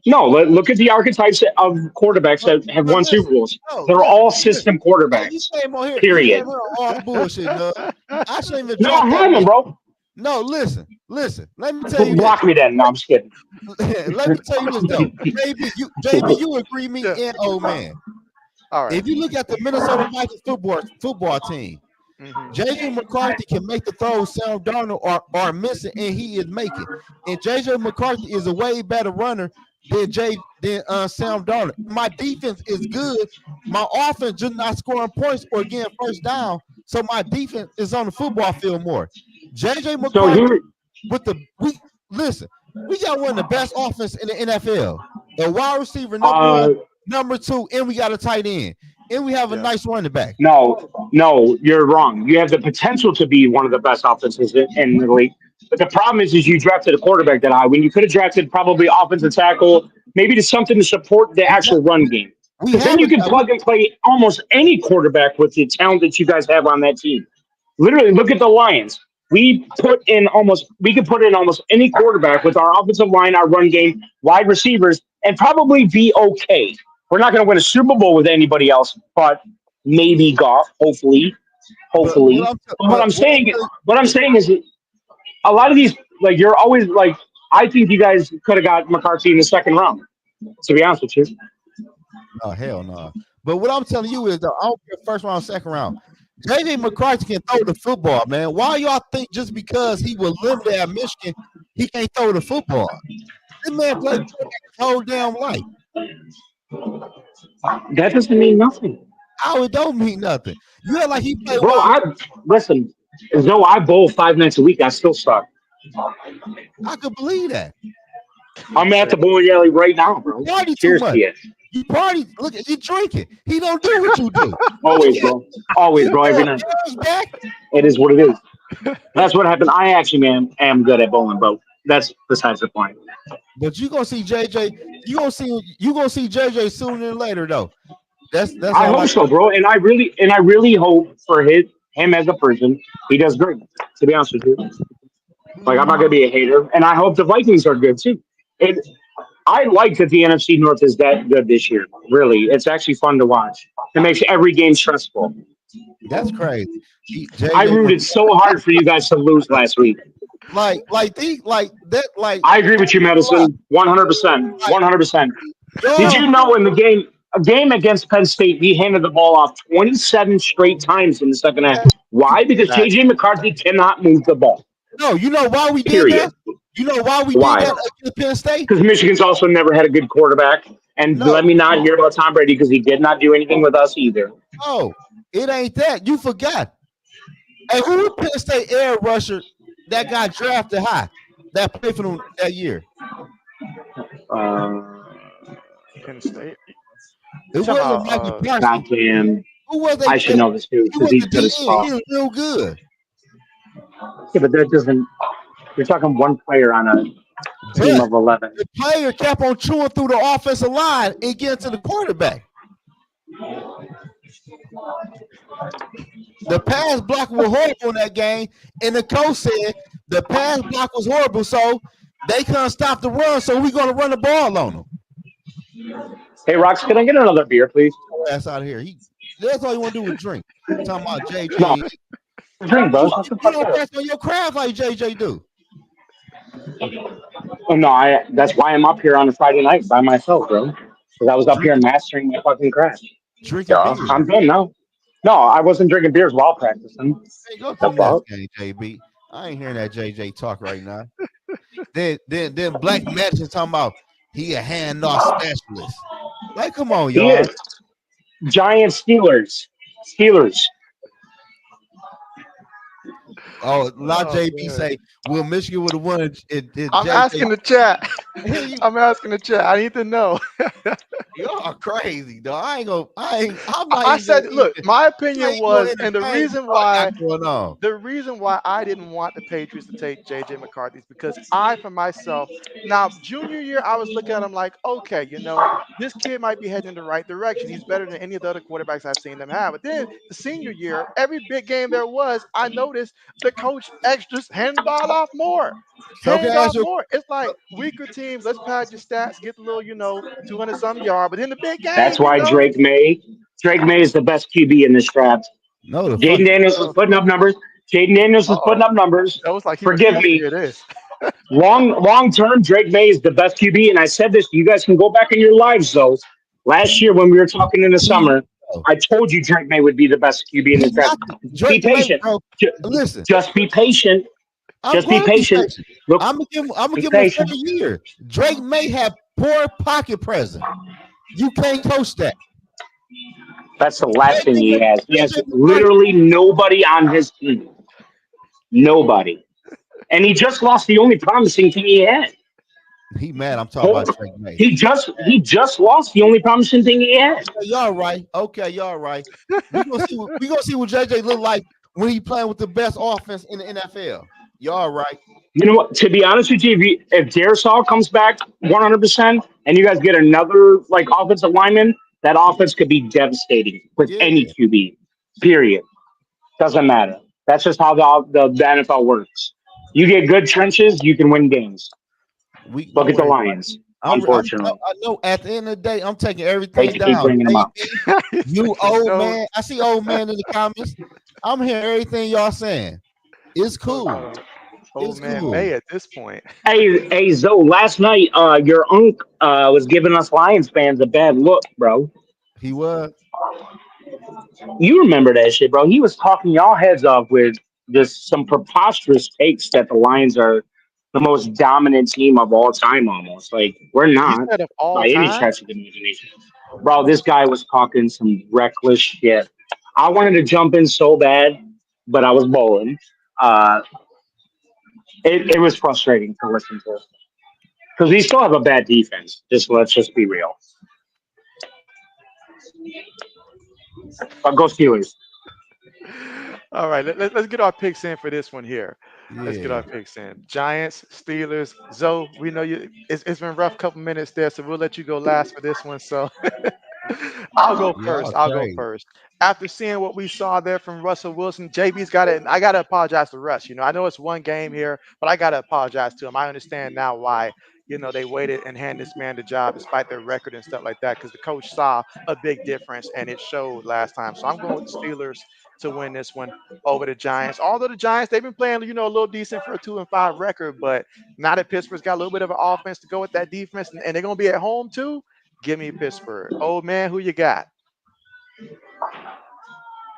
No, look at the archetypes of quarterbacks But, that have but won Super listen, Bowls. no, They're listen, all listen. system Hey, you quarterbacks. came on here. You came Period. here on all bullshit, no. I shouldn't even No, I drop that haven't, much. bro. No, listen. Let me tell you this. Block me then. No, I'm just kidding. Let me tell you this though. JB, you agree me Yeah. and old man. All right. If you look at the Minnesota Vikings football team, Hmm. JJ McCarthy can make the throws Sam Darnold are missing, and he is making. And JJ McCarthy is a way better runner than Sam Darnold. My defense is good. My offense just not scoring points or getting first down. So my defense is on the football field more. JJ So McCarthy here, with the we listen, we got one of the best offense in the NFL. A wide receiver number one, uh, number two, and we got a tight end. And we have a Yeah. nice running back. no, you're wrong. You have the potential to be one of the best offenses in the league. But the problem is you drafted a quarterback that high when you could have drafted probably offensive tackle, maybe to something to support the We have, actual run game. we Because then have you a can plug and play almost any quarterback with the talent that you guys have on that team. Literally, look at the Lions. We could put in almost any quarterback with our offensive line, our run game, wide receivers, and probably be okay. We're not going to win a Super Bowl with anybody else, but maybe golf, hopefully, but hopefully. But what I'm saying is, a lot of these, like you're always like, I think you guys could have got McCarthy in the second round. To be honest with you, no hell no. But what I'm telling you is the I don't care first round, second round. JJ McCarthy can throw the football, man. Why y'all think just because he was limited at Michigan, he can't throw the football? This man played quarterback his whole damn life. that doesn't mean nothing, How it don't mean nothing. You act like he played bro. wide. I listen. As though I bowl 5 nights a week, I still suck. I could believe that. I'm at the bowling alley right now, bro. You party too Cheers to much. you. You party. Look, you drinking. He don't do what you do. Always, bro. Always, You bro. throw Every a night. beer's back. It is what it is. That's what happened. I actually, man, am good at bowling, bro. That's besides the point. But you gonna see JJ. You gonna see JJ sooner than later though. That's I all hope I. so, bro. And I really hope for him as a person, he does great. To be honest with you, like I'm not gonna be a hater, and I hope the Vikings are good too. And I like that the NFC North is that good this year. Really, it's actually fun to watch. It makes every game stressful. That's crazy. I JJ rooted so hard for you guys to lose last week. like that I agree with you, like Madison. 100%. 100%. Did y'all you know in the game, a game against Penn State, we handed the ball off 27 straight times in the second half? Why? Because Exactly. JJ McCarthy cannot move the ball. no, you know why we did Period. that? You know why we did Why? that against Penn State? Because Michigan's also never had a good quarterback. And No, let me not hear about Tom Brady because he did not do anything with us either. no, it ain't that. You forgot. Hey, who was Penn State air rusher that got drafted high that played for them that year? Uh, Penn State. It You talking wasn't about Michael Parsons. goddamn. Who was they? I should know this too He because was he's the good as DN. fuck. He was real good. Yeah, but that doesn't. You're talking one player on a team But of 11. the player kept on chewing through the offensive line and getting to the quarterback. The pass block was horrible in that game, and the coach said the pass block was horrible, so they couldn't stop the run, so we're going to run the ball on them. Hey, Rox, can I get another beer, please? That's out of here. That's all you want to do is drink. Talking about No, JJ. drink, bro. You, Shut the you fuck don't up. rest on your craft like JJ do. Oh no, I. That's why I'm up here on a Friday night by myself, bro. Because I was up here Drinking, mastering my fucking craft. drinking Yeah, beer. I'm done now. No, I wasn't drinking beers while practicing. Hey, go to The the next fuck? game, JB. I ain't hearing that JJ talk right now. Then Black Magic talking about he a handoff specialist. Like, come on, He y'all. is. Giants, Steelers. Steelers. Oh, not Oh JB man. say, will Michigan would have won it I'm JJ. asking the chat. Here you I'm asking the chat. I need to know. y'all are crazy, though. I'm not I even gonna said, look, even my I opinion ain't gonna was, and entertain what y'all got going on. the reason why I didn't want the Patriots to take JJ McCarthy is because I, for myself, now junior year, I was looking at him like, okay, this kid might be heading in the right direction. He's better than any of the other quarterbacks I've seen them have. But then the senior year, every big game there was, I noticed the coach extras hand the ball off more. So Hand can it I ask off you more. It's like weaker teams. Let's pad your stats, get the little, 200 some yard. But in the big That's game, why Drake May is the best QB in this draft. no the fuck Jaden Daniels was uh, putting up numbers. Jaden Daniels was putting uh-oh. up numbers. That was like he Forgive refused to me. hear this. Long term, Drake May is the best QB, and I said this. You guys can go back in your lives though. Last he year when we were talking in the he summer, no. I told you Drake May would be the best QB in He this draft. not Just be Drake May, patient. bro. Ju- Listen, Just be patient. I'm Just be going to be patient. patient. Look, I'm gonna be give him a fair patient. year. Drake may have poor pocket presence. You can't coach that. That's the last thing he has. He has JJ McCarthy, literally nobody on his team. Nobody. And he just lost the only promising thing he had. he mad. I'm talking Hold- about Drake May. he just lost the only promising thing he had. Okay, y'all right. Okay, y'all right. We gonna see what JJ look like when he playing with the best offense in the NFL. Y'all right. You know what? To be honest with you, if Darisaw comes back 100% and you guys get another like offensive lineman, that offense could be devastating with Yeah, any QB. Period. Doesn't matter. That's just how the NFL works. You get good trenches, you can win games. we Look at the right. Lions. I Unfortunately, know at the end of the day, I'm taking everything hate to keep down. bringing them up. JB, He's you taking old notes. man. I see old man in the comments. I'm hearing everything y'all saying. It's Oh cool. no. Old It's man cool. May at this point. Hey, Zoe. Last night, your unc was giving us Lions fans a bad look, bro. He was. You remember that shit, bro? He was talking y'all heads off with just some preposterous takes that the Lions are the most dominant team of all time, almost. Like we're You not said of all by any time? stretch of the imagination, bro. This guy was talking some reckless shit. I wanted to jump in so bad, but I was bowling. Uh, it was frustrating to listen to because we still have a bad defense. Just let's just be real. But go Steelers. All right, let's get our picks in for this one here. Let's get Yeah. our picks in. Giants, Steelers. Zoe, we know you. It's been a rough couple minutes there, so we'll let you go last for this one. So I'll go Y'all first. I'll go crazy. first. After seeing what we saw there from Russell Wilson, JB's got it. I got to apologize to Russ. I know it's one game here, but I got to apologize to him. I understand now why, they waited and handed this man the job despite their record and stuff like that because the coach saw a big difference and it showed last time. So I'm going with the Steelers to win this one over the Giants. Although the Giants, they've been playing, a little decent for a 2-5 record, but now that Pittsburgh's got a little bit of an offense to go with that defense and they're going to be at home too. Give me Pittsburgh. Old man, who you got?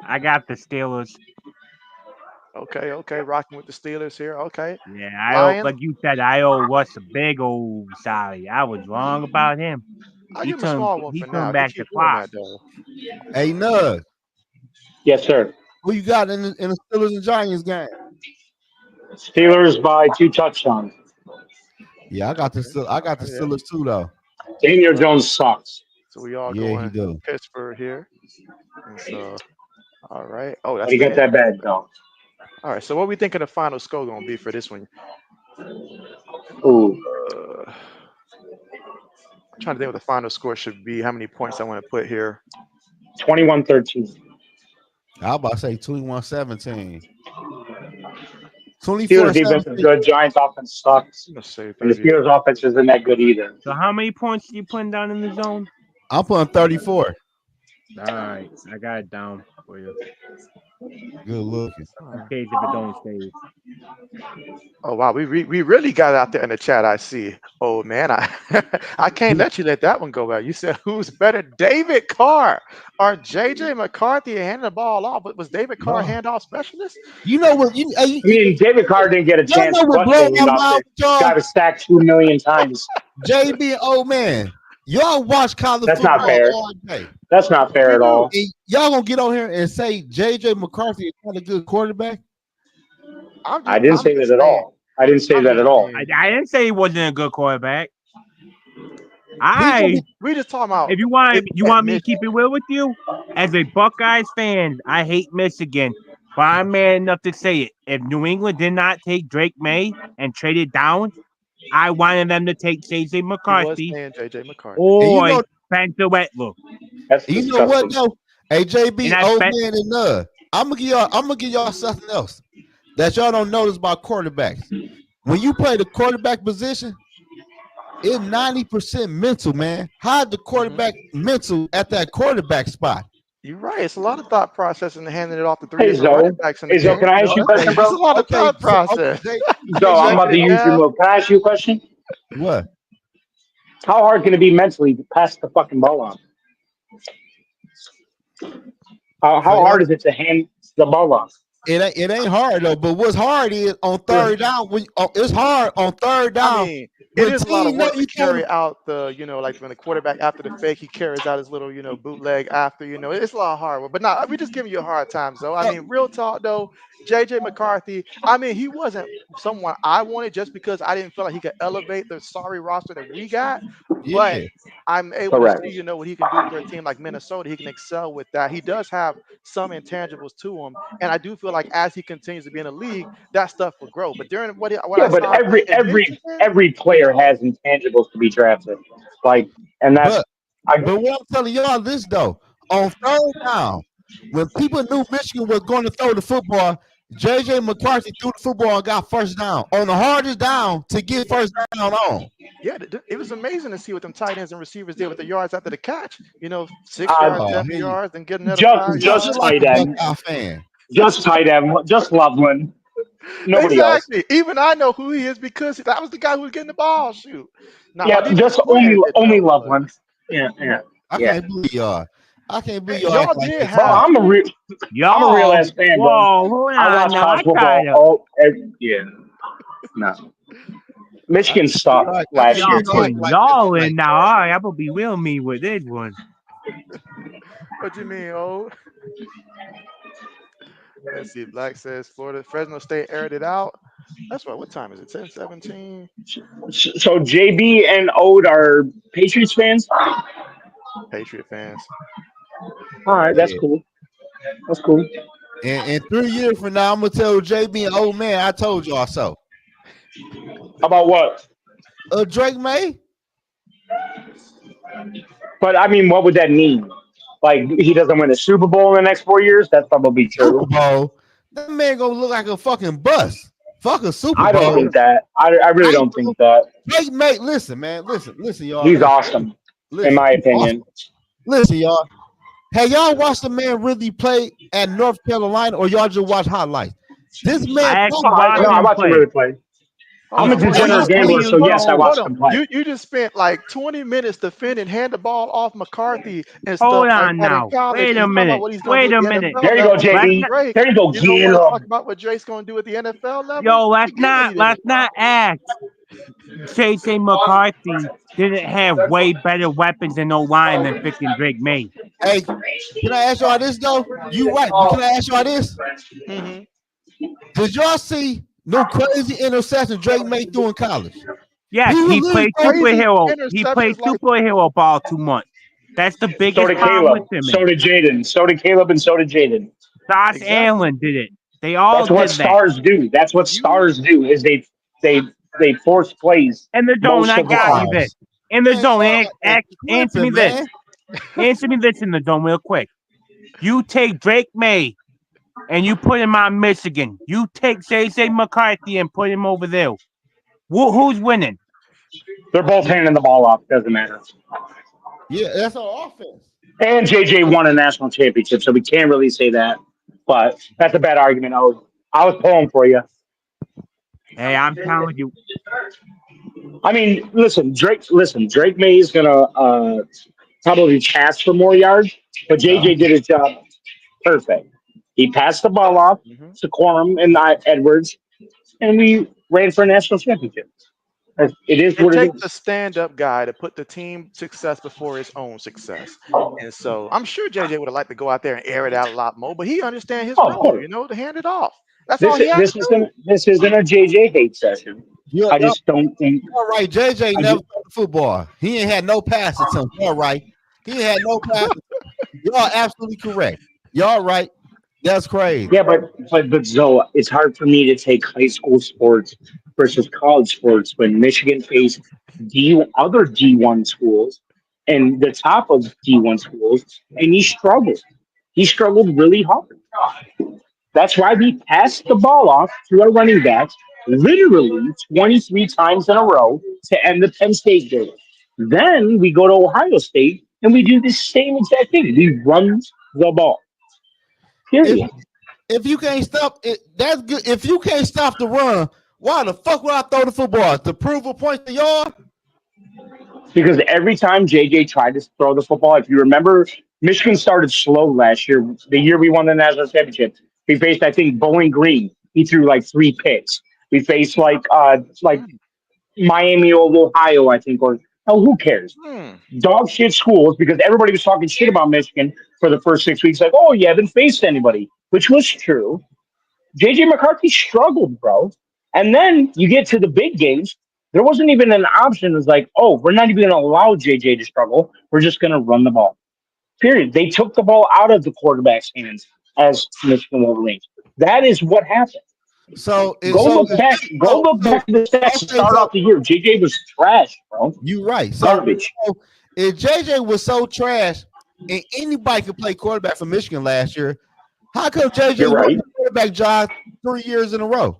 I got the Steelers. Okay, okay, rocking with the Steelers here. Okay, Yeah, Lions. like you said, I owe Russ a big old sorry. I was wrong about him. I'll give him a small one He for now. turned If you back the keep doing clock. that, though. Hey Nug, Yes, sir. who you got in the Steelers and Giants game? Steelers by 2 touchdowns. Yeah, Okay, I got the okay, yeah. Steelers too though. Daniel All right. Jones sucks. So we all Yeah, he going do. Pittsburgh here, and so all right. Oh, But that's he the got end. that bad though. All right. So what we thinking the final score gonna be for this one? Ooh, I'm trying to think what the final score should be. How many points I want to put here? 21-13. I was about to say 21-17. Steelers defense is 24-17. good. Giants offense sucks. Let's say And the 30. Steelers offense isn't that good either. So how many points you putting down in the zone? I'm putting 34. All right, I got it down for you Good looking. in Alright. case if it don't save. Oh wow, we really got out there in the chat. I see. Oh man, I I can't let you let that one go out. You said who's better, David Carr or JJ McCarthy handing the ball off? But was David Carr a No. handoff specialist? You know what? I mean, David Carr didn't get a Y'all chance know to what question blow him my about mind this. with y'all? Got it stacked 2 million times. JB and old man. Y'all watch college That's not football fair. all day. That's not fair We at do. all. And y'all gonna get on here and say JJ McCarthy is not a good quarterback? I didn't I'm say that just at saying. all. I didn't say I'm that just at all. saying. I didn't say he wasn't a good quarterback. He gonna I be We just talking about if if you he had want me to missed. keep it real with you, as a Buckeyes fan, I hate Michigan, but I'm man enough to say it. If New England did not take Drake May and trade it down, I wanted them to take JJ He was McCarthy saying JJ McCarthy. and or Spencer Rattler. That's you know what disgusting. though? Hey And JB, I old bet man and I'm gonna give y'all something else that y'all don't notice about quarterbacks. When you play the quarterback position, it's 90% mental, man. How's the Hmm. quarterback mental at that quarterback spot? You're right. It's a lot of thought process in handing it off to three Hey different running Zoe, backs in the hey Zoe, game. can I You ask know, you a question, it's a bro? lot of Okay, thought so process. Zoe, I'm Checking about to it use your down. move. Can I ask you a question? what? How hard can it be mentally to pass the fucking ball on? How So hard is it to hand the ball off? it ain't hard though. But what's hard is on Yeah. third down. It's hard on third I down mean, it when is a lot of team know work to you throwing. carry out the, like when the quarterback after the fake, he carries out his little, bootleg after, it's a lot of hard work. But now we just giving you a hard time, though. I So, mean, real talk though, JJ McCarthy, I mean, he wasn't someone I wanted just because I didn't feel like he could elevate the sorry roster that we got. But yeah, I'm able to Correct. see, what he can do for a team like Minnesota. He can excel with that. He does have some intangibles to him. And I do feel like as he continues to be in the league, that stuff will grow. But during what Yeah, I but saw him play every in every Michigan, every player has intangibles to be drafted. Like, and that's but I. but what I'm telling y'all this though, on third down, when people knew Michigan was going to throw the football, JJ McCarthy threw the football and got first down on the hardest down to get first down on. yeah, it was amazing to see what them tight ends and receivers did with the yards after the catch. 6 yards, Uh, Oh, 7 yards, then get another just five y'all just just yards. like tight a end, Buckeye fan. just tight end, just Loveland. Nobody else. Exactly. Even I know who he is because that was the guy who was getting the ball. Shoot. Now Yeah, Aditi just Moore did only know, but Loveland. Yeah, yeah, I yeah. can't believe y'all. I can't believe y'all y'all act like did this Bro, have. about. I'm a real Y'all, ass fan, bro. whoa, hold I on watch now. I college try football. to Oh, yeah, no. I Michigan can't believe sucked y'all, I last can't y'all year believe y'all too. act putting like this y'all like in now. All right, I'm gonna be real mean with this one. What you mean, oh? Let's see. Black says Florida Fresno State aired it out. That's what time is it? 10:17. So JB and Ode are Patriots fans. Patriot fans. All right, that's yeah. cool. That's cool. And 3 years from now, I'm gonna tell JB and old man, I told y'all so. About what? Drake May, But I mean, what would that mean? Like he doesn't win a Super Bowl in the next 4 years? That's probably Super true. Bowl, that man gonna look like a fucking bus. Fuck a Super I don't Bowl. think that. I How really you don't gonna- think that. Drake May, listen, man, listen, y'all, He's awesome, in listen, my he's awesome. opinion. Listen, y'all. Have y'all watched the man really play at North Carolina, or y'all just watch highlights? This man I talk actually No, watched crazy. I him watched him play. really play. Hold I'm a on, hold on, Have He's y'all? degenerate hold 20 on, gambler, years so hold on, yes, I old. hold watched on. him play. You just spent like 20 minutes defending hand the ball off McCarthy and stuff Hold like on that in now. college, Wait and a you talking about minute. what he's going to do Wait at a the minute. NFL There you go, level. Let's That's JB. not, great. There you go, You don't get want to talk him. about what Drake's going to do at the NFL level? yo, Forget what he did in let's not college. act. JJ McCarthy didn't have way better weapons and no line than freaking Drake May. Hey, can I ask y'all this though? You right, but can I ask y'all this? Hmm. Did y'all see no crazy interception Drake made through in college? He Yes, was he literally played throwing. Crazy superhero. He played interceptions like superhero ball too much. That's the So biggest did problem with Caleb. him. So And did Jaden. So did Caleb, and so did Jaden. Josh exactly. Allen did it. They all That's what did that. stars do. That's what You stars do. Is they they force plays In the zone, most I of the got you time. Oh this. In the man, zone, y'all is answer me tripping, this. man. Answer me this in the zone real quick. You take Drake May and you put him on Michigan. You take JJ McCarthy and put him over there. Who's winning? They're both handing the ball off. Doesn't matter. Yeah, that's our offense. And JJ won a national championship, so we can't really say that. But that's a bad argument. I was pulling for you. Hey, I'm telling you, I mean, listen, Drake. Listen, Drake May is gonna probably pass for more yards, but Yeah. JJ did his job perfect. He passed the ball off Hmm. to Quorum and Edwards, and we ran for a national championship. It is It what it takes a is. stand-up guy to put the team success before his own success. And so I'm sure JJ would have liked to go out there and air it out a lot more, but he understands his Oh, of role, course. to hand it off. That's all he has to do. This isn't a JJ hate session. I You're just don't think. right. JJ I never just, threw the football. He ain't had no pass attempts. Y'all right. He ain't had no pass. Y'all absolutely correct. Y'all right. That's crazy. yeah, but Zoe, it's hard for me to take high school sports versus college sports when Michigan faced other D1 schools and the top of D1 schools, and he struggled. He struggled really hard. That's why we passed the ball off to our running backs literally 23 times in a row to end the Penn State game. Then we go to Ohio State and we do the same exact thing. We run the ball. If Period. if you can't stop it, that's good. If you can't stop the run, why the fuck would I throw the football to prove a point to y'all? Because every time JJ tried to throw the football, if you remember, Michigan started slow last year. The year we won the national championship, we faced, I think, Bowling Green. He threw like 3 picks. We faced like Hmm. Miami of Ohio, I think, or oh, who cares? Hmm. Dog shit schools because everybody was talking shit about Michigan for the first 6 weeks. Like, oh, you haven't faced anybody, which was true. JJ McCarthy struggled, bro. And then you get to the big games. There wasn't even an option. It was like, oh, we're not even going to allow JJ to struggle. We're just going to run the ball. Period. They took the ball out of the quarterback's hands as Michigan Wolverines. That is what happened. So it Go so look back. Go so, look so back at the stats to okay, start so off the year. JJ was trash, bro. you right. Garbage. So if JJ was so trash and anybody could play quarterback for Michigan last year, how come You're JJ won right. the quarterback job 3 years in a row?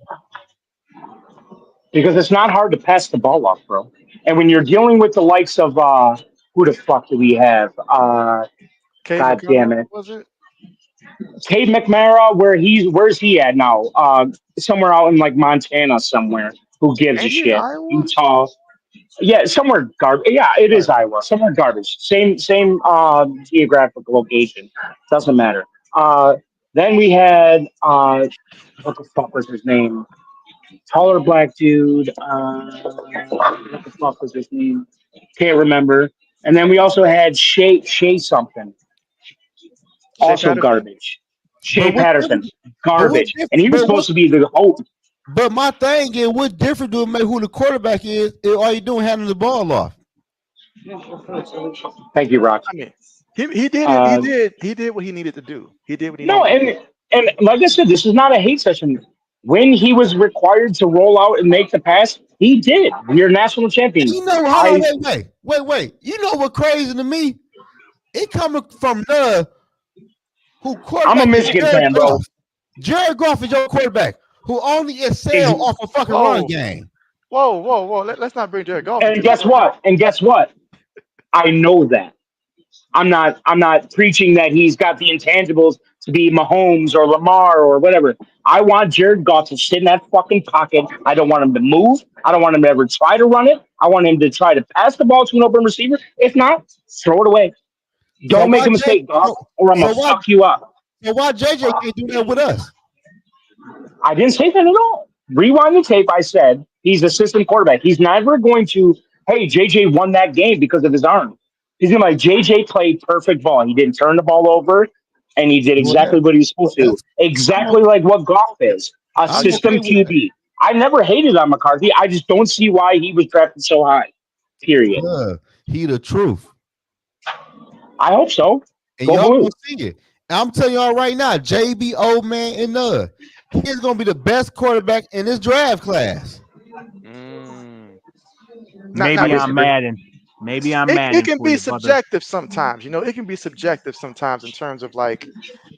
Because it's not hard to pass the ball off, bro. And when you're dealing with the likes of who the fuck do we have? Cade God damn McCullough, it. was it? Cade McNamara, where's he at now? Somewhere out in like Montana somewhere. Who gives a Ain't he in shit? Iowa? Utah. Yeah, somewhere garbage. Yeah, it is Right. Iowa. Somewhere garbage. Same geographic location. Doesn't matter. Then we had what the fuck was his name? Taller black dude. What the fuck was his name? Can't remember. And then we also had Shea something, Shea also Patterson? garbage. But Shea what Patterson, difference? But what garbage, and difference? he was supposed to be the hope. But my thing is, what difference do it make who the quarterback is if all you doing handing the ball off? Thank you, Rock. I mean, he did it. Uh, He did what he needed to do. He did what he no, needed to do. and like I said, this is not a hate session. When he was required to roll out and make the pass, he did. We are national And champions. you know, hold on, I wait. You know what crazy to me? It coming from the who I'm a quarterback is Michigan Jared fan, Goff. bro. Jared Goff is your quarterback who only excel Ex- off a fucking run Whoa, game. whoa. Let's not bring Jared Goff And into this guess right now. what? And guess what? I know that. I'm not preaching that he's got the intangibles to be Mahomes or Lamar or whatever. I want Jared Goff to sit in that fucking pocket. I don't want him to move. I don't want him to ever try to run it. I want him to try to pass the ball to an open receiver. If not, throw it away. So Don't make why a J mistake, Goff, so, or I'm so gonna why fuck you up. so why JJ can't do that with us? I didn't say that at all. Rewind the tape. I said he's assistant quarterback. He's never going to, hey, JJ won that game because of his arm. He's going to be like, JJ played perfect ball. He didn't turn the ball over, and he did Well, exactly what he was supposed to do. that's I'm Exactly like what Goff is, a I'll I'm give you okay system with that. QB. I never hated on McCarthy. I just don't see why he was drafted so high. Period. He the truth. I hope so. And Go y'all gonna blue. see it. I'm telling y'all right now, JB, old man, and he's gonna be the best quarterback in this draft class. Mm. Now maybe I here's I'm the disagree. mad and maybe I'm it mad can for be you, brother. subjective sometimes. It can be subjective sometimes in terms of like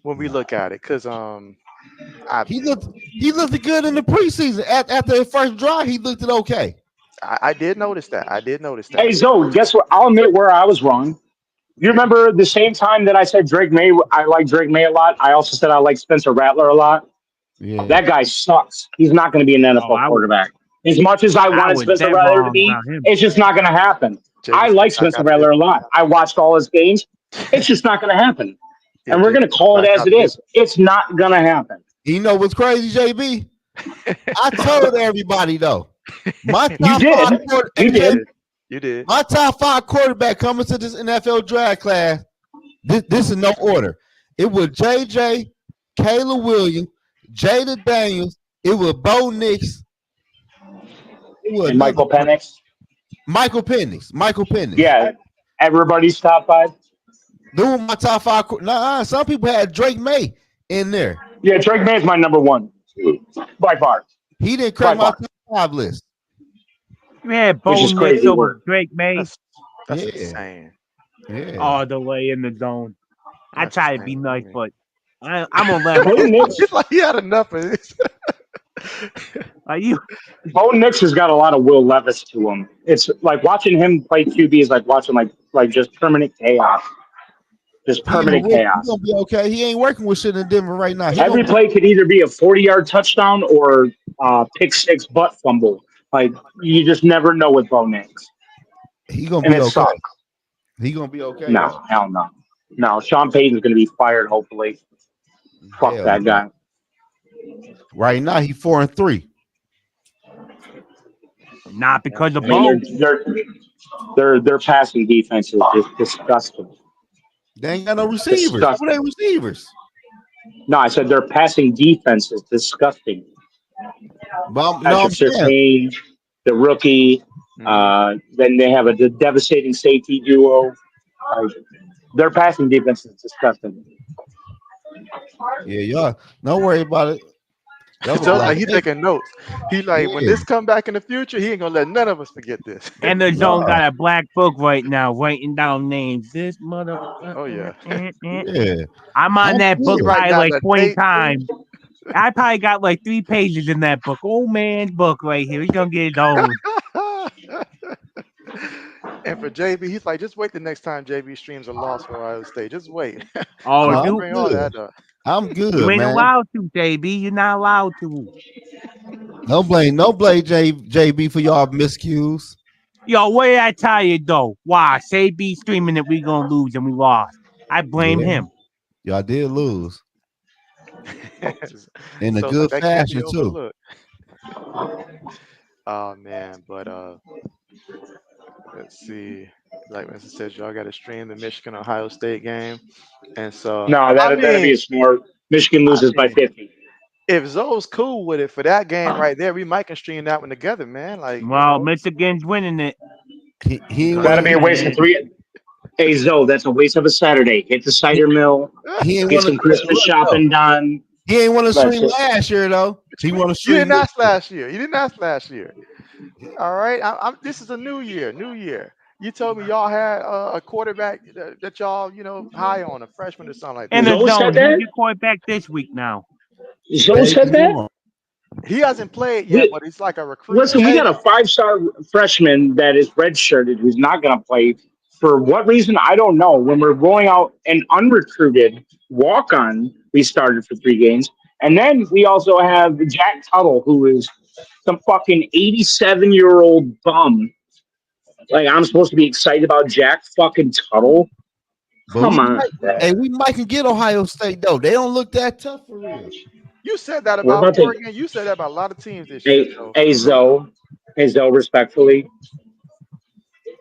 when we look at it, because I, He looked good in the preseason. After his first drive, he looked it okay. I did notice that. I did notice Hey, that. Zoe, guess what? I'll admit where I was wrong. You remember the same time that I said Drake May, I like Drake May a lot. I also said I like Spencer Rattler a lot. Yeah. That guy sucks. He's not going to be an Oh, NFL quarterback. As much as I I wanted was Spencer dead Rattler to wrong be, about him. it's just not going to happen. I JB like said, "I Spencer got to get Rattler a lot. I watched all his games. It's just not going to happen. yeah." And we're JB going to said, call it "I as got it to get is. It's not going to happen. You know what's crazy, JB? I told everybody though. My You top five did. quarter, You You did. did. You did. my top five quarterback coming to this NFL draft class. This is no order. It was JJ, Caleb Williams, Jada Daniels. It was Bo Nix. It was And another Michael Penix. Michael Penix. Michael Penix. Yeah. Everybody's top five. Those were my top five. Nah, some people had Drake May in there. Yeah, Drake May is my number one by far. He didn't By crack my far. top five list. You had Which Bo is Nix crazy over work. Drake May That's Yeah, insane. yeah. all the way in the zone. I That's try to be insane to nice, me. but I'm gonna let him. Bo Nix. It's like he had enough of this. Like you, Bo Nix has got a lot of Will Levis to him. It's like watching him play QB is like watching like just permanent chaos. Just permanent He chaos. gonna be okay. He ain't working with shit in Denver right now. Every play could either be a 40-yard touchdown or pick six butt fumble. Like you just never know with Bo Nix. he gonna And be it okay. sucks. He gonna be okay though. No, hell no. No, Sean Payton's gonna be fired, hopefully. Fuck Hell that no. guy. Right now he 4-3. not because of I mean Bo. their passing defense is just disgusting. They ain't got no receivers. Who they Disgusting. receivers? No, I said their passing defense is disgusting. But no, Patrick I'm saying Surtain, the rookie. Mhm. Then they have a devastating safety duo. Like, their passing defense is disgusting. yeah, y'all. Don't worry about it. That was Joe's like like he taking notes. He like when yeah. this come back in the future, he ain't gonna let none of us forget this. And the zone No. got a black book right now, writing down names. This mother. Oh yeah. Yeah. I'm on I'm that book He good. writing probably down like the 20 date times. too. I probably got like 3 pages in that book. Old man's book right here. He's gonna get his own. And for JB, he's like, just wait the next time JB streams a loss for Ohio State. Just wait. I'm Oh, about No, to I'm dude, bring all good. that up. I'm you good, ain't man. allowed to, JB. You're not allowed to. No blame JB for y'all miscues. Yo, what did I tell you though? Why? Say be streaming that we gonna lose and we lost. I blame Yeah, him. y'all did lose in a So it's like good that can't be fashion too. overlooked. Oh man, but let's see. Like Winston says, y'all got to stream the Michigan Ohio State game, and so No, that'd be a smart. Michigan I loses by mean, 50. if Zoe's cool with it for that game right there, we might can stream that one together, man. Like Well, Michigan's winning it. He ain't That'd want be to. a waste of three. Hey Zoe, that's a waste of a Saturday. Hit the He, cider mill, he ain't get want to some Christmas look though. shopping done. He ain't want to That's stream it. last year though. He want to you stream didn't this ask last year. You didn't ask last year. All right, this is a new year. New year. You told me y'all had a quarterback that y'all, high on a freshman or something like In that. the Zoe said zone. Who's that. your quarterback this week now? year. Zoe Baby said that. Warren. He hasn't played yet, We but he's like a recruit. listen. We got a 5-star freshman that is redshirted who's not going to play for what reason I don't know. When we're rolling out an unrecruited walk on, we started for 3 games, and then we also have Jack Tuttle, who is some fucking 87-year-old bum. Like I'm supposed to be excited about Jack fucking Tuttle. But Come on, hey, man. we might can get Ohio State though. They don't look that tough for real. You said that We're about about to. Oregon. You said that about a lot of teams this year, Hey, Joe. hey Zoe, hey Zoe, respectfully,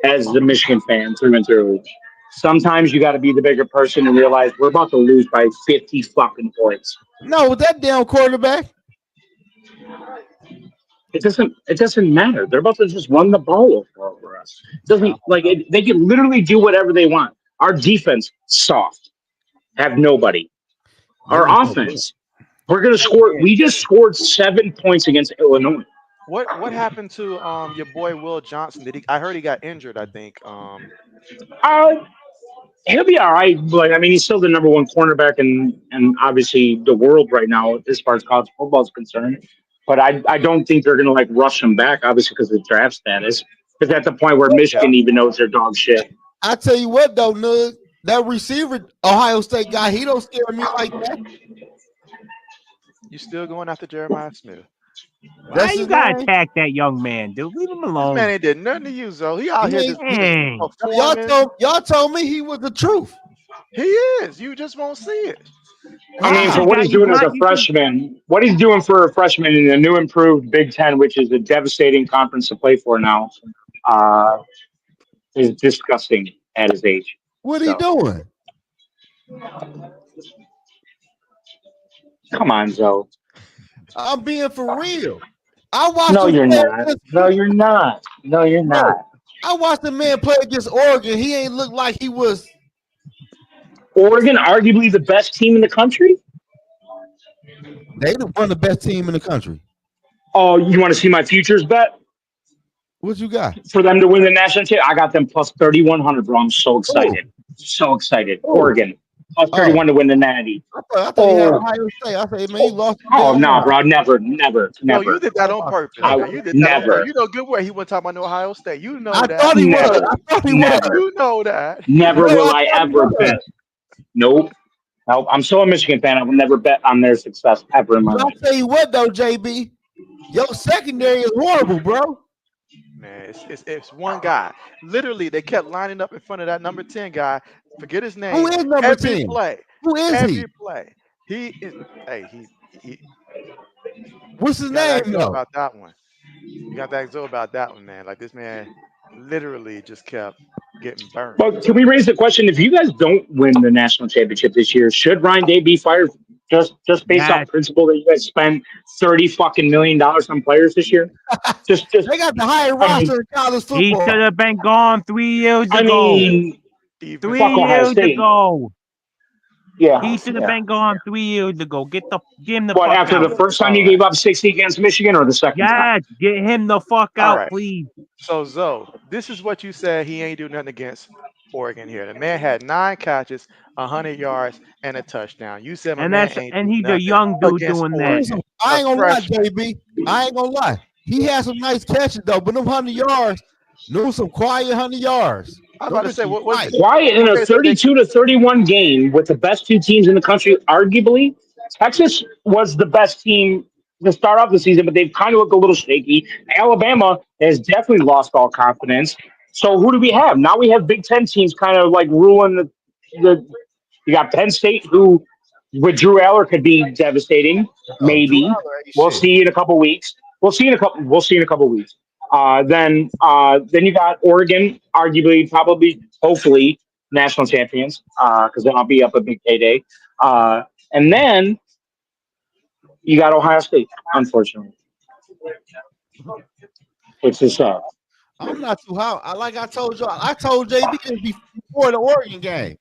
as the Michigan fan through and through, sometimes you got to be the bigger person and realize we're about to lose by 50 fucking points. No, with that damn quarterback. It doesn't matter. They're about to just run the ball over us. It I don't doesn't like know. it, they can literally do whatever they want. Our defense soft, have nobody. They Our look so good. offense, we're gonna score. We just scored 7 points against Illinois. What happened to your boy Will Johnson? I heard he got injured, I think. Uh, he'll be all right. But I mean, he's still the number one cornerback and obviously the world right now as far as college football is concerned. But I don't think they're gonna like rush him back, obviously because of draft status. Because at the point where Yeah. Michigan even knows they're dog shit. I tell you what though, Nug. that receiver Ohio State guy, he don't scare me like that. You still going after Jeremiah Smith? Why That's you his gotta name. attack that young man, dude? Leave him This man alone. ain't did nothing to you, Zoe. He out He here ain't, just Dang. performing. y'all told me he was the truth. He is. You just won't see it. I You mean, should for have what got he's you doing as blind. a You should. freshman, what he's doing for a freshman in the new improved Big Ten, which is a devastating conference to play for now, uh, is disgusting at his age. What he So, doing? come on, Zoe. I'm being for real. I watched No, him you're play not. against No, you're not. No, you're bro. not. I watched the man play against Oregon. He ain't look like he was. Oregon, arguably the best team in the country. They one of the best team in the country. Oh, you want to see my futures bet What you got? for them to win the national championship? I got them plus 3,100, bro. I'm so Oh, excited. So excited. oh, Oregon plus oh. 31 to win the natty. I thought he had Oh, Ohio State. I said, man, he lost the oh damn no, mind. bro. Never, never, No, you never. did that Oh, on my purpose, I man. God. You did that on purpose. never, You know good well he wasn't talking about no Ohio State. You know I that. thought he would. never, I thought he would have. never, You know that. never Bro, will I I thought he ever would have. bet. Nope. Nope. I'm so a Michigan fan. I will never bet on their success ever in my But I life. tell you what, though, JB, your secondary is horrible, bro. Man, it's one guy. Literally, they kept lining up in front of that number 10 guy. Forget his Who name. is number Every 10? play. Who is he? Every play. He is hey, he What's his you gotta name, ask Zoe though? about that one. You got to ask Zoe about that one, man. Like this man literally just kept getting burnt. But can we raise the question? If you guys don't win the national championship this year, should Ryan Day be fired? Just based off Yes. principle that you guys spend $30 fucking million on players this year? Just. They got the higher I mean, roster in college He should football. have been gone 3 years I ago. mean, Even Three fuck Ohio years State. ago. Yeah, He should have yeah. been gone 3 years ago. Get him the What fuck after the out. first time all you right. gave up 60 against Michigan, or the second time? Yes, get him the fuck All out, right. please. So Zoe, this is what you said he ain't do nothing against Oregon here. The man had 9 catches, 100 yards, and a touchdown. You said my man ain't And do he's a nothing young dude against doing that. Oregon. I A ain't gonna lie, freshman. JB. I ain't gonna lie. He had some nice catches though, but them 100 yards, no, some quiet 100 yards. I'm Them about to say, bitches was what is nice. it? Quiet in a Okay, so they 32-31 game with the best two teams in the country, arguably. Texas was the best team to start off the season, but they've kind of looked a little shaky. Alabama has definitely lost all confidence. So who do we have? Now we have Big Ten teams kind of like ruling the you got Penn State, who with Drew Aller could be devastating. Oh, Drew Maybe Aller ain't we'll shit. see in a couple weeks. We'll see in a couple weeks. Then you got Oregon, arguably, probably, hopefully, national champions, because then I'll be up a big payday. And then you got Ohio State, unfortunately, which is sad. I'm not too high. Like I told y'all, I told JB this before the Oregon game.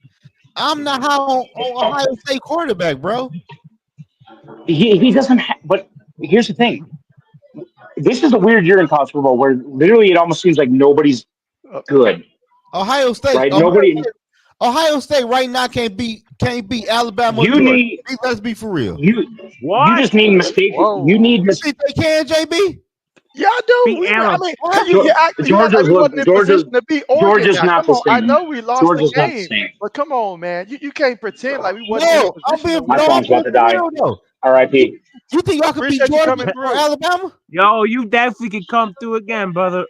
I'm not high on Ohio State quarterback, bro. He doesn't. But here's the thing: this is a weird year in college football where literally it almost seems like nobody's uh, good, Ohio State, right? Nobody. Ohio State right now can't beat Alabama or You Georgia. need Let's be for real. you What? just need mistake. You whoa. need You think they can, JB? Yeah, I do. Beat I Alabama. mean, What? you act like Georgia's we wasn't in Georgia's position to beat Oregon Georgia's now. not Come the on. I same. know we lost the Georgia's not the game, same. but come on, man. You can't pretend like we wasn't in a No, position to win. My I'm phone's being about to for die. real though. You, R.I.P. you think y'all could beat Appreciate you Georgia coming or through. Alabama? Yo, you definitely can come through again, brother.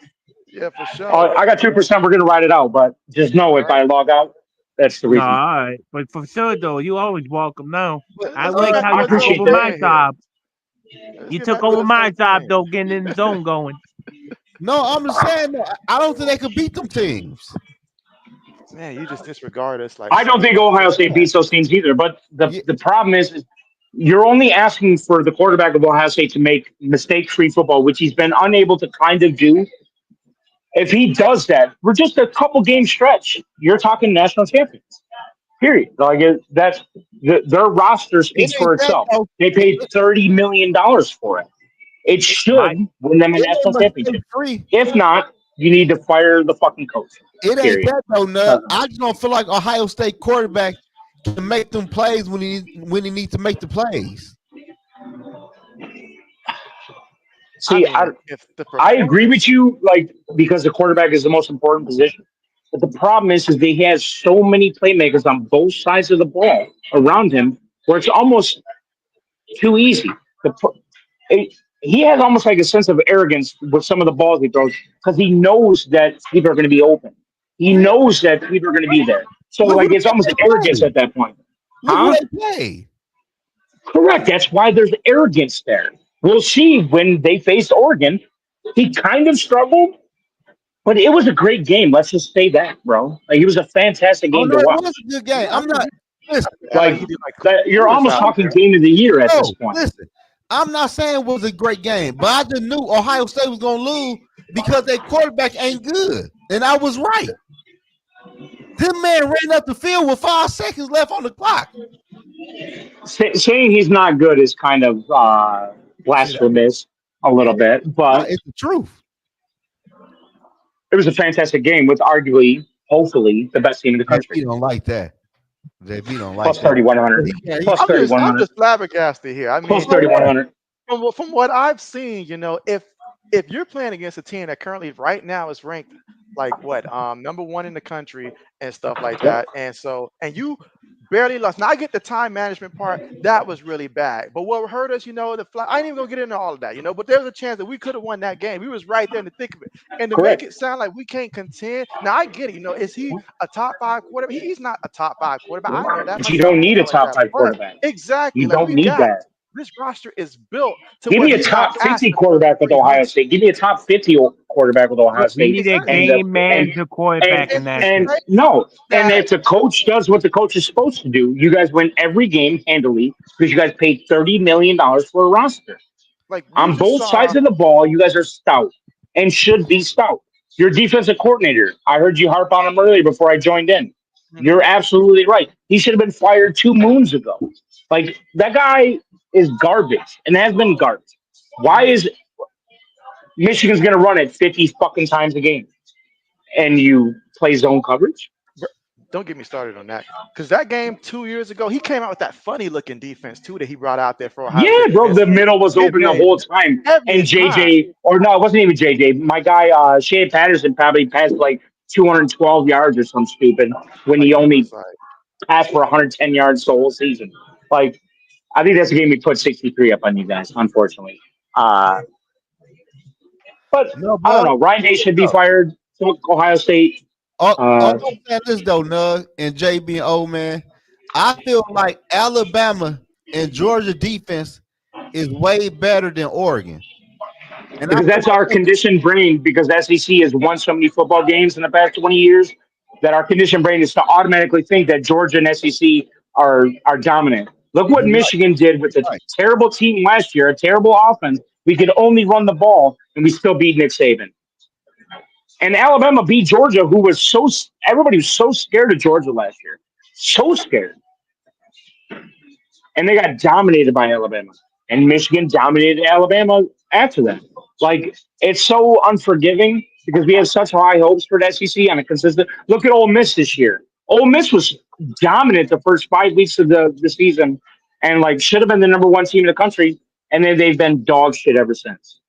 Yeah, for sure. I got 2%. We're gonna ride it out, but just know All if right. I log out, that's the No, reason. all right. But for sure, though, you always welcome now. I Let's get like Uh, back how to I you what took Zoe appreciate over that. my saying here. job. Let's You get took back to over what my Zoe job, saying. though, getting in the zone going. no, I'm just saying that I don't think they could beat them teams. Man, you just disregard us like I don't think so Ohio State bad. beats those teams either. But the Yeah, the problem is you're only asking for the quarterback of Ohio State to make mistake-free football, which he's been unable to kind of do. If he does that, we're just a couple game stretch. You're talking national champions. Period. Like their roster it speaks ain't for that itself. though. They paid $30 million for it. It My should win them a It national ain't mistake championship. free. If not, you need to fire the fucking coach. It ain't Period. that though, Nub. Nothing. I just don't feel like Ohio State quarterback can make them plays when he needs to make the plays. I See, mean, I if the I agree with performance, you, like because the quarterback is the most important position. But the problem is that he has so many playmakers on both sides of the ball around him, where it's almost too easy. The, pro- he has almost like a sense of arrogance with some of the balls he throws because he knows that people are going to be open. He knows that people are going to be there. So Look who like it's almost they arrogance play. at that point. Look who Huh? they play. Correct. That's why there's arrogance there. We'll see when they face Oregon. He kind of struggled, but it was a great game. Let's just say that, bro. Like it was a fantastic Oh game no, to it was watch. a good game. Yeah, I I'm mean, not listen, act like Like he did like you're clueless almost out talking there. game of the year at this no, point. listen. I'm not saying it was a great game, but I just knew Ohio State was gonna lose because their quarterback ain't good. And I was right. This man ran up the field with 5 seconds left on the clock. Saying he's not good is kind of Shit, blasphemous a little bit, but it's the truth. it was a fantastic game with arguably, hopefully, the best team in the country. JB don't like that. JB don't like Plus that. 3,100. Plus I'm 3,100. just flabbergasted here. I Plus mean, 3,100. from what I've seen, if you're playing against a team that currently right now is ranked like what number one in the country and stuff like Yep. that, and you barely lost. Now I get the time management part that was really bad, but what hurt us, I ain't even gonna get into all of that, but there was a chance that we could have won that game. We was right there in the thick of it, and to make Correct. it sound like we can't contend. Now I get it. Is he a top five quarterback? He's not a top five quarterback. I know that But you myself don't and need a stuff like top that, five but quarterback. exactly You like don't we need got that. this roster is built to Give where me a he's not top 50 asking for quarterback with Ohio 300. State. Give me a top 50 quarterback with Ohio But we State. need a Exactly. And game and manager quarterback and in And that it's too. and crazy no. And that if the coach does what the coach is supposed to do, you guys win every game handily because you guys paid $30 million for a roster. like we On just both saw. sides of the ball, you guys are stout and should be stout. Your defensive coordinator, I heard you harp on him earlier before I joined in. Mhm. You're absolutely right. He should have been fired 2 moons ago. Like that guy is garbage and has been garbage. Why is Michigan's going to run it 50 fucking times a game and you play zone coverage? Br- Don't get me started on that. Because that game 2 years ago, he came out with that funny looking defense too that he brought out there for Ohio Yeah, State bro, the defensively. middle was It open the made whole time. And every time. JJ, or no, it wasn't even JJ. My guy, Shea Patterson probably passed like 212 yards or some stupid when Like he it only was like, passed for 110 yards the whole season. Like, I think that's a game we put 63 up on you guys, unfortunately. But No, I don't but know. Ryan Day should be no. fired. Fuck Ohio State. All Uh, I'm saying this though, Nug and JB and O man, I feel like Alabama and Georgia defense is way better than Oregon. And I because feel that's our like conditioned brain, because SEC has won so many football games in the past 20 years that our conditioned brain is to automatically think that Georgia and SEC are dominant. Look what you're right, Michigan did with a right. terrible team last year, a terrible offense. We could only run the ball and we still beat Nick Saban. And Alabama beat Georgia, who was everybody was so scared of Georgia last year. So scared. And they got dominated by Alabama. And Michigan dominated Alabama after that. Like it's so unforgiving because we have such high hopes for the SEC on a consistent. Look at Ole Miss this year. Ole Miss was dominant the first 5 weeks of the season, and like should have been the number one team in the country. And then they've been dog shit ever since.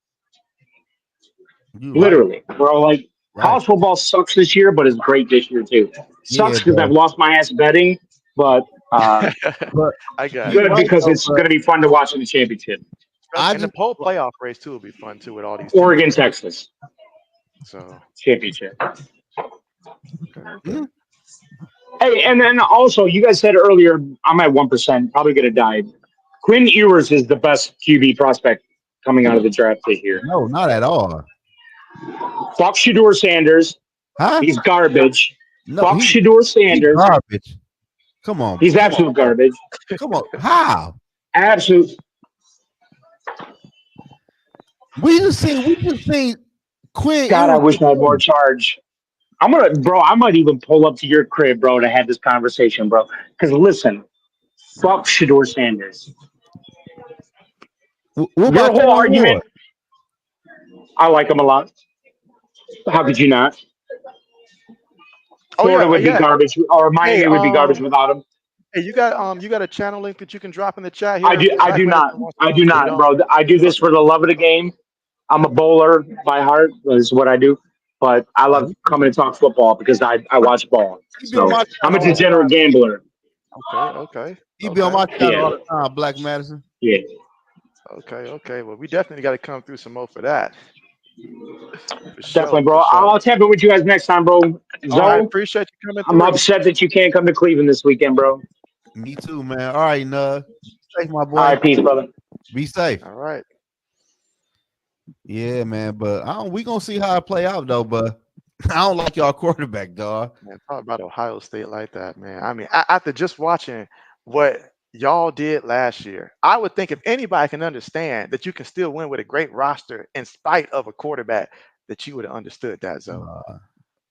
You're right, Literally, bro. Like right. college football sucks this year, but it's great this year too. Yeah, Sucks because I've bro. lost my ass betting, but But I got you're you. good right because though, it's but going to be fun to watch in the championship. Especially, I and the just whole playoff race too will be fun too with all these teams Oregon, in it. Texas So championship. okay, okay. mm, Hey, and then also you guys said earlier, I'm at 1%, probably going to die. Quinn Ewers is the best QB prospect coming out of the draft this year. no, not at all. Fuck Shador Sanders. Huh? He's garbage. No, Fuck he Shador he Sanders. garbage. Come on, He's come on, absolute garbage. come on. How? Absolute. We just seen Quinn God, I Ewers. wish I had more charge. Bro, I might even pull up to your crib, bro, to have this conversation, bro. Because listen, fuck Shador Sanders. What Your about whole Kellen argument, Moore? I like him a lot. How could you not? Oh Florida yeah, would be yeah. garbage, or Hey, Miami would be garbage without him. you got a channel link that you can drop in the chat I here do. because I I do plan not. to watch I it. do You not, don't? bro. I do this Okay. for the love of the game. I'm a bowler by heart. Is what I do. but I love coming to talk football because I watch ball. He be on So my I'm a channel all the degenerate time. gambler. Okay, okay, He be on okay, my channel Yeah, all the time, Black Madison. yeah, okay, okay. Well, we definitely got to come through some more for that, for sure, definitely, bro. for I'll sure. tap in with you guys next time, bro. All right, Zoe, appreciate you coming I'm through. upset that you can't come to Cleveland this weekend, bro. Me too, man. All right, safe, my All boy. right, peace, brother. Be safe. All right. Yeah, man. But we gonna see how it play out though. But I don't like y'all quarterback, dog. Man, talk about Ohio State like that, man. I mean, after just watching what y'all did last year, I would think if anybody can understand that you can still win with a great roster in spite of a quarterback, that you would have understood that, Zoe.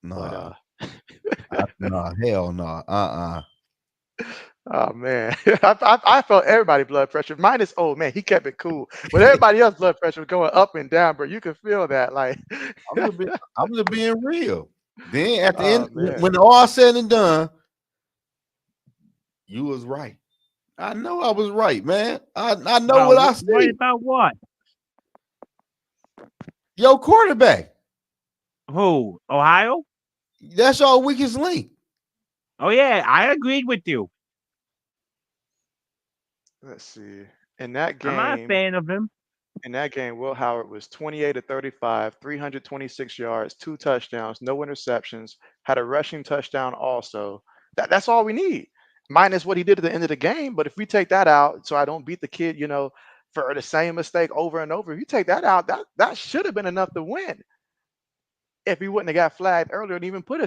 Nah, But nah, nah, hell no. oh man, I felt everybody blood pressure. Minus old man, he kept it cool, but everybody else blood pressure was going up and down, bro. You could feel that, like, I'm just being real. Then at the oh end, man. when all said and done, you was right. I know I was right, man. I know About what I what see. about what? Yo, quarterback. Who? Ohio? That's your weakest link. Oh yeah, I agreed with you. Let's see. In that I'm not a game, fan of him. In that game, Will Howard was 28 to 35, 326 yards, two touchdowns, no interceptions, had a rushing touchdown also. That's all we need, minus what he did at the end of the game. But if we take that out, so I don't beat the kid, for the same mistake over and over, if you take that out, that should have been enough to win if we wouldn't have got flagged earlier and even put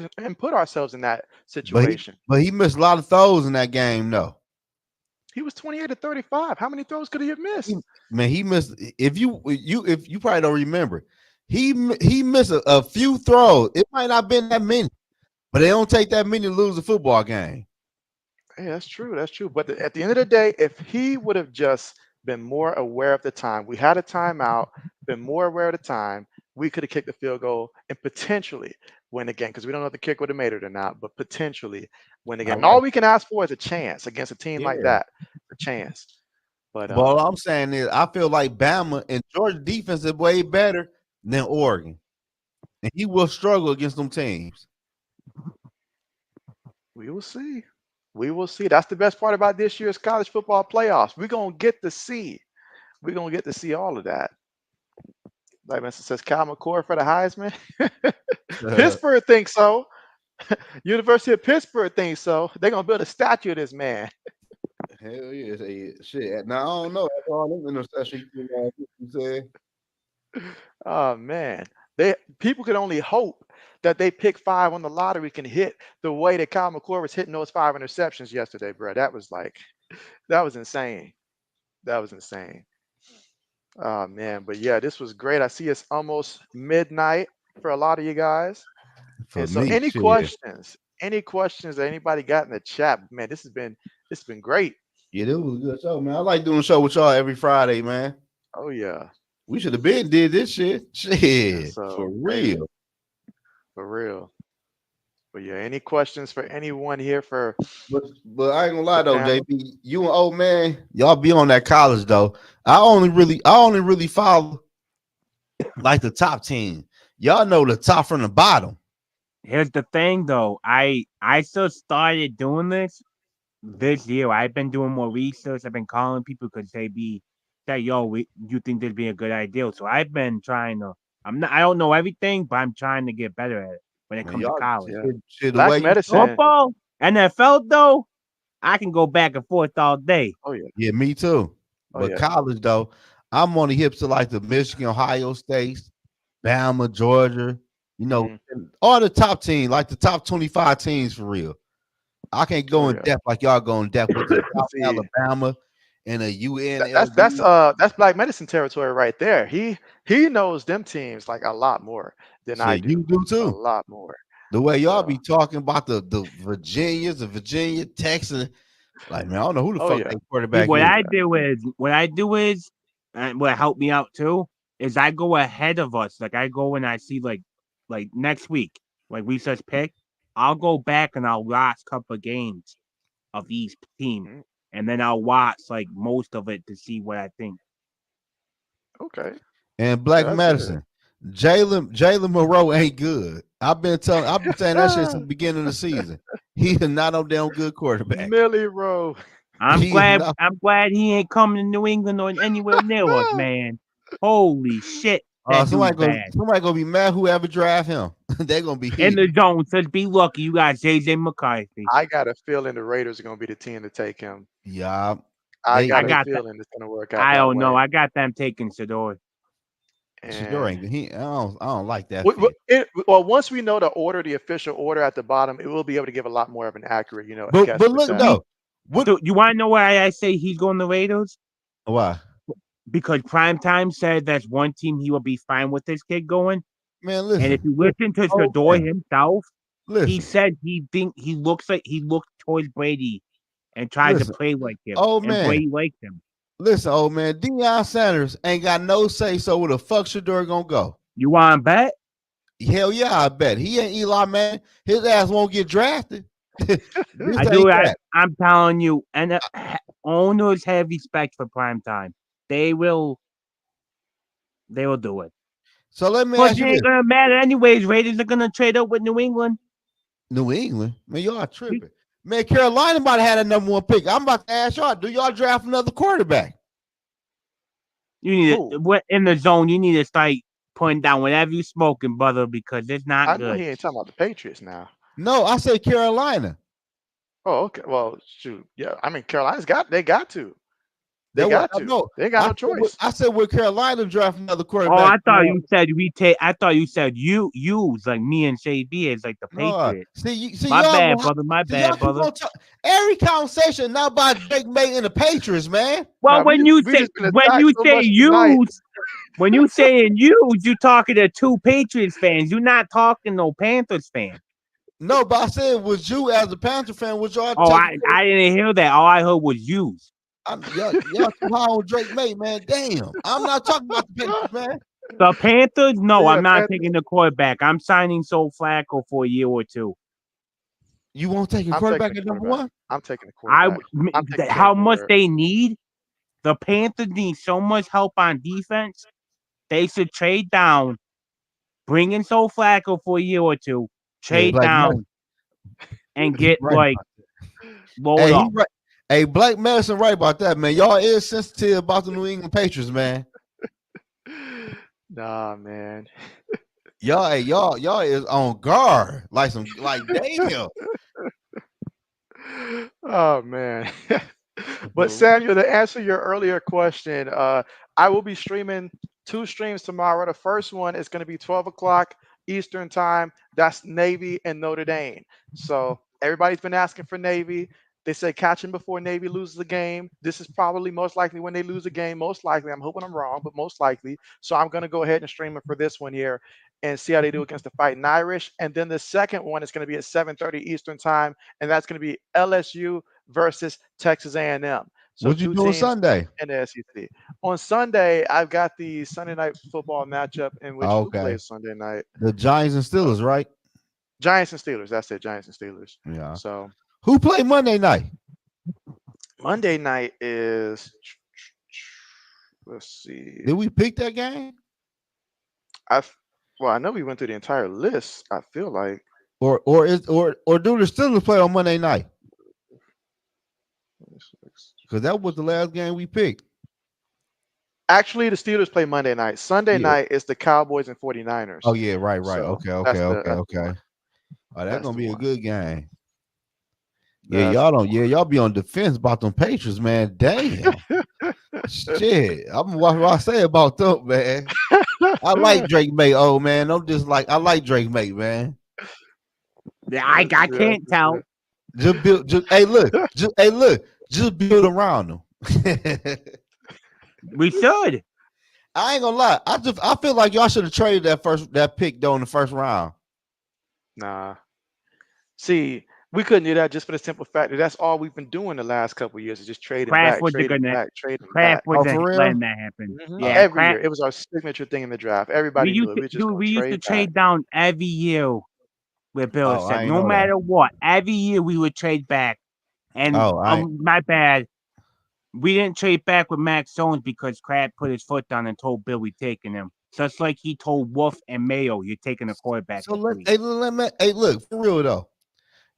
ourselves in that But he situation. but he missed a lot of throws in that game, though. He was 28 to 35. How many throws could he have He, missed? man, he missed. If you probably don't remember, he missed a few throws. It might not have been that many, but they don't take that many to lose a football game. Hey, that's true. That's true. But at the end of the day, if he would have just been more aware of the time, we had a timeout, been more aware of the time, we could have kicked the field goal and potentially win again because we don't know if the kick would have made it or not, but potentially win I again. And all like, we can ask for is a chance against a team like yeah. that, a chance. But But all I'm saying is, I feel like Bama and Georgia defense is way better than Oregon, and he will struggle against them teams. we will see. We will see. That's the best part about this year's college football playoffs. We're gonna get to see. We're gonna get to see all of that. Like Mr. says, Cal McCord for the Heisman. Pittsburgh thinks so. University of Pittsburgh thinks so. They're gonna build a statue of this man. Hell yeah, shit. Now I don't know. That's all them interceptions you said. Oh man, they people can only hope that they pick five on the lottery can hit the way that Kyle McCord was hitting those five interceptions yesterday, bro. That was insane. That was insane. Oh man, but yeah, this was great. I see it's almost midnight for a lot of you guys. For And so, me, any shit. questions? Any questions that anybody got in the chat? Man, this has been great. Yeah, this was a good show, man. I like doing a show with y'all every Friday, man. Oh yeah. We should have been did this shit. And Shit, for so, hey, real. for real. But yeah, any questions for anyone here for But I ain't gonna the lie though, panel? JP. You and old man, y'all be on that college though. I only really follow like the top team. Y'all know the top from the bottom. Here's the thing though. I still started doing this year. I've been doing more research. I've been calling people because they be say, yo, you think this be a good idea. So I've been trying to I don't know everything, but I'm trying to get better at it when it Man, comes to y'all college. Yeah. shit the Black way you talk. medicine. Football, NFL though, I can go back and forth all day. Oh yeah. Yeah, me too. Oh But yeah. college though, I'm on the hips of like the Michigan, Ohio States, Bama, Georgia. You know, Mhm. and all the top teams, like the top 25 teams for real. I can't Oh go in yeah. depth like y'all go in depth with the South See, Alabama and a that's black medicine territory right there. He knows them teams like a lot more than I Shit, do. you do A too. lot more. The way y'all So be talking about the Virginias, the Virginia, Texas, like man, I don't know who the oh fuck yeah. that See, quarterback what is. I do is, and what helped me out too, is I go ahead of us. Like I go and I see like next week, like we just pick, I'll go back and I'll watch a couple of games of each team, Mhm. and then I'll watch like most of it to see what I think. Okay. And Okay, Black that's good. Medicine. Jalen Monroe ain't good. I've been saying that shit since the beginning of the season. He is not no damn good quarterback. Millie Rowe. I'm He is glad. not. I'm glad he ain't coming to New England or anywhere near us, man. Holy shit, that dude's bad. Somebody gonna be mad whoever draft him. They're gonna be In the heated. zone, says be lucky you got JJ McCarthy. I got a feeling the Raiders are going to be the team to take him. Yeah, I they I got a they got that. feeling it's going to work out I that don't know. way. I got them taking Sador. Shador And ain't good. I don't like that fit. well, once we know the order, the official order at the bottom, it will be able to give a lot more of an accurate, But guess look percentage. He, though, what so you want to know why I say he's going to Raiders? why? Because Primetime said that's one team he will be fine with this kid going. Man, And if listen. you listen to Oh Sador man, himself, he listen, said he looks like he looked towards Brady and tried to listen. play like him, Oh and man, Brady liked him. listen, old man. Deion Sanders ain't got no say so where the fuck Shador gonna go. You want to bet? Hell yeah, I bet. He ain't Eli Manning. His ass won't get drafted. This I ain't do. that. I'm telling you, and owners have respect for Primetime. They will. They will do it. So let me Plus, ask it you this. ain't gonna matter anyways. Raiders are gonna trade up with New England. New England, man, y'all tripping. Man, Carolina might have had a number one pick. I'm about to ask y'all, do y'all draft another quarterback? You need Who? to in the zone. You need to start putting down whatever you smoking, brother, because it's not I know he good. ain't talking about the Patriots now. No, I say Carolina. Oh, okay. Well, shoot. Yeah, I mean, Carolina's they got to. They That what got I to. know. They ain't got no choice. I said with Carolina draft another Oh, quarterback. I thought you said we take. I thought you said use like me and JB as like the No, Patriots. see My y'all. bad, brother. My See y'all bad, keep brother. on talking. Every conversation now about Drake May and the Patriots, man. Well, Now when you we say just been attacked so much tonight. when you saying use, you talking to two Patriots fans. You're not talking no Panthers fan. No, but I said was you as a Panther fan, was y'all Oh, taking? I didn't hear that. All I heard was use. Y'all too high on Drake May, man. Damn, I'm not talking about the Patriots, man. The Panthers? No, Yeah, I'm not Panthers. taking the quarterback. I'm signing Sol Flacco for a year or two. You won't take a I'm taking quarterback the at number quarterback. one? I'm taking the I quarterback. I'm taking Cam how much Hayward. they need. The Panthers need so much help on defense. They should trade down, bring in Sol Flacco for a year or two, Yeah, trade Black Medicine. down, and He get right. like load Hey, he up. right. Hey, Black Medicine right about that, man. Y'all is sensitive about the New England Patriots, man. Nah, man. Y'all is on guard. Like damn. Oh man. But For Samuel, to answer your earlier question, I will be streaming two streams tomorrow. The first one is going to be 12 o'clock Eastern time. That's Navy and Notre Dame. So everybody's been asking for Navy. They say catch them before Navy loses the game. This is probably most likely when they lose a game. Most likely, I'm hoping I'm wrong, but most likely. So I'm going to go ahead and stream it for this one here and see how they do against the Fighting Irish. And then the second one is going to be at 7:30 Eastern time, and that's going to be LSU versus Texas A&M. So what you two doing teams Sunday? in the SEC. On Sunday, I've got the Sunday night football matchup in which Oh, who okay. plays Sunday night? The Giants and Uh, Steelers, right? Giants and Steelers. That's it. Giants and Steelers. Yeah. So Who played Monday night? Monday night is. Let's see. Did we pick that game? I well, I know we went through the entire list. I feel like Or do the Steelers play on Monday night? Because that was the last game we picked. actually the Steelers play Monday night. Sunday Yeah. night is the Cowboys and 49ers. Oh yeah, right. So Okay, that's okay, the okay, that's the okay. one. Oh, that's That's gonna the be a one. good game. Yeah, That's the y'all be on defense about them Patriots, man. Damn. Shit. I'm what I say about them, man. I like one. Drake May, old man. I'm just like I like Drake May, man. I That's true. can't That's tell. true. Just build look, just build around them. We should. I ain't gonna lie. I feel like y'all should have traded that pick though in the first round. Nah. See, we couldn't do that just for the simple fact that that's all we've been doing the last couple of years is just Kraft wasn't gonna. trading Kraft back. Oh, for wasn't real? letting that happen. Yeah, Every Kraft. year. It was our signature thing in the draft. We Everybody knew used it. to We were just do. going We to used to trade back. trade down every year with Oh, I Belichick. ain't No know that. matter what, every year we would trade back. And Oh, I ain't. my bad. We didn't trade back with Max Jones because Kraft put his foot down and told Bill we taking him. Just like he told Wolf and Mayo, you're taking a quarterback So at let 3. hey, let me hey look for real though.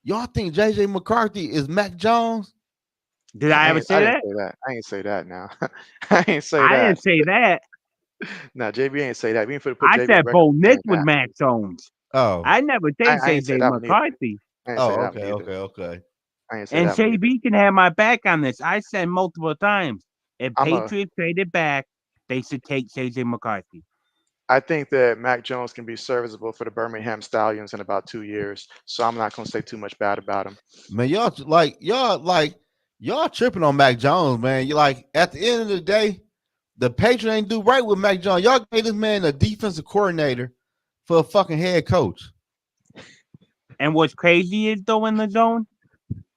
Y'all think JJ McCarthy is Mac Jones? Did I ever I say didn't that? say that. I ain't say that now. I ain't say I that. didn't say that. No, JB ain't say that. We ain't finna put I JB on said record Bo saying Nick with that. Mac Jones. Oh, I never say I ain't say JJ that one either. McCarthy. I ain't say oh, that one okay, either. okay, okay. I ain't say And that one either. JB can have my back on this. I said multiple times. If I'm a Patriots traded back, they should take JJ McCarthy. I think that Mac Jones can be serviceable for the Birmingham Stallions in about 2 years. So I'm not gonna say too much bad about him. Man, y'all tripping on Mac Jones, man. You like at the end of the day, the Patriots ain't do right with Mac Jones. Y'all gave this man a defensive coordinator for a fucking head coach. And what's crazy is though in the zone,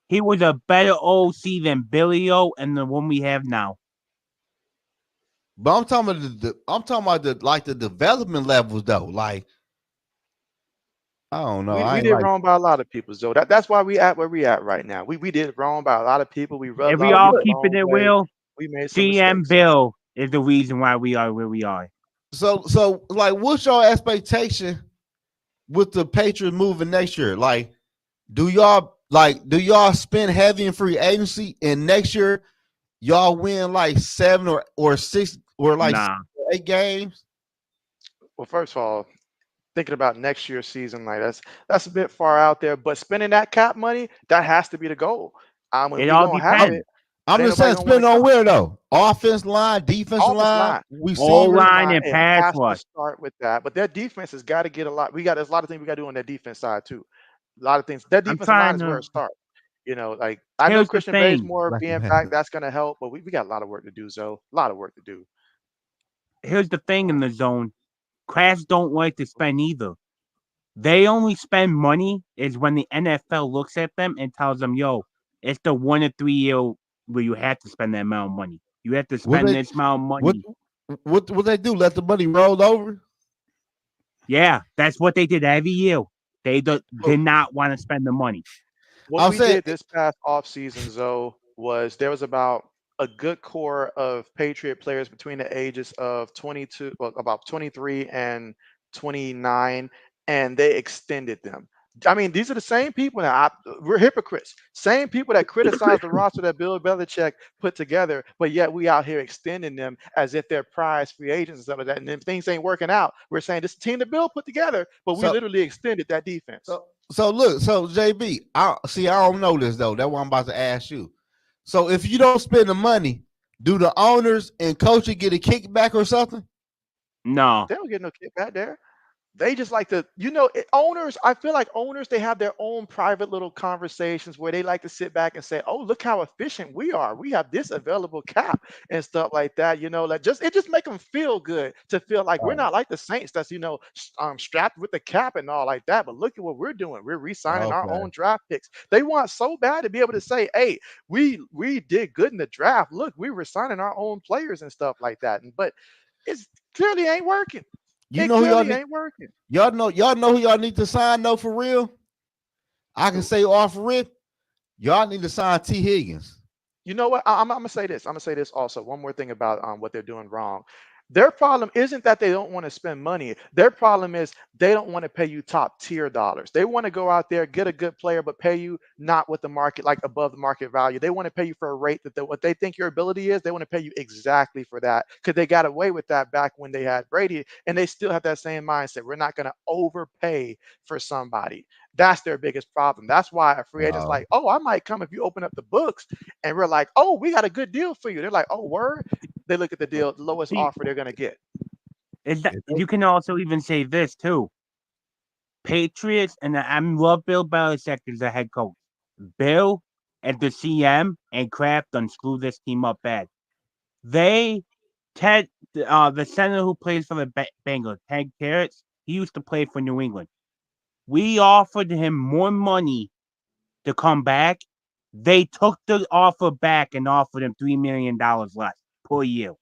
he was a better OC than Billy O and the one we have now. But I'm talking about the development levels though. Like I don't know. I We ain't did like wrong by a lot of people, so that's why we at where we at right now. We did wrong by a lot of people. We rubbed If a lot we of all people the look. keep it wrong at way. will, We made some GM mistakes. Bill is the reason why we are where we are. So like what's your expectation with the Patriots moving next year? Like do y'all spend heavy in free agency and next year y'all win like 7 or 6 or like Nah. 8 games? Well, first of all, thinking about next year's season, like that's a bit far out there. But spending that cap money, that has to be the goal. When It we all gonna have I'm, it, depends. it I'm ain't just nobody saying gonna want to spend on come. where though? Offense line, defensive Offensive line, line, O receivers. offensive line line, and it pass has to rush. start with that. But their defense has got to get a lot. There's a lot of things we got to do on their defense side too. A lot of things. Their I'm defensive line trying is where to. it starts. Like I know Here's the Christian thing. Bazemore Black being back, Panther. that's gonna help, but we got a lot of work to do, Zoe. A lot of work to do. Here's the thing in the zone. Crabs don't like to spend either. They only spend money is when the NFL looks at them and tells them, "Yo, it's the 1 to 3 year where you have to spend that amount of money. You have to What spend they this amount of what money." what they do? Let the money roll over? Yeah, that's what they did every year. They Oh, did not want to spend the money. What I'm we saying did this past off season, Zoe, was there was about a good core of Patriot players between the ages of 22, well, about 23 and 29, and they extended them. I mean, these are the same people we're hypocrites. Same people that criticize the roster that Bill Belichick put together, but yet we out here extending them as if they're prize free agents and stuff like that. And if things ain't working out, we're saying this team that Bill put together, but we so literally extended that defense. so look, so JB, I don't know this though. That's what I'm about to ask you. So if you don't spend the money, do the owners and coaches get a kickback or something? No, They don't get no kickback there. They just like to, owners. I feel like owners, they have their own private little conversations where they like to sit back and say, "Oh, look how efficient we are. We have this available cap and stuff like that." Like it just make them feel good to feel like we're Oh, not like the Saints that's strapped with the cap and all like that. But look at what we're doing. We're re-signing our okay. own draft picks. They want so bad to be able to say, "Hey, we did good in the draft. Look, we were signing our own players and stuff like that." But it's clearly ain't working. You It know who y'all clearly need? ain't working. Y'all know who y'all need to sign though for real. I can Who? say off rip, y'all need to sign T. Higgins. You know what? I'm gonna say this. I'm gonna say this also. One more thing about what they're doing wrong. Their problem isn't that they don't want to spend money. Their problem is they don't want to pay you top tier dollars. They want to go out there, get a good player, but pay you not what the market, like above the market value. They want to pay you for a rate what they think your ability is. They want to pay you exactly for that because they got away with that back when they had Brady, and they still have that same mindset. We're not going to overpay for somebody. That's their biggest problem. That's why a free agent's Oh, like, oh, I might come if you open up the books, and we're like, oh, we got a good deal for you. They're like, oh, word. They look at the deal, the lowest see, offer they're gonna get. is that if they- you can also even say this too. Patriots and I love Bill Belichick as a head coach. Bill and the CM and Kraft done screw this team up bad. They Ted, the center who plays for the Bengals, Ted Carrots, he used to play for New England. We offered him more money to come back. They took the offer back and offered him $3 million less per year.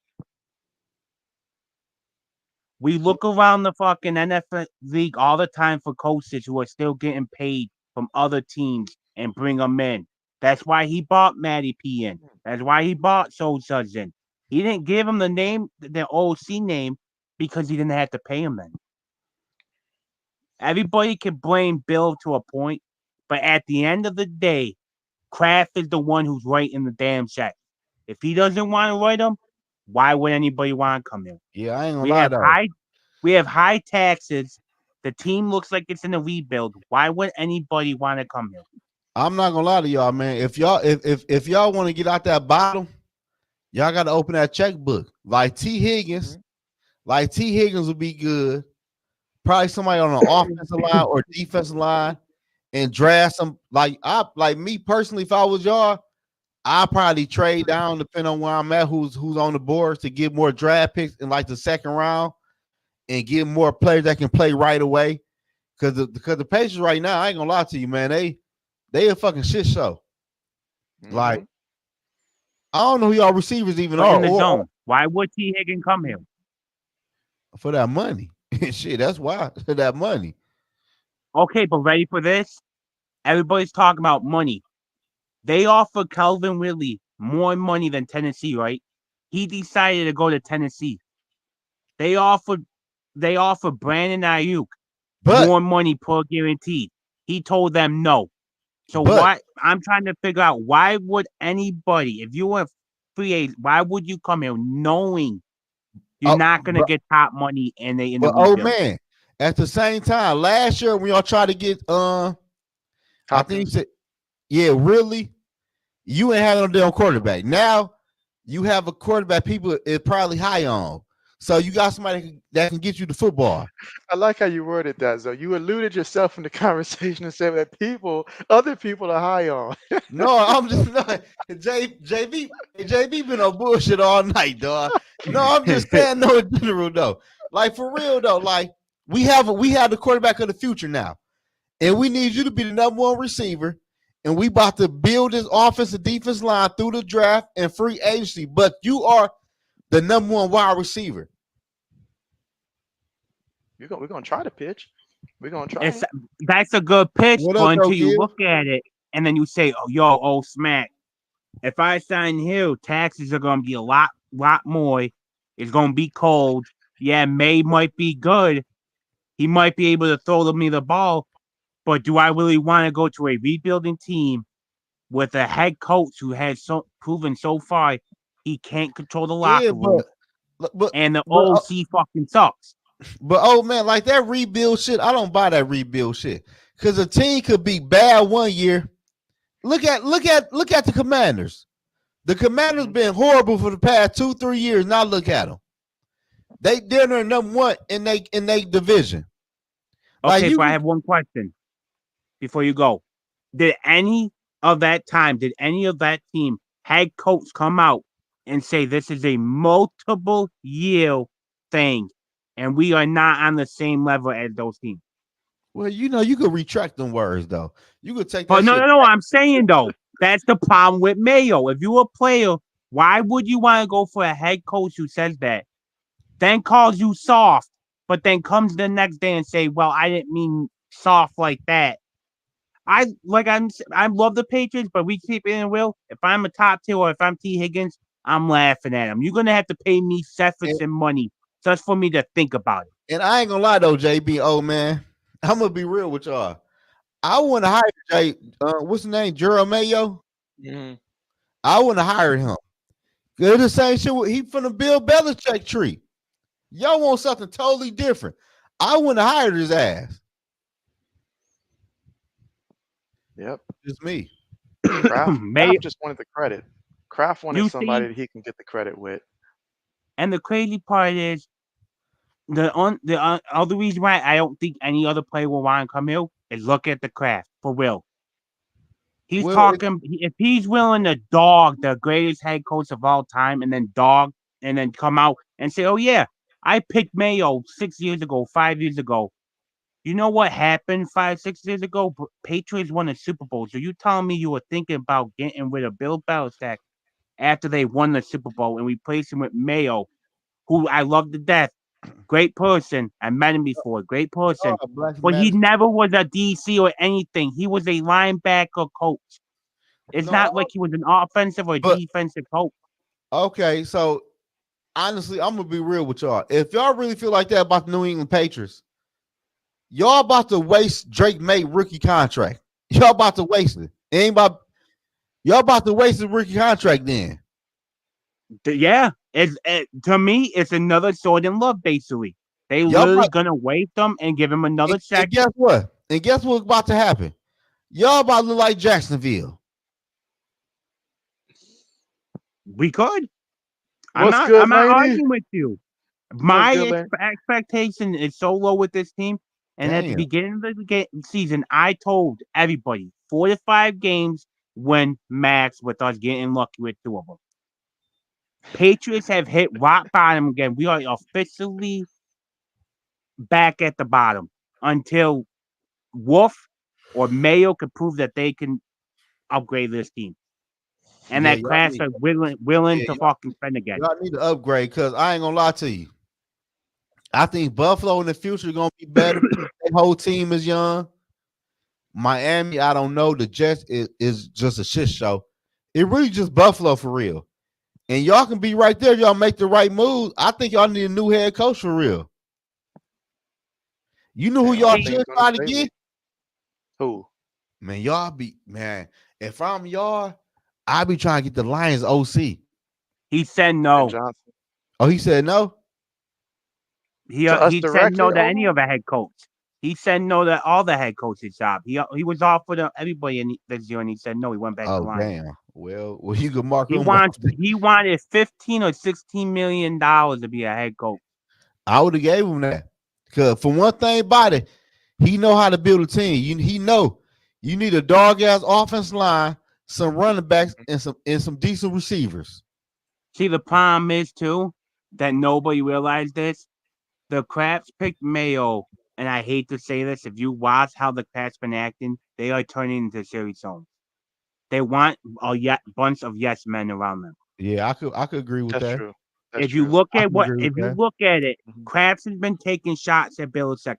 We look around the fucking NFL league all the time for coaches who are still getting paid from other teams and bring them in. That's why he bought Matty P in. That's why he bought Soul Judson. He didn't give him the name, the OC name, because he didn't have to pay him then. Everybody can blame Bill to a point, but at the end of the day, Kraft is the one who's writing the damn check. If he doesn't want to write them, why would anybody want to come here? Yeah, I ain't gonna We lie have though. high we have high taxes. The team looks like it's in a rebuild. Why would anybody want to come here? I'm not gonna lie to y'all, man. If y'all want to get out that bottom, y'all got to open that checkbook. Mhm. Like T Higgins would be good. Probably somebody on the offensive line or defensive line, and draft some. Like me personally, if I was y'all, I probably trade down depending on where I'm at, who's on the boards to get more draft picks in like the second round and get more players that can play right away. Because the Pacers right now, I ain't gonna lie to you, man. They a fucking shit show. Like Mhm. I don't know who y'all receivers even But are, in the or zone, why would T. Higgins come here? for that money. Shit, that's why that money. Okay, but ready for this? Everybody's talking about money. They offered Calvin Ridley more money than Tennessee, right? He decided to go to Tennessee. They offered they offered Brandon Ayuk But more money per guaranteed. He told them no. So but why I'm trying to figure out why would anybody, if you were free agent, why would you come here knowing you're oh not gonna get top money and they in the but oh rebuild? man, at the same time, last year when y'all tried to get I think you Hopkins. said, yeah, really, you ain't had no damn quarterback. Now you have a quarterback people is probably high on. So you got somebody that can get you the football. I like how you worded that, though. You alluded yourself in the conversation and said that other people are high on. No, I'm just not JB been on bullshit all night, dog. No, I'm just saying no in general though. Like for real though, like we have the quarterback of the future now. And we need you to be the number one receiver. And we about to build this offensive defense line through the draft and free agency. But you are the number one wide receiver. We're gonna try to pitch. We're gonna try It's it. that's a good pitch, What up, but though, until you Gibbs? look at it and then you say, "Oh, yo, oh, smack." If I sign here, taxes are gonna be a lot more. It's gonna be cold. Yeah, May might be good. He might be able to throw me the ball, but do I really want to go to a rebuilding team with a head coach who has proven so far he can't control the Yeah, locker but room but and the but OC fucking sucks? but oh man, like that rebuild shit, I don't buy that rebuild shit. Cause a team could be bad one year. Look at the Commanders. The Commanders Hmm. been horrible for the past 2-3 years. Now look at them. They're number one in they division. Like Okay, you but I can have one question before you go. Did any did any of that team head coach come out and say this is a multiple year thing and we are not on the same level as those teams? well, you could retract them words though. You could take But that no, shit no, no. back. I'm saying though, that's the problem with Mayo. If you're a player, why would you want to go for a head coach who says that? Then calls you soft, but then comes the next day and say, "Well, I didn't mean soft like that." I love the Patriots, but we keep it in will. If I'm a top tier or if I'm T Higgins, I'm laughing at him. You're gonna have to pay me And, Sefferson money just for me to think about it. and I ain't gonna lie though, JB. Oh man, I'm gonna be real with y'all. I want to hire Jay. What's his name? Jerome Mayo. Hmm. I want to hire him. It's the same shit. He from the Bill Belichick tree. Y'all want something totally different. I want to hire his ass. Yep. Just me. Kraft May just wanted the credit. Kraft wanted you somebody see, that he can get the credit with. and the crazy part is the other reason why I don't think any other player will want to come here is look at the craft for real. He's Well, talking if he's willing to dog the greatest head coach of all time and then dog and then come out and say, "Oh yeah, I picked Mayo 6 years ago, 5 years ago." You know what happened 5, 6 years ago? Patriots won a Super Bowl. So you telling me you were thinking about getting rid of Bill Belichick after they won the Super Bowl and replace him with Mayo, who I love to death, great person. I met him before, great person, Black but he Madison. never was a DC or anything. He was a linebacker coach. It's No, not like he was an offensive or but defensive coach. okay. So honestly, I'm gonna be real with y'all. If y'all really feel like that about the New England Patriots, y'all about to waste Drake May rookie contract. Y'all about to waste it. Ain't about y'all about to waste the rookie contract then. Yeah, to me, it's another sword in love. Basically, they Y'all literally about gonna waste them and give him another and check. guess what? And guess what's about to happen? Y'all about to look like Jacksonville. We could. I'm What's not. good, I'm not Laney? arguing with you. What's My good, Laney? expectation is so low with this team. And at the Damn. beginning of the season, I told everybody 4 to 5 games when max with us getting lucky with 2 of them. Patriots have hit rock bottom again. We are officially back at the bottom until Wolf or Mayo can prove that they can upgrade this team. And Yeah, that y'all class need are willing yeah, to fucking spend again. y'all need to upgrade because I ain't gonna lie to you. I think Buffalo in the future gonna be better. The whole team is young. Miami, I don't know. The Jets is just a shit show. It really just Buffalo for real. And y'all can be right there. Y'all make the right move. I think y'all need a new head coach for real. You know who Hey, I y'all don't think should he's gonna try to stay with get? who? Man, y'all be man. If I'm y'all, I be trying to get the Lions OC. He said Ben no. Johnson. Oh, he said no. To us He said directly, no to any over? of the head coach. He said no to all the head coaches' job. He was offered everybody this year, and he said no. He went back to Oh Lions. damn. Well, you can mark him off. He wanted $15 or $16 million to be a head coach. I would have gave him that. Cause for one thing about it, he know how to build a team. He know you need a dog ass offense line, some running backs, and some decent receivers. See, the problem is too that nobody realized this. The Craps picked Mayo, and I hate to say this. If you watch how the Craps been acting, they are turning into series zones. They want a bunch of yes men around them. Yeah, I could agree with That's that. true. That's If you true. look I at can agree with if you that. look at it, Mhm. Kraft has been taking shots at Belichick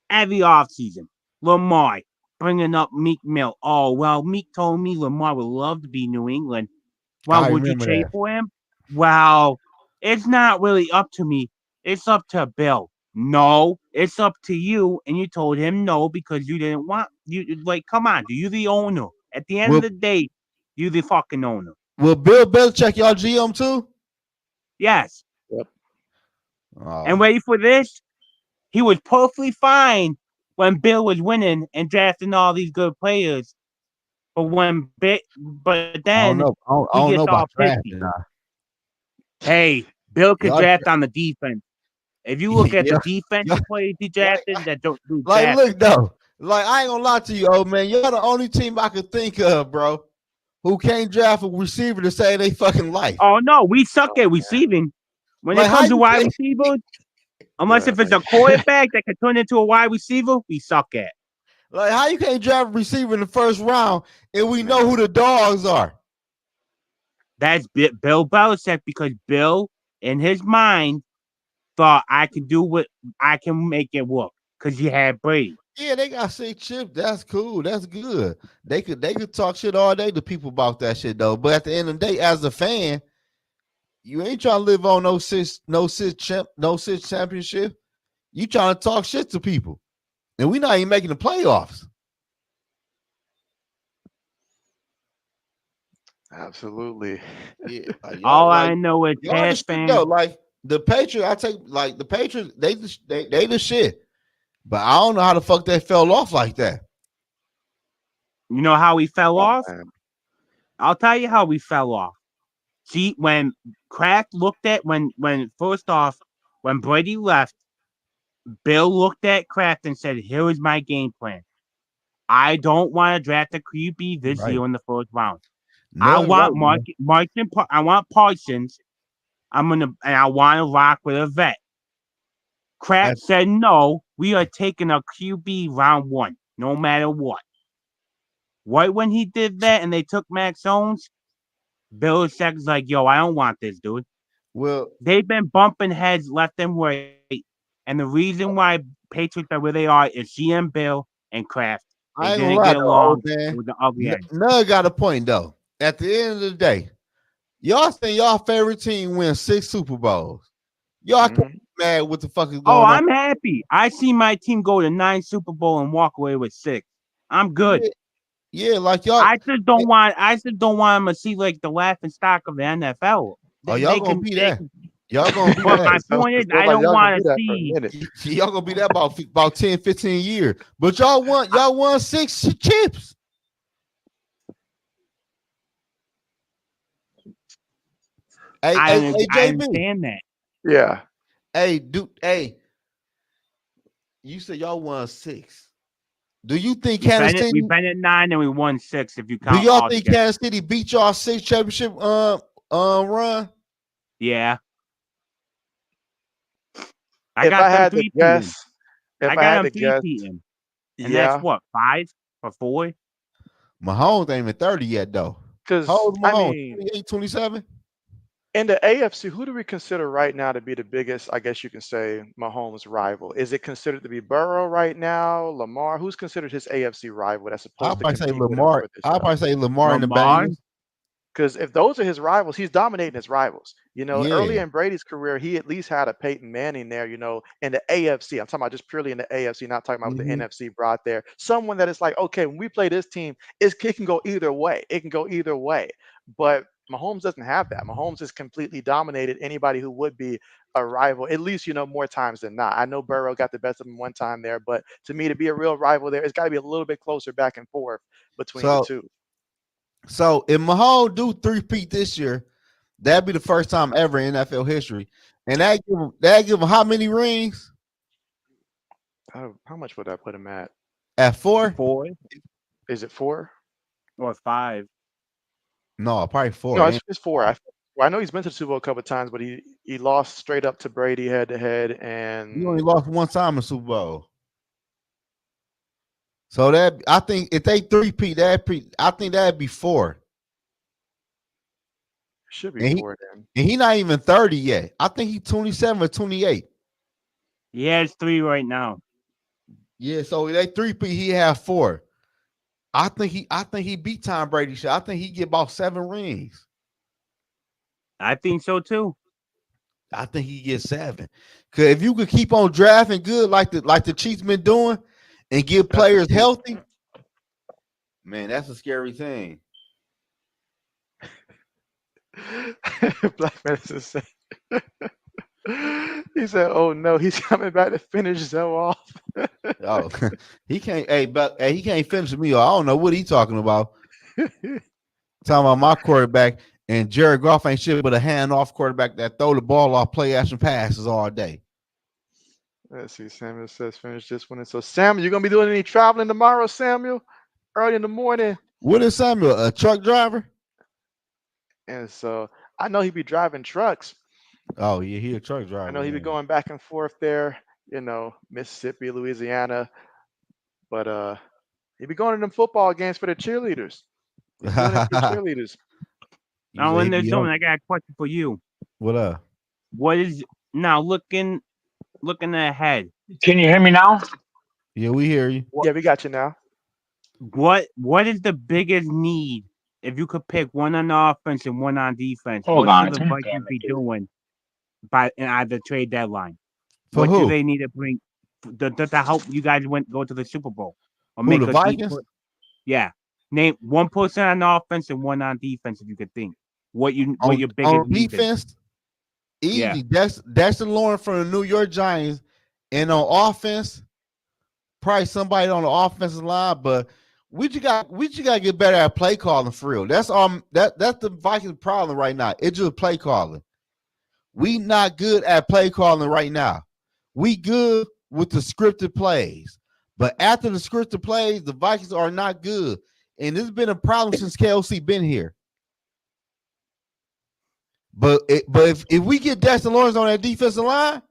every offseason. Lamar bringing up Meek Mill. Oh well, Meek told me Lamar would love to be New England. Well, I would you remember trade that. for him? Well, it's not really up to me. It's up to Bill. No, it's up to you. And you told him no because you didn't want you like. Come on, do you the owner? At the end of Will the day, you the fucking owner. Will Bill Belichick y'all GM too? Yes. Yep. And Oh, ready for this? He was perfectly fine when Bill was winning and drafting all these good players. But I then don't know. he I gets don't know all about pissy. drafting. Now. Hey, Bill could Y'all, draft on the defense. If you look at the yeah, y'all, defensive players he like, drafted that don't do like, jack. look though, like I ain't gonna lie to you, old man. Y'all the only team I could think of, bro, who can't draft a receiver to save they fucking life. Oh no, we suck Oh at man. receiving. When it Like how comes to you wide can't, receivers, unless Yeah, if it's like a quarterback that can turn into a wide receiver, we suck at. like how you can't draft a receiver in the first round, and we know who man. the dogs are. That's Bill Belichick because Bill, in his mind, thought I could do what I can make it work because he had Brady. Yeah, they got 6 chips. That's cool. That's good. They could talk shit all day to people about that shit though. But at the end of the day, as a fan, you ain't trying to live on no six championship. You trying to talk shit to people, and we not even making the playoffs. Absolutely. Yeah, All I know is y'all the Pats shit fans. though. Like the Patriots, I take like the Patriots. They the shit. But I don't know how the fuck they fell off like that. You know how we fell Oh off? man. I'll tell you how we fell off. See, when Kraft looked at when first off, when Brady left, Bill looked at Kraft and said, "Here is my game plan. I don't want to draft a QB this Right. year in the first round. I No, right, want man. I want Parsons. I want to rock with a vet." Kraft That's, said, "No, we are taking a QB round one, no matter what." Right when he did that, and they took Max Jones, Bill Belichick's like, "Yo, I don't want this, dude." well, They've been bumping heads left and right. And the reason why Patriots are where they are is GM Bill and Kraft. They I ain't didn't gonna get lie though, old along. It man. was an ugly end. Nug got a point though. At the end of the day, Y'all saying y'all favorite team win 6 Super Bowls. Y'all can't Mhm. be mad what the fuck is Oh, going on. I'm happy. I see my team go to 9 Super Bowl and walk away with 6. I'm good. Yeah, yeah, like y'all. I just don't want. I just don't want them to see like the laughing stock of the NFL. Oh, They, y'all they gonna can. be They that. can. Y'all gonna be But that. my So point is, it sounds I like don't y'all gonna be want to that for a see. minute. Y'all gonna be that about 10, 15 years. But y'all won 6 chips. Hey, I JB. understand that. Yeah, Hey, dude. Hey, you said y'all won 6. Do you think Kansas We've City? been at 9 and we won 6 if you Do count y'all all think together. Kansas City beat y'all 6 championship run? Yeah, I if I got them had to three peating. guess, if I I got had them to three guess, peating, and that's yeah, what 5 or 4. Mahomes ain't even 30 yet though. How because old is I Mahomes? mean, 28, 27? in the AFC, who do we consider right now to be the biggest? I guess you can say Mahomes' rival. Is it considered to be Burrow right now? Lamar? Who's considered his AFC rival that's I'll supposed to probably say compete with him Lamar. for this I'll belt? probably say Lamar and the Lamar, Bengals. Because if those are his rivals, he's dominating his rivals. Early Yeah. in Brady's career, he at least had a Peyton Manning there, in the AFC. I'm talking about just purely in the AFC, not talking about what the Hmm. NFC brought there. Someone that is like, okay, when we play this team, it can go either way. It can go either way. But Mahomes doesn't have that. Mahomes has completely dominated anybody who would be a rival, at least, more times than not. I know Burrow got the best of him one time there, but to me, to be a real rival there, it's got to be a little bit closer back and forth between the So two. so if Mahomes do three-peat this year, that'd be the first time ever in NFL history. And that give him how many rings? How much would I put him at? At 4? 4 Is it four? or 5. No, probably 4. No, it's four. Well, I know he's been to the Super Bowl a couple of times, but he lost straight up to Brady head to head, He only and lost one time in Super Bowl. So that I think if they three-peat, I think that'd be 4. should be And he four then. and he not even 30 yet. I think he's 27 or 28. He has 3 right now. Yeah, so they three-peat, he have 4. I think he beat Tom Brady. I think he get about 7 rings. I think so too. I think he gets 7. Cause if you could keep on drafting good like the Chiefs been doing and get That's the players truth. healthy, man, that's a scary thing. Black Medicine said. He said, "Oh no, he's coming back to finish Zoe off." Oh, he can't. But he can't finish me. I don't know what he talking about. Talking about my quarterback and Jared Goff ain't shit but a hand-off quarterback that throw the ball off play action passes all day. Let's see. Samuel says, "Finish this one." And so, Samuel, you gonna be doing any traveling tomorrow, Samuel? Early in the morning. What is Samuel? A truck driver? And so, I know he be driving trucks. Oh yeah, he a truck I driver know he be then. going back and forth there. Mississippi, Louisiana, but he be going to them football games for the cheerleaders. He be doing it for the cheerleaders. You Now, say he when there's be someone, home. I got a question for you. What up? What is now looking ahead? Can you hear me now? Yeah, we hear you. What Yeah, we got you now. what is the biggest need if you could pick one on offense and one on defense? Hold What should on. the Damn Vikings it, be dude. doing by in either trade deadline? For What do who? they need to bring to help you guys go to the Super Bowl or Who, the make a deep? Vikings? Yeah, name one person on offense and one on defense if you could think. What On your on biggest need is? defense, Yeah. easy. That's the Lawrence from the New York Giants. And on offense, probably somebody on the offensive line, but we just got to get better at play calling for real. That's the Vikings problem right now. It's just play calling. We not good at play calling right now. We good with the scripted plays, but after the scripted plays, the Vikings are not good, and this has been a problem since KLC been here. But if we get Dexter Lawrence on that defensive line,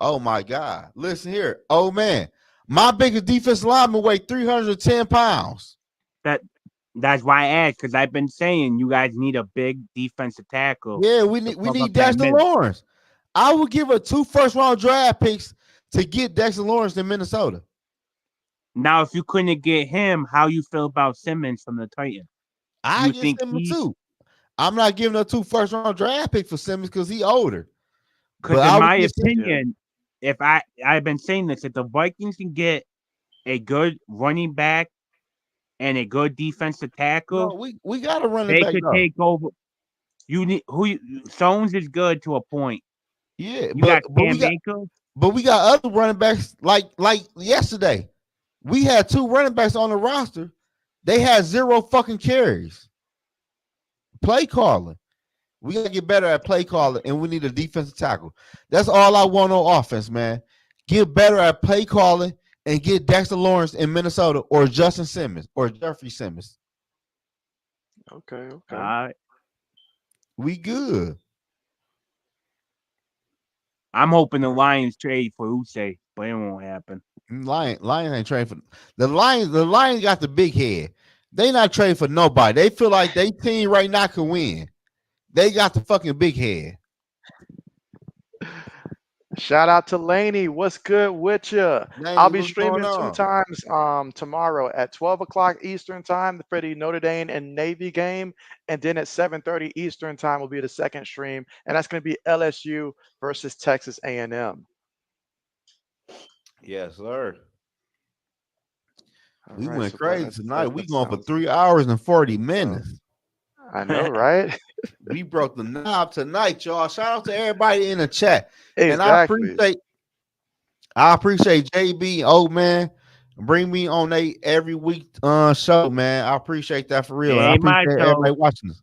oh my God! Listen here, oh man, my biggest defensive lineman weighed 310 pounds. That that's why I asked because I've been saying you guys need a big defensive tackle Yeah, we to need we plug up need that Dexter middle. Lawrence. I would give her 2 first-round draft picks to get Dexter Lawrence in Minnesota. Now, if you couldn't get him, how you feel about Simmons from the Titans? Do I you get think Simmons he's too. I'm not giving up 2 first-round draft picks for Simmons because he older. But Because in I would my get Yeah. opinion, if I've been saying this, if the Vikings can get a good running back and a good defensive tackle, no. We got a running they back could though. take over. You need Stones is good to a point. Yeah, You got but Cam Akers. we got other running backs like yesterday. We had 2 running backs on the roster. They had 0 fucking carries. Play calling. We gotta get better at play calling, and we need a defensive tackle. That's all I want on offense, man. Get better at play calling and get Dexter Lawrence in Minnesota or Justin Simmons or Jeffrey Simmons. Okay. Okay. Uh, We good. I'm hoping the Lions trade for Uche, but it won't happen. Lions ain't trading for the Lions. The Lions got the big head. They not trading for nobody. They feel like they team right now can win. They got the fucking big head. Shout out to Laney. What's good with you? I'll Laney, be what's going streaming two on? times tomorrow at 12 o'clock Eastern time for the Notre Dame and Navy game, and then at 7:30 Eastern time will be the second stream, and that's going to be LSU versus Texas A&M. Yes, sir. All We right, went so that crazy that, tonight. that, We that going for sounds 3 hours and 40 so. minutes. I know, right? We broke the knob tonight, y'all. Shout out to everybody in the chat. And Exactly. I appreciate JB, old man. Bring me on a every week show, man. I appreciate that for real. It And I ain't my appreciate show. everybody watching this.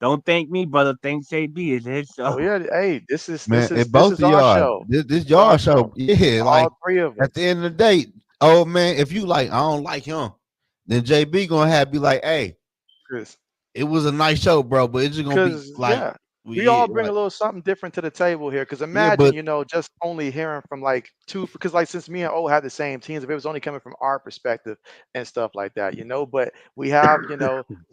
Don't thank me, brother. Thank JB. It's his Oh show. yeah. Hey, this is Man, this is and this both is of our y'all, show. this This is our y'all show. show. Yeah, like All three of at the us. end of the day, oh man, if you like, I don't like him, then JB gonna have to be like, hey, it was a nice show, bro, but it's just gonna be Because like, yeah, we yeah, all bring a like, little something different to the table here. Because yeah, imagine, but just only hearing from like two. Because like since me and O had the same teams, if it was only coming from our perspective and stuff like that. But we have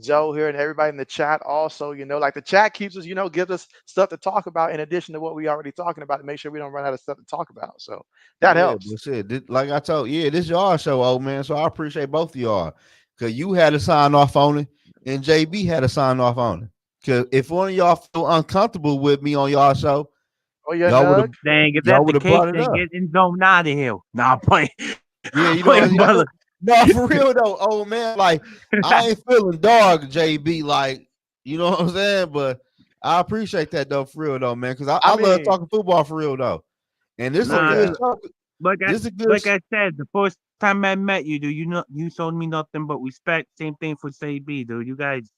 Joe here and everybody in the chat also. Like the chat keeps us, gives us stuff to talk about in addition to what we already talking about to make sure we don't run out of stuff to talk about. So that yeah, helps. but shit, like I told, yeah, this y'all show, old man. So I appreciate both of y'all. Cause you had to sign off on it, and JB had to sign off on it. Cause if one of y'all feel uncomfortable with me on y'all show, Oh yeah, y'all would have Nug. Dang, if y'all that's would the have case, brought it then up. get in zone out of here. Nah, I'm playing. Yeah, I'm playing, brother. no, for real though, old man. Like I ain't feeling dog, JB. Like you know what I'm saying, but I appreciate that though, for real though, man. Because I I love mean, talking football for real though, and this is oh a Nah, good yeah. dude. show. This is a good. Like I said, the first time I met you, dude, you showed me nothing but respect. Same thing for JB, dude. You guys,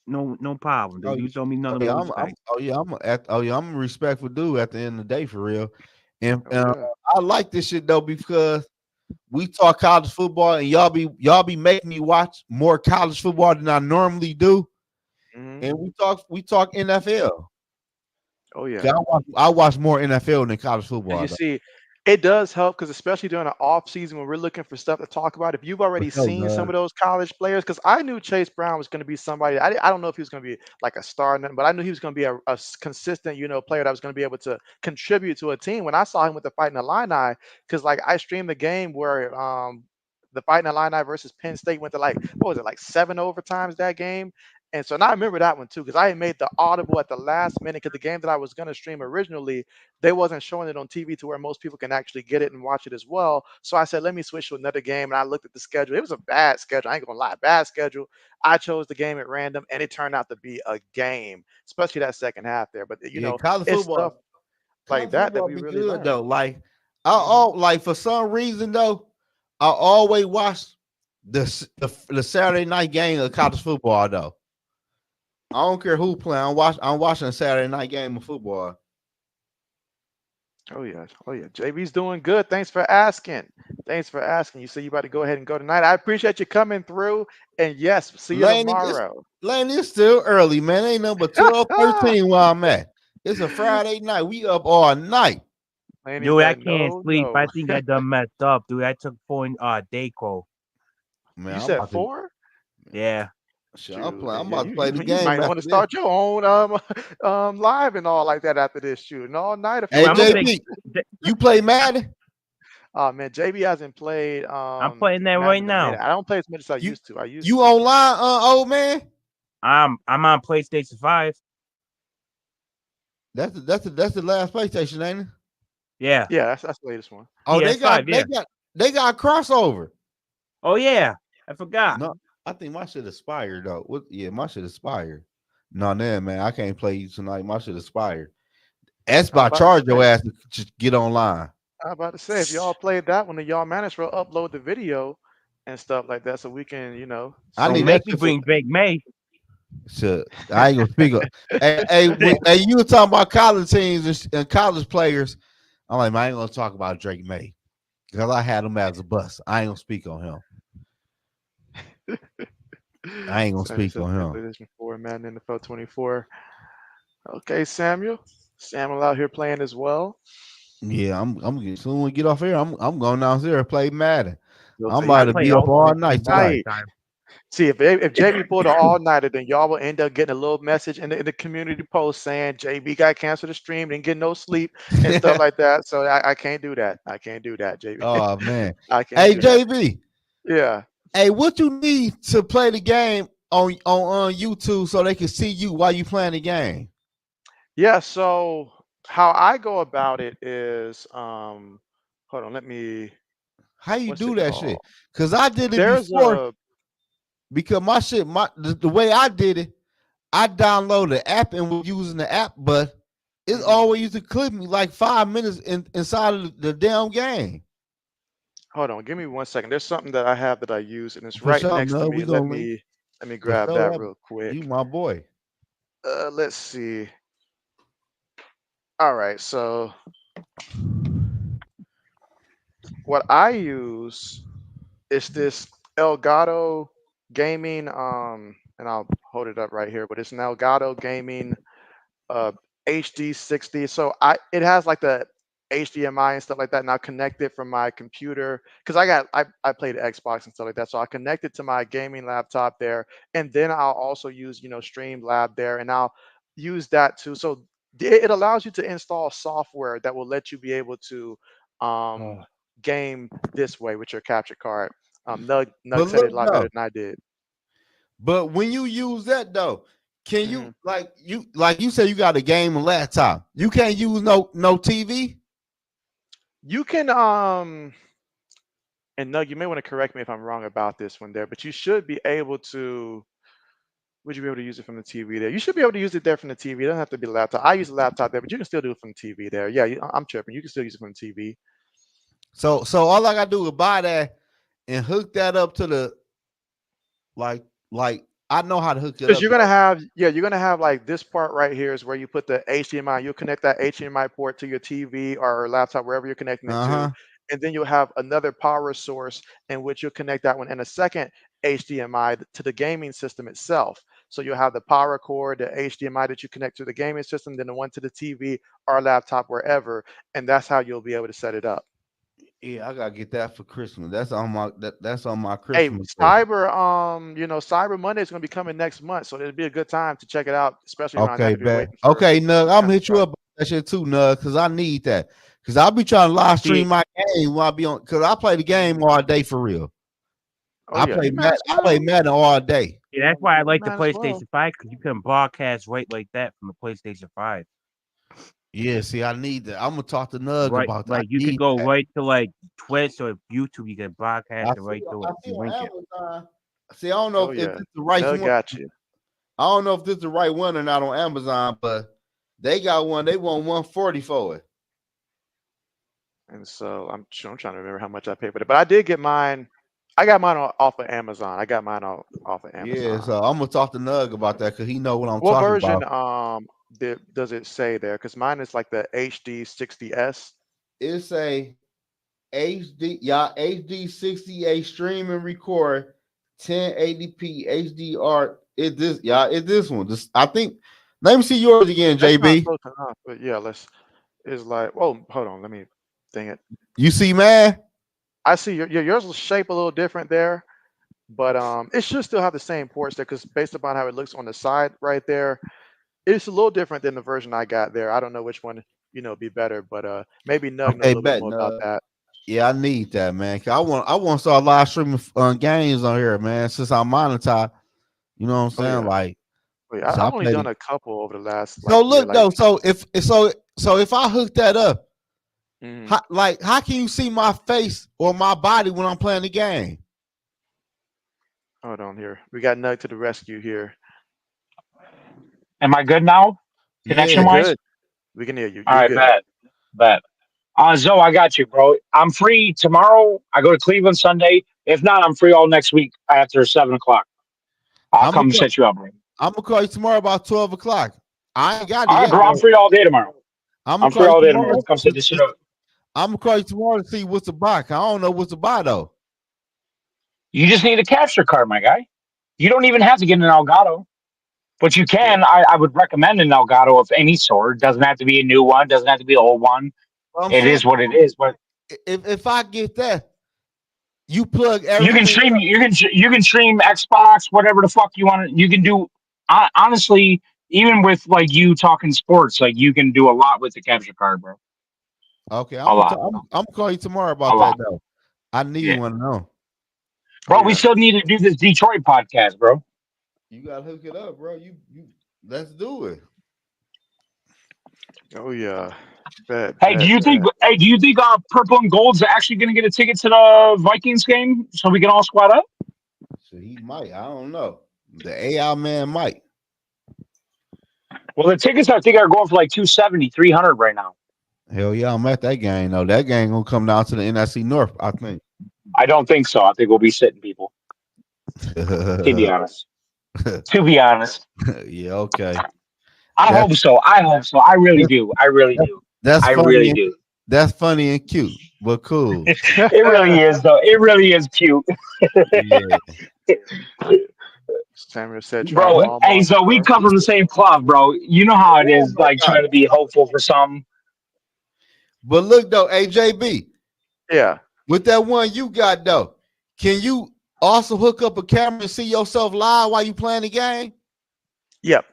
no problem, Oh, dude. You showed me oh nothing yeah, but I'm respect. oh yeah, I'm a respectful dude at the end of the day for real. And Oh yeah. I like this shit though because we talk college football and y'all be making me watch more college football than I normally do. Hmm. And we talk NFL. Oh yeah. 'Cause I watch more NFL than college And football you though. see, it does help because especially during the off season when we're looking for stuff to talk about, if you've For already sure, seen some man. of those college players, because I knew Chase Brown was going to be somebody. I don't know if he was going to be like a star, or nothing, but I knew he was going to be a consistent, player that was going to be able to contribute to a team. When I saw him with the Fighting Illini, because like I streamed the game where the Fighting Illini versus Penn State went to like what was it like 7 overtimes that game. And so now I remember that one too, because I had made the audible at the last minute because the game that I was going to stream originally they wasn't showing it on TV to where most people can actually get it and watch it as well. So I said, let me switch to another game. And I looked at the schedule. It was a bad schedule. I ain't gonna lie, bad schedule. I chose the game at random, and it turned out to be a game, especially that second half there. But Yeah, college it's stuff football. like College that football we be really good learn. though. Like Hmm. like for some reason though, I always watch the Saturday night game of college football though. I don't care who playing. I'm watching a Saturday night game of football. Oh yeah, oh yeah. JB's doing good. Thanks for asking. Thanks for asking. You say you about to go ahead and go tonight. I appreciate you coming through. And yes, see you tomorrow. Lane, it's still early, man. Ain't number 12:13 where I'm at. It's a Friday night. We up all night. Laney Dude, I said, can't no, sleep. I no. think I done messed up, dude. I took point Dayco. Man, You I'm said about to four? Yeah. shit, Shoot, I'm then about to play the you game might want after to this. start your own live and all like that after this shooting all night if you Hey I'm want gonna to. play. JB, you play Madden? Oh man, JB hasn't played I'm playing that Madden right in a minute. now. I don't play as much as I You used to. I used you to. online, old man? I'm on PlayStation 5. That's the last PlayStation, ain't it? Yeah, Yeah, that's the latest one. Oh, they got PS5. they Yeah. got they got crossover. Oh yeah, I forgot. No, I think my shit expired though. What? Yeah, my shit expired. No, man, I can't play you tonight. My shit expired. Ask I was about about to charge your say. ass to just get online. I was about to say if y'all played that one, then y'all managed to upload the video and stuff like that, so we can, I Don't need see. that make me shit for bring Big May. shit. I ain't gonna speak up. Hey, you were talking about college teams and college players. I'm like, man, I ain't gonna talk about Drake May because I had him as a bust. I ain't gonna speak on him. I ain't gonna Sammy speak says on play him. PlayStation 4, Madden NFL 24. Okay, Samuel. Samuel out here playing as well. Yeah, I'm soon we get off here. I'm going downstairs and play Madden. You'll I'm say he I about to finna play be get up off all Ultimate night Team all the tonight. night. time. See, if JB pulled an all nighter, then y'all will end up getting a little message in the community post saying JB got canceled the stream, didn't get no sleep and stuff like that. So I can't do that. I can't do that, JB. Oh man. I can't Hey do that. JB. Yeah. Hey, what you need to play the game on YouTube so they can see you while you playing the game? Yeah. So how I go about it is, hold on, How you what's do it that called? shit? Cause I did it There's before. a, Because my shit, the way I did it, I downloaded the app and was using the app, but it mhm. always used to clip me like 5 minutes inside of the damn game. Hold on, give me 1 second. There's something that I have that I use, and it's For right sure, next to no, we me. gonna link. Let me For grab sure, that that real you quick. my boy. Let's see. All right, so what I use is this Elgato Gaming, and I'll hold it up right here, but it's an Elgato Gaming uh HD 60. So it has like the HDMI and stuff like that. And I connect it from my computer because I played Xbox and stuff like that. So I connect it to my gaming laptop there, and then I'll also use Streamlab there, and I'll use that too. So it allows you to install software that will let you be able to um Oh, game this way with your capture card. Nug But said look it a lot better though, than I did. but when you use that though, can Mhm. you like you say you got a game and laptop? You can't use no TV. You can and Nug, you may want to correct me if I'm wrong about this one there, but you should be able to. Would you be able to use it from the TV there? You should be able to use it there from the TV. It doesn't have to be a laptop. I use a laptop there, but you can still do it from the TV there. Yeah, I'm tripping. You can still use it from the TV So all I gotta do is buy that and hook that up to the like I know how to hook it because up though. you're gonna have like this part right here is where you put the HDMI. You'll connect that HDMI port to your TV or laptop wherever you're connecting it to, Uh-huh. and then you'll have another power source in which you'll connect that one and a second HDMI to the gaming system itself. So you'll have the power cord, the HDMI that you connect to the gaming system, then the one to the TV or laptop wherever, and that's how you'll be able to set it up. Yeah, I gotta get that for Christmas. That's on my Hey, Christmas list. Cyber Monday is gonna be coming next month, so it'd be a good time to check it out, especially around that Okay, if you're bet. waiting for Okay, Nug, the I'm gonna capture hit you card. up about that shit too, Nug, because I need that. Cause I'll be trying to live see, stream my game while I be on. Cause I play the game Mhm. all day for real. Oh yeah, you might as I play well. Madden all day. yeah, that's why I You like the might as well. PlayStation 5 because you can broadcast right like that from the PlayStation 5. Yeah, see, I need that. I'm gonna talk to Nug Right, about that. I like you could need go that. right to like Twitch or YouTube. You can broadcast it right to I it if see you on link it. Amazon. See, I don't know Oh if yeah, this the right Nug one. got you. I don't know if this the right one or not on Amazon, but they got one. They want 140 for it. And so I'm trying to remember how much I paid for it, but I did get mine. I got mine off of Amazon. I got mine off of Yeah, Amazon. so I'm gonna talk to Nug about that because he know what I'm What talking version about. does it say there? Because mine is like the HD 60s. It's a HD, y'all, HD 60A stream and record 1080p HDR. It this y'all, it this one. This I think. Let me see yours again, That's not JB. close enough, but yeah, let's. Is like, oh, hold on, let me. Dang it. You see, man? I see yours will shape a little different there, but it should still have the same ports there because based upon how it looks on the side right there, it's a little different than the version I got there. I don't know which one be better, but maybe Nug know a Okay, little bit bet. more about that. Yeah, I need that, man. 'Cause I want to start live streaming games on here, man. Since I monetize, you know what I'm Oh saying? yeah, Like. Wait, So I I've only played done it. a couple over the last So like year. look Like, though, so if I hook that up, mhm. how can you see my face or my body when I'm playing the game? Hold on here. We got Nug to the rescue here. Am I good now, Yeah. connection You're wise? good. We can hear you. All You're right, good. bet. Zoe, I got you, bro. I'm free tomorrow. I go to Cleveland Sunday. If not, I'm free all next week after 7 o'clock. I'll I'm gonna come call, set you up, bro. I'm gonna call you tomorrow about 12 o'clock. I ain't got it All right, yet bro. I'm though. free all day tomorrow. I'm gonna I'm free call you all day tomorrow. tomorrow. We'll come set this shit up. I'm gonna call you tomorrow to see what's the buy. I don't know what's the buy though. You just need a capture card, my guy. You don't even have to get an Elgato, but you Yeah. can. I would recommend an Elgato of any sort. Doesn't have to be a new one. Doesn't have to be an old one. But I'm It saying is what it is. But if I get that, you plug you can everything stream. up. You can stream Xbox, whatever the fuck you want. You can do. Honestly, even with like you talking sports, like you can do a lot with the capture card, bro. Okay, A lot, I'm gonna call you tomorrow a about that lot. though. I need Yeah, one to know. Oh bro. We yeah. still need to do this Detroit podcast, bro. You gotta hook it up, bro. You let's do it. Oh yeah. Bet, Hey, do bet, you think? bet. Hey, do you think Purple and Gold's actually going to get a ticket to the Vikings game so we can all squad up? So he might. I don't know. The AI man might. Well, the tickets I think are going for like 270, 300 right now. Hell yeah, I'm at that game though. That game gonna come down to the NFC North, I think. I don't think so. I think we'll be sitting people. To be honest. To be honest, Yeah, okay. I That's hope so. I hope so. I really that's do. I really that's, do. that's I funny really and do. that's funny and cute, but cool. It really is though. It really is cute, Yeah. Samuel said try bro. What? Hey, Walmart so we store. come from the same cloth, bro. You know how it Oh is, my like god. trying to be hopeful for something. But look though, AJB, Yeah. with that one you got though, can you also hook up a camera and see yourself live while you playing the game? Yep.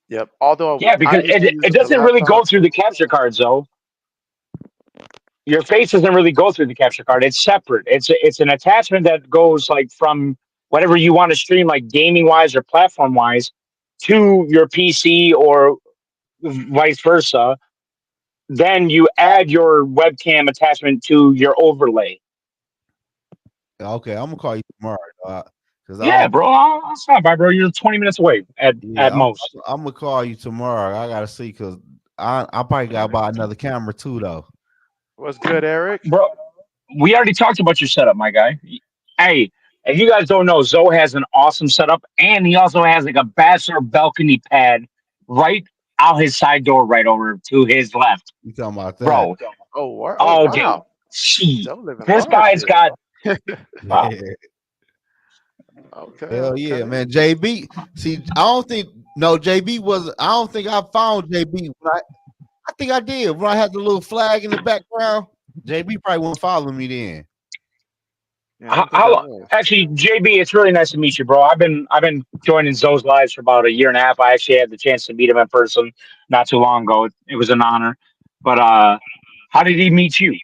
Yep. Although Yeah, I because usually it use the doesn't really go laptop. through the capture cards though. Your face doesn't really go through the capture card. It's separate. It's an attachment that goes like from whatever you want to stream, like gaming wise or platform wise, to your PC or vice versa. Then you add your webcam attachment to your overlay. Okay, I'm gonna call you tomorrow, because I Yeah, don't. bro. I'll stop by, bro. You're 20 minutes away at Yeah, most. I'm gonna call you tomorrow. I gotta see because I probably gotta buy another camera too though. What's good, Eric? Bro, we already talked about your setup, my guy. Hey, if you guys don't know, Zoe has an awesome setup, and he also has like a bachelor balcony pad right out his side door, right over to his left, You talking about that? bro. Oh Oh, dude, wow. she. Joe living This large guy's here. got. Wow. Yeah. Okay, Hell yeah, okay. man. JB. See, I don't think no JB was. I don't think I found JB. I think I did when I had the little flag in the background. JB probably won't follow me then. Yeah, I don't think I was. Actually, JB, it's really nice to meet you, bro. I've been joining Zoe's lives for about a year and a half. I actually had the chance to meet him in person not too long ago. It was an honor. But how did he meet you?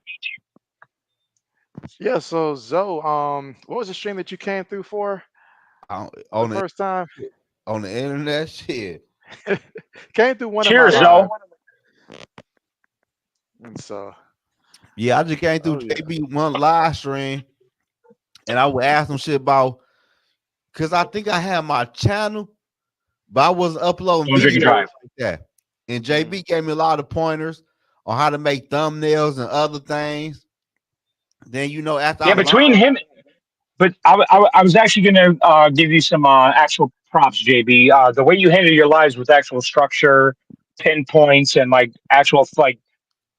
Yeah, so Zoe, what was the stream that you came through for the On the first time? on the internet, shit. Came through one of my Cheers, Zoe. lives. And so, Yeah, I just came through oh yeah. JB one live stream, and I would ask him shit about because I think I had my channel, but I wasn't uploading Don't drink and videos drive. like that. And Mhm. JB gave me a lot of pointers on how to make thumbnails and other things. Then after I Yeah, learned, between him, but I was actually going to give you some actual props, JB. The way you handle your lives with actual structure, pinpoints, and like actual like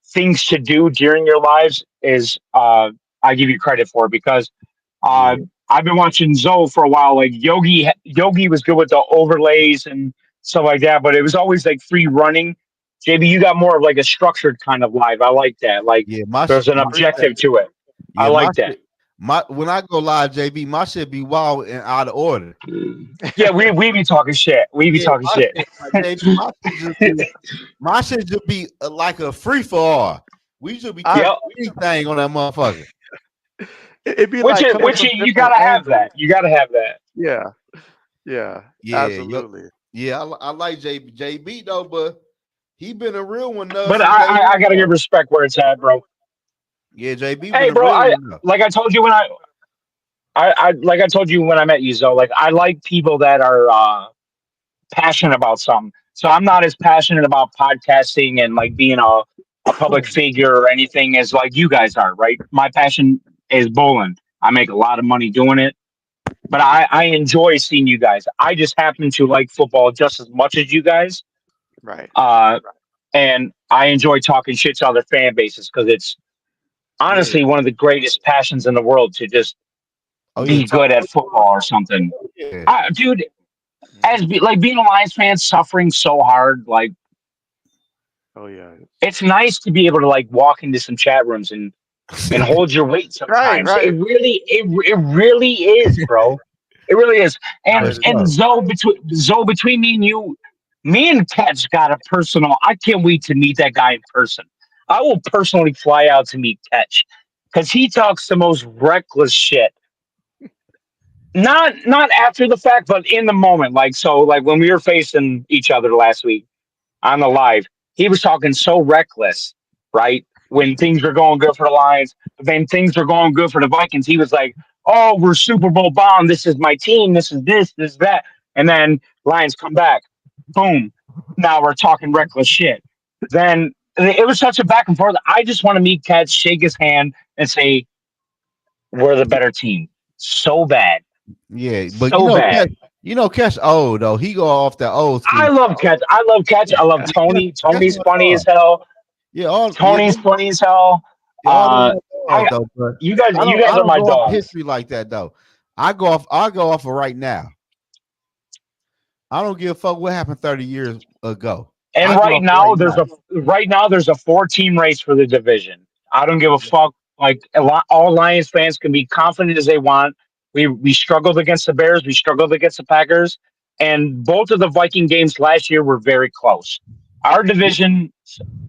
things to do during your lives is I give you credit for because uh, yeah, I've been watching Zoe for a while. Like Yogi was good with the overlays and stuff like that, but it was always like free running. JB, you got more of like a structured kind of live. I like that. Like yeah, my there's an Appreciate objective it. to it. I yeah, my like that. shit, my when I go live, JB, my shit be wild and out of order. Yeah, we be talking shit. We be Yeah, talking my shit. shit, like JB, my shit just be like a free for all. We should be I touching Yep. anything on that motherfucker. it'd be Which like is coming which from you different gotta have angles. that. You gotta have that. Yeah, yeah, Yeah, absolutely. Yeah, I like JB though, but he been a real one But since day I one gotta give though. respect where it's at, bro. Yeah, JB been Hey, a bro, real I one though. like I told you when I like I told you when I met you, Zoe. Like I like people that are passionate about something. So I'm not as passionate about podcasting and like being a public figure or anything as like you guys are, right? My passion is bowling. I make a lot of money doing it, but I enjoy seeing you guys. I just happen to like football just as much as you guys. Right. Uh, and I enjoy talking shit to other fan bases because it's Yeah. honestly one of the greatest passions in the world to just Oh yeah, be talk good at football. football or something. Yeah. Dude, Hmm. like being a Lions fan, suffering so hard, like Oh yeah. it's nice to be able to like walk into some chat rooms and hold your weight Right. sometimes. Right. It really is, bro. It really is. For And sure. Zoe between me and you, me and Catch got a personal. I can't wait to meet that guy in person. I will personally fly out to meet Catch because he talks the most reckless shit. Not after the fact, but in the moment. Like so, like when we were facing each other last week on the live, he was talking so reckless, right? When things were going good for the Lions, then things were going good for the Vikings. He was like, "Oh, we're Super Bowl bound. This is my team. This is that." And then Lions come back, boom. Now we're talking reckless shit. Then it was such a back and forth. I just want to meet Cat, shake his hand, and say, "We're the better team." So bad, Yeah, but so bad. Cash old though. He go off that old I school. love Catch. I love Catch. I love Cash, Tony. Cash Tony's my funny dog. as hell. Yeah, all yeah, Tony's funny as hell. all them Uh, my I dogs though, but you guys I are don't my go off dogs. history like that though. I go off of right now. I don't give a fuck what happened 30 years ago. And I go off right now. right now there's a 4 team race for the division. I don't give a fuck. Like all Lions fans can be confident as they want. We struggled against the Bears. We struggled against the Packers, and both of the Viking games last year were very close. Our division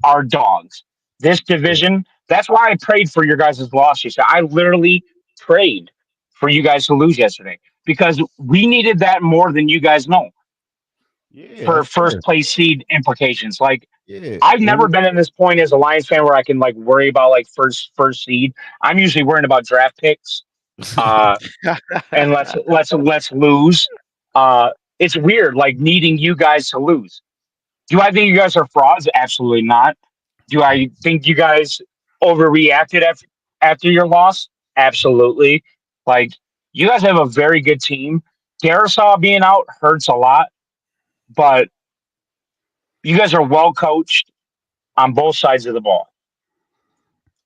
are dogs. This Yeah. division. That's why I prayed for your guys' loss. You said I literally prayed for you guys to lose yesterday because we needed that more than you guys know Yeah, for of first course. place seed implications. Like Yeah. I've never And been in this point as a Lions fan where I can like worry about like first seed. I'm usually worrying about draft picks. Uh, and let's lose. Uh, it's weird like needing you guys to lose. Do I think you guys are frauds? Absolutely not. Do I think you guys overreacted after your loss? Absolutely. Like you guys have a very good team. Darisaw being out hurts a lot, but you guys are well coached on both sides of the ball.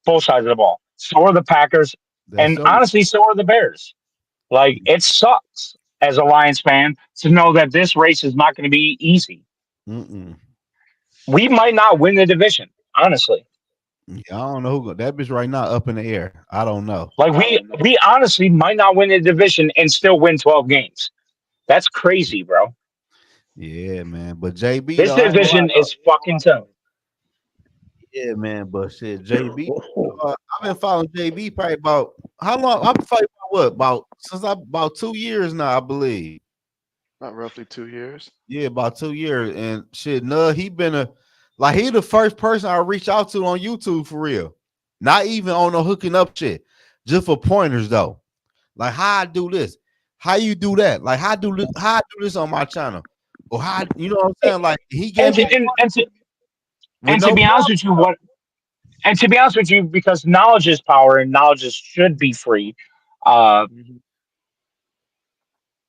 Both sides of the ball. So are the Packers, that's and so honestly, so are the Bears. Like it sucks as a Lions fan to know that this race is not going to be easy. mm-mm. We might not win the division, honestly. Yeah, I don't know that bitch right now up in the air. I don't know. Like we honestly might not win the division and still win 12 games. That's crazy, bro. Yeah, man. But JB This though, I ain't gonna lie division though. is fucking tough. Yeah, man. But shit, JB. I've been following JB probably about how long? I've been following about what? About 2 years now, I believe. About roughly 2 years. Yeah, about 2 years. And shit, no, he been he the first person I reached out to on YouTube for real. Not even on no hooking up shit. Just for pointers though. Like how I do this, how you do that, like how I do this on my channel, or how you know what I'm saying. Like he And gave me with to no be honest with you, what and to be honest with you, because knowledge is power and should be free. Uh, Hmm.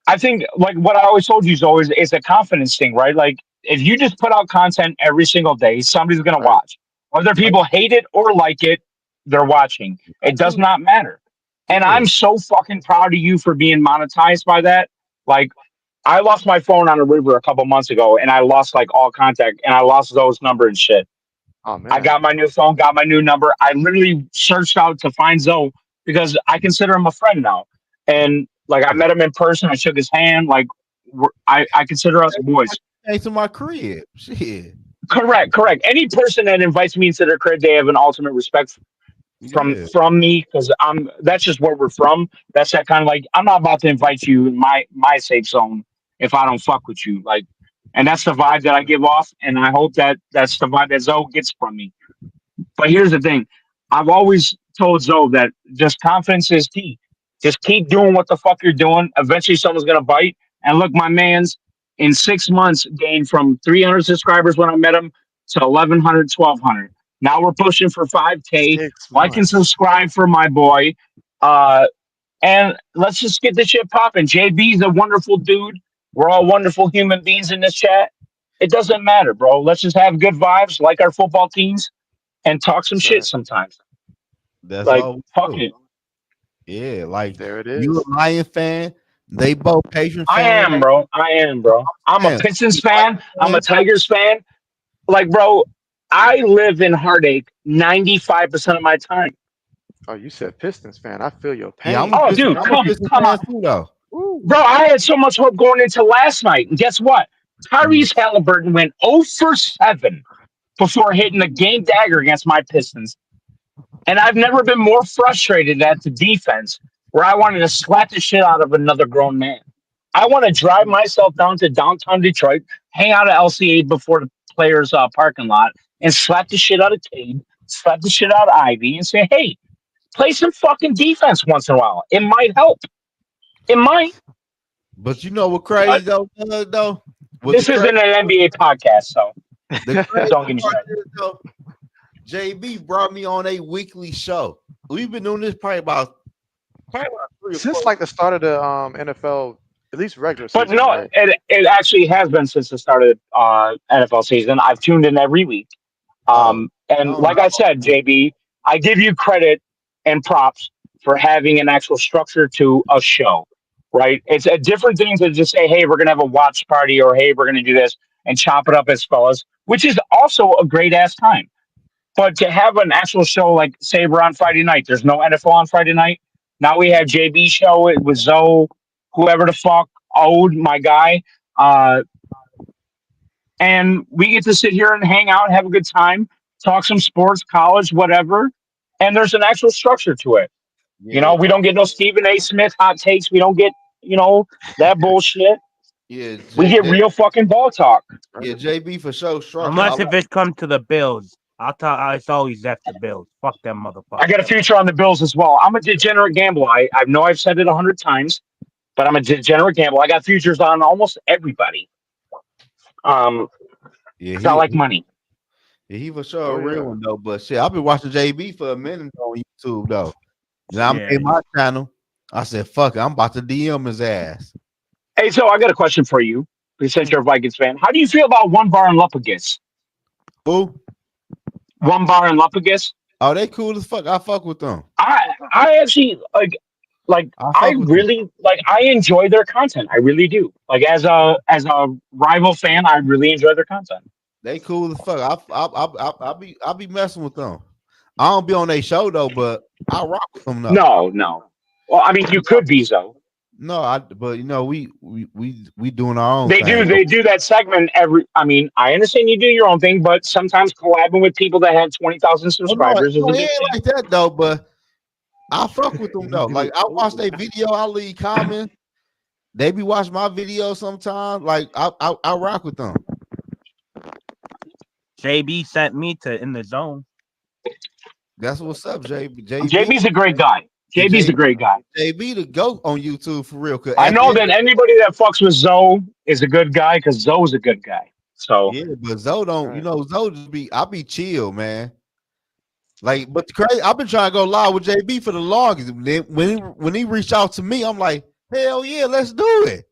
I think like what I always told you is always is a confidence thing, right? Like if you just put out content every single day, somebody's gonna Right. watch. Whether I, people hate it or like it, they're watching. I It does do, not matter. And yeah, I'm so fucking proud of you for being monetized by that. Like I lost my phone on a river a couple months ago and I lost like all contact and I lost those number and shit. Oh I man. got my new phone, got my new number. I literally searched out to find Zoe because I consider him a friend now. And like I yeah. met him in person, I shook his hand. Like I consider us boys. Hey, to my crib, shit, Correct, correct. Any person that invites me into their crib, they have an ultimate respect yeah, from me because I'm. That's just where we're from. That's that kind of like I'm not about to invite you in my safe zone if I don't fuck with you. Like and that's the vibe that I give off, and I hope that that's the vibe that Zoe gets from me. But here's the thing: I've always told Zoe that just confidence is key. Just keep doing what the fuck you're doing. Eventually, someone's gonna bite. And look, my man's in 6 months gained from 300 subscribers when I met him to 1,100, 1,200. Now we're pushing for 5K. Like and6 months. subscribe for my boy. Uh, and let's just get this shit popping. JB's a wonderful dude. We're all wonderful human beings in this chat. It doesn't matter, bro. Let's just have good vibes, like our football teams, and talk some shit Exactly. sometimes. That's Like, all we fuck do. it. Yeah, like There it you a is. Lion fan, they both Patron I fan. am, bro. I am, bro. I'm a Man, Pistons you Lion fan. I'm a fan. Tigers fan. Like, bro, I live in heartache 95% of my time. Oh, you said Pistons fan. I feel your Yeah, pain. Oh, dude, I'm a Pistons come on. fan too, though. Ooh. Bro, I had so much hope going into last night. And guess what? Mm. Tyrese Halliburton went 0 for 7 before hitting the game dagger against my Pistons. And I've never been more frustrated at the defense where I wanted to slap the shit out of another grown man. I want to drive myself down to downtown Detroit, hang out at LCA before the players' parking lot, and slap the shit out of Cade, slap the shit out of Ivy, and say, hey, play some fucking defense once in a while. It might help. It might. But you know what But crazy though? What the this crazy isn't an NBA podcast, so the crazy don't get me part started. is though, JB brought me on a weekly show. We've been doing this probably about 3 or 4. Since like the start of the NFL, at least regular But season, no, right? it actually has been since the start of NFL season. I've tuned in every week. Oh, And no, like I said, JB, I give you credit and props for having an actual structure to a show, right? It's a different thing to just say, hey, we're going to have a watch party or hey, we're going to do this and chop it up as fellas, which is also a great ass time. But to have an actual show like, say, we're on Friday night, there's no NFL on Friday night. Now we have JB show it with Zoe, whoever the fuck, Ode, my guy. Uh, and we get to sit here and hang out, have a good time, talk some sports, college, whatever. And there's an actual structure to it. You yeah, know, we don't get no Stephen A. Smith hot takes. We don't get, that bullshit. yeah, We get real fucking ball talk. yeah, JB for sure structure. Unless if it's come to the Bills, I'll tell. It's always after the Bills. Fuck them I motherfuckers. got a future on the Bills as well. I'm a degenerate gambler. I know I've said it 100 times, but I'm a degenerate gambler. I got futures on almost everybody. Um, Yeah, 'Cause I like money. he for sure a Oh real yeah. one though. But shit, I've been watching JB for a minute on YouTube though. And I Yeah. made my channel. I said, fuck it, I'm about to DM his ass. Hey, so I got a question for you. Since you're a Mhm. Vikings fan, how do you feel about One Bar and Lupagus? Who? One Bar and Lupagus? Oh, they cool as fuck. I fuck with them. I actually like I I fuck with them. really like I enjoy their content. I really do. Like as a rival fan, I really enjoy their content. They cool as fuck. I be messing with them. I don't be on their show though, but I rock with them though. No, no. Well, I mean, you could be so. No, but we doing our own They do. thing. They do that segment every. I mean, I understand you do your own thing, but sometimes collabing with people that have 20,000 Oh, no, subscribers is a no, it big ain't thing. like that though. But I fuck with them though. Like I watch their video, I leave comments. They be watching my videos sometimes. Like I rock with them. JB sent me to in the zone. That's what's up, JB. JB's a great guy. And JB's a great guy. JB the goat on YouTube for real. Cause I at the know end, that anybody that fucks with Zoe is a good guy because Zoe's a good guy. So yeah, but Zoe don't. Right. Zoe just be. I be chill, man. Like, but the crazy, I've been trying to go live with JB for the longest. Then when he reached out to me, I'm like, hell yeah, let's do it.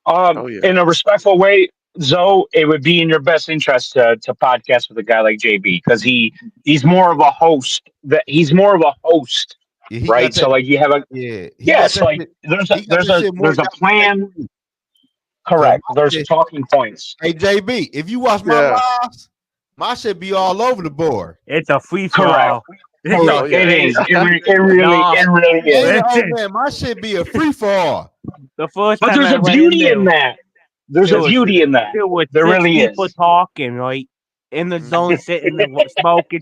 Oh yeah. in a respectful way, Zoe, it would be in your best interest to podcast with a guy like JB because he's more of a host. That he's more of a host, Yeah, he right? got that. So like you have a Yeah, he got yes, that like shit. there's a He got there's that a shit more there's a down than plan. JB. Cause Correct. my There's shit, talking points. hey JB, if you watch my Yeah. lives, my shit be all over the board. It's a free for Correct. all. It's Yeah, Oh a It yeah. is. hey, no. It really ain't is. it, oh man, my shit be a free for all. The first But time there's I a went in beauty there, in that. There's there a was beauty in that. there were There six really people is. talking, right? In the Hmm. zone, sitting there smoking.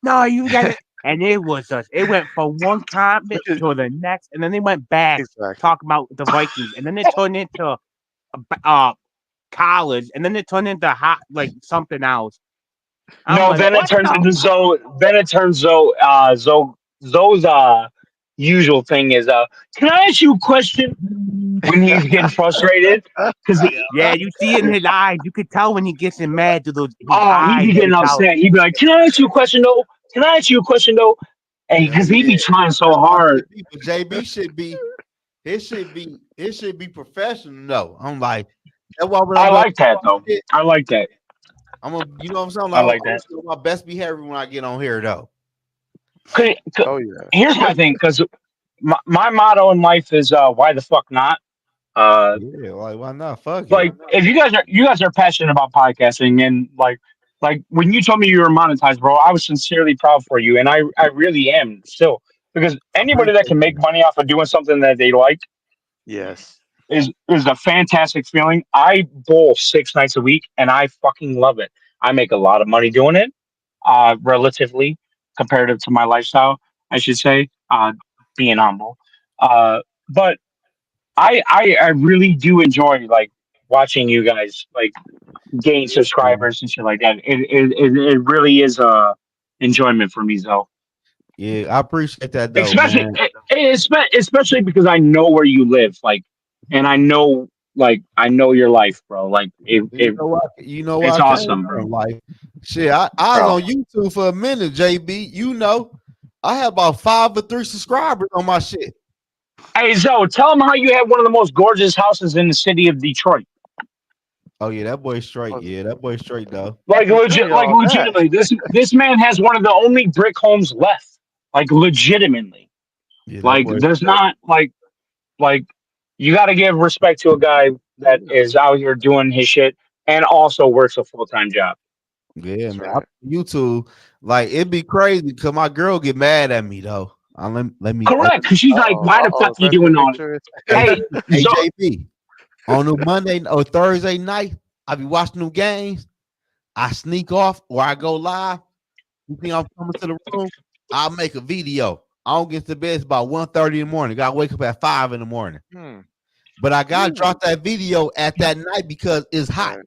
No, you got it. And it was us. It went from one comment to the next, and then they went back Exactly. talking about the Vikings, and then it turned into uh collars, and then it turned into hot like something else. I'm No, like, then it what turns the into Zoe. Then it turns Zoe's usual thing is can I ask you a question when he's getting frustrated? Because Yeah, you see it in his eyes. You could tell when he gets mad to those his oh, he'd eyes be getting stick out. upset. He'd be like, "Can I ask you a question though? Can I ask you a question though?" And Hell because he'd be yeah. trying so That's why hard. JB should be it should be professional. No, I'm like that's why when I I'm gonna like that though. shit, I like that. I'm gonna you know what I'm saying. I I'm like gonna that. show my best behavior when I get on here though. 'Cause- Oh yeah. Here's my thing, because my motto in life is why the fuck not? Uh, Yeah, like why not? Fuck it. like if you guys are passionate about podcasting and like when you told me you were monetized, bro, I was sincerely proud for you, and I really am still, because I anybody that appreciate can make that. money off of doing something that they like Yes. is a fantastic feeling. I bowl 6 nights a week, and I fucking love it. I make a lot of money doing it, relatively comparative to my lifestyle, I should say. Being humble, but I really do enjoy like watching you guys like gain Yeah, subscribers and shit like that. It really is a enjoyment for me, though. yeah, I appreciate that though, Especially man. especially because I know where you live, like, and I know your life, bro. Like You know where it's I came awesome, bro. from. Like shit, I was Bro, on YouTube for a minute, JB. You know, I had about 5 or 3 subscribers on my shit. hey Zoe, tell them how you have one of the most gorgeous houses in the city of Detroit. Oh yeah, that boy straight. Oh, Yeah, that boy straight though. Like he tell you like all that. legitimately, this man has one of the only brick homes left. Like legitimately, Yeah, that like boy there's straight. not like you got to give respect to a guy Oh that yeah. is out here doing his shit and also works a full time job. Yeah, That's man. I, right. YouTube, like it'd be crazy because my girl get mad at me though. Let Correct, me because she's Uh like, oh. "Why Uh the fuck oh. you So she doing make all this?" sure it's hey Hey, hey so JB on a Monday or Thursday night. I be watching them games. I sneak off or I go live. You think I'm coming to the room? I'll make a video. I don't get to bed it's about 1:30 in the morning. Gotta wake up at 5 in the morning. hmm. But I gotta Ooh. drop that video at that night because it's hot. Right.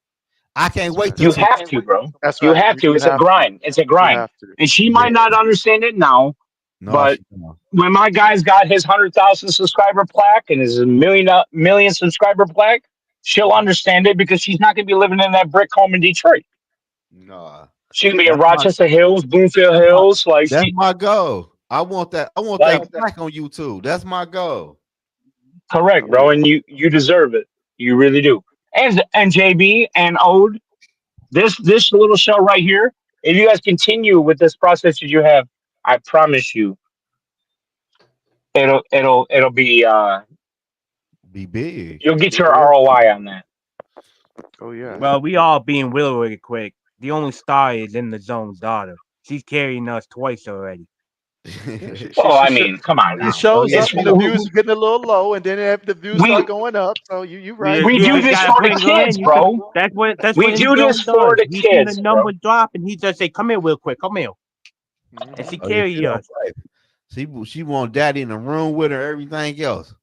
I can't That's wait right. till you tomorrow. have to, bro. That's You right. have You to. you It's a have to. grind. It's a You grind, have to. and she Yeah, might not understand it now, no, but she don't. when my guy's got his 100,000 subscriber plaque and his million subscriber plaque, she'll Mhm. understand it because she's not gonna be living in that brick home in Detroit. No. She's gonna be in That's my Rochester Hills, Bloomfield that's my Hills, like that's she my goal. I want that like plaque on YouTube. That's my goal. correct, Oh bro, yeah. and you deserve it. You really do. And JB and Ode, this little show right here, if you guys continue with this process that you have, I promise you, it'll be Be big. you'll get It your will. ROI on that. Oh yeah. Well, we all being real really quick. The only star is in the zone's daughter. She's carrying us twice already. Yeah. Well, I mean, come on She now. Oh shows yeah, up It's when the views are getting a little low, and then if the views we start going up, so you right. Yeah, we you do just this gotta for the bring her in. kids, You could. bro. That's We what his do this zone for does. the He see the kids, bro. number drop, and he just say, "Come here, real quick. Come here," and Hmm. she oh yeah, she carry don't us. play. She want daddy in the room with her, everything else.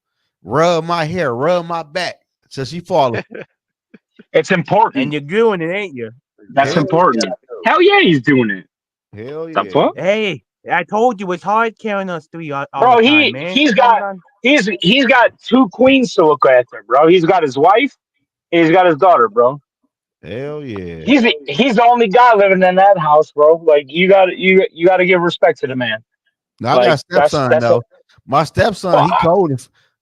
Rub my hair, rub my back. So she fall asleep. It's And important. you're doing it, ain't you? That's Hell important. yeah. Hell yeah, he's doing it. Hell The yeah. fuck, Hey, I told you it's hard carrying us three all bro? the time, man. Sometimes. He's got two queens to look after, bro. He's got his wife. He's got his daughter, bro. Hell yeah. He's the only guy living in that house, bro. Like you got to give respect to the man. Now I got a Like stepson that's a though. My stepson, well,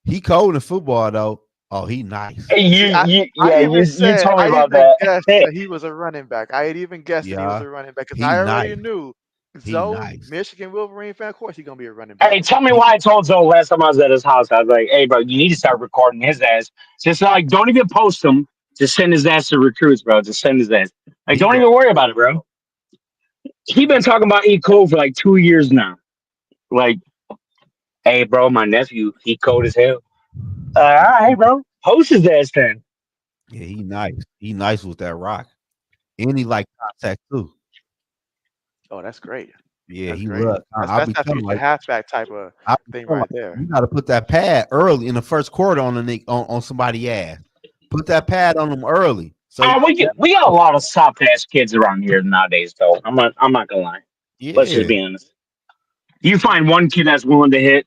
he cold in football though. Oh, he nice. See, I yeah, even you said told me I about even that. guessed that he was a running back. I had even guessed that he was Yeah, a running back because he I already nice. knew He Zoe, nice. Michigan Wolverine fan. Of course, he's gonna be a running Hey, back. tell me He, why I told Zoe last time I was at his house. I was like, "Hey, bro, you need to start recording his ass. Just like, don't even post him. Just send his ass to recruits, bro. Just send his ass. Like, he don't go. even worry about it, bro. He been talking about E code for like 2 years now. Like, hey, bro, my nephew, he cold as hell. All right, bro, post his ass then. Yeah, he nice. He nice with that rock. And he like contact too. Oh, that's great. Yeah, That's he great. love. That's I'll that's be that telling future like halfback type of I'll be thing telling right like there. you got to put that pad early in the first quarter on the on somebody ass. Put that pad on them early. So you We got a lot of soft ass kids around here nowadays, though. I'm not gonna lie. Let's just yeah. be honest. You find one kid that's willing to hit,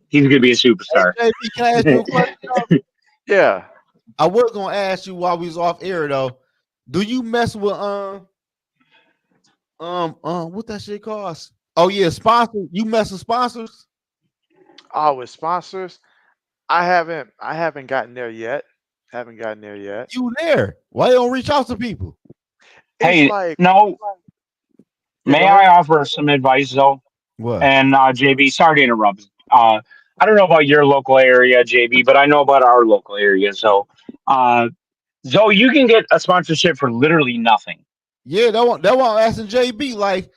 he's gonna be a Hey superstar. JB, can I ask you a question? Yeah. I was gonna ask you while we was off air though. Do you mess with what that shit costs? Oh yeah, sponsors. You mess with sponsors? Oh, with sponsors, I haven't gotten there yet. Haven't gotten there yet. You there? Why you don't reach out to people? It's Hey, like, no, yeah, may go I ahead. offer some advice though? What? And JB, sorry to interrupt. I don't know about your local area, JB, but I know about our local area. So, uh, Zoe, you can get a sponsorship for literally nothing. Yeah, that one I'm asking JB, like,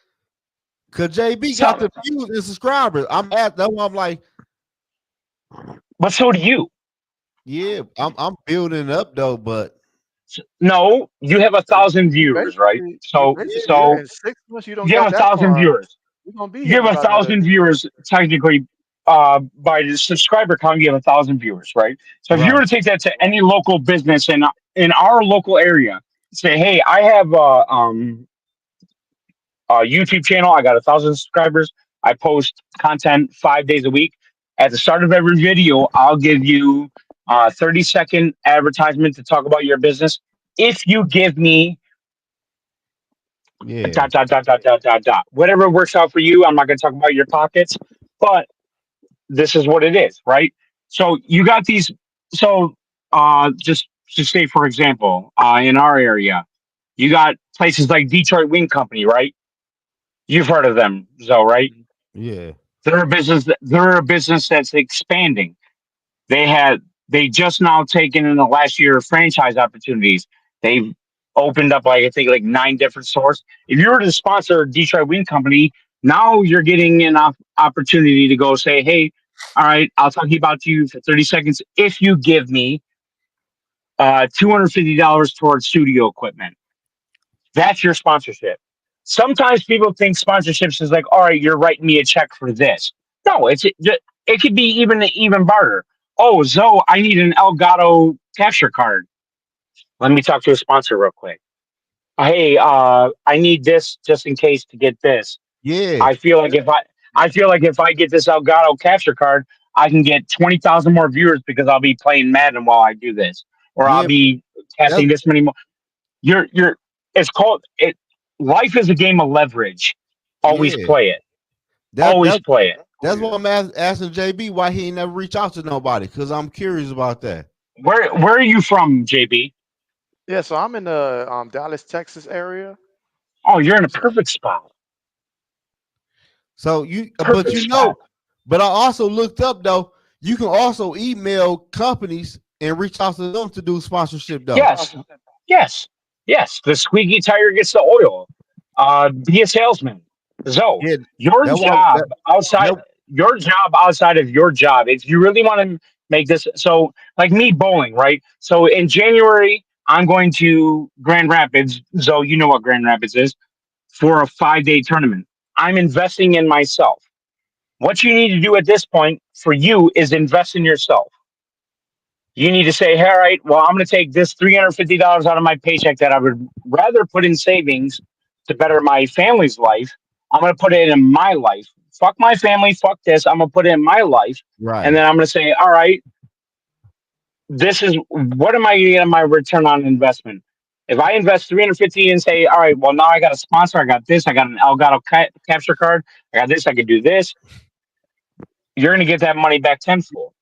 cause JB got So, the views and subscribers. I'm at that one, I'm like, but so do you. yeah, I'm building up though, but No, you have a So thousand viewers, right? you So, yeah, basically, you're so in 6 months. You don't you have got a that thousand far. viewers. We're gonna be You here in have a about another. thousand viewers technically. By the subscriber count, you have a thousand viewers, right? So if you were right. to take that to any local business in our local area, say, hey, I have a YouTube channel. I got 1,000 subscribers. I post content 5 days a week. At the start of every video, I'll give you a 30-second advertisement to talk about your business. If you give me Yeah, dot dot dot dot dot dot dot, whatever works out for you. I'm not going to talk about your pockets, but this is what it is, right? So you got these. So just to say, for example, in our area, you got places like Detroit Wing Company, right? You've heard of them, Zoe, right? Mhm. yeah, They're a business. They're a business that's expanding. They had they just now taken in the last year franchise opportunities. They've opened up like I think like 9 different stores. If you were to sponsor Detroit Wing Company, now you're getting an opportunity to go say, hey, all right, I'll talk about you for 30 seconds if you give me $250 towards studio equipment. That's your sponsorship. Sometimes people think sponsorships is like, all right, you're writing me a check for this. No, it could be even barter. Oh, Zoe, I need an Elgato capture card. Let me talk to a sponsor real quick. Hey, I need this just in case to get this. yeah, I feel like I feel like if I get this Elgato capture card, I can get 20,000 more viewers because I'll be playing Madden while I do this, or I'll yeah. be That's casting this many more. You're it's called it life is a game of leverage. Always yeah. play it. That Always that play it. Oh that's yeah. why I'm asking JB why he ain't never reach out to nobody, because I'm curious about that. Where are you from, JB? Yeah. So I'm in the Dallas, Texas area. Oh, you're in a perfect spot. So but Perfect spot. but I also looked up though. You can also email companies and reach out to them to do sponsorship though. Yes. Yes. Yes. The squeaky tire gets the oil. Be a salesman. So Yeah, your that one. job outside of your job, if you really want to make this so like me bowling, right? So in January, I'm going to Grand Rapids. So you know what Grand Rapids is for a 5 day tournament. I'm investing in myself. What you need to do at this point for you is invest in yourself. You need to say, hey, all right, well, I'm going to take this $350 out of my paycheck that I would rather put in savings to better my family's life. I'm going to put it in my life. Fuck my family. Fuck this. I'm going to put it in my life. And right. then I'm going to say, all right, this is what am I going to get on my return on investment? If I invest 350 and say, all right, well, now I got a sponsor. I got this. I got an Elgato capture card. I got this. I can do this. You're going to get that money back tenfold.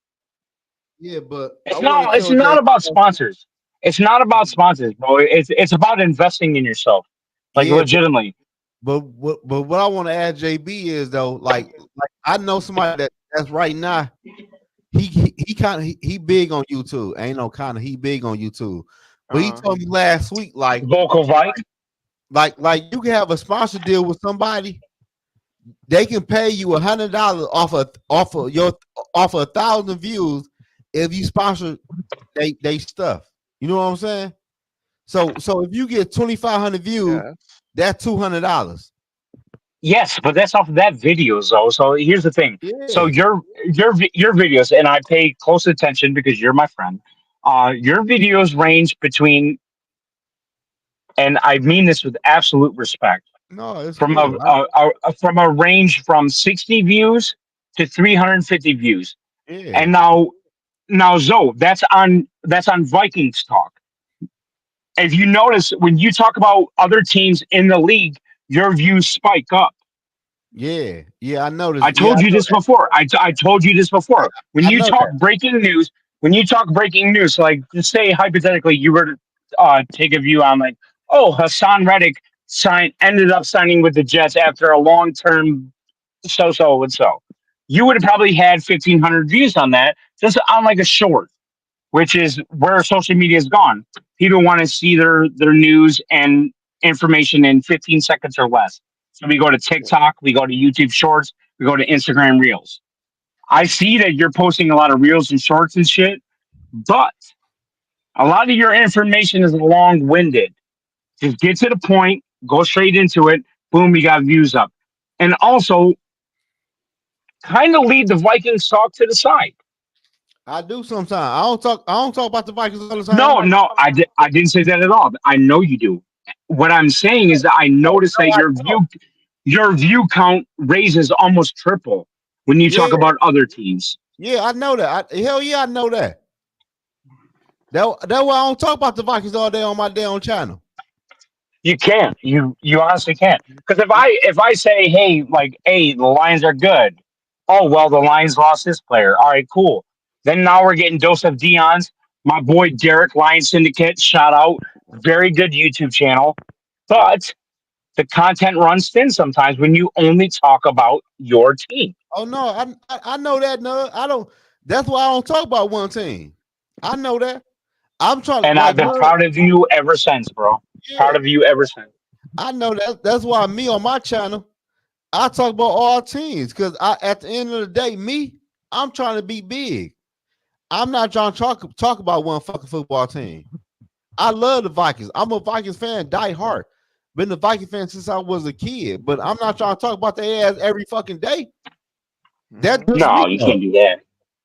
Yeah, but I It's want to not. It's tell not JB. about sponsors. It's not about sponsors, bro. It's about investing in yourself, like Yeah, legitimately. but what I want to add JB is though, like I know somebody that's right now. He kind of he big on YouTube. Ain't no kind of he big on YouTube. But he Uh, told me last week, Vocal Vike. like you can have a sponsor deal with somebody. They can pay you $100 off of 1,000 views if you sponsor they stuff. You know what I'm saying? So if you get 2,500 views, yeah. that's $200. Yes, but that's off of that videos though. So here's the thing. So Yeah, your videos, and I pay close attention because you're my friend. Your videos range between and I mean this with absolute respect, No, it's from cool. from a range from 60 views to 350 views. Yeah, And now Zoe, that's on Vikings talk. If you notice, when you talk about other teams in the league, your views spike up. yeah, yeah. I noticed. I Yeah, told you this before. I told you this before. When I you know talk that. breaking news, so like just say hypothetically you were to take a view on like, oh, Hassan Reddick ended up signing with the Jets after a long term so and so. You would have probably had 1,500 views on that just on like a short, which is where social media has gone. People want to see their news and information in 15 seconds or less. So we go to TikTok, we go to YouTube Shorts, we go to Instagram Reels. I see that you're posting a lot of Reels and Shorts and shit, but a lot of your information is long winded. Just get to the point, go straight into it. Boom, you got views up. And also, kind of leave the Vikings talk to the side. I do sometimes. I don't talk. I don't talk about the Vikings all the time. No, no, I didn't say that at all. I know you do. What I'm saying is that I No, noticed that I don't. your view count raises almost triple when you Yeah, talk about other teams. yeah. I know that. Hell yeah, I know that. That why I don't talk about the Vikings all day on my damn channel. You can't. You honestly can't. Because if I say, hey, like, hey, the Lions are good. Oh well, the Lions lost this player. All right, cool. Then now we're getting Joseph Dion's, my boy Derek Lion Syndicate. Shout out, very good YouTube channel. But the content runs thin sometimes when you only talk about your team. Oh no, I know that. No, I don't. That's why I don't talk about one team. I know that. I'm trying And like I've been no, proud of you ever since, bro. yeah. Proud of you ever since. I know that. That's why me on my channel, I talk about all teams because I at the end of the day, I'm trying to be big. I'm not trying to talk about one fucking football team. I love the Vikings. I'm a Vikings fan, die hard. Been a Viking fan since I was a kid, but I'm not trying to talk about their ass every fucking day. That's Hmm. just me No, you though. can't do that.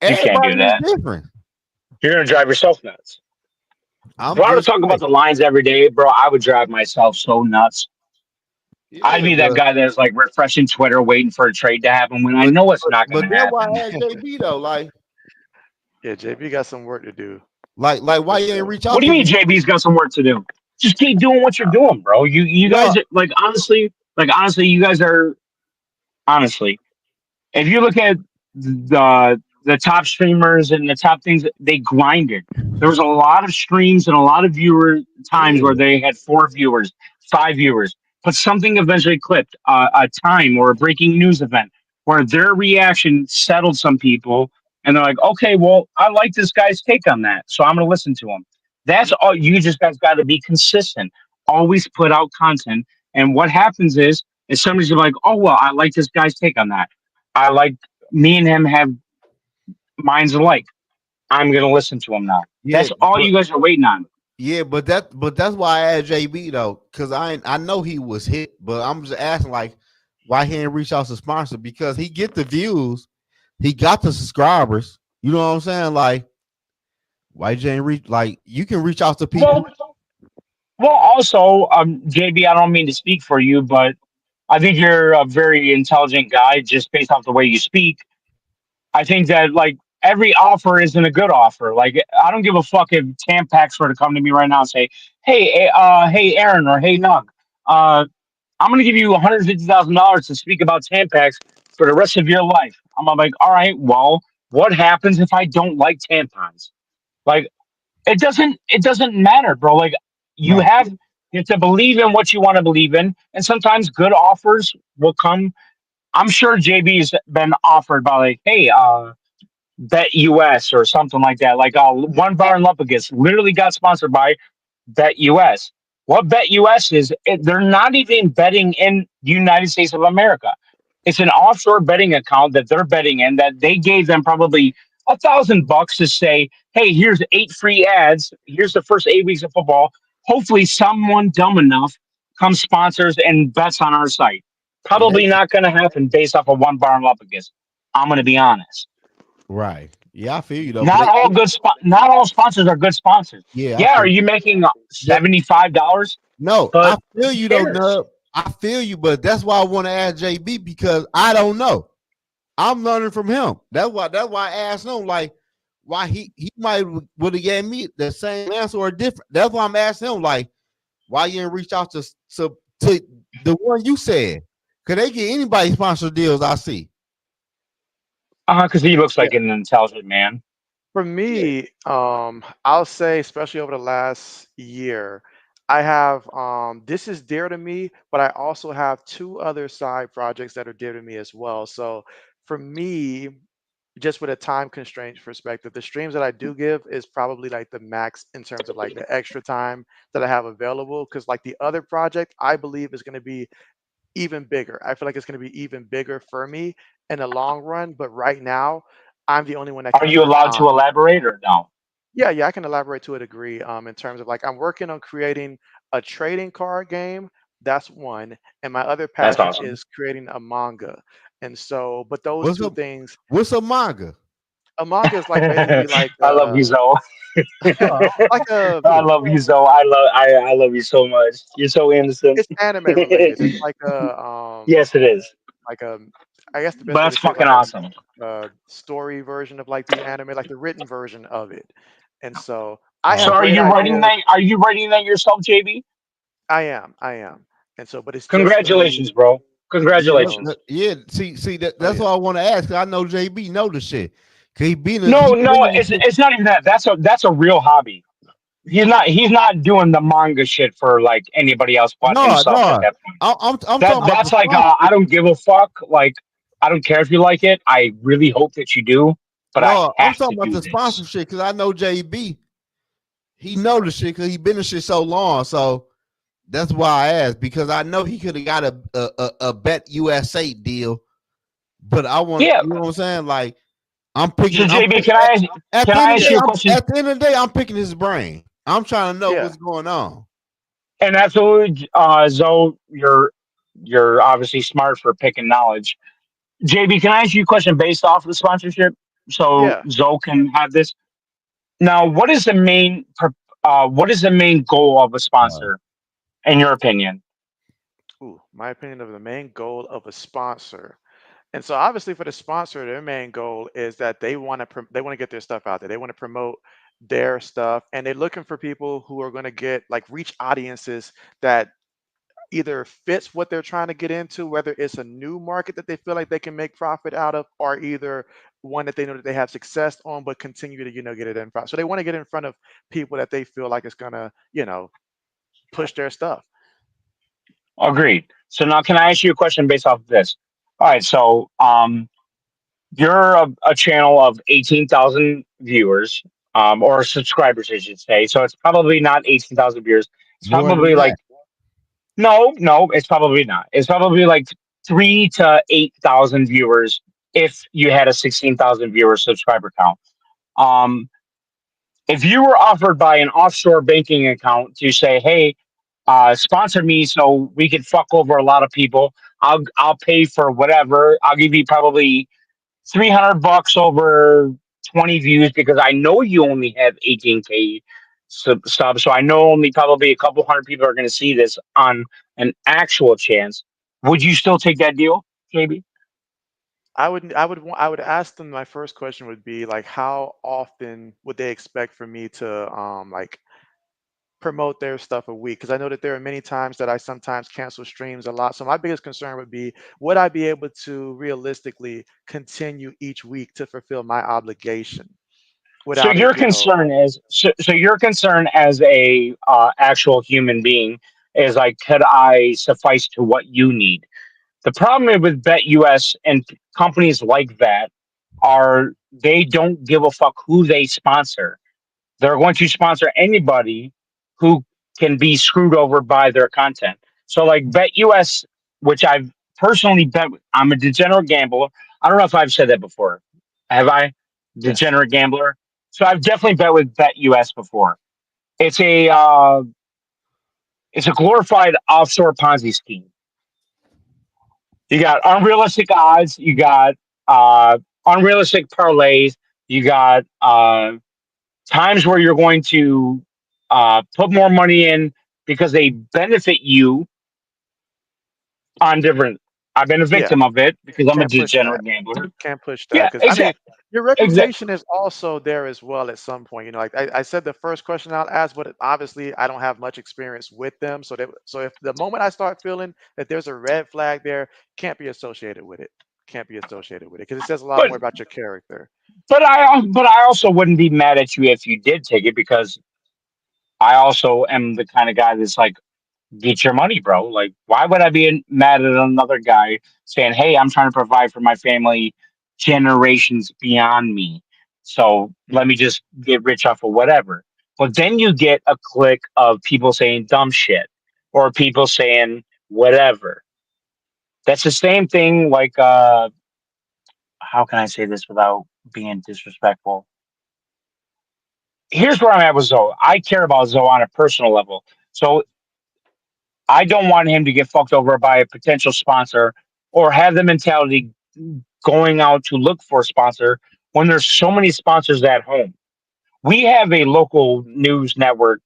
You can't do Everybody is that. different. You're gonna drive yourself nuts. If I'm I were to just talk about like, the Lions every day, bro, I would drive myself so nuts. I'd yeah, be that guy that's like refreshing Twitter, waiting for a trade to happen when I but know it's but, not but gonna that's why happen. I asked JB though, Yeah, JB got some work to do like for why you ain't sure. reach What out do you to mean me? JB's got some work to do? Just keep doing what you're doing, bro. You No, guys are like honestly, you guys are honestly. If you look at the top streamers and the top things, they grinded. There was a lot of streams and a lot of viewer times where yeah, they had 4 viewers, 5 viewers, but something eventually clipped a time or a breaking news event where their reaction settled some people, and they're like, okay, well, I like this guy's take on that, so I'm going to listen to him. That's all. You just guys got to be consistent. Always put out content, and what happens is somebody's gonna be like, oh well, I like this guy's take on that. I like me and him have minds alike. I'm gonna listen to him now. yeah, That's all but you guys are waiting on. yeah, but that's why I asked JB though, because I know he was hit, but I'm just asking like why he didn't reach out to sponsor because he get the views, he got the subscribers. You know what I'm saying? Like why you ain't reach like you can reach out to people. Well, also, JB, I don't mean to speak for you, but I think you're a very intelligent guy just based off the way you speak. I think that like every offer isn't a good offer. Like I don't give a fuck if Tampax were to come to me right now and say, "Hey, hey, Aaron," or "Hey, Nug, uh, I'm going to give you $150,000 to speak about Tampax for the rest of your life." I'm like, all right, well, what happens if I don't like tampons? Like, it doesn't matter, bro. Like, you Right. have you have to believe in what you want to believe in, and sometimes good offers will come. I'm sure JB's been offered by like, hey, Bet US or something like that. Like, one bar in Luppagus literally got sponsored by Bet US. What Bet US is, they're not even betting in the United States of America. It's an offshore betting account that they're betting in that they gave them probably $1,000 to say, hey, here's 8 free ads. Here's the first 8 weeks of football. Hopefully, someone dumb enough comes sponsors and bets on our site. And they Probably not going to happen based off of one bar in Luppagus. I'm going to be honest. right. Yeah, I feel you though. Not all sponsors are good sponsors. Yeah, I Yeah, are feel you making that $75? No, I But feel who you though, cares? Nub. I feel you, but that's why I want to ask JB because I don't know. I'm learning from him. That's why I asked him like why he might would have gave me the same answer or different. That's why I'm asking him like why you didn't reach out to the one you said. Could they get anybody sponsor deals? I see. Because he looks Yeah. like an intelligent man. For Yeah. me, I'll say, especially over the last year, I have this is dear to me, but I also have two other side projects that are dear to me as well. So for me, just with a time constraint perspective, the streams that I do give is probably like the max in terms of like the extra time that I have available. Because like the other project, I believe is going to be even bigger. I feel like it's going to be even bigger for me in the long run. But right now, I'm the only one that Are can you afford allowed to time. elaborate or no? Yeah, yeah, I can elaborate to a degree. In terms of like I'm working on creating a trading card game. That's one, and my other That's passion awesome. is creating a manga. And so, but those What's two up? things, What's a manga? a manga is like basically like I love you, Zoe. Oh, like a I love you, Zoe. I love you so much. You're so innocent. it's anime related. It's Yes, it is. like a I guess the But best way to that's say it, fucking like awesome. a story version of like the anime, like the written version of it. And so I oh, have So great ideas. Are you writing that yourself, JB? I am. And so, but it's just for me. Congratulations, bro. yeah, So, Congratulations. yeah. See oh that's yeah, what I want to ask. I know JB know the shit. Cause No, he been no, in this shit. it's not even that. That's a real hobby. He's not doing the manga shit for like anybody else but No, himself at no. that point. I'm talking about the That's like I sponsorship. don't give a fuck. Like I don't care if you like it. I really hope that you do, but I No, I'm have to talking about do the this. sponsorship because I know JB. He know the shit because he been in shit so long. So that's why I asked because I know he could have got a Bet USA deal, but I want Yeah. you know what I'm saying. Like So I'm JB, picking at can the I end of the ask day. you a question? At the end of the day, I'm picking his brain. I'm trying to know yeah. what's going on. And absolutely, Zoe, you're obviously smart for picking knowledge. JB, can I ask you a question based off of the sponsorship so Yeah. Zoe can have this? Now, what is the main goal of a Uh, sponsor, in your opinion? Ooh, my opinion of the main goal of a sponsor. And so obviously for the sponsor, their main goal is that they want to get their stuff out there. They want to promote their stuff and they're looking for people who are going to get like reach audiences that either fits what they're trying to get into, whether it's a new market that they feel like they can make profit out of, or either one that they know that they have success on, but continue to, get it in front. So they want to get in front of people that they feel like it's gonna, push their stuff. Agreed. So now, can I ask you a question based off of this? All right. So, you're a channel of 18,000 viewers, or subscribers, I should say. So it's probably not 18,000 viewers. It's more than probably that. like no, it's probably not. It's probably like 3 to 8,000 viewers if you had a 16,000 viewer subscriber count. Um, if you were offered by an offshore banking account to say, "Hey, sponsor me so we could fuck over a lot of people. I'll pay for whatever. I'll give you probably 300 bucks over 20 views because I know you only have 18K subs, so I know only probably a couple hundred people are going to see this on an actual chance. Would you still take that deal, JB? I would ask them. My first question would be like, how often would they expect for me to like promote their stuff a week? Because I know that there are many times that I sometimes cancel streams a lot. So my biggest concern would be, would I be able to realistically continue each week to fulfill my obligation So without it, your concern is so your concern as a actual human being is like, could I suffice to what you need? The problem with BetUS and companies like that are they don't give a fuck who they sponsor. They're going to sponsor anybody who can be screwed over by their content. So, like BetUS, which I've personally bet, I'm a degenerate gambler. I don't know if I've said that before. Have I? yes. Degenerate gambler. So I've definitely bet with BetUS before. It's a it's a glorified offshore Ponzi scheme. You got unrealistic odds. You got unrealistic parlays. You got times where you're going to put more money in because they benefit you on different. I've been a Yeah, victim of it because I'm a can't push that. degenerate gambler. Can't push that Yeah, because I mean, exactly. your Exactly. reputation is also there as well at some point. You know, like I said, the first question I'll ask, but obviously I don't have much experience with them. So if the moment I start feeling that there's a red flag there, can't be associated with it. Can't be associated with it because it says a lot But more about your character. but I also wouldn't be mad at you if you did take it because I also am the kind of guy that's like, get your money, bro. Like, why would I be mad at another guy saying, "Hey, I'm trying to provide for my family generations beyond me, so let me Mhm. just get rich off of whatever." But then you get a clique of people saying dumb shit or people saying whatever. That's the same thing. Like, how can I say this without being disrespectful? Here's where I'm at with Zoe. I care about Zoe on a personal level. So I don't want him to get fucked over by a potential sponsor or have the mentality going out to look for a sponsor when there's so many sponsors at home. We have a local news network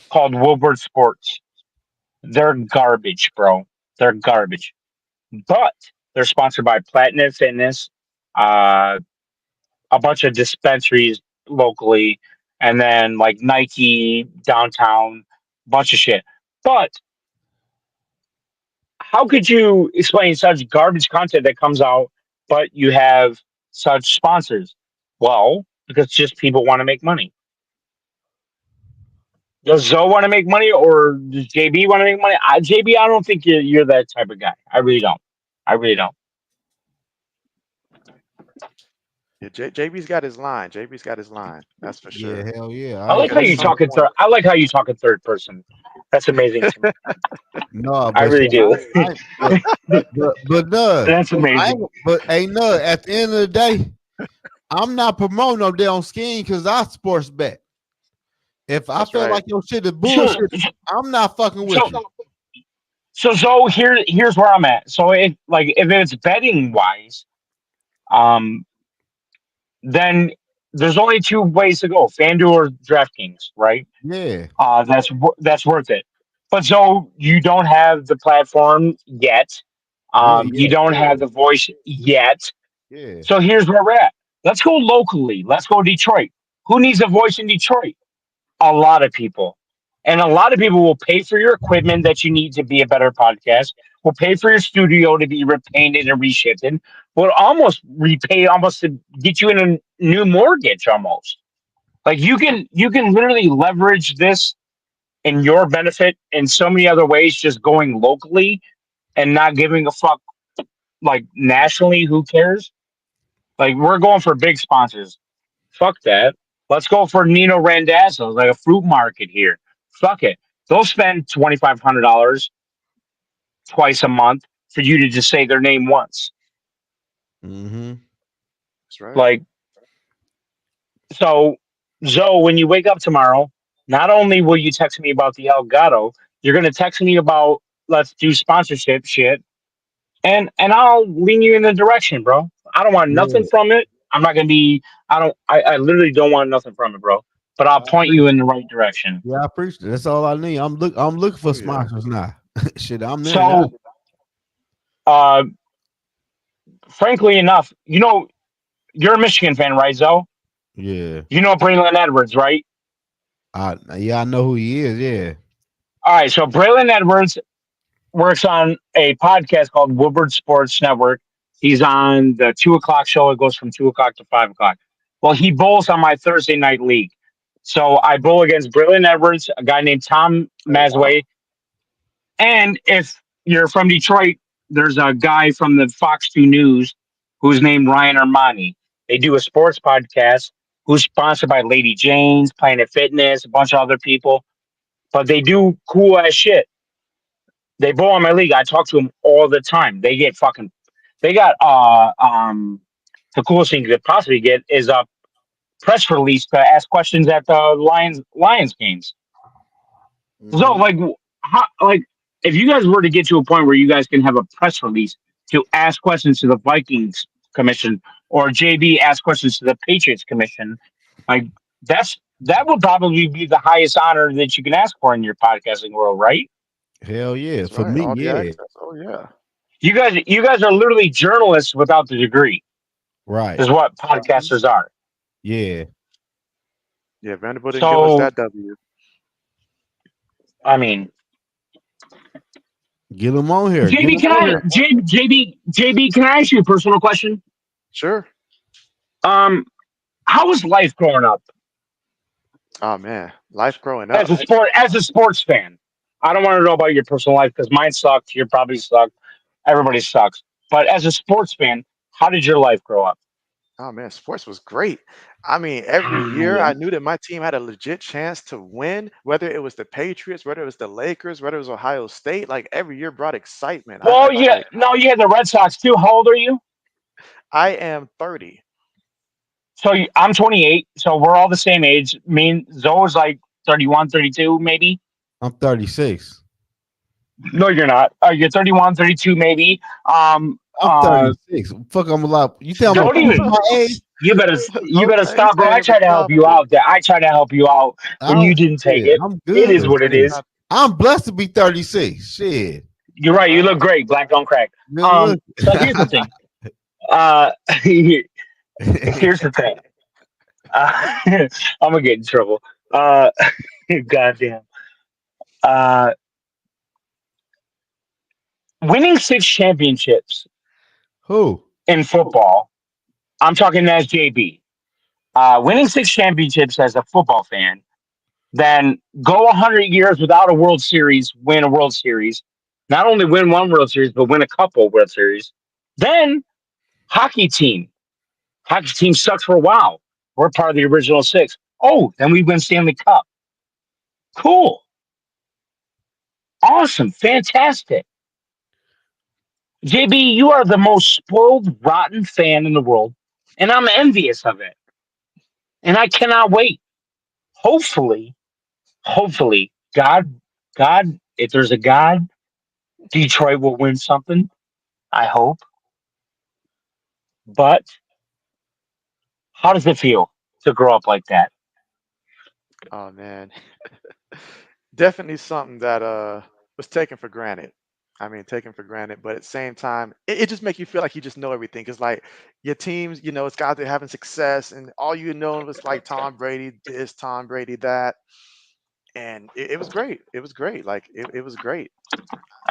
called Woodward Sports. They're garbage, bro. They're garbage. But they're sponsored by Platinum Fitness, uh, a bunch of dispensaries locally, and then like Nike downtown, bunch of shit. But how could you explain such garbage content that comes out, but you have such sponsors? Well, because just people want to make money. Does Zoe want to make money, or does JB want to make money? JB, I don't think you're that type of guy. I really don't. I really don't. Yeah, JB's got his line. JB's got his line. That's for Yeah, sure. hell yeah. I like Because how at you some talk in third. point, I like how you talk in third person. That's amazing to me. No, I but really yeah, do. but no, That's I ain't, amazing. but ain't no. At the end of the day, I'm not promoting no damn scheme because I sports bet. If I that's feel right. like your shit is So, bullshit, I'm not fucking with so, you. so here's where I'm at. So, if it's betting wise, um, then there's only two ways to go: FanDuel or DraftKings, right? Yeah, That's worth it. But so you don't have the platform yet. You yeah, don't have the voice yet. yeah. So here's where we're at. Let's go locally. Let's go Detroit. Who needs a voice in Detroit? A lot of people. And a lot of people will pay for your equipment that you need to be a better podcast, will pay for your studio to be repainted and reshifted, will almost repay almost to get you in a new mortgage almost. Like you can literally leverage this in your benefit in so many other ways, just going locally and not giving a fuck like nationally, who cares? Like we're going for big sponsors. Fuck that. Let's go for Nino Randazzo, like a fruit market here. Fuck it. They'll spend $2,500 twice a month for you to just say their name once. Mm-hmm. That's right. Like so, Zoe, when you wake up tomorrow, not only will you text me about the Elgato, you're gonna text me about let's do sponsorship shit, and I'll lean you in the direction, bro. I don't want nothing Yeah, from it. I'm not gonna be. I don't. I literally don't want nothing from it, bro. But I'll I point you appreciate. in the right direction. Yeah, I appreciate it. That's all I need. I'm looking for Oh yeah. sponsors now. Shit, I'm there now. So, uh, frankly enough, you're a Michigan fan, right, Zoe? Yeah, You know Braylon Edwards, right? I know who he is. Yeah. All right. So Braylon Edwards works on a podcast called Woodward Sports Network. He's on the 2 o'clock show. It goes from 2 o'clock to 5 o'clock. Well, he bowls on my Thursday night league. So I bowl against Braylon Edwards, a guy named Tom Oh wow. Masway. And if you're from Detroit, there's a guy from the Fox 2 News who's named Ryan Armani. They do a sports podcast who's sponsored by Lady Jane's, Planet Fitness, a bunch of other people. But they do cool ass shit. They bowl on my league. I talk to them all the time. They got the coolest thing you could possibly get is a press release to ask questions at the Lions games. So Mm-hmm. like if you guys were to get to a point where you guys can have a press release to ask questions to the Vikings commission or JB ask questions to the Patriots commission, like that's that would probably be the highest honor that you can ask for in your podcasting world, right? Hell yeah. That's For right. me, All the yeah. access. Oh yeah. You guys are literally journalists without the degree. Right. Is what Hmm. podcasters are. Yeah. Yeah, Vanderbilt didn't give us So that W. I mean, Get them on here. Get JB, them can on I here. JB, can I ask you a personal question? Sure. Um, how was life growing up Oh man, life growing as up. a sports fan? I don't want to know about your personal life because mine sucked. Your probably sucked. Everybody sucks. But as a sports fan, how did your life grow up? Oh man, sports was great. I mean, every year Yeah. I knew that my team had a legit chance to win, whether it was the Patriots, whether it was the Lakers, whether it was Ohio State. Like every year brought excitement. I Well, just yeah. like No, you had the Red Sox too. How old are you? I am 30. So I'm 28. So we're all the same age. Me and Zoe's like 31, 32, maybe. I'm 36. No, you're not. You're 31, 32, maybe. I'm 36. Fuck, I'm a lot. You think I'm gonna Don't prove even. my age? You Don't better say he's stop, bro. saying I it with tried to help you confidence. out. There, I tried to help you out I when you don't didn't take shit. it. I'm It good. is Just what it saying is. I'm blessed to be 36. Shit. You're right. You look great. Black don't crack. Good look. So here's the thing. Here's the thing. I'm gonna get in trouble. Uh, goddamn. Uh, winning six championships Who? in football. I'm talking as JB. Winning six championships as a football fan, then go 100 years without a World Series, win a World Series. Not only win one World Series, but win a couple World Series. Then hockey team. Hockey team sucks for a while. We're part of the original six. Oh, then we win Stanley Cup. Cool. Awesome. Fantastic. JB, you are the most spoiled, rotten fan in the world, and I'm envious of it. And I cannot wait. Hopefully, hopefully, God, if there's a God, Detroit will win something. I hope. But how does it feel to grow up like that? Oh man. Definitely something that was taken for granted. I mean, taken for granted, but at the same time, it just make you feel like you just know everything. Cause like your teams, it's guys that are having success, and all you know was like Tom Brady this, Tom Brady that, and it was great. It was great. Like it was great.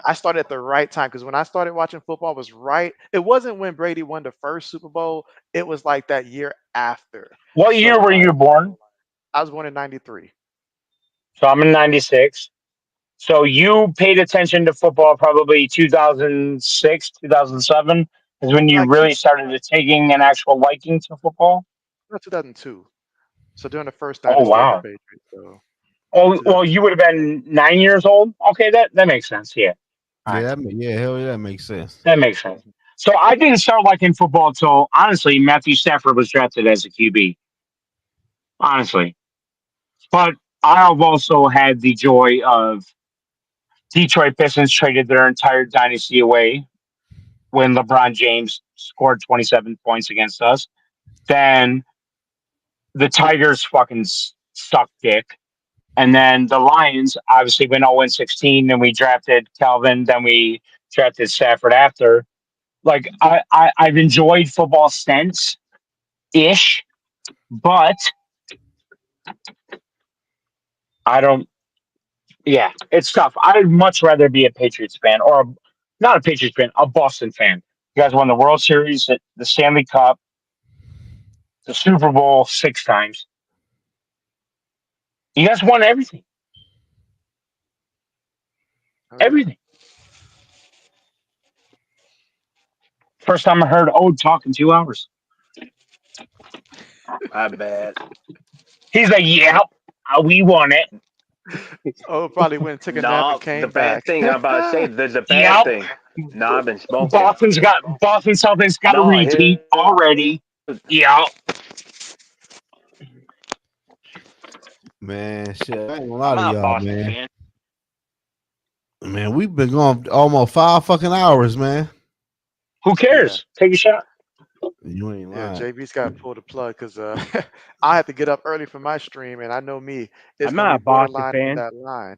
I started at the right time because when I started watching football was right. It wasn't when Brady won the first Super Bowl. It was like that year after. What So year were like you born? I was born in '93. So I'm in 96. So you paid attention to football probably 2006, 2007 is when you Like really started taking an actual liking to football. 2002. So during the first Oh, dynasty of the wow. Patriots. So yeah, Oh, well, you 2002. would have been 9 years old. Okay, that makes sense. Yeah. All Yeah, right. yeah, hell yeah, that makes sense. That makes sense. So I didn't start liking football until honestly Matthew Stafford was drafted as a QB. Honestly. But I have also had the joy of Detroit Pistons traded their entire dynasty away when LeBron James scored 27 points against us. Then the Tigers fucking suck dick. And then the Lions obviously went 0-16, and we drafted Calvin, then we drafted Stafford after. Like I've enjoyed football since ish, but I don't. Yeah, it's tough. I'd much rather be a Patriots fan or not a Patriots fan, a Boston fan. You guys won the World Series, the Stanley Cup, the Super Bowl six times. You guys won everything. Oh yeah. Everything. First time I heard Ode talk in 2 hours. My bad. He's like, "Yep, we won it. Oh, probably went and took a nap and No, the came bad back. thing I'm about to say, the bad Yep, thing. No, I've been smoking. Boston Celtics got a No, repeat already. Yep, Man, shit. I ain't gonna lie I'm to not a y'all, Boston man. fan. Man, we've been going almost 5 fucking hours, man. who Yeah. cares? Take a shot. You ain't Yeah, lying. JB's got to pull the plug because I have to get up early for my stream, and I know me, it's I'm going to not be a Boston borderline on fan. that line.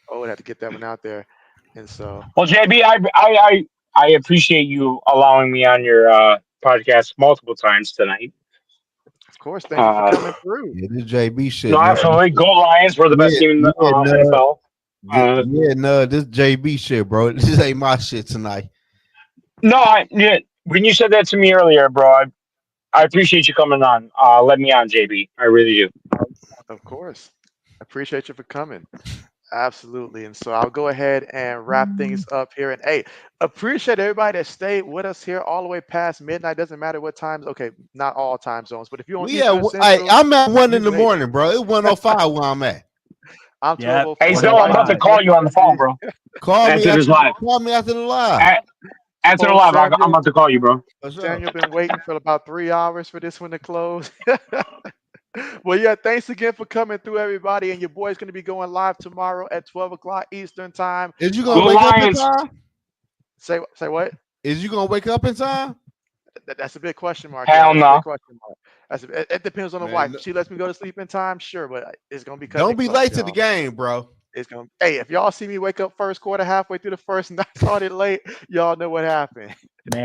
Oh, I had to get that one out there, and so Well, JB, I appreciate you allowing me on your podcast multiple times tonight. of course, thank you for Uh, coming through. Yeah, this JB shit, no, man. absolutely. Go Lions. We're the best Yeah, team in the yeah, no, NFL. Uh, yeah, no, this JB shit, bro. This ain't my shit tonight. no, yeah, when you said that to me earlier, bro, I appreciate you coming on. Let me on, JB. I really do. Of course, appreciate you for coming. Absolutely. And so I'll go ahead and wrap things up here. And hey, appreciate everybody that stayed with us here all the way past midnight. Doesn't matter what times. Okay, not all time zones, but if you're on We Eastern or at, I, Central, I'm at 1 you in the made it. morning, bro. It's 105 where I'm at. I'm Yep, Hey, 1204. The Zoe, I'm wife about is to 105. call you on the phone, 11:50. bro. Call me After this after live. the live. A- After the Oh, live, I'm Samuel, about to call you, bro. For sure. Samuel been waiting for about 3 hours for this one to close. Well, yeah, thanks again for coming through, everybody. And your boy's going to be going live tomorrow at 12 o'clock Eastern time. Is you gonna Go On wake up in Lions. time? say what? Is you gonna wake up in time? That's a big question mark there. Hell That's a no. big question mark. It depends on the wife. Man, If she lets me go to sleep in time, sure, but it's gonna be cutting don't it be close, late to the y'all. game, bro. It's gonna. Hey, if y'all see me wake up first quarter, halfway through the first, and I started late, y'all know what happened.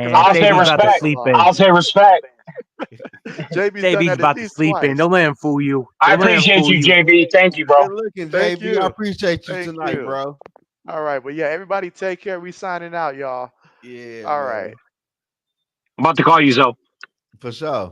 Because Man, I'm I'll just say JB's not about to that respect. sleep alarmed. in. I'll say respect. JB's done JB's that at about to least sleep in. twice. Don't let him fool you. I Don't let him appreciate fool you, you. JB. Thank you, Good bro. looking, Thank JB. I you. appreciate you Thank tonight, you. bro. All right, but yeah, everybody take care. We signing out, y'all. Yeah, All right. man. I'm about to call you, Zoe. For sure.